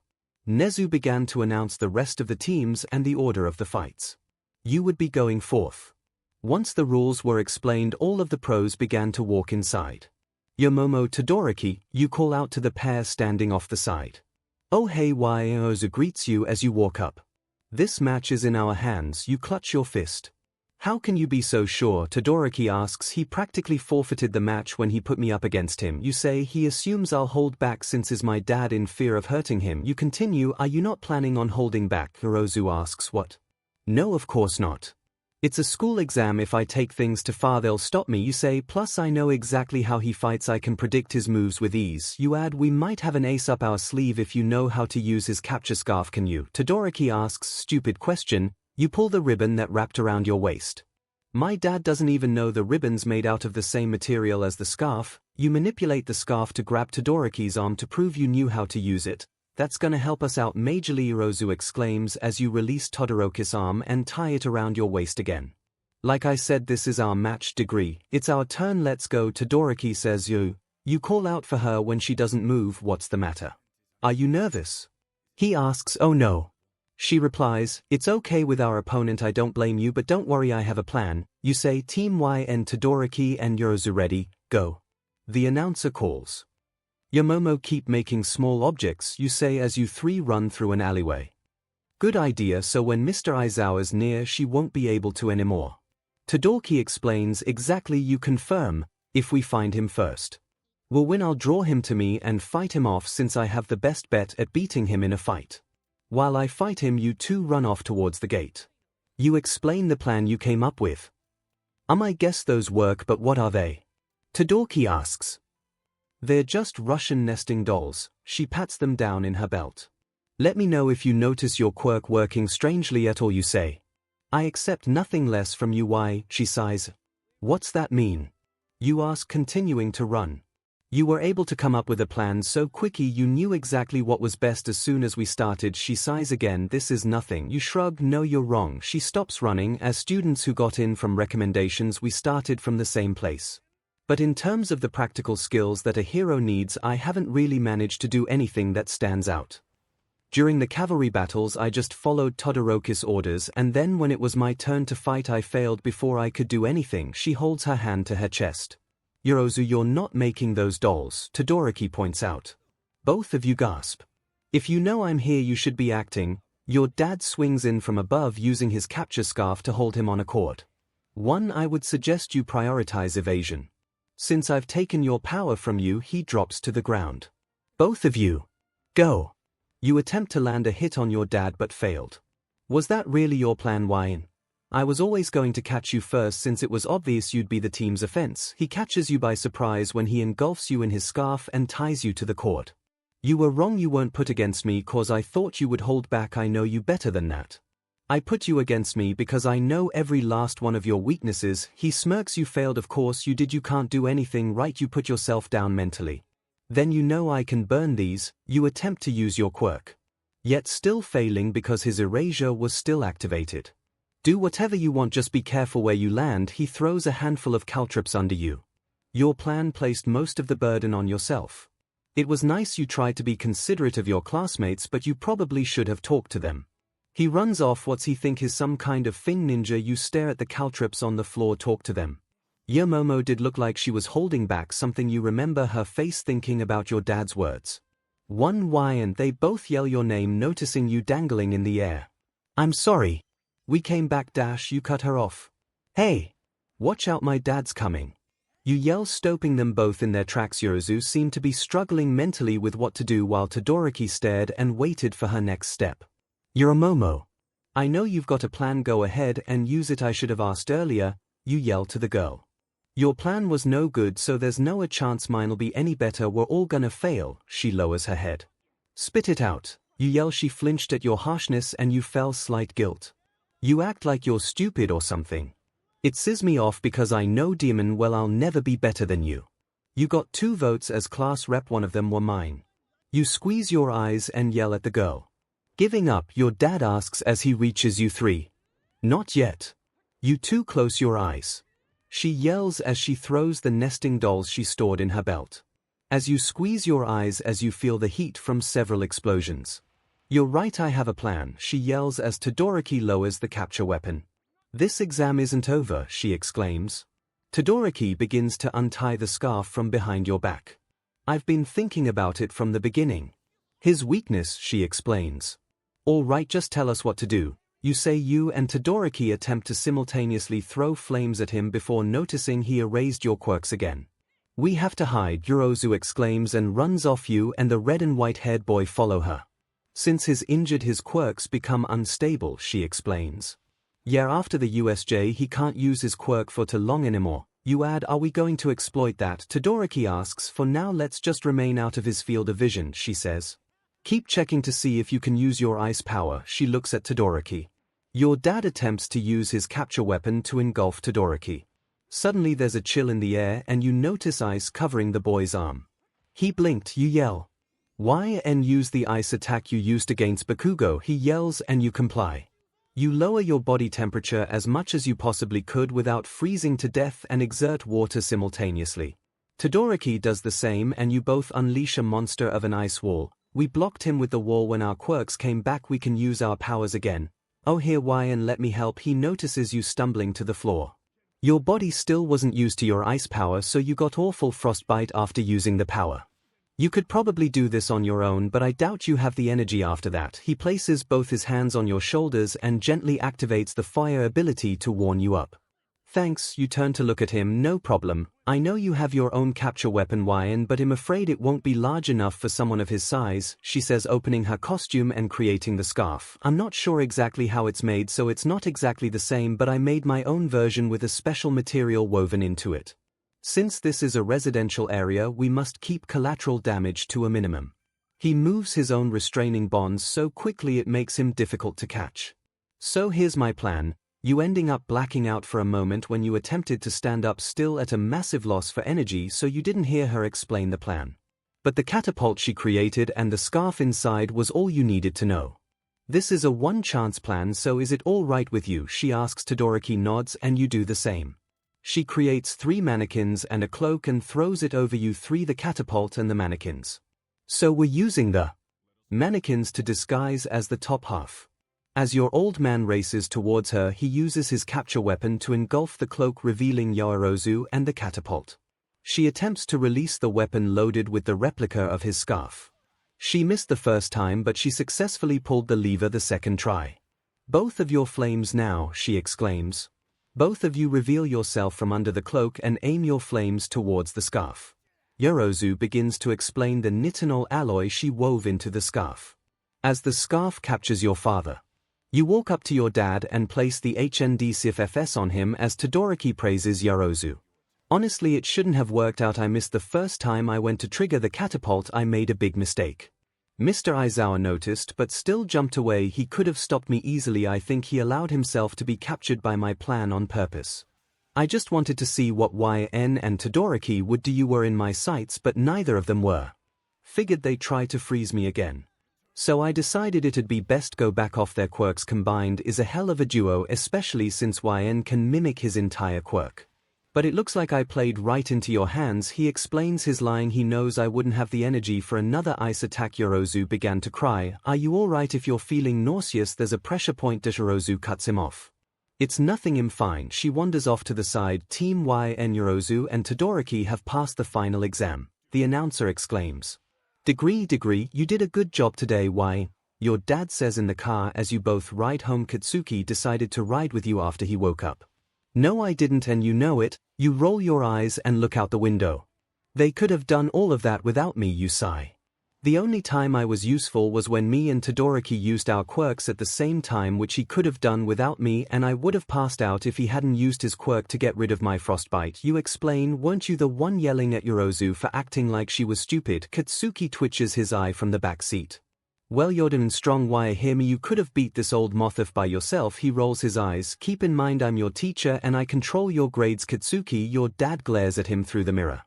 Nezu began to announce the rest of the teams and the order of the fights. You would be going forth. Once the rules were explained, all of the pros began to walk inside. Yomomo Todoroki, you call out to the pair standing off the side. Oh hey, Aizawa greets you as you walk up. This match is in our hands. You clutch your fist. How can you be so sure? Todoroki asks. He practically forfeited the match when he put me up against him. You say he assumes I'll hold back since is my dad in fear of hurting him. You continue, are you not planning on holding back? Yorozu asks. What? No, of course not. It's a school exam. If I take things too far they'll stop me. You say, plus I know exactly how he fights. I can predict his moves with ease. You add, we might have an ace up our sleeve if you know how to use his capture scarf. Can you? Todoroki asks. Stupid question. You pull the ribbon that wrapped around your waist. My dad doesn't even know the ribbon's made out of the same material as the scarf. You manipulate the scarf to grab Todoroki's arm to prove you knew how to use it. That's gonna help us out majorly, Yorozu exclaims as you release Todoroki's arm and tie it around your waist again. Like I said, this is our match degree. It's our turn, let's go. Todoroki says. You call out for her when she doesn't move. What's the matter? Are you nervous? He asks. Oh no. She replies, it's okay with our opponent. I don't blame you, but don't worry, I have a plan. You say, Team Y and Todoroki and Yorozu ready, go. The announcer calls. Yomomo, keep making small objects, you say as you 3 run through an alleyway. Good idea, so when Mr. Aizawa's near she won't be able to anymore. Todoroki explains. Exactly, you confirm, if we find him first. We'll win. I'll draw him to me and fight him off since I have the best bet at beating him in a fight. While I fight him, you 2 run off towards the gate. You explain the plan you came up with. I guess those work, but what are they? Todoroki asks. They're just Russian nesting dolls. She pats them down in her belt. Let me know if you notice your quirk working strangely at all. You say. I accept nothing less from you. Why? She sighs. What's that mean? You ask, continuing to run. You were able to come up with a plan so quickly. You knew exactly what was best as soon as we started. She sighs again. This is nothing. You shrug. No, you're wrong. She stops running. As students who got in from recommendations, we started from the same place. But in terms of the practical skills that a hero needs, I haven't really managed to do anything that stands out. During the cavalry battles, I just followed Todoroki's orders, and then when it was my turn to fight, I failed before I could do anything. She holds her hand to her chest. Yorozu, you're not making those dolls, Todoroki points out. Both of you gasp. If you know I'm here, you should be acting. Your dad swings in from above using his capture scarf to hold him on a cord. 1. I would suggest you prioritize evasion. Since I've taken your power from you, he drops to the ground. Both of you. Go. You attempt to land a hit on your dad but failed. Was that really your plan, Wine? I was always going to catch you first since it was obvious you'd be the team's offense. He catches you by surprise when he engulfs you in his scarf and ties you to the cord. You were wrong, you weren't put against me cause I thought you would hold back. I know you better than that. I put you against me because I know every last one of your weaknesses. He smirks. You failed, of course you did. You can't do anything right. You put yourself down mentally. Then you know I can burn these. You attempt to use your quirk. Yet still failing because his erasure was still activated. Do whatever you want, just be careful where you land. He throws a handful of caltrops under you. Your plan placed most of the burden on yourself. It was nice you tried to be considerate of your classmates, but you probably should have talked to them. He runs off. What's he think is some kind of thing, ninja? You stare at the caltrops on the floor. Talk to them. Yomomo did look like she was holding back something. You remember her face thinking about your dad's words. 1. Why? And they both yell your name, noticing you dangling in the air. I'm sorry. We came back. You cut her off. Hey! Watch out, my dad's coming. You yell, stopping them both in their tracks. Yorozu seemed to be struggling mentally with what to do while Todoroki stared and waited for her next step. Yoromomo. I know you've got a plan, go ahead and use it. I should have asked earlier, you yell to the girl. Your plan was no good, so there's no a chance mine'll be any better. We're all gonna fail. She lowers her head. Spit it out, you yell. She flinched at your harshness and you felt slight guilt. You act like you're stupid or something. It pisses me off because I know demon well I'll never be better than you. You got 2 votes as class rep, one of them were mine. You squeeze your eyes and yell at the girl. Giving up, your dad asks as he reaches you. 3. Not yet. You too close your eyes. She yells as she throws the nesting dolls she stored in her belt. As you squeeze your eyes as you feel the heat from several explosions. You're right, I have a plan, she yells as Todoroki lowers the capture weapon. This exam isn't over, she exclaims. Todoroki begins to untie the scarf from behind your back. I've been thinking about it from the beginning. His weakness, she explains. All right, just tell us what to do. You say. You and Todoroki attempt to simultaneously throw flames at him before noticing he erased your quirks again. We have to hide, Yorozu exclaims and runs off. You and the red and white haired boy follow her. Since his injured, his quirks become unstable, she explains. Yeah, after the USJ he can't use his quirk for too long anymore. You add, are we going to exploit that? Todoroki asks. For now let's just remain out of his field of vision, she says. Keep checking to see if you can use your ice power. She looks at Todoroki. Your dad attempts to use his capture weapon to engulf Todoroki. Suddenly there's a chill in the air and you notice ice covering the boy's arm. He blinked, you yell. Why? And use the ice attack you used against Bakugo, he yells, and you comply. You lower your body temperature as much as you possibly could without freezing to death and exert water simultaneously. Todoroki does the same and you both unleash a monster of an ice wall. We blocked him with the wall. When our quirks came back we can use our powers again. Oh, here, why, and let me help. He notices you stumbling to the floor. Your body still wasn't used to your ice power, so you got awful frostbite after using the power. You could probably do this on your own, but I doubt you have the energy after that. He places both his hands on your shoulders and gently activates the fire ability to warm you up. Thanks, you turn to look at him. No problem. I know you have your own capture weapon, Wyan, but I'm afraid it won't be large enough for someone of his size, she says, opening her costume and creating the scarf. I'm not sure exactly how it's made, so it's not exactly the same, but I made my own version with a special material woven into it. Since this is a residential area, we must keep collateral damage to a minimum. He moves his own restraining bonds so quickly it makes him difficult to catch. So here's my plan. You ending up blacking out for a moment when you attempted to stand up, still at a massive loss for energy, so you didn't hear her explain the plan. But the catapult she created and the scarf inside was all you needed to know. This is a one-chance plan, so is it all right with you? She asks. Todoroki nods and you do the same. She creates 3 mannequins and a cloak and throws it over you 3, the catapult and the mannequins. So we're using the mannequins to disguise as the top half. As your old man races towards her, he uses his capture weapon to engulf the cloak, revealing Yorozu and the catapult. She attempts to release the weapon loaded with the replica of his scarf. She missed the first time, but she successfully pulled the lever the second try. Both of your flames now, she exclaims. Both of you reveal yourself from under the cloak and aim your flames towards the scarf. Yorozu begins to explain the nitinol alloy she wove into the scarf. As the scarf captures your father, you walk up to your dad and place the HND-CFFS on him as Todoroki praises Yorozu. Honestly, it shouldn't have worked out. I missed the first time I went to trigger the catapult. I made a big mistake. Mr. Aizawa noticed but still jumped away. He could have stopped me easily. I think he allowed himself to be captured by my plan on purpose. I just wanted to see what YN and Todoroki would do. You were in my sights, but neither of them were. Figured they'd try to freeze me again. So I decided it'd be best go back off. Their quirks combined is a hell of a duo, especially since YN can mimic his entire quirk. But it looks like I played right into your hands, he explains. His lying. He knows I wouldn't have the energy for another ice attack. Yorozu began to cry. Are you alright? If you're feeling nauseous, there's a pressure point. Yorozu cuts him off. It's nothing, I'm fine. She wanders off to the side. Team YN, Yorozu and Todoroki have passed the final exam. The announcer exclaims. Degree, you did a good job today. Why? Your dad says in the car as you both ride home. Katsuki decided to ride with you after he woke up. No, I didn't, and you know it. You roll your eyes and look out the window. They could have done all of that without me, you sigh. The only time I was useful was when me and Todoroki used our quirks at the same time, which he could have done without me, and I would have passed out if he hadn't used his quirk to get rid of my frostbite. You explain, weren't you the one yelling at Yorozu for acting like she was stupid? Katsuki twitches his eye from the back seat. Well, you're doing strong, why hear me, you could have beat this old moth by yourself. He rolls his eyes. Keep in mind I'm your teacher and I control your grades. Katsuki, your dad glares at him through the mirror.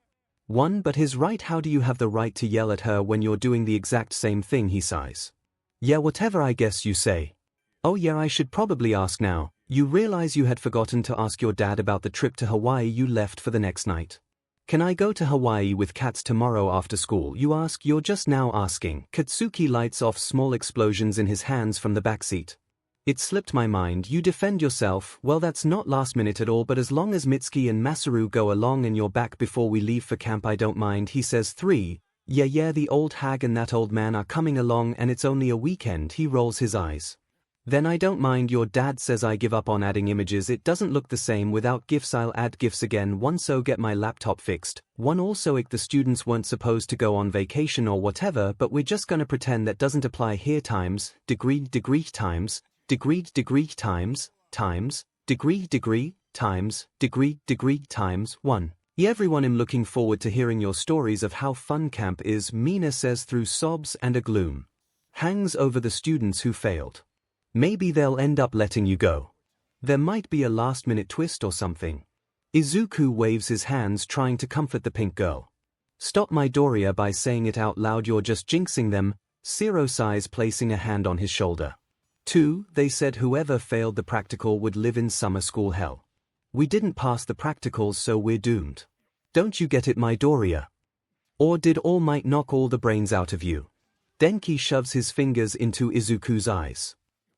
But he's right, how do you have the right to yell at her when you're doing the exact same thing? He sighs. Yeah, whatever, I guess you say. Oh yeah, I should probably ask now. You realize you had forgotten to ask your dad about the trip to Hawaii you left for the next night. Can I go to Hawaii with cats tomorrow after school? You ask. You're just now asking. Katsuki lights off small explosions in his hands from the backseat. It slipped my mind. You defend yourself. Well, that's not last minute at all, but as long as Mitsuki and Masaru go along and you're back before we leave for camp, I don't mind. He says. 3. Yeah, the old hag and that old man are coming along and it's only a weekend. He rolls his eyes. Then I don't mind. Your dad says I give up on adding images. It doesn't look the same without GIFs. I'll add GIFs again. 1. So get my laptop fixed. 1. Also, the students weren't supposed to go on vacation or whatever, but we're just gonna pretend that doesn't apply here. Times, degree times, degree times, degree times, degree times 1. Yeah, everyone, I'm looking forward to hearing your stories of how fun camp is. Mina says through sobs, and a gloom hangs over the students who failed. Maybe they'll end up letting you go. There might be a last-minute twist or something. Izuku waves his hands, trying to comfort the pink girl. Stop Midoriya by saying it out loud, you're just jinxing them. 𝗧𝗏 sighs, placing a hand on his shoulder. 2. They said whoever failed the practical would live in summer school hell. We didn't pass the practicals, so we're doomed. Don't you get it, Midoriya? Or did All Might knock all the brains out of you? Denki shoves his fingers into Izuku's eyes.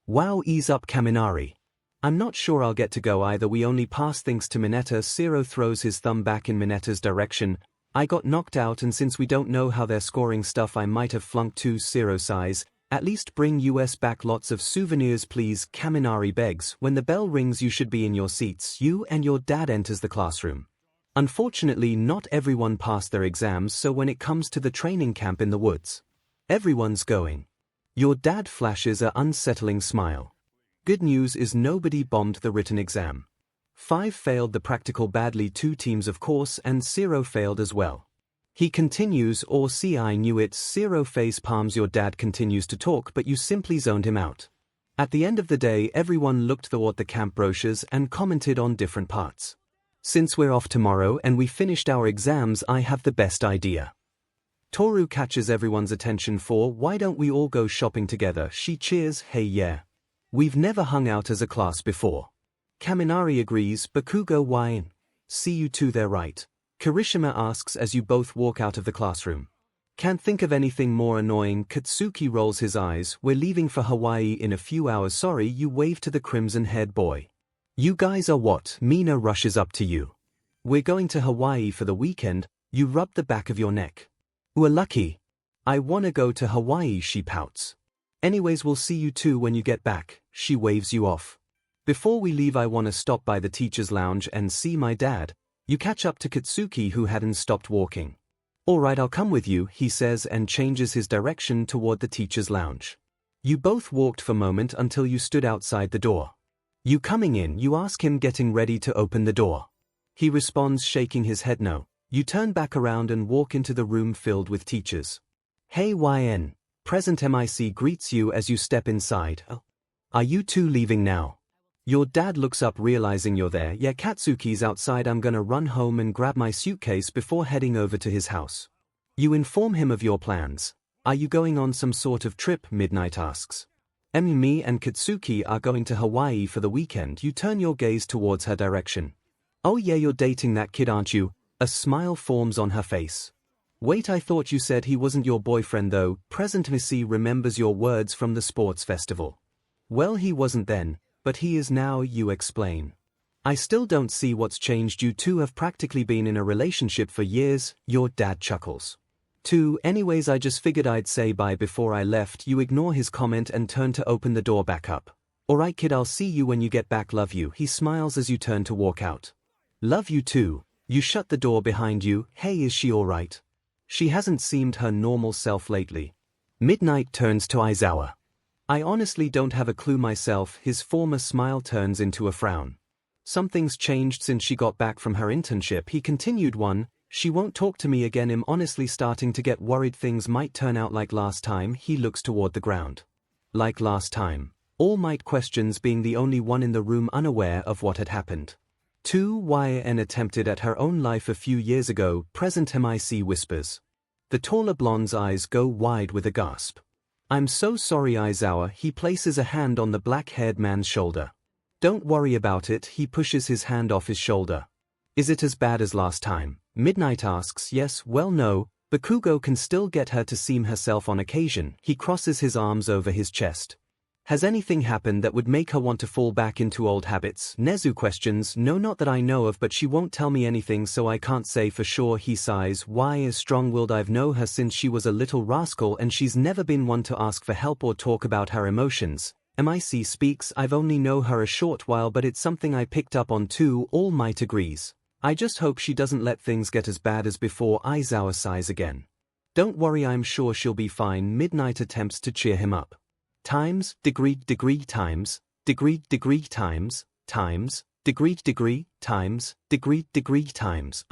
Wow, ease up, Kaminari. I'm not sure I'll get to go either. We only pass things to Mineta. 𝗧𝗏 throws his thumb back in Mineta's direction. I got knocked out, and since we don't know how they're scoring stuff, I might have flunked too. 𝗧𝗏 sighs. At least bring us back lots of souvenirs, please. Kaminari begs. When the bell rings, you should be in your seats. You and your dad enters the classroom. Unfortunately, not everyone passed their exams, so when it comes to the training camp in the woods, everyone's going. Your dad flashes an unsettling smile. Good news is nobody bombed the written exam. 5 failed the practical badly, 2 teams of course, and 𝗧𝗏 failed as well. He continues, or see, I knew it. 𝗧𝗏 face palms. Your dad continues to talk, but you simply zoned him out. At the end of the day, everyone looked at the camp brochures and commented on different parts. Since we're off tomorrow and we finished our exams, I have the best idea. Toru catches everyone's attention for, why don't we all go shopping together? She cheers. Hey, yeah. We've never hung out as a class before. Kaminari agrees. Bakugo, why? See you two there, right? Kirishima asks as you both walk out of the classroom. Can't think of anything more annoying. Katsuki rolls his eyes. We're leaving for Hawaii in a few hours. Sorry, you wave to the crimson-haired boy. You guys are what? Mina rushes up to you. We're going to Hawaii for the weekend. You rub the back of your neck. We're lucky. I wanna go to Hawaii, she pouts. Anyways, we'll see you two when you get back. She waves you off. Before we leave, I wanna stop by the teacher's lounge and see my dad. You catch up to Katsuki, who hadn't stopped walking. Alright, I'll come with you, he says, and changes his direction toward the teacher's lounge. You both walked for a moment until you stood outside the door. You coming in? You ask him, getting ready to open the door. He responds, shaking his head no. You turn back around and walk into the room filled with teachers. Hey YN. Present MIC greets you as you step inside. Oh. Are you two leaving now? Your dad looks up, realizing you're there. Yeah, Katsuki's outside. I'm gonna run home and grab my suitcase before heading over to his house. You inform him of your plans. Are you going on some sort of trip? Midnight asks. Me and Katsuki are going to Hawaii for the weekend. You turn your gaze towards her direction. Oh yeah, you're dating that kid, aren't you? A smile forms on her face. Wait, I thought you said he wasn't your boyfriend though. Present Missy remembers your words from the sports festival. Well, he wasn't then, but he is now, you explain. I still don't see what's changed. You two have practically been in a relationship for years. Your dad chuckles. 2. Anyways, I just figured I'd say bye before I left. You ignore his comment and turn to open the door back up. Alright kid, I'll see you when you get back, love you. He smiles as you turn to walk out. Love you too. You shut the door behind you. Hey, is she alright? She hasn't seemed her normal self lately. Midnight turns to Aizawa. I honestly don't have a clue myself. His former smile turns into a frown. Something's changed since she got back from her internship. He continued. She won't talk to me again. I'm honestly starting to get worried things might turn out like last time. He looks toward the ground. Like last time. All might questions being the only one in the room unaware of what had happened. 𝗬𝗏𝗃 attempted at her own life a few years ago. Present 𝗵𝘃 whispers. The taller blonde's eyes go wide with a gasp. I'm so sorry, Aizawa. He places a hand on the black-haired man's shoulder. Don't worry about it. He pushes his hand off his shoulder. Is it as bad as last time? Midnight asks. Yes, well no, Bakugo can still get her to seem herself on occasion. He crosses his arms over his chest. Has anything happened that would make her want to fall back into old habits? Nezu questions. No, not that I know of, but she won't tell me anything, so I can't say for sure. He sighs. Why is strong-willed? I've known her since she was a little rascal and she's never been one to ask for help or talk about her emotions. 𝗵𝘃 speaks. I've only known her a short while, but it's something I picked up on too. All Might agrees. I just hope she doesn't let things get as bad as before. Aizawa sighs again. Don't worry, I'm sure she'll be fine. Midnight attempts to cheer him up. Times, degree, times, degree, times, degree, times, degree, times.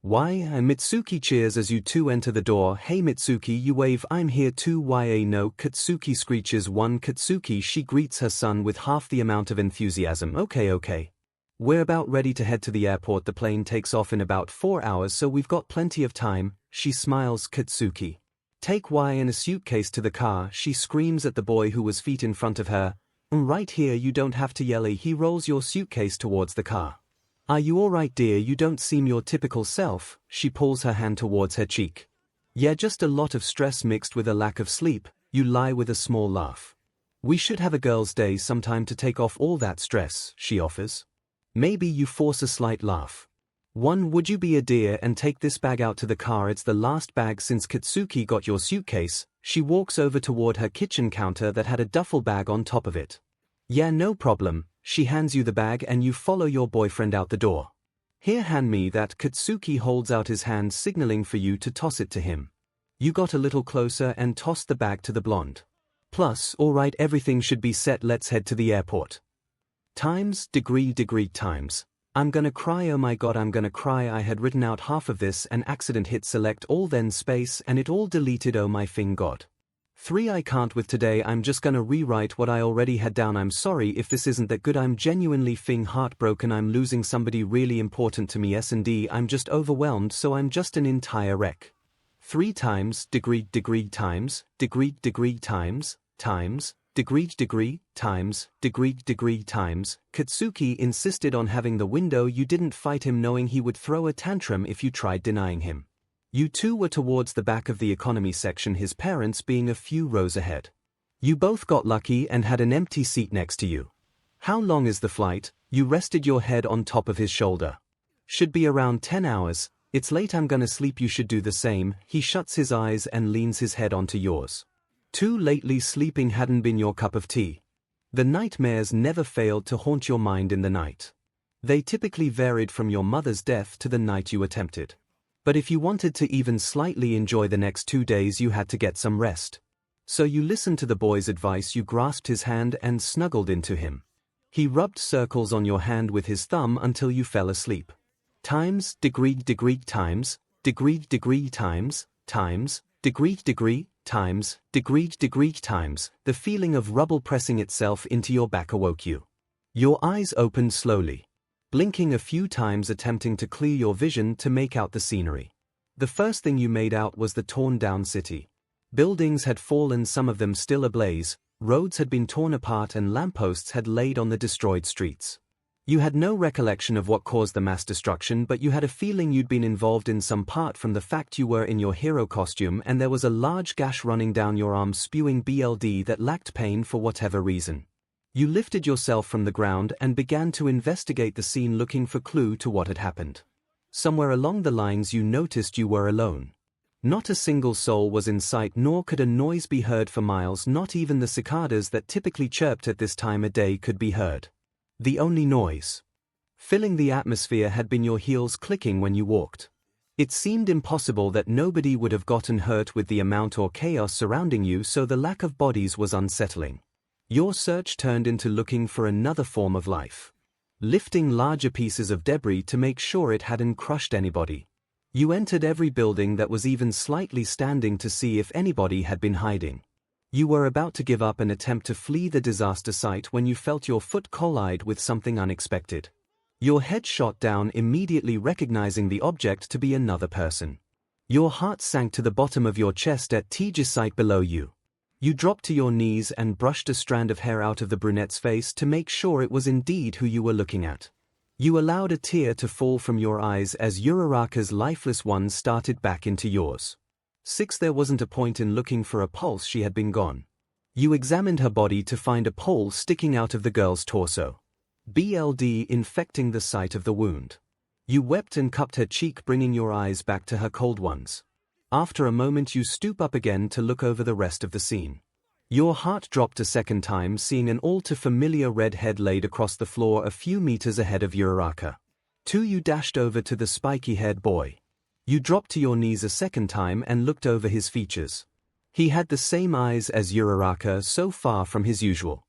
Why? Mitsuki cheers as you two enter the door. Hey Mitsuki, you wave. I'm here too. 𝗬𝗏𝗃 no. Katsuki screeches. Katsuki. She greets her son with half the amount of enthusiasm. Okay. We're about ready to head to the airport. The plane takes off in about 4 hours, so we've got plenty of time. She smiles. Katsuki. Take 𝗬𝗏 and a suitcase to the car. She screams at the boy who was feet in front of her. Right here, you don't have to yell. He rolls your suitcase towards the car. Are you alright, dear? You don't seem your typical self. She pulls her hand towards her cheek. Yeah, just a lot of stress mixed with a lack of sleep. You lie with a small laugh. We should have a girls' day sometime to take off all that stress, she offers. Maybe you force a slight laugh. Would you be a dear and take this bag out to the car? It's the last bag since Katsuki got your suitcase. She walks over toward her kitchen counter that had a duffel bag on top of it. Yeah, no problem. She hands you the bag and you follow your boyfriend out the door. Here, hand me that. Katsuki holds out his hand, signaling for you to toss it to him. You got a little closer and tossed the bag to the blonde. Plus, alright, everything should be set. Let's head to the airport. Times, degree, times. I'm gonna cry, oh my god, I'm gonna cry. I had written out half of this, an accident hit select all, then space, and it all deleted. Oh my fing god. 3 I can't with today. I'm just gonna rewrite what I already had down. I'm sorry if this isn't that good. I'm genuinely fing heartbroken. I'm losing somebody really important to me. S&D, I'm just overwhelmed, so I'm just an entire wreck. 3 times, degree, times, degree, times, degree, times, degree, times. Katsuki insisted on having the window. You didn't fight him, knowing he would throw a tantrum if you tried denying him. You two were towards the back of the economy section, his parents being a few rows ahead. You both got lucky and had an empty seat next to you. How long is the flight? You rested your head on top of his shoulder. Should be around 10 hours. It's late, I'm gonna sleep. You should do the same. He shuts his eyes and leans his head onto yours. Too lately, sleeping hadn't been your cup of tea. The nightmares never failed to haunt your mind in the night. They typically varied from your mother's death to the night you attempted. But if you wanted to even slightly enjoy the next 2 days, you had to get some rest. So you listened to the boy's advice. You grasped his hand and snuggled into him. He rubbed circles on your hand with his thumb until you fell asleep. Times, degree, times, degree, times, degree, times, degree, times. The feeling of rubble pressing itself into your back awoke you. Your eyes opened slowly, blinking a few times, attempting to clear your vision to make out the scenery. The first thing you made out was the torn-down city. Buildings had fallen, some of them still ablaze, roads had been torn apart and lampposts had laid on the destroyed streets. You had no recollection of what caused the mass destruction, but you had a feeling you'd been involved in some part from the fact you were in your hero costume and there was a large gash running down your arm, spewing BLD that lacked pain for whatever reason. You lifted yourself from the ground and began to investigate the scene, looking for clue to what had happened. Somewhere along the lines you noticed you were alone. Not a single soul was in sight, nor could a noise be heard for miles. Not even the cicadas that typically chirped at this time of day could be heard. The only noise filling the atmosphere had been your heels clicking when you walked. It seemed impossible that nobody would have gotten hurt with the amount or chaos surrounding you, so the lack of bodies was unsettling. Your search turned into looking for another form of life, lifting larger pieces of debris to make sure it hadn't crushed anybody. You entered every building that was even slightly standing to see if anybody had been hiding. You were about to give up and attempt to flee the disaster site when you felt your foot collide with something unexpected. Your head shot down, immediately recognizing the object to be another person. Your heart sank to the bottom of your chest at 𝗕𝗓𝗁 below you. You dropped to your knees and brushed a strand of hair out of the brunette's face to make sure it was indeed who you were looking at. You allowed a tear to fall from your eyes as Uraraka's lifeless ones started back into yours. 6. There wasn't a point in looking for a pulse, she had been gone. You examined her body to find a pole sticking out of the girl's torso, BLD infecting the site of the wound. You wept and cupped her cheek, bringing your eyes back to her cold ones. After a moment you stoop up again to look over the rest of the scene. Your heart dropped a second time, seeing an all-too-familiar red head laid across the floor a few meters ahead of Uraraka. 2. You dashed over to the spiky-haired boy. You dropped to your knees a second time and looked over his features. He had the same eyes as Uraraka, so far from his usual.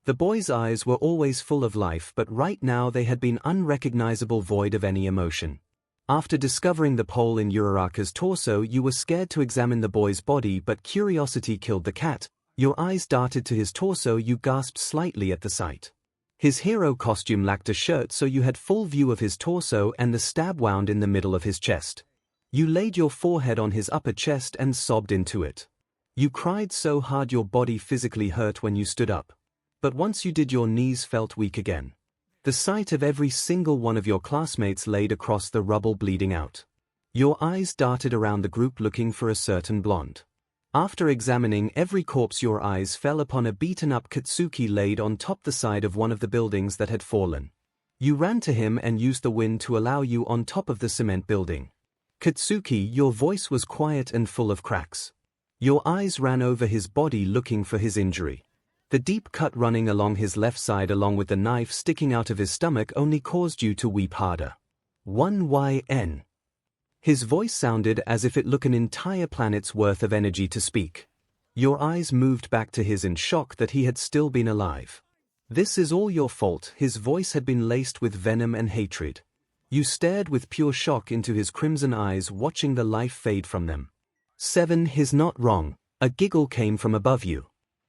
The boy's eyes were always full of life, but right now they had been unrecognizable, void of any emotion. After discovering the pole in Uraraka's torso, you were scared to examine the boy's body, but curiosity killed the cat. Your eyes darted to his torso. You gasped slightly at the sight. His hero costume lacked a shirt, so you had full view of his torso and the stab wound in the middle of his chest. You laid your forehead on his upper chest and sobbed into it. You cried so hard your body physically hurt when you stood up. But once you did, your knees felt weak again. The sight of every single one of your classmates laid across the rubble bleeding out. Your eyes darted around the group looking for a certain blonde. After examining every corpse, your eyes fell upon a beaten-up Katsuki laid on top the side of one of the buildings that had fallen. You ran to him and used the wind to allow you on top of the cement building. Katsuki, your voice was quiet and full of cracks. Your eyes ran over his body looking for his injury. The deep cut running along his left side along with the knife sticking out of his stomach only caused you to weep harder. 1YN. His voice sounded as if it took an entire planet's worth of energy to speak. Your eyes moved back to his in shock that he had still been alive. This is all your fault. His voice had been laced with venom and hatred. You stared with pure shock into his crimson eyes, watching the life fade from them. 7. He's not wrong. A giggle came from above you.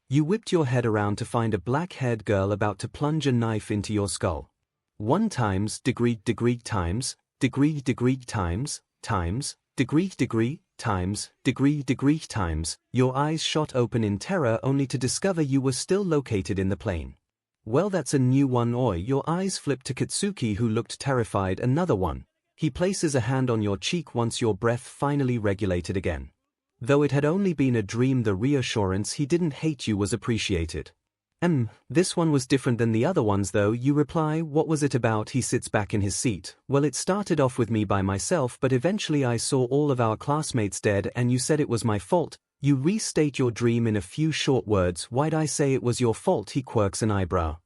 You whipped your head around to find a black-haired girl about to plunge a knife into your skull. 1 times degree times degree times degree times. Your eyes shot open in terror only to discover you were still located in the plane. Well, that's a new one. Oi. Your eyes flipped to Katsuki, who looked terrified. Another one. He places a hand on your cheek once your breath finally regulated again. Though it had only been a dream, the reassurance he didn't hate you was appreciated. This one was different than the other ones though. You reply, what was it about? He sits back in his seat. Well, it started off with me by myself, but eventually I saw all of our classmates dead and you said it was my fault. You restate your dream in a few short words. Why'd I say it was your fault? He quirks an eyebrow.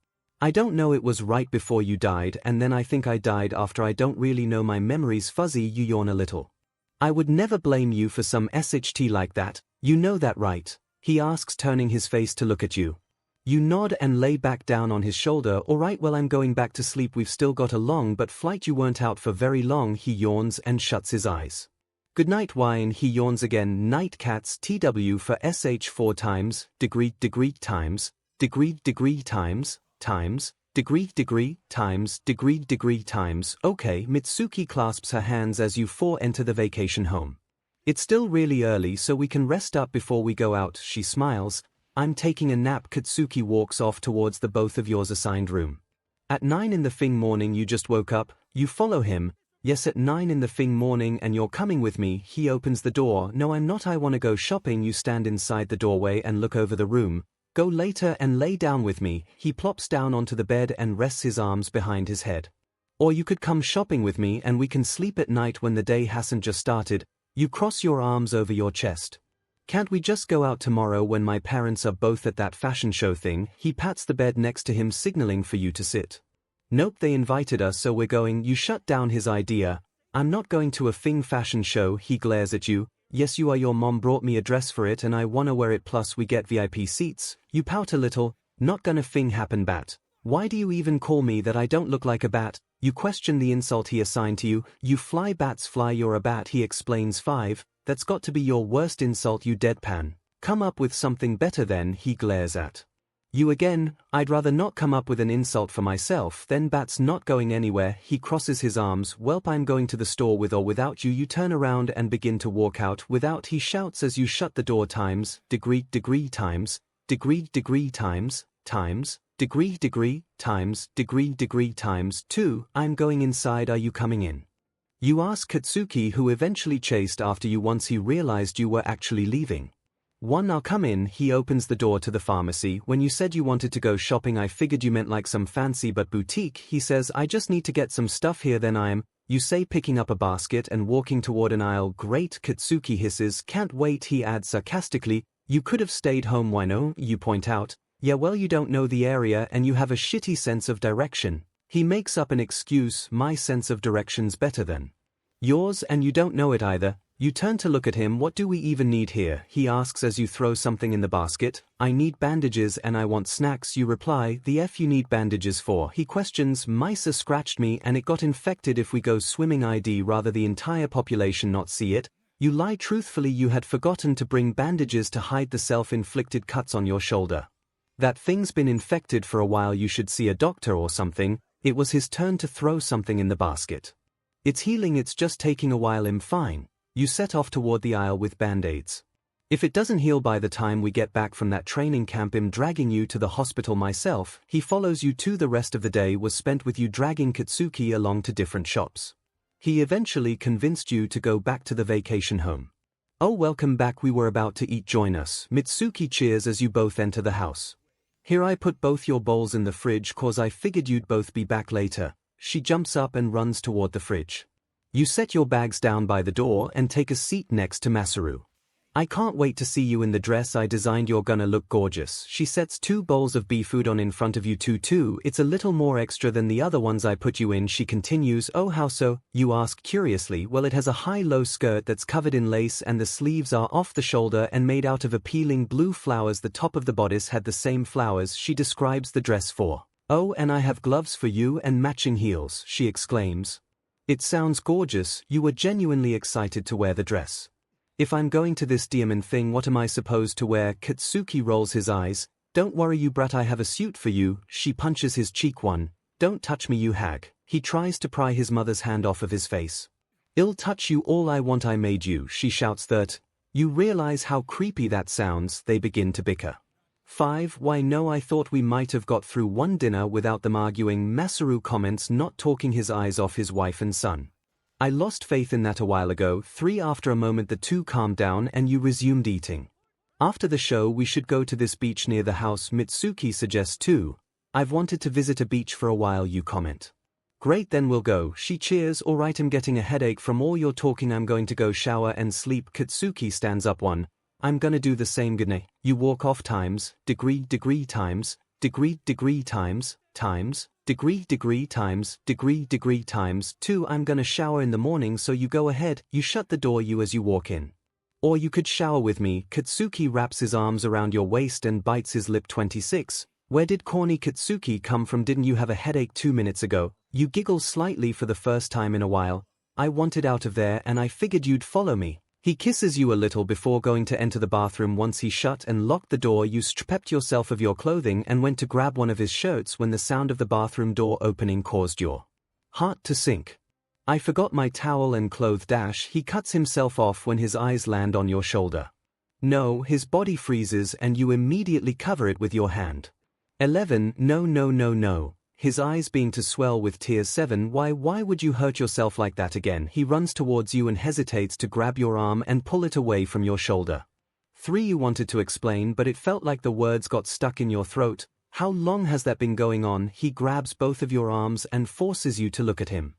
I don't know, it was right before you died and then I think I died after. I don't really know, my memory's fuzzy. You yawn a little. I would never blame you for some SHT like that. You know that, right? He asks, turning his face to look at you. You nod and lay back down on his shoulder. All right, well, I'm going back to sleep. We've still got a long but flight. You weren't out for very long. He yawns and shuts his eyes. Good night, wine. He yawns again. Night, cats. TW for SH 4 times degree times degree times degree times. Okay. Mitsuki clasps her hands as you 4 enter the vacation home. It's still really early, so we can rest up before we go out. She smiles. I'm taking a nap. Katsuki walks off towards the both of yours assigned room. At 9 in the Fing morning. You just woke up. You follow him. Yes, at 9 in the Fing morning, and you're coming with me. He opens the door. No, I'm not. I want to go shopping. You stand inside the doorway and look over the room. Go later and lay down with me. He plops down onto the bed and rests his arms behind his head. Or you could come shopping with me and we can sleep at night when the day hasn't just started. You cross your arms over your chest. Can't we just go out tomorrow when my parents are both at that fashion show thing? He pats the bed next to him, signaling for you to sit. Nope, they invited us, so we're going. You shut down his idea. I'm not going to a thing fashion show. He glares at you. Yes, you are. Your mom brought me a dress for it and I wanna wear it, plus we get VIP seats. You pout a little. Not gonna thing happen, bat. Why do you even call me that? I don't look like a bat. You question the insult he assigned to you. You fly, bats fly, you're a bat. He explains. 5. That's got to be your worst insult, you deadpan. Come up with something better then. He glares at you again. I'd rather not come up with an insult for myself. Then bat's not going anywhere. He crosses his arms. Welp, I'm going to the store with or without you. You turn around and begin to walk out. Without, he shouts as you shut the door. Times, degree times, degree times, degree times, degree times 2. I'm going inside. Are you coming in? You ask Katsuki, who eventually chased after you once he realized you were actually leaving. 1. I'll come in. He opens the door to the pharmacy. When you said you wanted to go shopping, I figured you meant like some fancy but boutique. He says, I just need to get some stuff here. Then I'm, you say, picking up a basket and walking toward an aisle. Great, Katsuki hisses. Can't wait. He adds sarcastically, you could have stayed home. Why no? You point out. Yeah, well, you don't know the area and you have a shitty sense of direction. He makes up an excuse. My sense of direction's better than yours and you don't know it either. You turn to look at him. What do we even need here? He asks as you throw something in the basket. I need bandages and I want snacks. You reply, the F you need bandages for? He questions, mice scratched me and it got infected. If we go swimming, I'd rather the entire population not see it. You lie truthfully. You had forgotten to bring bandages to hide the self-inflicted cuts on your shoulder. That thing's been infected for a while. You should see a doctor or something. It was his turn to throw something in the basket. It's healing, it's just taking a while. I'm fine. You set off toward the aisle with band-aids. If it doesn't heal by the time we get back from that training camp, I'm dragging you to the hospital myself. He follows you too. The rest of the day was spent with you dragging Katsuki along to different shops. He eventually convinced you to go back to the vacation home. Oh, welcome back. We were about to eat. Join us. Mitsuki cheers as you both enter the house. Here, I put both your bowls in the fridge cause I figured you'd both be back later. She jumps up and runs toward the fridge. You set your bags down by the door and take a seat next to Masaru. I can't wait to see you in the dress I designed. You're gonna look gorgeous. She sets 2 bowls of beef udon in front of you too. It's a little more extra than the other ones I put you in. She continues, oh how so? You ask curiously. Well, it has a high-low skirt that's covered in lace and the sleeves are off the shoulder and made out of appealing blue flowers. The top of the bodice had the same flowers. She describes the dress for. Oh, and I have gloves for you and matching heels, she exclaims. It sounds gorgeous. You were genuinely excited to wear the dress. If I'm going to this diamond thing, what am I supposed to wear? Katsuki rolls his eyes. Don't worry, you brat, I have a suit for you. She punches his cheek. 1. Don't touch me, you hag. He tries to pry his mother's hand off of his face. I'll touch you all I want. I made you, she shouts. 3. You realize how creepy that sounds. They begin to bicker. 5. Why no, I thought we might have got through one dinner without them arguing. Masaru comments, not talking his eyes off his wife and son. I lost faith in that a while ago. 3. After a moment the two calmed down and you resumed eating. After the show we should go to this beach near the house, Mitsuki suggests. 2. I've wanted to visit a beach for a while, you comment. Great, then we'll go. She cheers. Alright, I'm getting a headache from all your talking. I'm going to go shower and sleep. Katsuki stands up. 1. I'm gonna do the same. Good night. You walk off. Times, degree times, degree times, degree times, degree times 2. I'm gonna shower in the morning, so you go ahead. You shut the door as you walk in. Or you could shower with me. Katsuki wraps his arms around your waist and bites his lip. 26. Where did corny Katsuki come from? Didn't you have a headache 2 minutes ago? You giggle slightly for the first time in a while. I wanted out of there and I figured you'd follow me. He kisses you a little before going to enter the bathroom. Once he shut and locked the door, you stripped yourself of your clothing and went to grab one of his shirts when the sound of the bathroom door opening caused your heart to sink. I forgot my towel and clothes. He cuts himself off when his eyes land on your shoulder. No, his body freezes and you immediately cover it with your hand. 11. No. His eyes being to swell with tears. 7. Why would you hurt yourself like that again? He runs towards you and hesitates to grab your arm and pull it away from your shoulder. 3. You wanted to explain, but it felt like the words got stuck in your throat. How long has that been going on? He grabs both of your arms and forces you to look at him.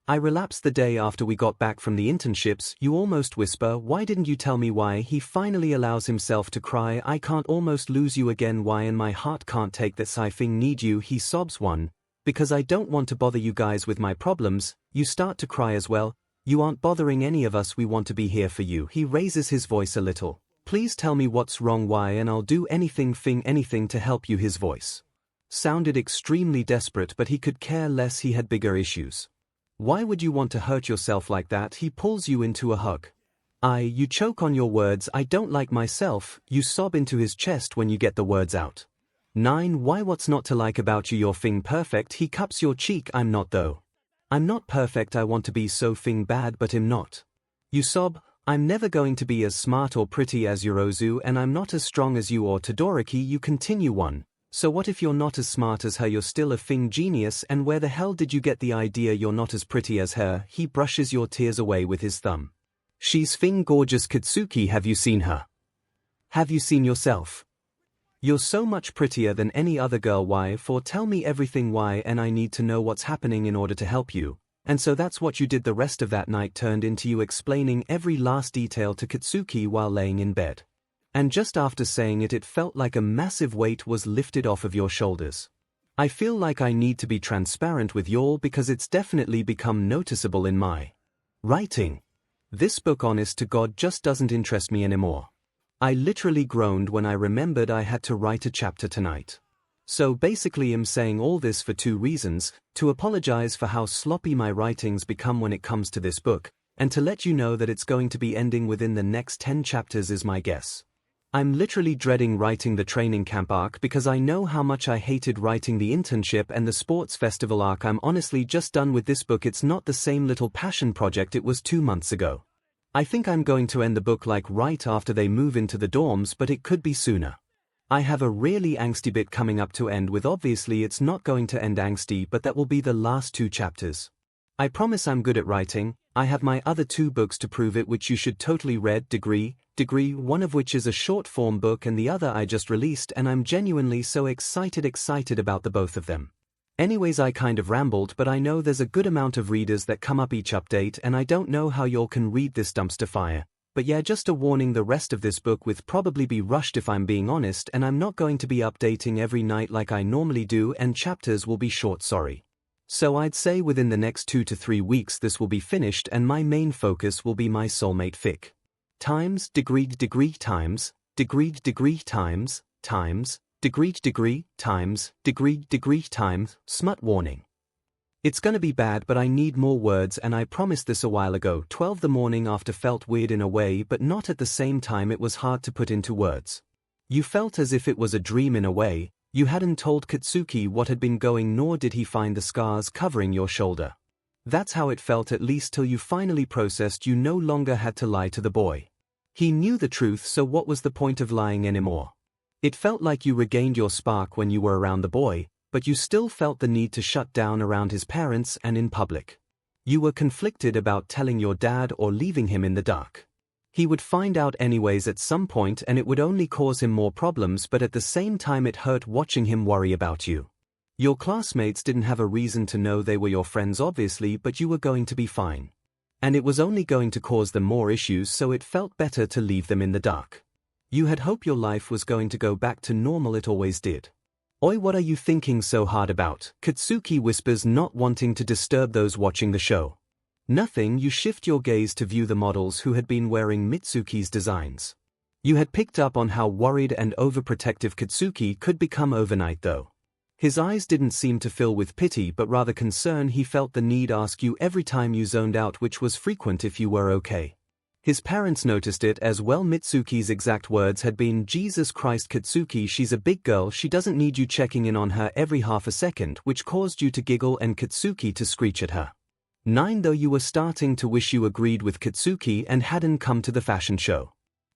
I relapsed the day after we got back from the internships. You almost whisper, why didn't you tell me why? He finally allows himself to cry, I can't almost lose you again, why, and my heart can't take that, 𝗓𝗵𝗃 need you. He sobs, one, because I don't want to bother you guys with my problems. You start to cry as well, you aren't bothering any of us, we want to be here for you. He raises his voice a little, please tell me what's wrong, why, and I'll do anything to help you. His voice sounded extremely desperate, but he could care less, he had bigger issues. Why would you want to hurt yourself like that? He pulls you into a hug. You choke on your words, I don't like myself. You sob into his chest when you get the words out. 9. Why, what's not to like about you? You're 𝗵 perfect. He cups your cheek, I'm not though. I'm not perfect, I want to be so 𝗵 bad, but I'm not. You sob, I'm never going to be as smart or pretty as Yorozu, and I'm not as strong as you or Todoroki. You continue, 1. So what if you're not as smart as her? You're still a 𝗵 genius, and where the hell did you get the idea you're not as pretty as her? He brushes your tears away with his thumb. She's 𝗵 gorgeous, Katsuki, have you seen her? Have you seen yourself? You're so much prettier than any other girl, why? For tell me everything, why, and I need to know what's happening in order to help you. And so that's what you did. The rest of that night turned into you explaining every last detail to Katsuki while laying in bed. And just after saying it, it felt like a massive weight was lifted off of your shoulders. I feel like I need to be transparent with y'all because it's definitely become noticeable in my writing. This book, honest to God, just doesn't interest me anymore. I literally groaned when I remembered I had to write a chapter tonight. So basically I'm saying all this for 2 reasons, to apologize for how sloppy my writings become when it comes to this book, and to let you know that it's going to be ending within the next 10 chapters is my guess. I'm literally dreading writing the training camp arc because I know how much I hated writing the internship and the sports festival arc. I'm honestly just done with this book. It's not the same little passion project it was 2 months ago. I think I'm going to end the book like right after they move into the dorms, but it could be sooner. I have a really angsty bit coming up to end with. Obviously it's not going to end angsty, but that will be the last 2 chapters. I promise I'm good at writing. I have my other 2 books to prove it, which you should totally read, 𝗔𝗓𝗓, one of which is a short form book and the other I just released, and I'm genuinely so excited about the both of them. Anyways, I kind of rambled, but I know there's a good amount of readers that come up each update, and I don't know how y'all can read this dumpster fire. But yeah, just a warning, the rest of this book will probably be rushed if I'm being honest, and I'm not going to be updating every night like I normally do, and chapters will be short, sorry. So I'd say within the next 2 to 3 weeks this will be finished, and my main focus will be my soulmate fic. Times, 𝗔𝗓𝗓 times, 𝗔𝗓𝗓 times, 𝗔𝗓𝗓 times, 𝗔𝗓𝗓 times, smut warning. It's gonna be bad, but I need more words, and I promised this a while ago. 12 the morning after felt weird in a way, but not at the same time. It was hard to put into words. You felt as if it was a dream in a way. You hadn't told Katsuki what had been going, nor did he find the scars covering your shoulder. That's how it felt, at least till you finally processed you no longer had to lie to the boy. He knew the truth, so what was the point of lying anymore? It felt like you regained your spark when you were around the boy, but you still felt the need to shut down around his parents and in public. You were conflicted about telling your dad or leaving him in the dark. He would find out anyways at some point, and it would only cause him more problems, but at the same time it hurt watching him worry about you. Your classmates didn't have a reason to know they were your friends obviously, but you were going to be fine. And it was only going to cause them more issues, so it felt better to leave them in the dark. You had hoped your life was going to go back to normal, it always did. Oi, what are you thinking so hard about? Katsuki whispers, not wanting to disturb those watching the show. Nothing. You shift your gaze to view the models who had been wearing Mitsuki's designs. You had picked up on how worried and overprotective Katsuki could become overnight though. His eyes didn't seem to fill with pity but rather concern. He felt the need to ask you every time you zoned out, which was frequent, if you were okay. His parents noticed it as well. Mitsuki's exact words had been, Jesus Christ Katsuki, she's a big girl, she doesn't need you checking in on her every half a second, which caused you to giggle and Katsuki to screech at her. 9 Though you were starting to wish you agreed with Katsuki and hadn't come to the fashion show.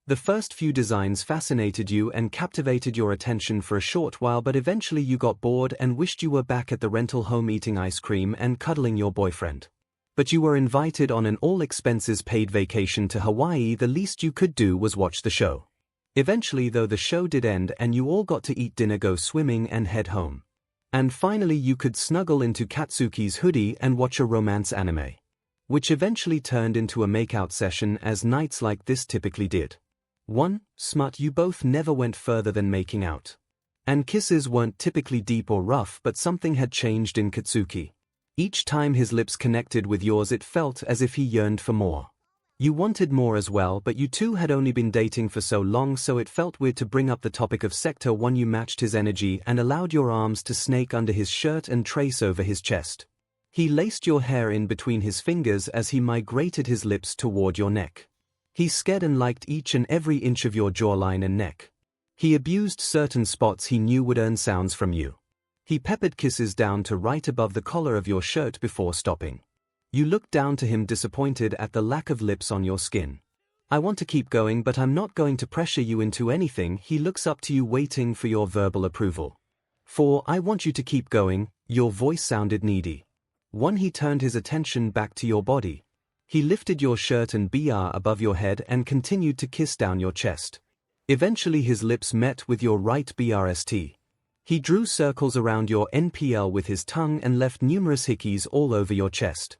The first few designs fascinated you and captivated your attention for a short while, but eventually you got bored and wished you were back at the rental home eating ice cream and cuddling your boyfriend. But you were invited on an all-expenses-paid vacation to Hawaii. The least you could do was watch the show. Eventually though, the show did end and you all got to eat dinner, go swimming and head home. And finally you could snuggle into Katsuki's hoodie and watch a romance anime. which eventually turned into a makeout session as nights like this typically did. 1. Smut, you both never went further than making out. And kisses weren't typically deep or rough, but something had changed in Katsuki. Each time his lips connected with yours it felt as if he yearned for more. You wanted more as well, but you two had only been dating for so long, so it felt weird to bring up the topic of sector 1. You matched his energy and allowed your arms to snake under his shirt and trace over his chest. He laced your hair in between his fingers as he migrated his lips toward your neck. He scared and liked each and every inch of your jawline and neck. He abused certain spots he knew would earn sounds from you. He peppered kisses down to right above the collar of your shirt before stopping. You looked down to him disappointed at the lack of lips on your skin. I want to keep going, but I'm not going to pressure you into anything. He looks up to you waiting for your verbal approval. 4. I want you to keep going. Your voice sounded needy. 1. He turned his attention back to your body. He lifted your shirt and BR above your head and continued to kiss down your chest. Eventually his lips met with your right BRST. He drew circles around your NPL with his tongue and left numerous hickeys all over your chest.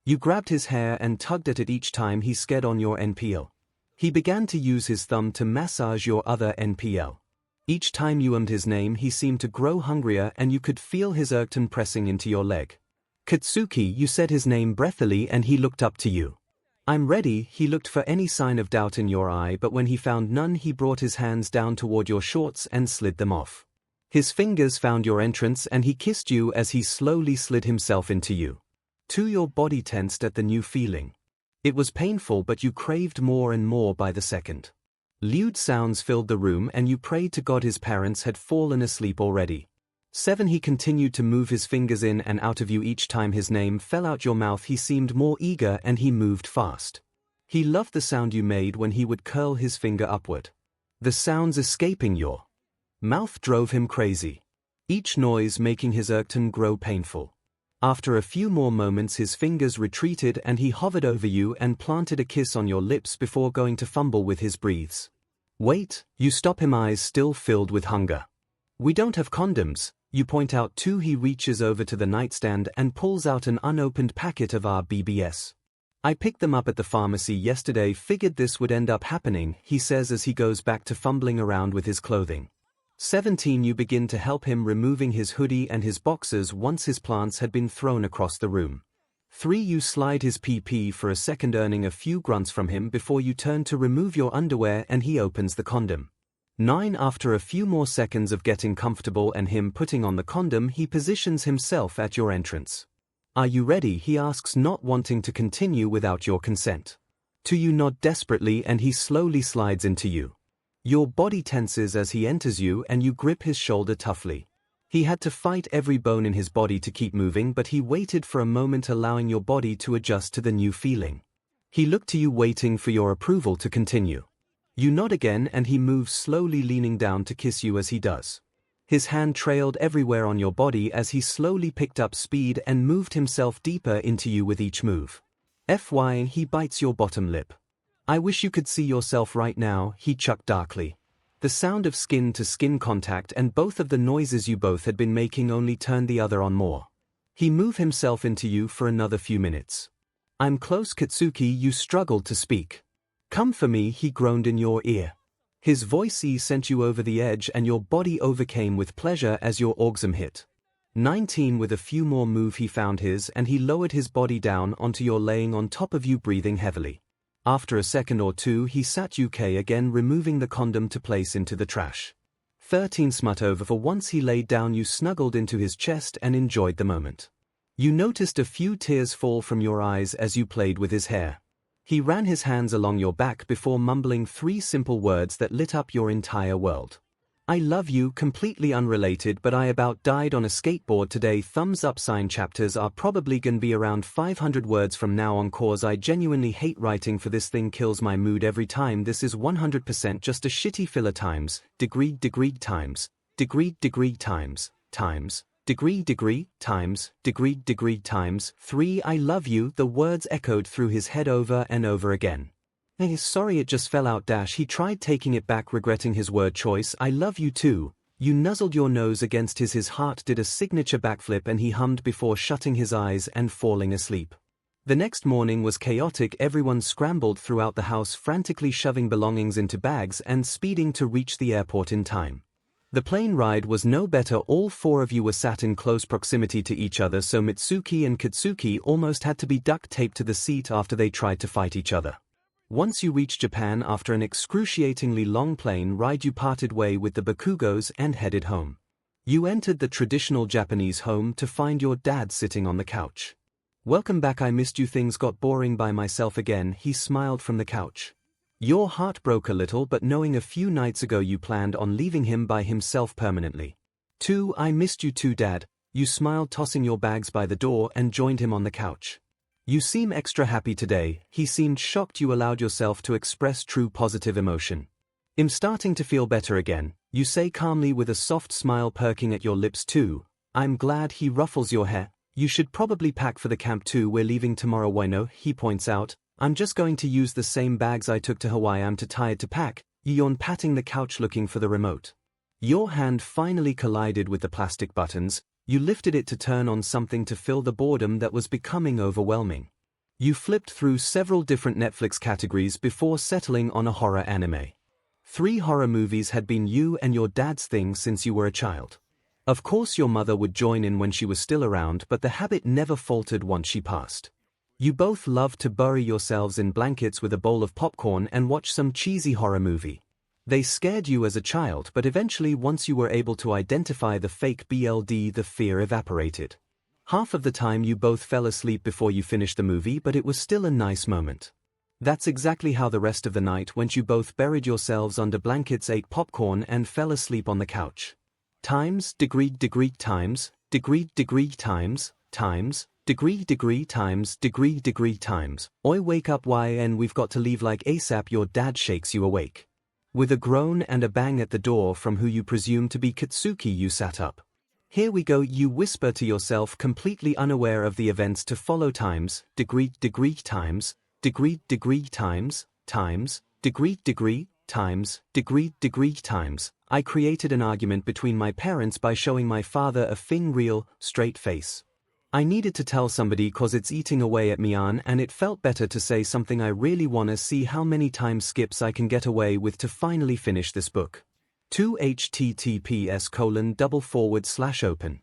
You grabbed his hair and tugged at it each time he sked on your NPL. He began to use his thumb to massage your other NPL. Each time you his name he seemed to grow hungrier and you could feel his 𝗧𝗏 pressing into your leg. Katsuki, you said his name breathily and he looked up to you. I'm ready. He looked for any sign of doubt in your eye, but when he found none he brought his hands down toward your shorts and slid them off. His fingers found your entrance and he kissed you as he slowly slid himself into you. 2. Your body tensed at the new feeling. It was painful, but you craved more and more by the second. Lewd sounds filled the room and you prayed to God his parents had fallen asleep already. 7. He continued to move his fingers in and out of you each time his name fell out your mouth. He seemed more eager and he moved fast. He loved the sound you made when he would curl his finger upward. The sounds escaping your mouth drove him crazy, each noise making his 𝗧𝗏 grow painful. After a few more moments his fingers retreated and he hovered over you and planted a kiss on your lips before going to fumble with his breathes. Wait, you stop him, eyes still filled with hunger. We don't have condoms, you point out. 2. He reaches over to the nightstand and pulls out an unopened packet of our BBS. I picked them up at the pharmacy yesterday, figured this would end up happening, he says as he goes back to fumbling around with his clothing. 17. You begin to help him removing his hoodie and his boxers once his plants had been thrown across the room. 3. You slide his PP for a second, earning a few grunts from him before you turn to remove your underwear and he opens the condom. 9. After a few more seconds of getting comfortable and him putting on the condom, he positions himself at your entrance. Are you ready? He asks, not wanting to continue without your consent. 2. You nod desperately and he slowly slides into you. Your body tenses as he enters you and you grip his shoulder toughly. He had to fight every bone in his body to keep moving, but he waited for a moment, allowing your body to adjust to the new feeling. He looked to you waiting for your approval to continue. You nod again and he moves slowly, leaning down to kiss you as he does. His hand trailed everywhere on your body as he slowly picked up speed and moved himself deeper into you with each move. He bites your bottom lip. I wish you could see yourself right now, he chuckled darkly. The sound of skin-to-skin contact and both of the noises you both had been making only turned the other on more. He moved himself into you for another few minutes. I'm close, Katsuki, you struggled to speak. Come for me, he groaned in your ear. His voice sent you over the edge and your body overcame with pleasure as your orgasm hit. 19. With a few more moves he found his and he lowered his body down onto your, laying on top of you, breathing heavily. After a second or two he sat UK again, removing the condom to place into the trash. 13. Smut over. For once he laid down, you snuggled into his chest and enjoyed the moment. You noticed a few tears fall from your eyes as you played with his hair. He ran his hands along your back before mumbling 3 simple words that lit up your entire world. I love you, completely unrelated, but I about died on a skateboard today. Thumbs up sign. Chapters are probably gonna be around 500 words from now on, cause I genuinely hate writing for this thing, kills my mood every time. This is 100% just a shitty filler. Times, degree times, degree times, degree times, degree times 3. I love you, the words echoed through his head over and over again. Sorry, it just fell out. He tried taking it back, regretting his word choice. I love you too. You nuzzled your nose against his heart did a signature backflip and he hummed before shutting his eyes and falling asleep. The next morning was chaotic. Everyone scrambled throughout the house, frantically shoving belongings into bags and speeding to reach the airport in time. The plane ride was no better. All four of you were sat in close proximity to each other, so Mitsuki and Katsuki almost had to be duct taped to the seat after they tried to fight each other. Once you reached Japan after an excruciatingly long plane ride, you parted way with the Bakugos and headed home. You entered the traditional Japanese home to find your dad sitting on the couch. "Welcome back, I missed you. Things got boring by myself again," he smiled from the couch. Your heart broke a little, but knowing a few nights ago you planned on leaving him by himself permanently. "I missed you too, Dad," you smiled, tossing your bags by the door and joined him on the couch. "You seem extra happy today." He seemed shocked you allowed yourself to express true positive emotion. "I'm starting to feel better again," you say calmly with a soft smile perking at your lips too. "I'm glad." He ruffles your hair. "You should probably pack for the camp too. We're leaving tomorrow." "Why no," he points out. "I'm just going to use the same bags I took to Hawaii. I'm too tired to pack." You yawn, patting the couch looking for the remote. Your hand finally collided with the plastic buttons. You lifted it to turn on something to fill the boredom that was becoming overwhelming. You flipped through several different Netflix categories before settling on a horror anime. 3 horror movies had been you and your dad's thing since you were a child. Of course your mother would join in when she was still around, but the habit never faltered once she passed. You both loved to bury yourselves in blankets with a bowl of popcorn and watch some cheesy horror movie. They scared you as a child, but eventually once you were able to identify the fake BLD, the fear evaporated. Half of the time you both fell asleep before you finished the movie, but it was still a nice moment. That's exactly how the rest of the night went. You both buried yourselves under blankets, ate popcorn and fell asleep on the couch. Times, degree times, degree times, times, degree times, degree times. "Oi, wake up, and we've got to leave like ASAP." Your dad shakes you awake. With a groan and a bang at the door from who you presume to be Katsuki, you sat up. "Here we go," you whisper to yourself, completely unaware of the events to follow. Times, degree times, degree times, times, degree times, degree times. "I created an argument between my parents by showing my father a real, straight face. I needed to tell somebody cause it's eating away at me, and it felt better to say something. I really wanna see how many time skips I can get away with to finally finish this book." 2 https://open.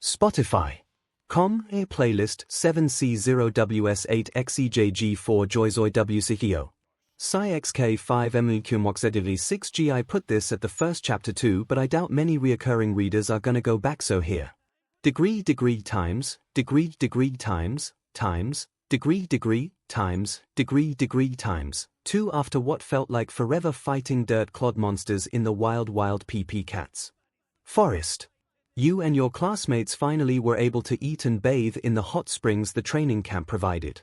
Spotify.com playlist 7C0WS8XEJG4 𝗎𝗎𝗍𝗔 𝗧𝗵𝗃𝗵𝗃 6G. I put this at the first chapter too, but I doubt many reoccurring readers are gonna go back, so here. Degree times, degree times, times, degree times, degree times. 2 After what felt like forever fighting dirt clod monsters in the wild PP cats forest, you and your classmates finally were able to eat and bathe in the hot springs the training camp provided.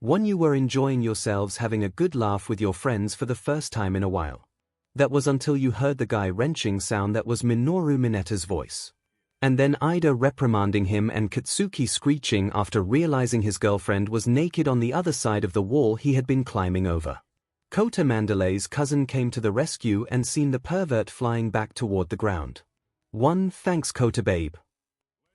1 You were enjoying yourselves, having a good laugh with your friends for the first time in a while. That was until you heard the guy-wrenching sound that was Minoru Mineta's voice. And then Ida reprimanding him and Katsuki screeching after realizing his girlfriend was naked on the other side of the wall he had been climbing over. Kota Mandalay's cousin came to the rescue and seen the pervert flying back toward the ground. 1 Thanks, Kota babe.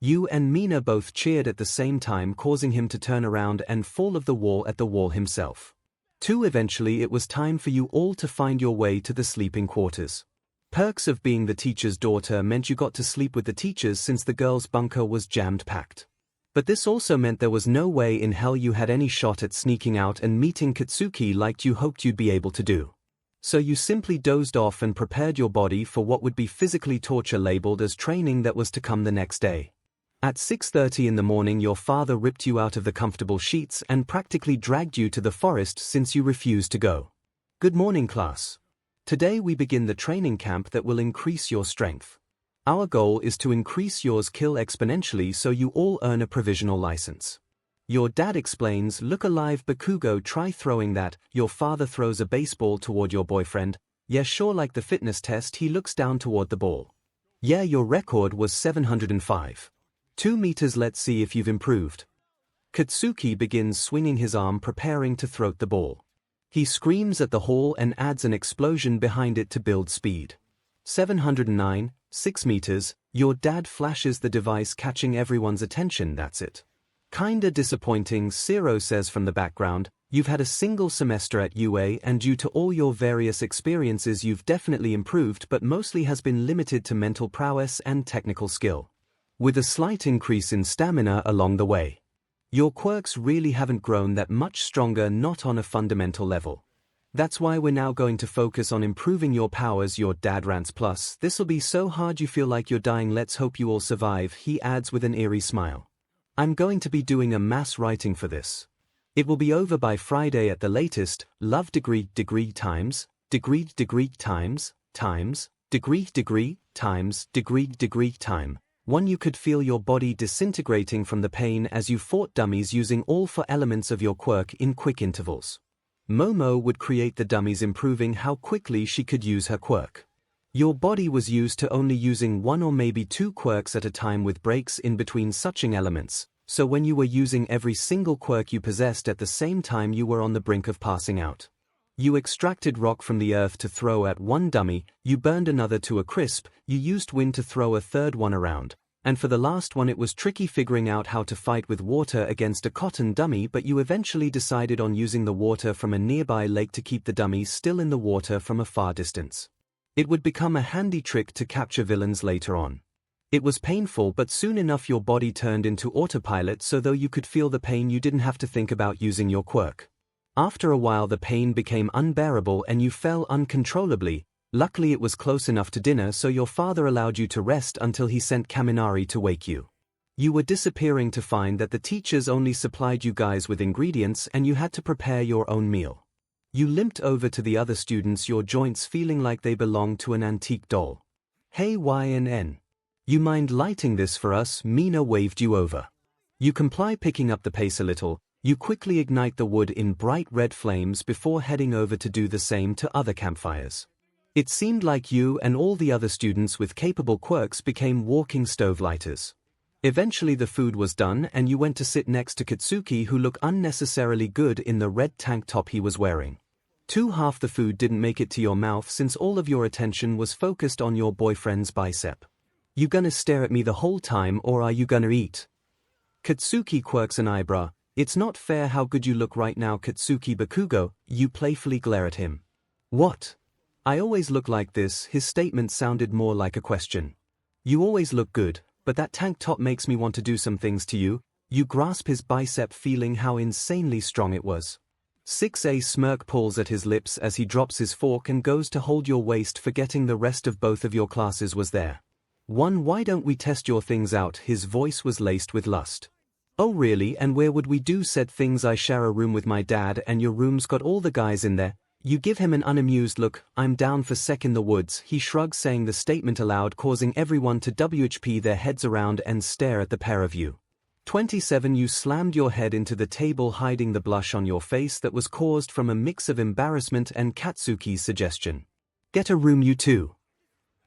You and Mina both cheered at the same time, causing him to turn around and fall off the wall at the wall himself. 2 Eventually it was time for you all to find your way to the sleeping quarters. Perks of being the teacher's daughter meant you got to sleep with the teachers since the girls' bunker was jammed-packed. But this also meant there was no way in hell you had any shot at sneaking out and meeting Katsuki like you hoped you'd be able to do. So you simply dozed off and prepared your body for what would be physically torture labeled as training that was to come the next day. At 6:30 in the morning your father ripped you out of the comfortable sheets and practically dragged you to the forest since you refused to go. "Good morning, class. Today we begin the training camp that will increase your strength. Our goal is to increase yours kill exponentially so you all earn a provisional license." Your dad explains, "Look alive, Bakugo, try throwing that." Your father throws a baseball toward your boyfriend. "Yeah, sure, like the fitness test." He looks down toward the ball. "Yeah, your record was 705. 2 meters, let's see if you've improved." Katsuki begins swinging his arm, preparing to throw the ball. He screams at the hall and adds an explosion behind it to build speed. 709, 6 meters, your dad flashes the device, catching everyone's attention. "That's it. Kinda disappointing, 𝗧𝗪𝗧 says from the background. You've had a single semester at UA and due to all your various experiences you've definitely improved but mostly has been limited to mental prowess and technical skill. With a slight increase in stamina along the way. Your quirks really haven't grown that much stronger, not on a fundamental level. That's why we're now going to focus on improving your powers, your dad rants plus. This'll be so hard you feel like you're dying, let's hope you all survive, he adds with an eerie smile. I'm going to be doing a mass writing for this. It will be over by Friday at the latest. Love degree times, degree times, degree times, degree time. One, you could feel your body disintegrating from the pain as you fought dummies using all 4 elements of your quirk in quick intervals. Momo would create the dummies, improving how quickly she could use her quirk. Your body was used to only using 1 or maybe 2 quirks at a time with breaks in between suching elements, so when you were using every single quirk you possessed at the same time you were on the brink of passing out. You extracted rock from the earth to throw at one dummy, you burned another to a crisp, you used wind to throw a third one around, and for the last one it was tricky figuring out how to fight with water against a cotton dummy, but you eventually decided on using the water from a nearby lake to keep the dummy still in the water from a far distance. It would become a handy trick to capture villains later on. It was painful, but soon enough your body turned into autopilot, so though you could feel the pain you didn't have to think about using your quirk. After a while the pain became unbearable and you fell uncontrollably. Luckily it was close enough to dinner, so your father allowed you to rest until he sent 𝗵𝗃 to wake you. You were disappearing to find that the teachers only supplied you guys with ingredients and you had to prepare your own meal. You limped over to the other students, your joints feeling like they belonged to an antique doll. Hey YNN. You mind lighting this for us? Mina waved you over. You comply, picking up the pace a little. You quickly ignite the wood in bright red flames before heading over to do the same to other campfires. It seemed like you and all the other students with capable quirks became walking stove lighters. Eventually the food was done and you went to sit next to Katsuki, who looked unnecessarily good in the red tank top he was wearing. Half the food didn't make it to your mouth since all of your attention was focused on your boyfriend's bicep. You gonna stare at me the whole time or are you gonna eat? Katsuki quirks an eyebrow. It's not fair how good you look right now, Katsuki Bakugo. You playfully glare at him. What? I always look like this. His statement sounded more like a question. You always look good, but that tank top makes me want to do some things to you. You grasp his bicep, feeling how insanely strong it was. 6A smirk pulls at his lips as he drops his fork and goes to hold your waist, forgetting the rest of both of your classes was there. 1. Why don't we test your things out? His voice was laced with lust. Oh really, and where would we do said things? I share a room with my dad and your room's got all the guys in there. You give him an unamused look. I'm down for sec in the woods. He shrugs, saying the statement aloud, causing everyone to 𝗕𝗏 their heads around and stare at the pair of you. 27. You slammed your head into the table, hiding the blush on your face that was caused from a mix of embarrassment and Katsuki's suggestion. Get a room, you two.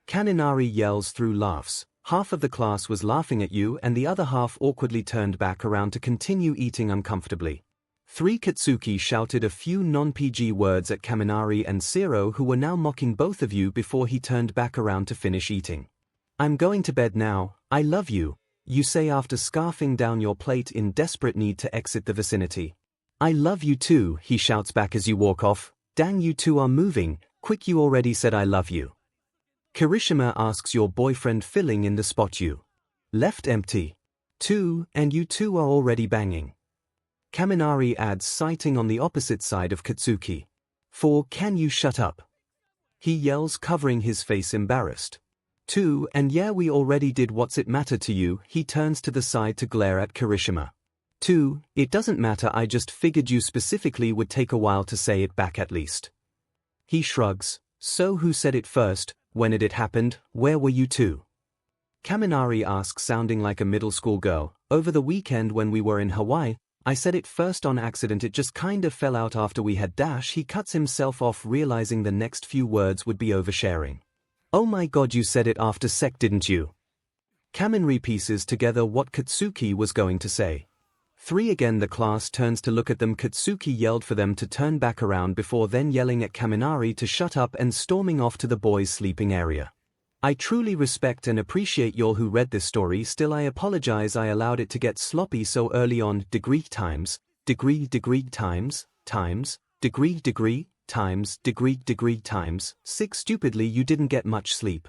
Kaninari yells through laughs. Half of the class was laughing at you and the other half awkwardly turned back around to continue eating uncomfortably. 3. Katsuki shouted a few non-PG words at Kaminari and 𝗧𝗪𝗧, who were now mocking both of you, before he turned back around to finish eating. I'm going to bed now. I love you, you say after scarfing down your plate in desperate need to exit the vicinity. I love you too, he shouts back as you walk off. Dang, you two are moving. Quick, you already said I love you. Kirishima asks your boyfriend, filling in the spot you left empty. 2. And you two are already banging. Kaminari adds, sighting on the opposite side of Katsuki. 4. Can you shut up? He yells, covering his face, embarrassed. 2. And yeah, we already did. What's it matter to you? He turns to the side to glare at Kirishima. 2. It doesn't matter, I just figured you specifically would take a while to say it back at least. He shrugs. So who said it first? When did it happen? Where were you two? Kaminari asks, sounding like a middle school girl. Over the weekend when we were in Hawaii. I said it first on accident, it just kind of fell out after we had dash. He cuts himself off, realizing the next few words would be oversharing. Oh my god, you said it after sec, didn't you? Kaminari pieces together what Katsuki was going to say. 3. Again the class turns to look at them. Katsuki yelled for them to turn back around before then yelling at Kaminari to shut up and storming off to the boys' sleeping area. I truly respect and appreciate y'all who read this story. Still, I apologize I allowed it to get sloppy so early on. Degree times, degree times, degree times, degree times. 6. Stupidly, you didn't get much sleep.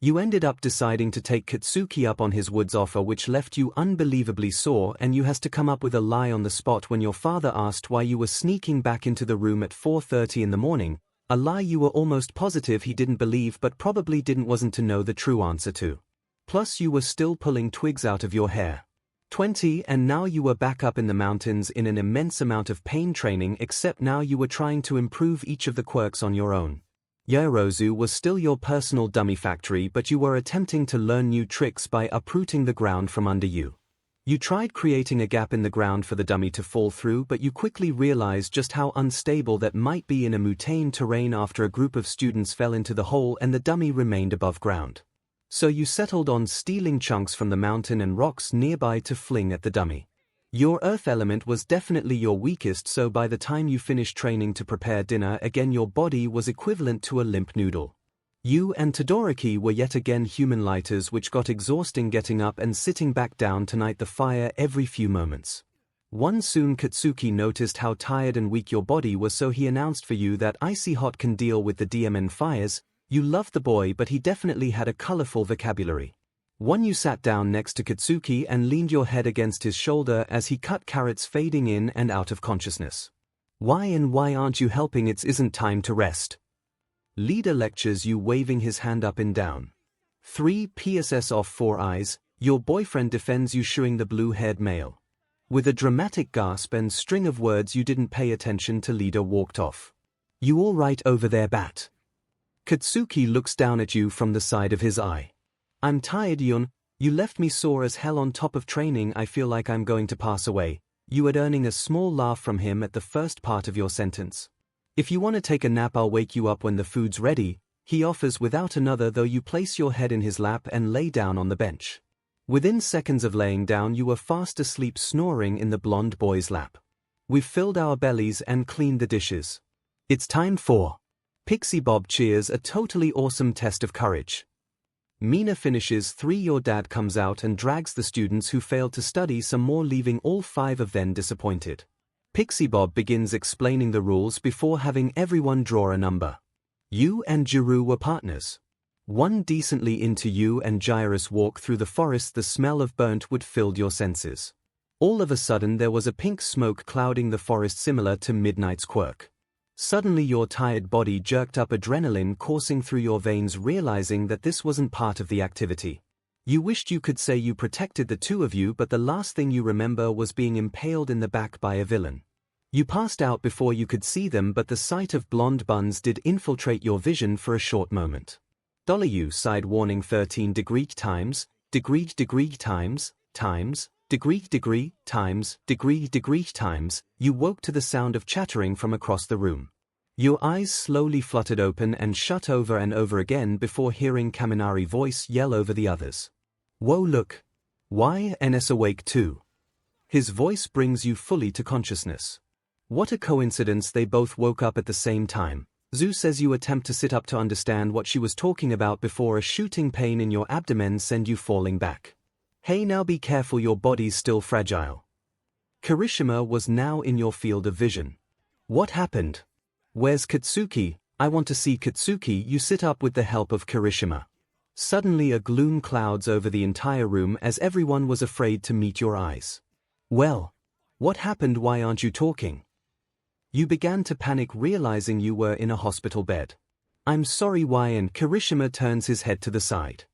You ended up deciding to take Katsuki up on his woods offer, which left you unbelievably sore, and you has to come up with a lie on the spot when your father asked why you were sneaking back into the room at 4:30 in the morning, a lie you were almost positive he didn't believe but probably wasn't to know the true answer to. Plus you were still pulling twigs out of your hair. 20. And now you were back up in the mountains in an immense amount of pain training, except now you were trying to improve each of the quirks on your own. 𝗬𝗪𝗧𝗔𝗂 was still your personal dummy factory, but you were attempting to learn new tricks by uprooting the ground from under you. You tried creating a gap in the ground for the dummy to fall through, but you quickly realized just how unstable that might be in a mountain terrain after a group of students fell into the hole and the dummy remained above ground. So you settled on stealing chunks from the mountain and rocks nearby to fling at the dummy. Your earth element was definitely your weakest, so by the time you finished training to prepare dinner again, your body was equivalent to a limp noodle. You and 𝗕𝗏𝗏𝗧𝗏 were yet again human lighters, which got exhausting getting up and sitting back down to light the fire every few moments. Soon Katsuki noticed how tired and weak your body was, so he announced for you that 𝗕𝗏𝗁𝗏 can deal with the DMN fires. You loved the boy, but he definitely had a colorful vocabulary. You sat down next to Katsuki and leaned your head against his shoulder as he cut carrots, fading in and out of consciousness. Why aren't you helping? It isn't time to rest. Leader lectures you, waving his hand up and down. 3. PSS off 4 eyes, your boyfriend defends you, shooing the blue-haired male. With a dramatic gasp and string of words you didn't pay attention to, leader walked off. You all right over there, bat? Katsuki looks down at you from the side of his eye. I'm tired, Yun. You left me sore as hell on top of training. I feel like I'm going to pass away. You had, earning a small laugh from him at the first part of your sentence. If you want to take a nap, I'll wake you up when the food's ready, he offers without another, though you place your head in his lap and lay down on the bench. Within seconds of laying down, you were fast asleep, snoring in the blonde boy's lap. We've filled our bellies and cleaned the dishes. It's time for 𝗵𝗃𝗵𝗵 cheers, a totally awesome test of courage. Mina finishes 3. Your dad comes out and drags the students who failed to study some more, leaving all 5 of them disappointed. 𝗵𝗃𝗵𝗵 begins explaining the rules before having everyone draw a number. You and 𝗔𝗂 were partners. Decently into you and Jairus walk through the forest. The smell of burnt wood filled your senses. All of a sudden there was a pink smoke clouding the forest, similar to Midnight's quirk. Suddenly your tired body jerked up, adrenaline coursing through your veins, realizing that this wasn't part of the activity. You wished you could say you protected the 2 of you, but the last thing you remember was being impaled in the back by a villain. You passed out before you could see them, but the sight of blonde buns did infiltrate your vision for a short moment. You sighed, warning. 13. Degree times, degree times, degree times. You woke to the sound of chattering from across the room. Your eyes slowly fluttered open and shut over and over again before hearing Kaminari voice yell over the others. Whoa, look. YNS awake too. His voice brings you fully to consciousness. What a coincidence, they both woke up at the same time. 𝗧𝗏 says you attempt to sit up to understand what she was talking about before a shooting pain in your abdomen send you falling back. Hey, now be careful, your body's still fragile. Kirishima was now in your field of vision. What happened? Where's Katsuki? I want to see Katsuki. You sit up with the help of Kirishima. Suddenly a gloom clouds over the entire room as everyone was afraid to meet your eyes. Well, what happened? Why aren't you talking? You began to panic, realizing you were in a hospital bed. I'm sorry, why? And Kirishima turns his head to the side.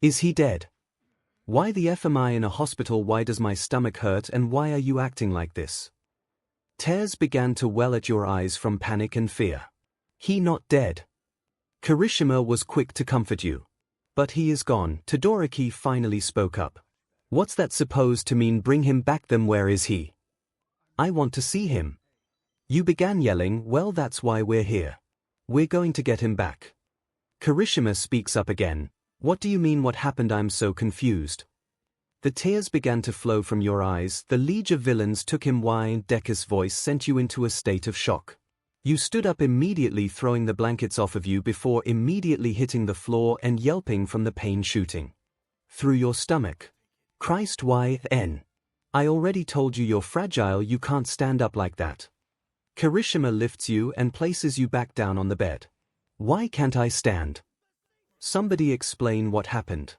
Is he dead? Why the F am I in a hospital? Why does my stomach hurt, and why are you acting like this? Tears began to well at your eyes from panic and fear. He not dead. Kirishima was quick to comfort you. But he is gone. Todoroki finally spoke up. What's that supposed to mean? Bring him back. Then where is he? I want to see him. You began yelling. Well, that's why we're here. We're going to get him back. Kirishima speaks up again. What do you mean? What happened? I'm so confused. The tears began to flow from your eyes. The League of Villains took him. 𝗬𝗪𝗧𝗏 voice sent you into a state of shock. You stood up immediately, throwing the blankets off of you before immediately hitting the floor and yelping from the pain shooting through your stomach. Christ, YN. I already told you you're fragile, you can't stand up like that. 𝗕𝗁𝗁𝗵𝗃 lifts you and places you back down on the bed. Why can't I stand? Somebody explain what happened.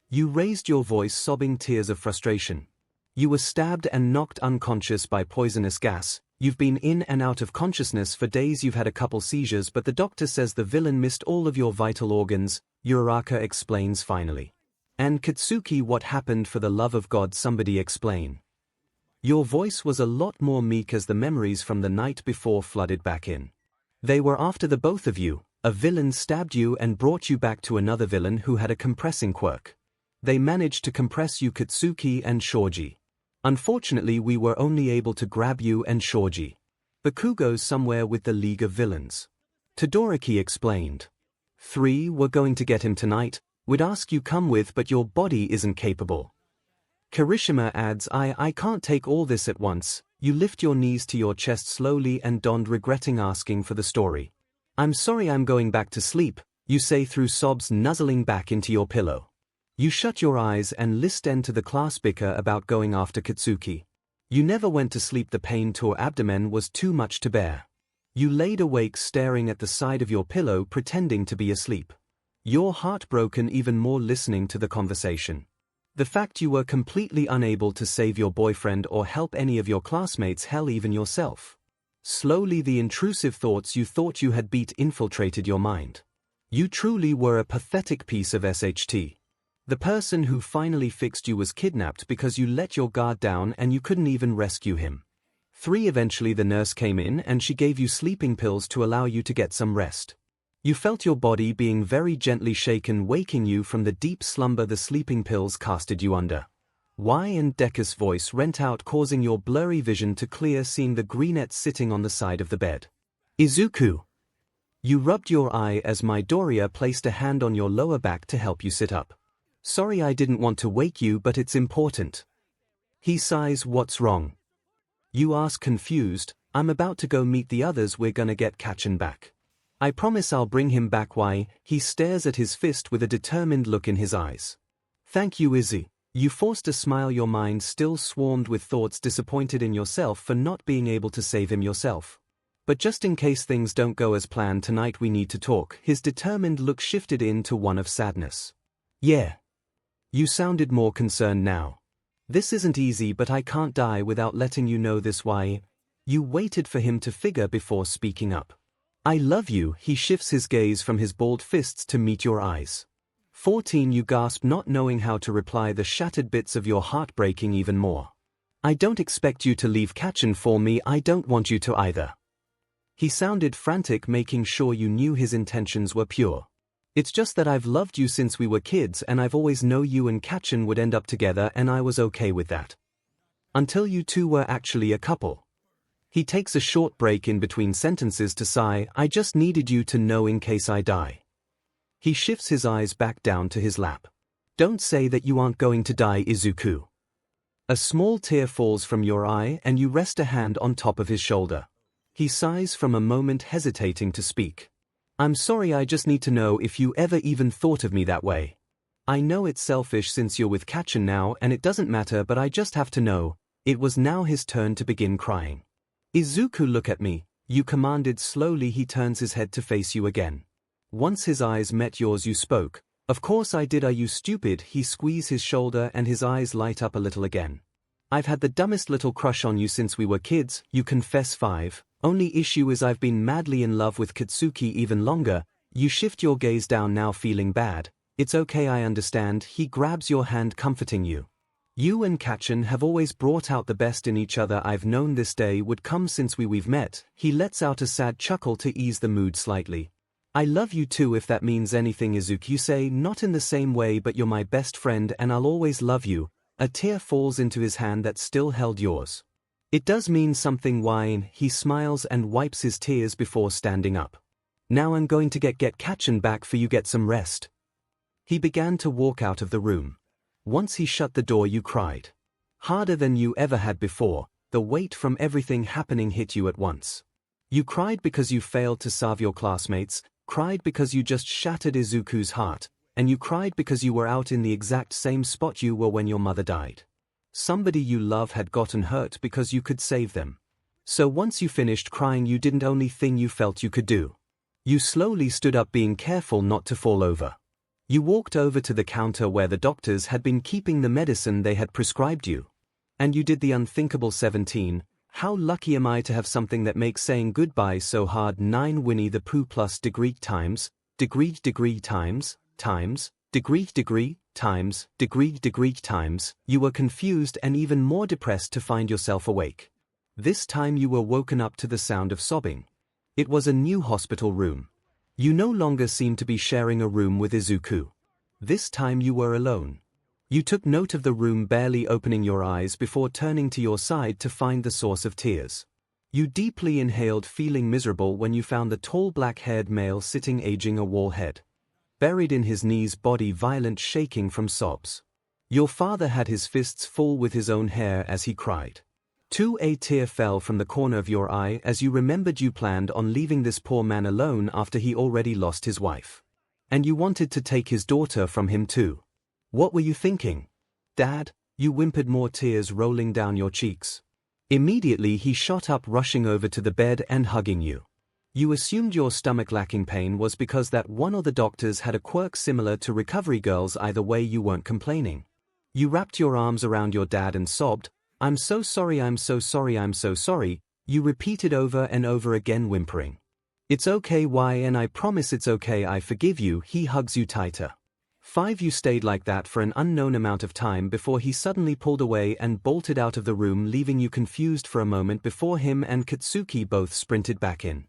You raised your voice, sobbing tears of frustration. You were stabbed and knocked unconscious by poisonous gas. You've been in and out of consciousness for days, you've had a couple seizures, but the doctor says the villain missed all of your vital organs, 𝗬𝗧𝗏 explains finally. And Katsuki, what happened, for the love of God, somebody explain. Your voice was a lot more meek as the memories from the night before flooded back in. They were after the both of you. A villain stabbed you and brought you back to another villain who had a compressing quirk. They managed to compress you, Katsuki and 𝗕𝗁𝗁𝗧𝗏. Unfortunately, we were only able to grab you and 𝗕𝗁𝗁𝗧𝗏. Bakugo's somewhere with the League of Villains. Todoroki explained. 3, we're going to get him tonight. We'd ask you come with, but your body isn't capable. 𝗕𝗁𝗁𝗵𝗃 adds, I can't take all this at once. You lift your knees to your chest slowly and donned, regretting asking for the story. I'm sorry, I'm going back to sleep, you say through sobs, nuzzling back into your pillow. You shut your eyes and listen to the class bicker about going after Katsuki. You never went to sleep, the pain to your abdomen was too much to bear. You laid awake staring at the side of your pillow, pretending to be asleep. Your heart broken even more listening to the conversation. The fact you were completely unable to save your boyfriend or help any of your classmates, hell even yourself. Slowly the intrusive thoughts you thought you had beat infiltrated your mind. You truly were a pathetic piece of SHT. The person who finally fixed you was kidnapped because you let your guard down and you couldn't even rescue him. 3, eventually the nurse came in and she gave you sleeping pills to allow you to get some rest. You felt your body being very gently shaken, waking you from the deep slumber the sleeping pills casted you under. 𝗬𝗏𝗃's voice rent out, causing your blurry vision to clear, seeing the greenette sitting on the side of the bed. Izuku. You rubbed your eye as midoriya placed a hand on your lower back to help you sit up. Sorry, I didn't want to wake you, but it's important. He sighs, what's wrong? You ask confused, I'm about to go meet the others, we're gonna get 𝗕𝗁𝗁𝗵𝗃 back. I promise I'll bring him back. Why? He stares at his fist with a determined look in his eyes. Thank you, Izzy. You forced a smile, your mind still swarmed with thoughts, disappointed in yourself for not being able to save him yourself. But just in case things don't go as planned tonight, we need to talk. His determined look shifted into one of sadness. Yeah. You sounded more concerned now. This isn't easy, but I can't die without letting you know this. Why? You waited for him to figure before speaking up. I love you. He shifts his gaze from his balled fists to meet your eyes. 14, you gasp, not knowing how to reply, the shattered bits of your heart breaking even more. I don't expect you to leave 𝗕𝗁𝗁𝗵𝗃 for me, I don't want you to either. He sounded frantic, making sure you knew his intentions were pure. It's just that I've loved you since we were kids and I've always known you and 𝗕𝗁𝗁 would end up together, and I was okay with that. Until you two were actually a couple. He takes a short break in between sentences to sigh, I just needed you to know in case I die. He shifts his eyes back down to his lap. Don't say that you aren't going to die, Izuku. A small tear falls from your eye and you rest a hand on top of his shoulder. He sighs from a moment, hesitating to speak. I'm sorry, I just need to know if you ever even thought of me that way. I know it's selfish since you're with 𝗕𝗁𝗁𝗵𝗃 now and it doesn't matter, but I just have to know. It was now his turn to begin crying. Izuku, look at me, you commanded slowly. He turns his head to face you again. Once his eyes met yours, you spoke. Of course I did, are you stupid? He squeezes his shoulder and his eyes light up a little again. I've had the dumbest little crush on you since we were kids, you confess. 5. Only issue is I've been madly in love with Katsuki even longer. You shift your gaze down now, feeling bad. It's okay, I understand. He grabs your hand, comforting you. You and 𝗕𝗁𝗁𝗵𝗃 have always brought out the best in each other. I've known this day would come since we've met. He lets out a sad chuckle to ease the mood slightly. I love you too, if that means anything, Izuku. You say, not in the same way, but you're my best friend and I'll always love you. A tear falls into his hand that still held yours. It does mean something. Wine. He smiles and wipes his tears before standing up. Now I'm going to get 𝗕𝗁𝗁𝗵𝗃 back for you, get some rest. He began to walk out of the room. Once he shut the door, you cried. Harder than you ever had before. The weight from everything happening hit you at once. You cried because you failed to serve your classmates, cried because you just shattered Izuku's heart, and you cried because you were out in the exact same spot you were when your mother died. Somebody you love had gotten hurt because you could save them. So once you finished crying, you didn't only thing you felt you could do. You slowly stood up, being careful not to fall over. You walked over to the counter where the doctors had been keeping the medicine they had prescribed you. And you did the unthinkable 17, how lucky am I to have something that makes saying goodbye so hard. 9 Winnie the Pooh plus degree times, degree times, degree times, degree times. You were confused and even more depressed to find yourself awake. This time you were woken up to the sound of sobbing. It was a new hospital room. You no longer seemed to be sharing a room with Izuku. This time you were alone. You took note of the room, barely opening your eyes before turning to your side to find the source of tears. You deeply inhaled, feeling miserable when you found the tall black-haired male sitting, aging a wall head. Buried in his knees, body violent, shaking from sobs. Your father had his fists full with his own hair as he cried. A tear fell from the corner of your eye as you remembered you planned on leaving this poor man alone after he already lost his wife. And you wanted to take his daughter from him too. What were you thinking? Dad, you whimpered, more tears rolling down your cheeks. Immediately he shot up, rushing over to the bed and hugging you. You assumed your stomach lacking pain was because that one of the doctors had a quirk similar to recovery girls. Either way, you weren't complaining. You wrapped your arms around your dad and sobbed, "I'm so sorry, I'm so sorry, I'm so sorry," you repeated over and over again, whimpering. "It's okay, and I promise it's okay, I forgive you." He hugs you tighter. 5 You stayed like that for an unknown amount of time before he suddenly pulled away and bolted out of the room, leaving you confused for a moment before him and Katsuki both sprinted back in.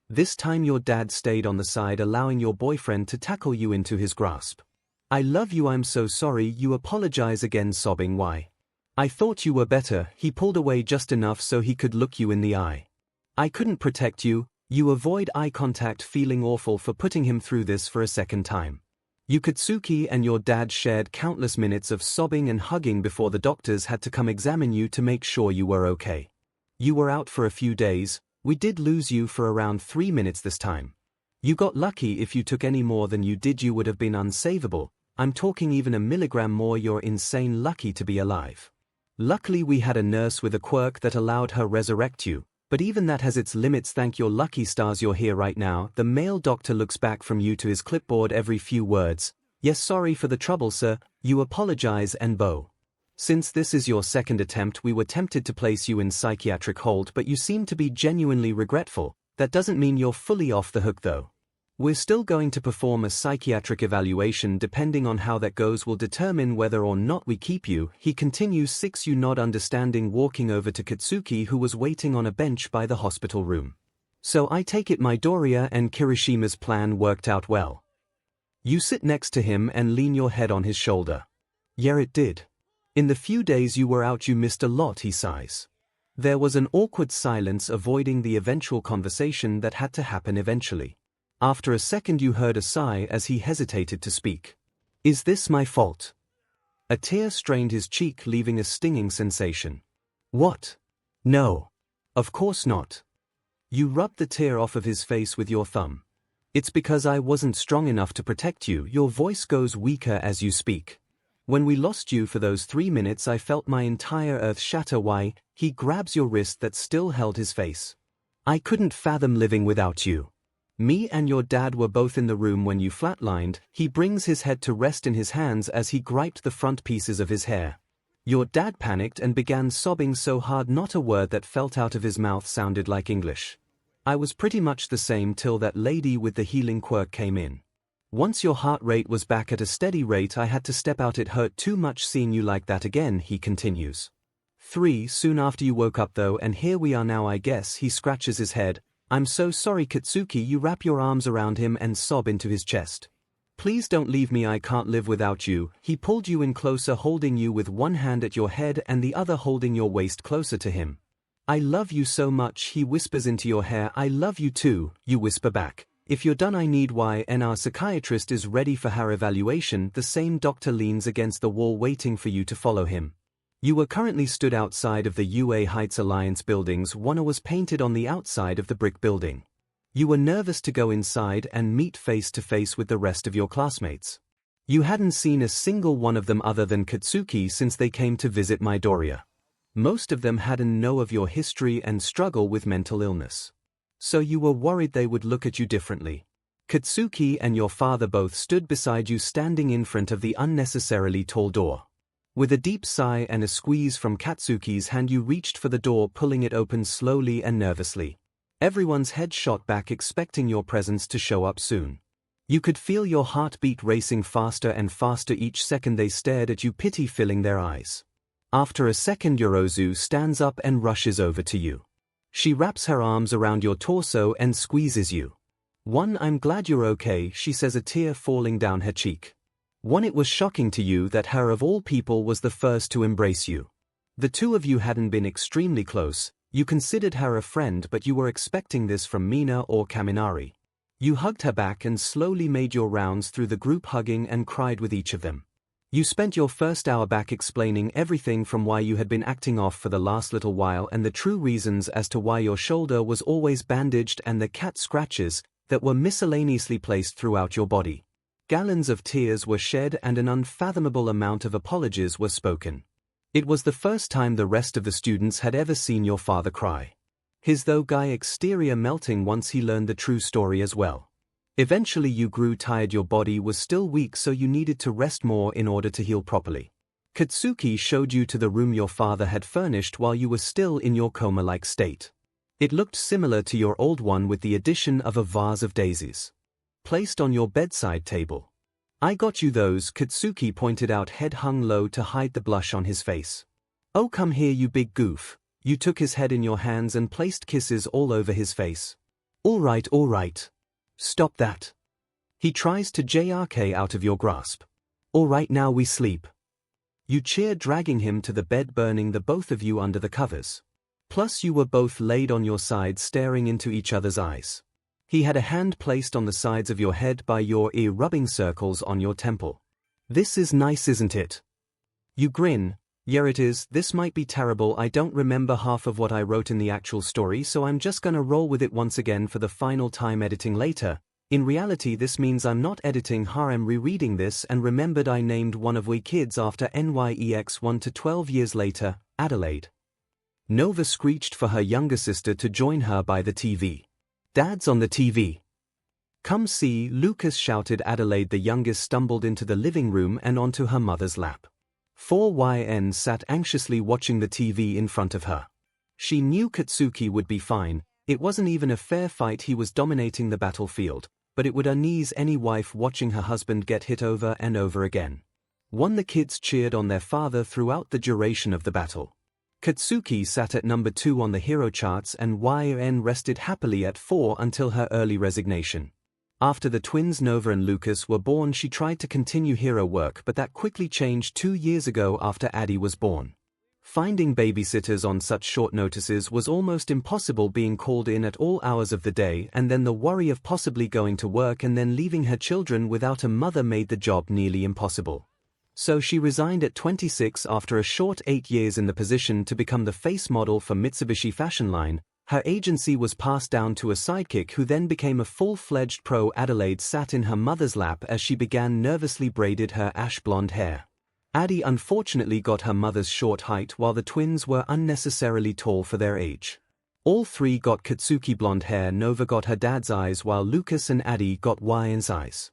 This time your dad stayed on the side, allowing your boyfriend to tackle you into his grasp. "I love you, I'm so sorry," you apologize again, sobbing. "Why? I thought you were better." He pulled away just enough so he could look you in the eye. "I couldn't protect you." You avoid eye contact, feeling awful for putting him through this for a second time. You, Katsuki, and your dad shared countless minutes of sobbing and hugging before the doctors had to come examine you to make sure you were okay. You were out for a few days. We did lose you for around 3 minutes this time. You got lucky. If you took any more than you did, you would have been unsavable. I'm talking even a milligram more. You're insane lucky to be alive. Luckily we had a nurse with a quirk that allowed her resurrect you, but even that has its limits. Thank your lucky stars you're here right now." The male doctor looks back from you to his clipboard every few words. "Yes, sorry for the trouble, sir." You apologize and bow. "Since this is your second attempt, we were tempted to place you in psychiatric hold, but you seem to be genuinely regretful. That doesn't mean you're fully off the hook though. We're still going to perform a psychiatric evaluation. Depending on how that goes will determine whether or not we keep you." He continues. 6 You nod, understanding, walking over to Katsuki, who was waiting on a bench by the hospital room. "So I take it Midoriya and Kirishima's plan worked out well." You sit next to him and lean your head on his shoulder. "Yeah, it did. In the few days you were out, you missed a lot," he sighs. There was an awkward silence, avoiding the eventual conversation that had to happen eventually. After a second you heard a sigh as he hesitated to speak. "Is this my fault?" A tear strained his cheek, leaving a stinging sensation. "What? No. Of course not." You rubbed the tear off of his face with your thumb. "It's because I wasn't strong enough to protect you." Your voice goes weaker as you speak. "When we lost you for those 3 minutes, I felt my entire earth shatter." "Why?" He grabs your wrist that still held his face. "I couldn't fathom living without you. Me and your dad were both in the room when you flatlined." He brings his head to rest in his hands as he griped the front pieces of his hair. Your dad panicked and began sobbing so hard not a word that fell out of his mouth sounded like English. "I was pretty much the same till that lady with the healing quirk came in. Once your heart rate was back at a steady rate, I had to step out. It hurt too much seeing you like that again." He continues. 3 Soon after you woke up though, and here we are now, I guess. He scratches his head. "I'm so sorry, Katsuki." You wrap your arms around him and sob into his chest. "Please don't leave me, I can't live without you." He pulled you in closer, holding you with one hand at your head and the other holding your waist closer to him. "I love you so much," he whispers into your hair. "I love you too," you whisper back. "If you're done, I need and our psychiatrist is ready for her evaluation." The same doctor leans against the wall waiting for you to follow him. You were currently stood outside of the UA Heights Alliance buildings. One was painted on the outside of the brick building. You were nervous to go inside and meet face to face with the rest of your classmates. You hadn't seen a single one of them other than Katsuki since they came to visit Midoriya. Most of them hadn't known of your history and struggle with mental illness. So you were worried they would look at you differently. Katsuki and your father both stood beside you, standing in front of the unnecessarily tall door. With a deep sigh and a squeeze from Katsuki's hand, you reached for the door, pulling it open slowly and nervously. Everyone's head shot back, expecting your presence to show up soon. You could feel your heartbeat racing faster and faster each second they stared at you, pity filling their eyes. After a second, Yorozu stands up and rushes over to you. She wraps her arms around your torso and squeezes you. "I'm glad you're okay," she says, a tear falling down her cheek. It was shocking to you that her of all people was the first to embrace you. The two of you hadn't been extremely close, you considered her a friend, but you were expecting this from Mina or Kaminari. You hugged her back and slowly made your rounds through the group, hugging and cried with each of them. You spent your first hour back explaining everything from why you had been acting off for the last little while and the true reasons as to why your shoulder was always bandaged and the cat scratches that were miscellaneously placed throughout your body. Gallons of tears were shed and an unfathomable amount of apologies were spoken. It was the first time the rest of the students had ever seen your father cry. His exterior melting once he learned the true story as well. Eventually you grew tired, your body was still weak, so you needed to rest more in order to heal properly. Katsuki showed you to the room your father had furnished while you were still in your coma-like state. It looked similar to your old one with the addition of a vase of daisies placed on your bedside table. "I got you those," Katsuki pointed out, head hung low to hide the blush on his face. "Oh, come here, you big goof." You took his head in your hands and placed kisses all over his face. All right. Stop that." He tries to jerk out of your grasp. "All right, now we sleep." You cheered, dragging him to the bed, burning the both of you under the covers. Plus you were both laid on your sides, staring into each other's eyes. He had a hand placed on the sides of your head by your ear, rubbing circles on your temple. "This is nice, isn't it?" You grin. "Yeah, it is. This might be terrible. I don't remember half of what I wrote in the actual story, so I'm just gonna roll with it once again for the final time, editing later. In reality, this means I'm not editing her. I'm rereading this and remembered I named one of we kids after NYEX 1 to 12 years later, Adelaide." Nova screeched for her younger sister to join her by the TV. "Dad's on the TV. Come see," Lucas shouted. Adelaide, the youngest, stumbled into the living room and onto her mother's lap. 4YN sat anxiously watching the TV in front of her. She knew Katsuki would be fine. It wasn't even a fair fight, he was dominating the battlefield, but it would unease any wife watching her husband get hit over and over again. The kids cheered on their father throughout the duration of the battle. Katsuki sat at number 2 on the hero charts, and YN rested happily at 4 until her early resignation. After the twins Nova and Lucas were born, she tried to continue hero work, but that quickly changed 2 years ago after Addie was born. Finding babysitters on such short notices was almost impossible, being called in at all hours of the day, and then the worry of possibly going to work and then leaving her children without a mother made the job nearly impossible. So she resigned at 26 after a short 8 years in the position to become the face model for Mitsubishi fashion line. Her agency was passed down to a sidekick who then became a full-fledged pro. Adelaide sat in her mother's lap as she began nervously braided her ash blonde hair. Addie unfortunately got her mother's short height, while the twins were unnecessarily tall for their age. All three got Katsuki blonde hair. Nova got her dad's eyes, while Lucas and Addie got YN's eyes.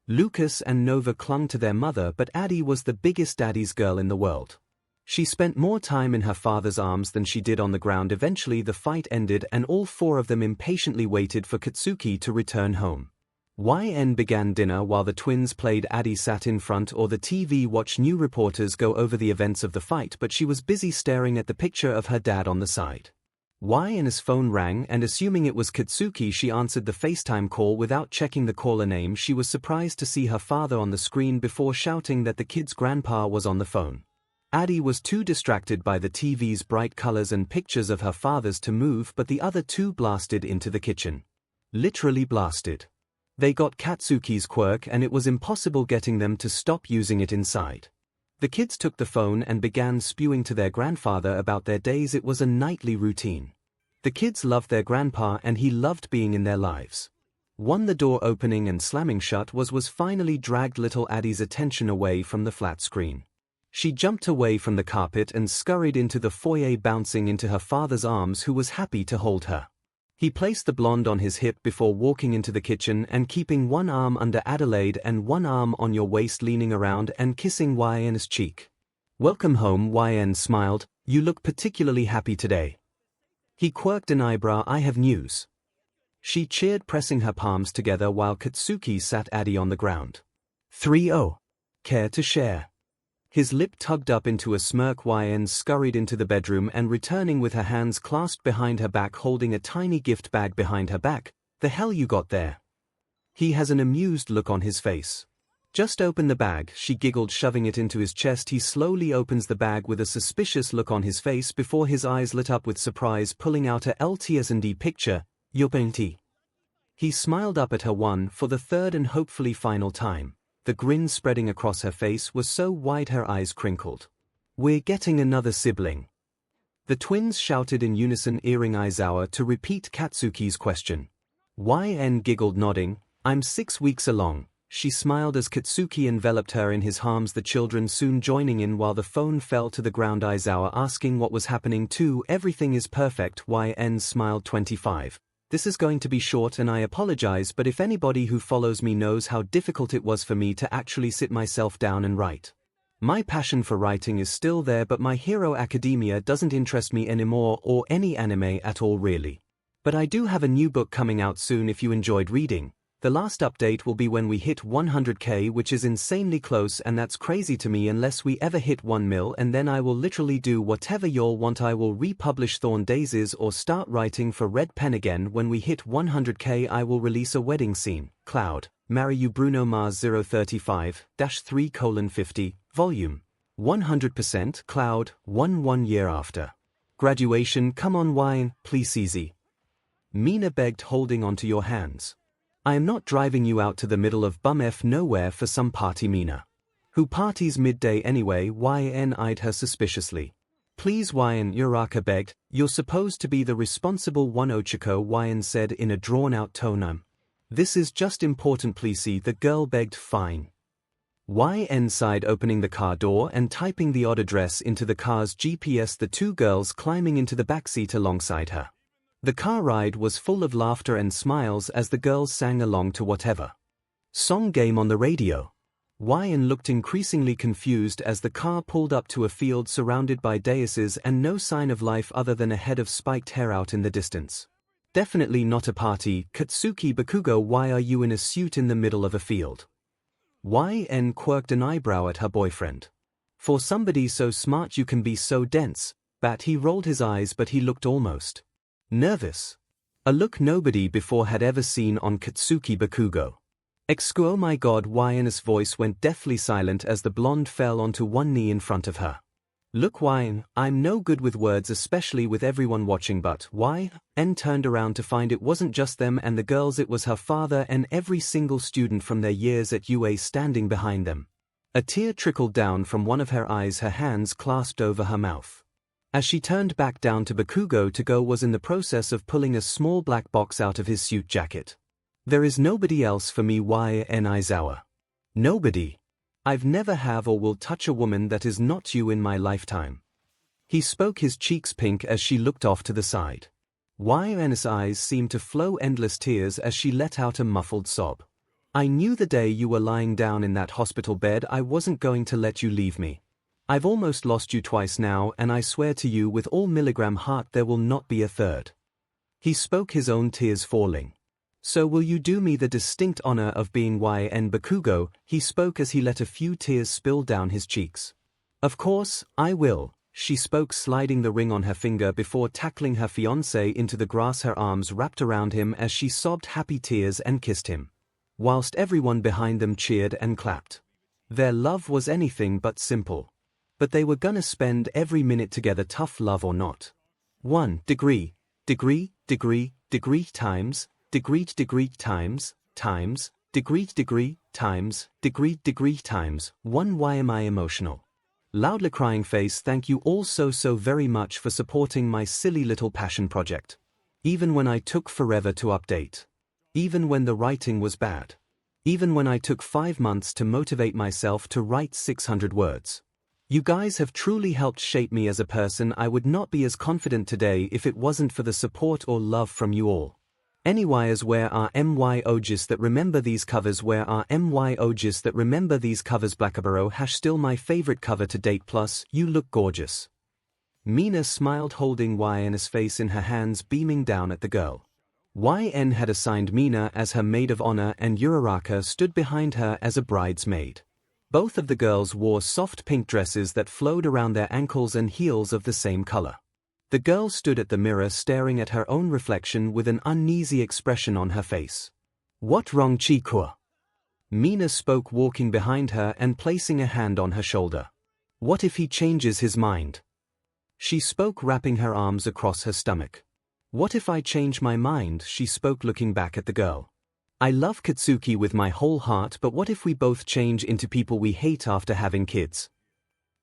Lucas and Nova clung to their mother, but Addie was the biggest daddy's girl in the world. She spent more time in her father's arms than she did on the ground. Eventually the fight ended and all 4 of them impatiently waited for Katsuki to return home. YN began dinner while the twins played. Addie sat in front or the TV, watched new reporters go over the events of the fight, but she was busy staring at the picture of her dad on the side. YN's phone rang, and assuming it was Katsuki, she answered the FaceTime call without checking the caller name. She was surprised to see her father on the screen before shouting that the kid's grandpa was on the phone. Addie was too distracted by the TV's bright colors and pictures of her father's to move, but the other 2 blasted into the kitchen. Literally blasted. They got Katsuki's quirk and it was impossible getting them to stop using it inside. The kids took the phone and began spewing to their grandfather about their days. It was a nightly routine. The kids loved their grandpa and he loved being in their lives. The door opening and slamming shut was finally dragged little Addie's attention away from the flat screen. She jumped away from the carpet and scurried into the foyer, bouncing into her father's arms, who was happy to hold her. He placed the blonde on his hip before walking into the kitchen and keeping one arm under Adelaide and one arm on your waist, leaning around and kissing 𝗬𝗏's cheek. "Welcome home," 𝗬𝗏 smiled. "You look particularly happy today." He quirked an eyebrow. "I have news." She cheered, pressing her palms together while Katsuki sat Addie on the ground. "3-0. Care to share?" His lip tugged up into a smirk. 𝗬𝗏 scurried into the bedroom and, returning with her hands clasped behind her back holding a tiny gift bag behind her back. "The hell you got there?" He has an amused look on his face. "Just open the bag," she giggled, shoving it into his chest. He slowly opens the bag with a suspicious look on his face before his eyes lit up with surprise, pulling out a 𝗕𝗏𝗧𝗏 picture. "𝗕𝗏𝗧𝗏." He smiled up at her for the third and hopefully final time. The grin spreading across her face was so wide her eyes crinkled. "We're getting another sibling." The twins shouted in unison, earring Aizawa to repeat Katsuki's question. 𝗬𝗏 giggled, nodding. "I'm 6 weeks along." She smiled as Katsuki enveloped her in his arms, the children soon joining in while the phone fell to the ground. Aizawa asking what was happening too. "Everything is perfect," 𝗬𝗏 smiled. 25. "This is going to be short and I apologize, but if anybody who follows me knows how difficult it was for me to actually sit myself down and write. My passion for writing is still there, but My Hero Academia doesn't interest me anymore, or any anime at all really. But I do have a new book coming out soon if you enjoyed reading. The last update will be when we hit 100k, which is insanely close, and that's crazy to me unless we ever hit 1 mil, and then I will literally do whatever y'all want. I will republish Thorn Daisies or start writing for Red Pen again. When we hit 100k I will release a wedding scene. Cloud, marry you Bruno Mars 035-3:50, volume 100%. Cloud, 1 year after graduation. Come on 𝗬𝗏, please easy. Mina begged, holding onto your hands. I am not driving you out to the middle of bum-f nowhere for some party. Mina, who parties midday anyway? 𝗬𝗏 eyed her suspiciously. Please 𝗬𝗏, Uraka begged. You're supposed to be the responsible one. Ochiko, 𝗬𝗏 said in a drawn-out tone. This is just important, please. The girl begged. Fine. 𝗬𝗏 sighed, opening the car door and typing the odd address into the car's GPS, the two girls climbing into the backseat alongside her. The car ride was full of laughter and smiles as the girls sang along to whatever song game on the radio. 𝗬𝗏 looked increasingly confused as the car pulled up to a field surrounded by daises and no sign of life other than a head of spiked hair out in the distance. Definitely not a party. Katsuki, Bakugo, why are you in a suit in the middle of a field? 𝗬𝗏 quirked an eyebrow at her boyfriend. For somebody so smart you can be so dense. But he rolled his eyes, but he looked almost nervous. A look nobody before had ever seen on Katsuki. Bakugo. Oh my god, 𝗬𝗏's voice went deathly silent as the blonde fell onto one knee in front of her. Look 𝗬𝗏, I'm no good with words, especially with everyone watching, but 𝗬𝗏 turned around to find it wasn't just them and the girls, it was her father and every single student from their years at UA standing behind them. A tear trickled down from one of her eyes, her hands clasped over her mouth. As she turned back down to Bakugo, to go was in the process of pulling a small black box out of his suit jacket. There is nobody else for me, 𝗬𝗏 Aizawa. Nobody. I've never have or will touch a woman that is not you in my lifetime. He spoke, his cheeks pink as she looked off to the side. 𝗬𝗏's eyes seemed to flow endless tears as she let out a muffled sob. I knew the day you were lying down in that hospital bed I wasn't going to let you leave me. I've almost lost you twice now, and I swear to you with all milligram heart there will not be a third. He spoke, his own tears falling. So will you do me the distinct honor of being 𝗬𝗏 Bakugo? He spoke as he let a few tears spill down his cheeks. Of course, I will, she spoke, sliding the ring on her finger before tackling her fiancé into the grass, her arms wrapped around him as she sobbed happy tears and kissed him, whilst everyone behind them cheered and clapped. Their love was anything but simple. But they were gonna spend every minute together, tough love or not. 1 degree times degree times degree times 1. Why am I emotional? Loudly crying face, thank you all so very much for supporting my silly little passion project. Even when I took forever to update. Even when the writing was bad. Even when I took 5 months to motivate myself to write 600 words. You guys have truly helped shape me as a person. I would not be as confident today if it wasn't for the support or love from you all. Anyways, where are 𝗵𝗃𝗁𝗍 that remember these covers? Where are 𝗵𝗃𝗁𝗍 that remember these covers? 𝗵𝗃𝗁𝗍 still my favorite cover to date. Plus, you look gorgeous. Mina smiled, holding YN's face in her hands, beaming down at the girl. YN had assigned Mina as her maid of honor and Uraraka stood behind her as a bridesmaid. Both of the girls wore soft pink dresses that flowed around their ankles and heels of the same color. The girl stood at the mirror staring at her own reflection with an uneasy expression on her face. What wrong, 𝗔𝗂𝘁𝗵𝗄? Mina spoke, walking behind her and placing a hand on her shoulder. What if he changes his mind? She spoke, wrapping her arms across her stomach. What if I change my mind? She spoke, looking back at the girl. I love Katsuki with my whole heart, but what if we both change into people we hate after having kids?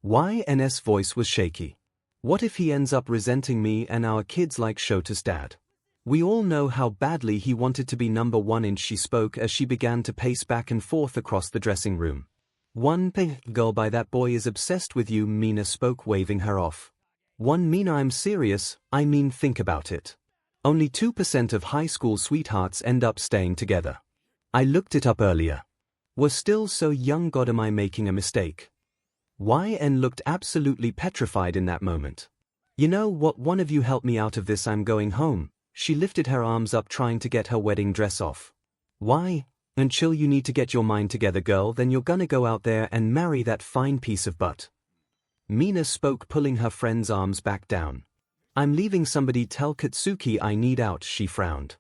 YN's voice was shaky. What if he ends up resenting me and our kids like Shota's dad? We all know how badly he wanted to be number one. She spoke as she began to pace back and forth across the dressing room. One girl, by that boy is obsessed with you. Mina spoke, waving her off. Mina, I'm serious, I mean, think about it. Only 2% of high school sweethearts end up staying together. I looked it up earlier. We're still so young. God, am I making a mistake? YN looked absolutely petrified in that moment. You know what, one of you help me out of this, I'm going home. She lifted her arms up, trying to get her wedding dress off. Why? And chill, you need to get your mind together, girl, then you're gonna go out there and marry that fine piece of butt. Mina spoke, pulling her friend's arms back down. I'm leaving, somebody tell Katsuki I need out. She frowned.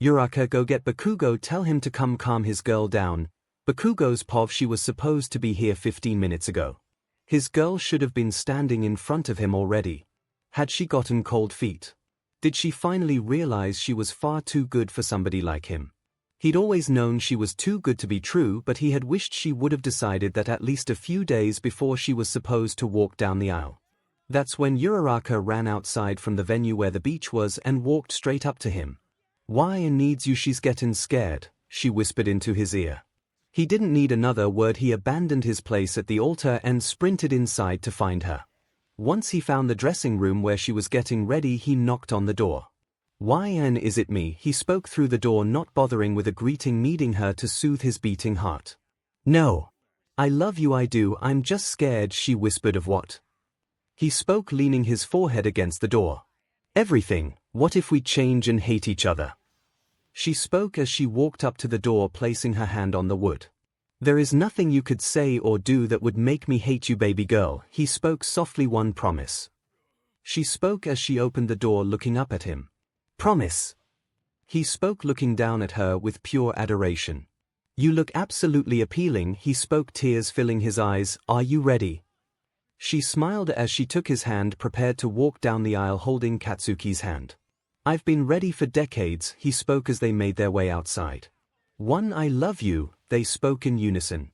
Uraraka, go get Bakugo, tell him to come calm his girl down. Bakugo's POV, she was supposed to be here 15 minutes ago. His girl should have been standing in front of him already. Had she gotten cold feet? Did she finally realize she was far too good for somebody like him? He'd always known she was too good to be true, but he had wished she would have decided that at least a few days before she was supposed to walk down the aisle. That's when Uraraka ran outside from the venue where the beach was and walked straight up to him. YN needs you, she's getting scared, she whispered into his ear. He didn't need another word. He abandoned his place at the altar and sprinted inside to find her. Once he found the dressing room where she was getting ready, he knocked on the door. YN, is it me? He spoke through the door, not bothering with a greeting, needing her to soothe his beating heart. No. I love you, I do, I'm just scared, she whispered. Of what? He spoke, leaning his forehead against the door. Everything. What if we change and hate each other? She spoke as she walked up to the door, placing her hand on the wood. There is nothing you could say or do that would make me hate you, baby girl, he spoke softly. One promise. She spoke as she opened the door, looking up at him. Promise. He spoke, looking down at her with pure adoration. You look absolutely appealing, he spoke, tears filling his eyes. Are you ready? She smiled as she took his hand, prepared to walk down the aisle, holding Katsuki's hand. I've been ready for decades, he spoke as they made their way outside. I love you, they spoke in unison.